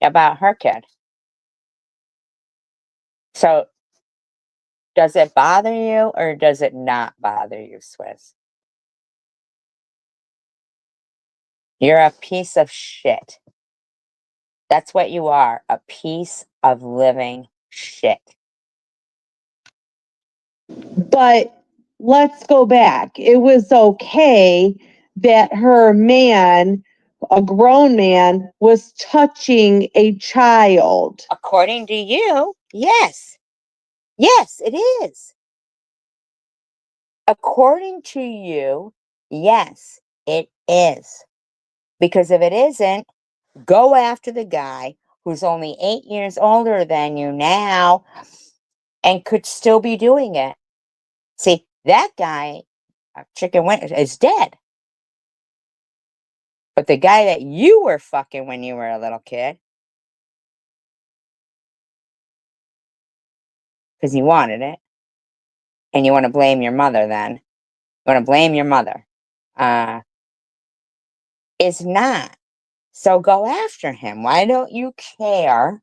[SPEAKER 1] about her kid. So does it bother you or does it not bother you, Swiss? You're a piece of shit. That's what you are, a piece of living shit.
[SPEAKER 2] But let's go back. It was okay that her man, a grown man, was touching a child.
[SPEAKER 1] According to you, yes. Yes, it is. According to you, yes, it is. Because if it isn't, go after the guy who's only 8 years older than you now and could still be doing it. See, that guy, Chicken Winter, is dead. But the guy that you were fucking when you were a little kid, because you wanted it, and you want to blame your mother then, you want to blame your mother, is not. So go after him. Why don't you care?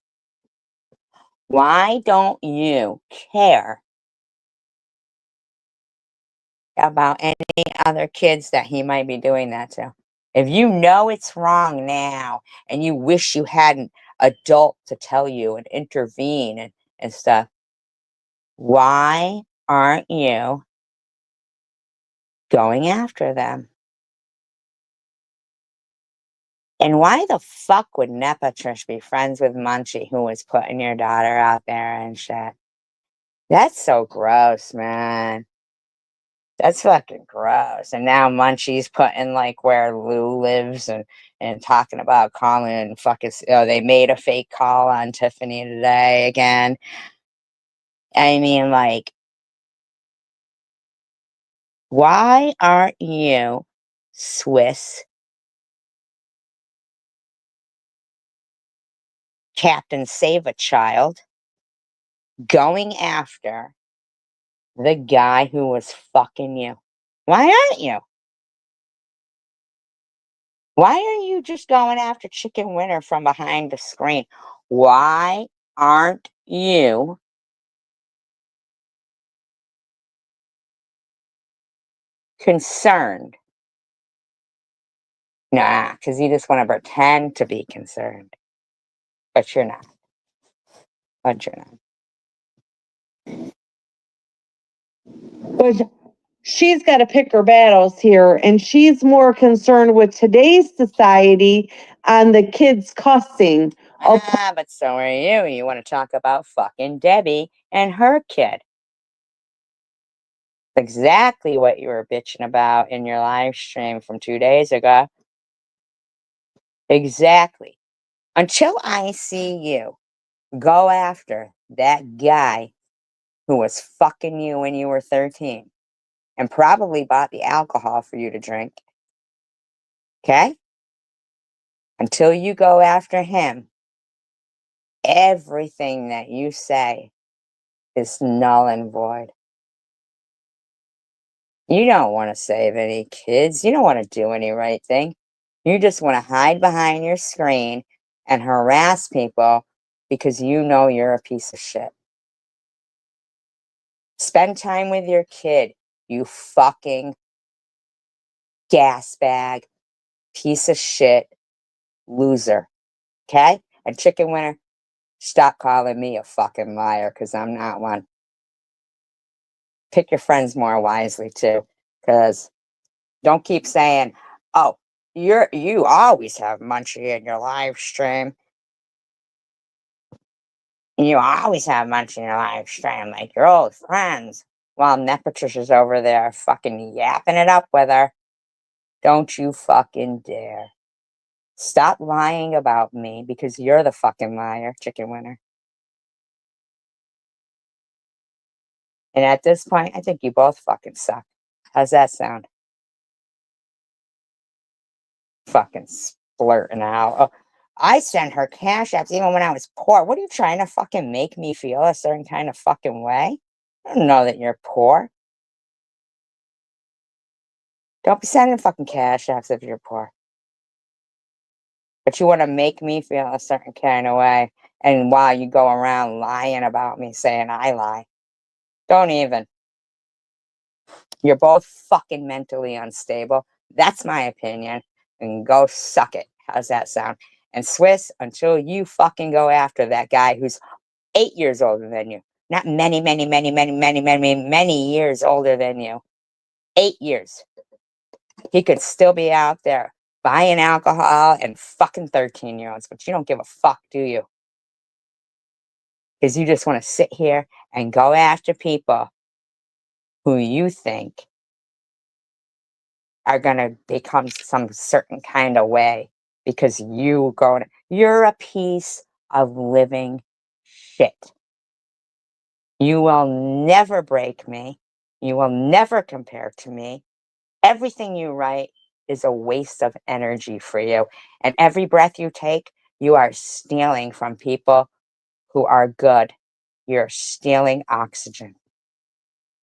[SPEAKER 1] Why don't you care about any other kids that he might be doing that to? If you know it's wrong now and you wish you had an adult to tell you and intervene and stuff, why aren't you going after them? And why the fuck would Nepatrish be friends with Munchie, who was putting your daughter out there and shit? That's so gross, man. That's fucking gross. And now Munchie's putting like where Lou lives and talking about calling and fucking, oh, they made a fake call on Tiffany today again. I mean, like, why aren't you Swiss Captain Save a Child going after the guy who was fucking you? Why aren't you? Why are you just going after Chicken Winner from behind the screen? Why aren't you concerned? Nah, because you just want to pretend to be concerned, but you're not. But you're not.
[SPEAKER 2] But she's got to pick her battles here, and she's more concerned with today's society on the kids cussing.
[SPEAKER 1] But so are you. You want to talk about fucking Debbie and her kid. Exactly what you were bitching about in your live stream from 2 days ago. Exactly. Until I see you go after that guy who was fucking you when you were 13 and probably bought the alcohol for you to drink. Okay? Until you go after him, everything that you say is null and void. You don't want to save any kids. You don't want to do any right thing. You just want to hide behind your screen and harass people because you know you're a piece of shit. Spend time with your kid, you fucking gas bag, piece of shit, loser. Okay? And Chicken Winner, stop calling me a fucking liar because I'm not one. Pick your friends more wisely too, because don't keep saying, "Oh, you always have Munchie in your live stream. You always have Munchie in your live stream, like your old friends." While Nepotricia's over there fucking yapping it up with her. Don't you fucking dare. Stop lying about me because you're the fucking liar, Chicken Winner. And at this point, I think you both fucking suck. How's that sound? Fucking splurting out. Oh, I sent her cash apps even when I was poor. What are you trying to fucking make me feel a certain kind of fucking way? I don't know that you're poor. Don't be sending fucking cash apps if you're poor. But you want to make me feel a certain kind of way. And while you go around lying about me saying I lie. Don't even. You're both fucking mentally unstable. That's my opinion. And go suck it. How's that sound? And Swiss, until you fucking go after that guy who's 8 years older than you, not many years older than you. 8 years. He could still be out there buying alcohol and fucking 13-year-olds, but you don't give a fuck, do you? Because you just want to sit here and go after people who you think are going to become some certain kind of way because you're a piece of living shit. You will never break me. You will never compare to me. Everything you write is a waste of energy for you. And every breath you take, you are stealing from people who are good. You're stealing oxygen.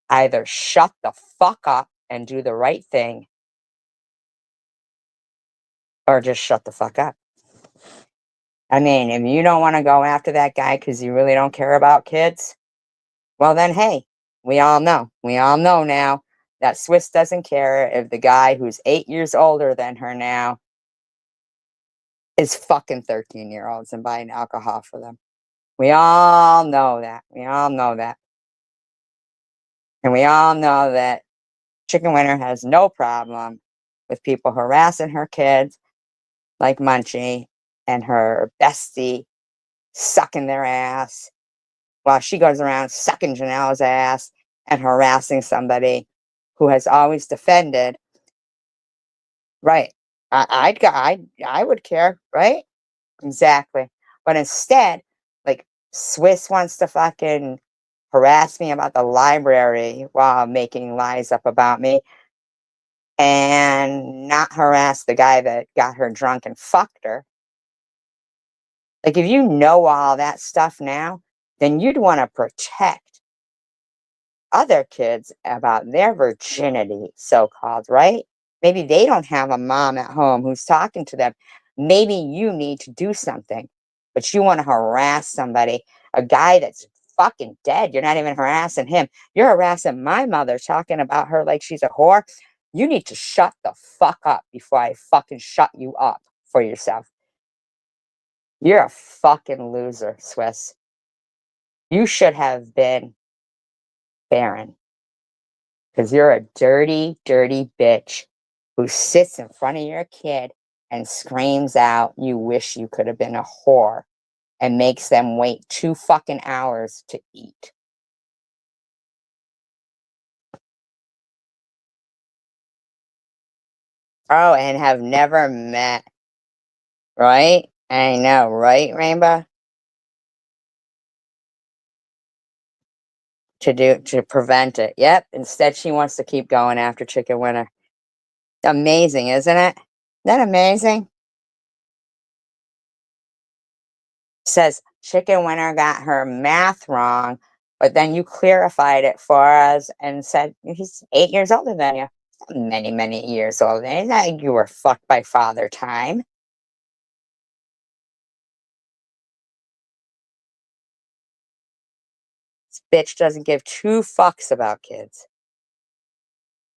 [SPEAKER 1] Either shut the fuck up and do the right thing, or just shut the fuck up. I mean, if you don't want to go after that guy because you really don't care about kids, well, then, hey, we all know. We all know now that Swiss doesn't care if the guy who's 8 years older than her now is fucking 13-year-olds and buying alcohol for them. We all know that. We all know that. And we all know that Chicken Winner has no problem with people harassing her kids like Munchie and her bestie sucking their ass while she goes around sucking Janelle's ass and harassing somebody who has always defended. Right. I would care, right? Exactly. But instead, like Swiss wants to fucking harass me about the library while making lies up about me and not harass the guy that got her drunk and fucked her. Like if you know all that stuff now, then you'd want to protect other kids about their virginity, so called, right? Maybe they don't have a mom at home who's talking to them. Maybe you need to do something, but you want to harass somebody, a guy that's fucking dead. You're not even harassing him. You're harassing my mother, talking about her like she's a whore. You need to shut the fuck up before I fucking shut you up for yourself. You're a fucking loser, Swiss. You should have been Baron, because you're a dirty, dirty bitch who sits in front of your kid and screams out, you wish you could have been a whore, and makes them wait 2 fucking hours to eat. Oh, and have never met, right? I know, right, Rainbow? To prevent it. Yep. Instead, she wants to keep going after Chicken Winner. Amazing, isn't it? Isn't that amazing? Says Chicken Winner got her math wrong, but then you clarified it for us and said he's 8 years older than you. Many, many years older. It's not like you were fucked by Father Time. This bitch doesn't give 2 fucks about kids.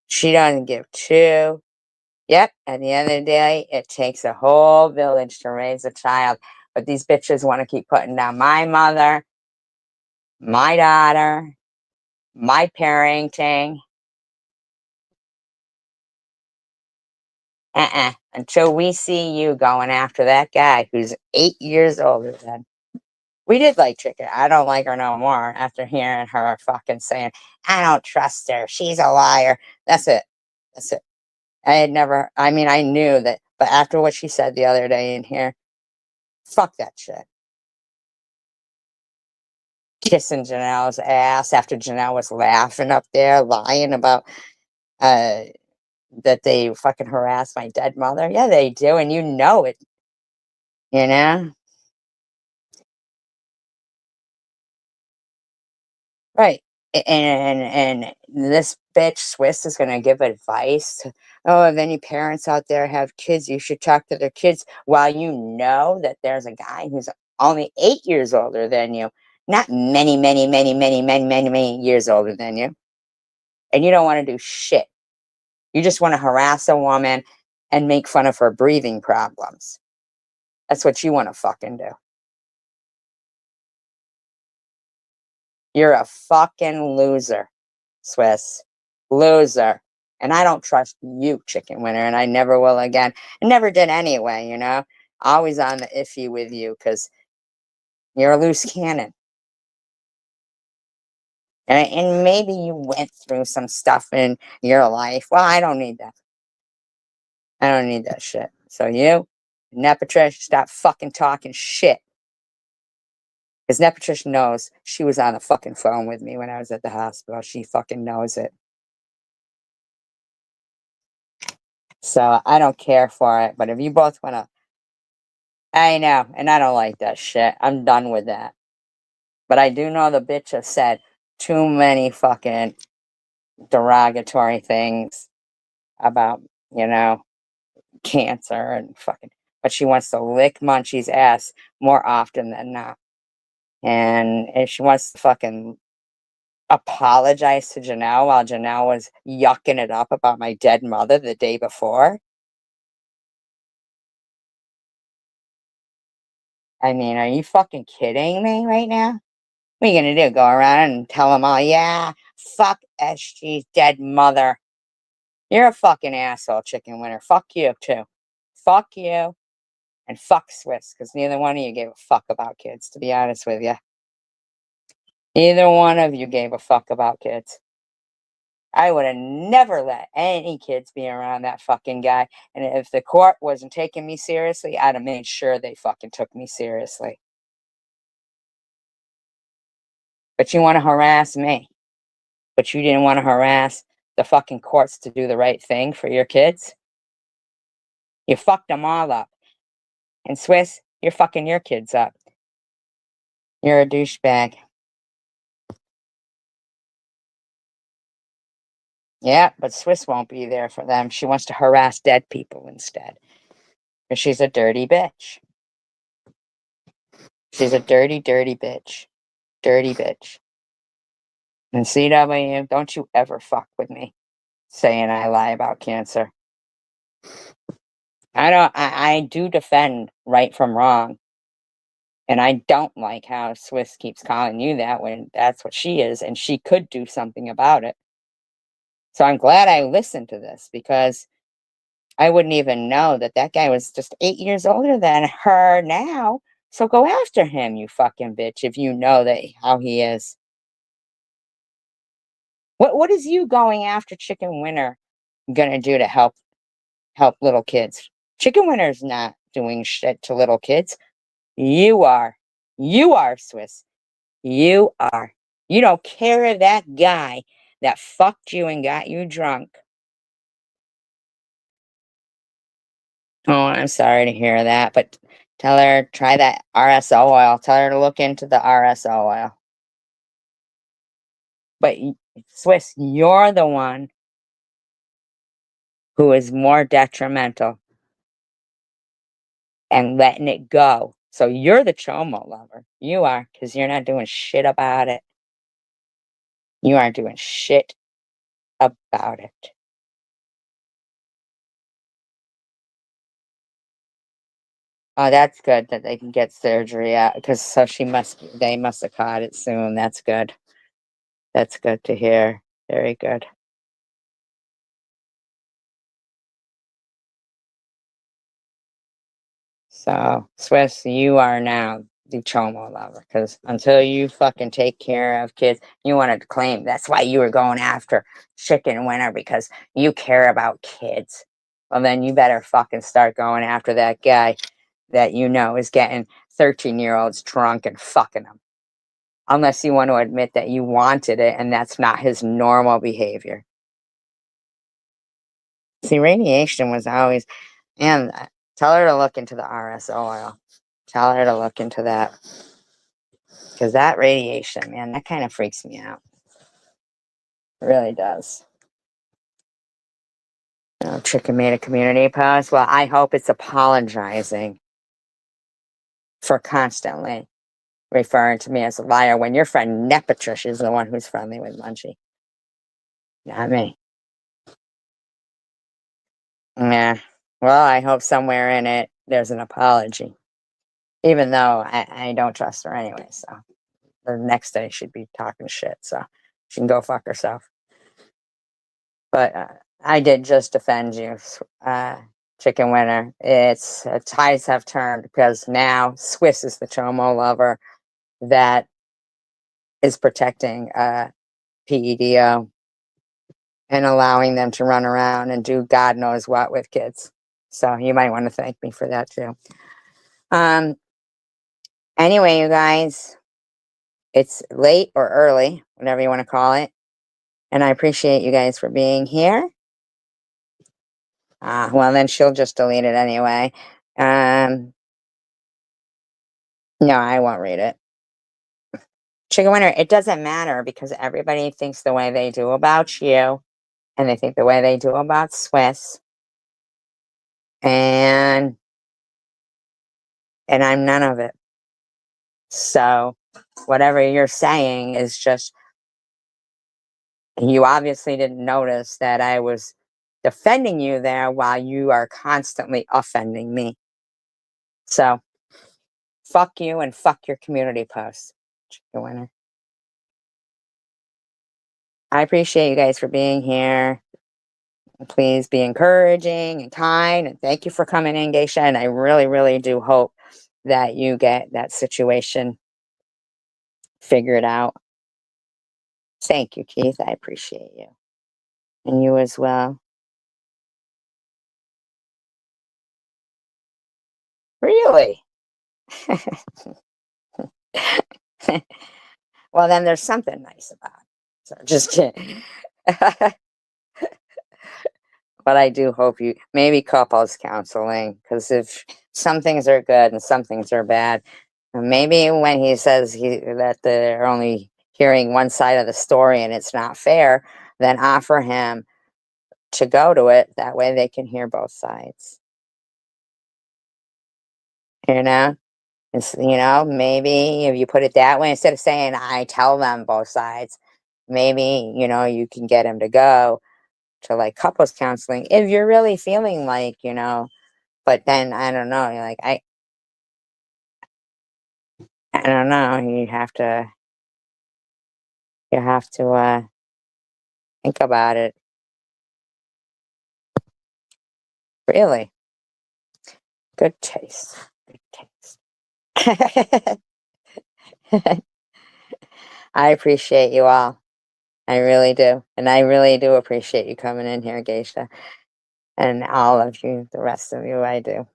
[SPEAKER 1] She doesn't give 2. Yep, at the end of the day, it takes a whole village to raise a child. But these bitches want to keep putting down my mother, my daughter, my parenting. Until we see you going after that guy who's 8 years older than. We did like Chicken. I don't like her no more after hearing her fucking saying, I don't trust her. She's a liar. That's it. That's it. I had never, I mean, I knew that, but after what she said the other day in here, fuck that shit. Kissing Janelle's ass after Janelle was laughing up there, lying about uh that they fucking harassed my dead mother. Yeah, they do, and you know it, you know? Right. And this bitch Swiss is gonna give advice to, oh, if any parents out there have kids, you should talk to their kids, while you know that there's a guy who's only 8 years older than you, not many, many, many, many, many, many, many years older than you, and you don't want to do shit. You just want to harass a woman and make fun of her breathing problems. That's what you want to fucking do. You're a fucking loser, Swiss. Loser. And I don't trust you, Chicken Winner, and I never will again. I never did anyway, you know? Always on the iffy with you because you're a loose cannon. And maybe you went through some stuff in your life. Well, I don't need that. I don't need that shit. So you, Nepatrish, stop fucking talking shit. Because Nepatrish knows she was on the fucking phone with me when I was at the hospital. She fucking knows it. So I don't care for it. But if you both want to, I know. And I don't like that shit. I'm done with that. But I do know the bitch has said too many fucking derogatory things about, you know, cancer and fucking. But she wants to lick Munchie's ass more often than not. And if she wants to fucking apologize to Janelle while Janelle was yucking it up about my dead mother the day before. I mean, are you fucking kidding me right now? What are you gonna do? Go around and tell them all, yeah, fuck SG's dead mother. You're a fucking asshole, Chicken Winner. Fuck you too. Fuck you and fuck Swiss, because neither one of you gave a fuck about kids, to be honest with you. Neither one of you gave a fuck about kids. I would have never let any kids be around that fucking guy. And if the court wasn't taking me seriously, I'd have made sure they fucking took me seriously. But you want to harass me. But you didn't want to harass the fucking courts to do the right thing for your kids. You fucked them all up. And Swiss, you're fucking your kids up. You're a douchebag. Yeah, but Swiss won't be there for them. She wants to harass dead people instead. Because she's a dirty bitch. She's a dirty, dirty bitch. Dirty bitch. And CW, don't you ever fuck with me saying I lie about cancer. I do defend right from wrong. And I don't like how Swiss keeps calling you that when that's what she is, and she could do something about it. So I'm glad I listened to this because I wouldn't even know that that guy was just 8 years older than her now. So go after him, you fucking bitch, if you know that how he is. What is you going after Chicken Winter gonna do to help little kids? Chicken Winter's not doing shit to little kids. You are. You are, Swiss. You are. You don't care if that guy that fucked you and got you drunk. Oh, I'm sorry to hear that, but tell her, try that RSO oil. Tell her to look into the RSO oil. But Swiss, you're the one who is more detrimental and letting it go. So you're the chomo lover. You are, because you're not doing shit about it. You aren't doing shit about it. Oh, that's good that they can get surgery out because so they must have caught it soon. That's good. That's good to hear. Very good. So, Swiss, you are now the chomo lover because until you fucking take care of kids, you wanted to claim that's why you were going after Chicken Winter because you care about kids. Well, then you better fucking start going after that guy that you know is getting 13-year-olds drunk and fucking them. Unless you want to admit that you wanted it and that's not his normal behavior. See, radiation was always, and tell her to look into the RSO oil. Tell her to look into that. Because that radiation, man, that kind of freaks me out. It really does. Chicken made a community post. Well, I hope it's apologizing for constantly referring to me as a liar when your friend Nepatrish is the one who's friendly with Munchie. Not me. Yeah. Well, I hope somewhere in it there's an apology. Even though I don't trust her anyway, so the next day she'd be talking shit, so she can go fuck herself. But I did just defend you, Chicken Winter. It's tides have turned because now Swiss is the chomo lover that is protecting PEDO and allowing them to run around and do God knows what with kids. So you might want to thank me for that too. Anyway, you guys, it's late or early, whatever you want to call it. And I appreciate you guys for being here. Well, then she'll just delete it anyway. No, I won't read it. Chicken Winter, it doesn't matter because everybody thinks the way they do about you and they think the way they do about Swiss. And I'm none of it. So whatever you're saying is just, you obviously didn't notice that I was defending you there while you are constantly offending me. So fuck you and fuck your community posts, Chicken Winter. I appreciate you guys for being here. Please be encouraging and kind, and thank you for coming in, Geisha. And I really, really do hope that you get that situation figured out. Thank you, Keith. I appreciate you. And you as well. Really? Well, then there's something nice about it. So just kidding. But I do hope you maybe couples counseling, because if some things are good and some things are bad, and maybe when he says that they're only hearing one side of the story and it's not fair, then offer him to go to it. That way they can hear both sides. You know? Maybe if you put it that way, instead of saying, I tell them both sides, maybe, you can get them to go to like couples counseling if you're really feeling like, but then I don't know, you're like, I don't know, you have to think about it. Really. Good taste. Good taste. I appreciate you all. I really do. And I really do appreciate you coming in here, Geisha. And all of you, the rest of you, I do.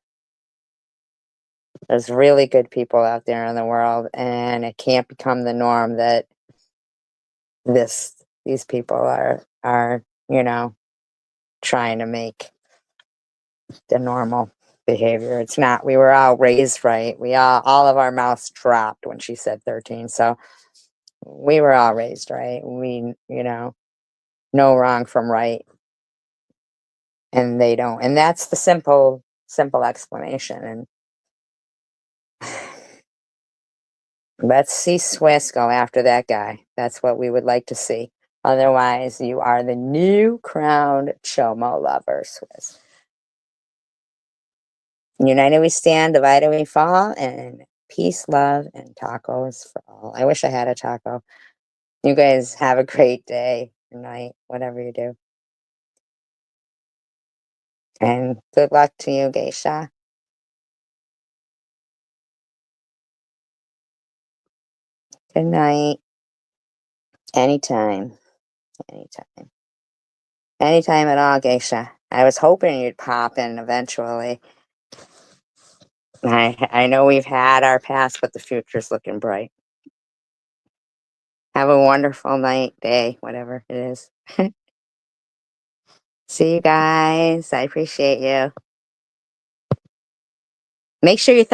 [SPEAKER 1] There's really good people out there in the world, and it can't become the norm that these people are, trying to make the normal behavior. It's not. We were all raised right. All of our mouths dropped when she said 13. So we were all raised right. We, know wrong from right. And they don't. And that's the simple explanation. And let's see Swiss go after that guy. That's what we would like to see. Otherwise, you are the new crowned Chomo lover, Swiss. United we stand, divided we fall, and peace, love, and tacos for all. I wish I had a taco. You guys have a great day or night, whatever you do. And good luck to you, Geisha. Good night. Anytime. Anytime. Anytime at all, Geisha. I was hoping you'd pop in eventually. I know we've had our past, but the future's looking bright. Have a wonderful night, day, whatever it is. See you guys. I appreciate you. Make sure you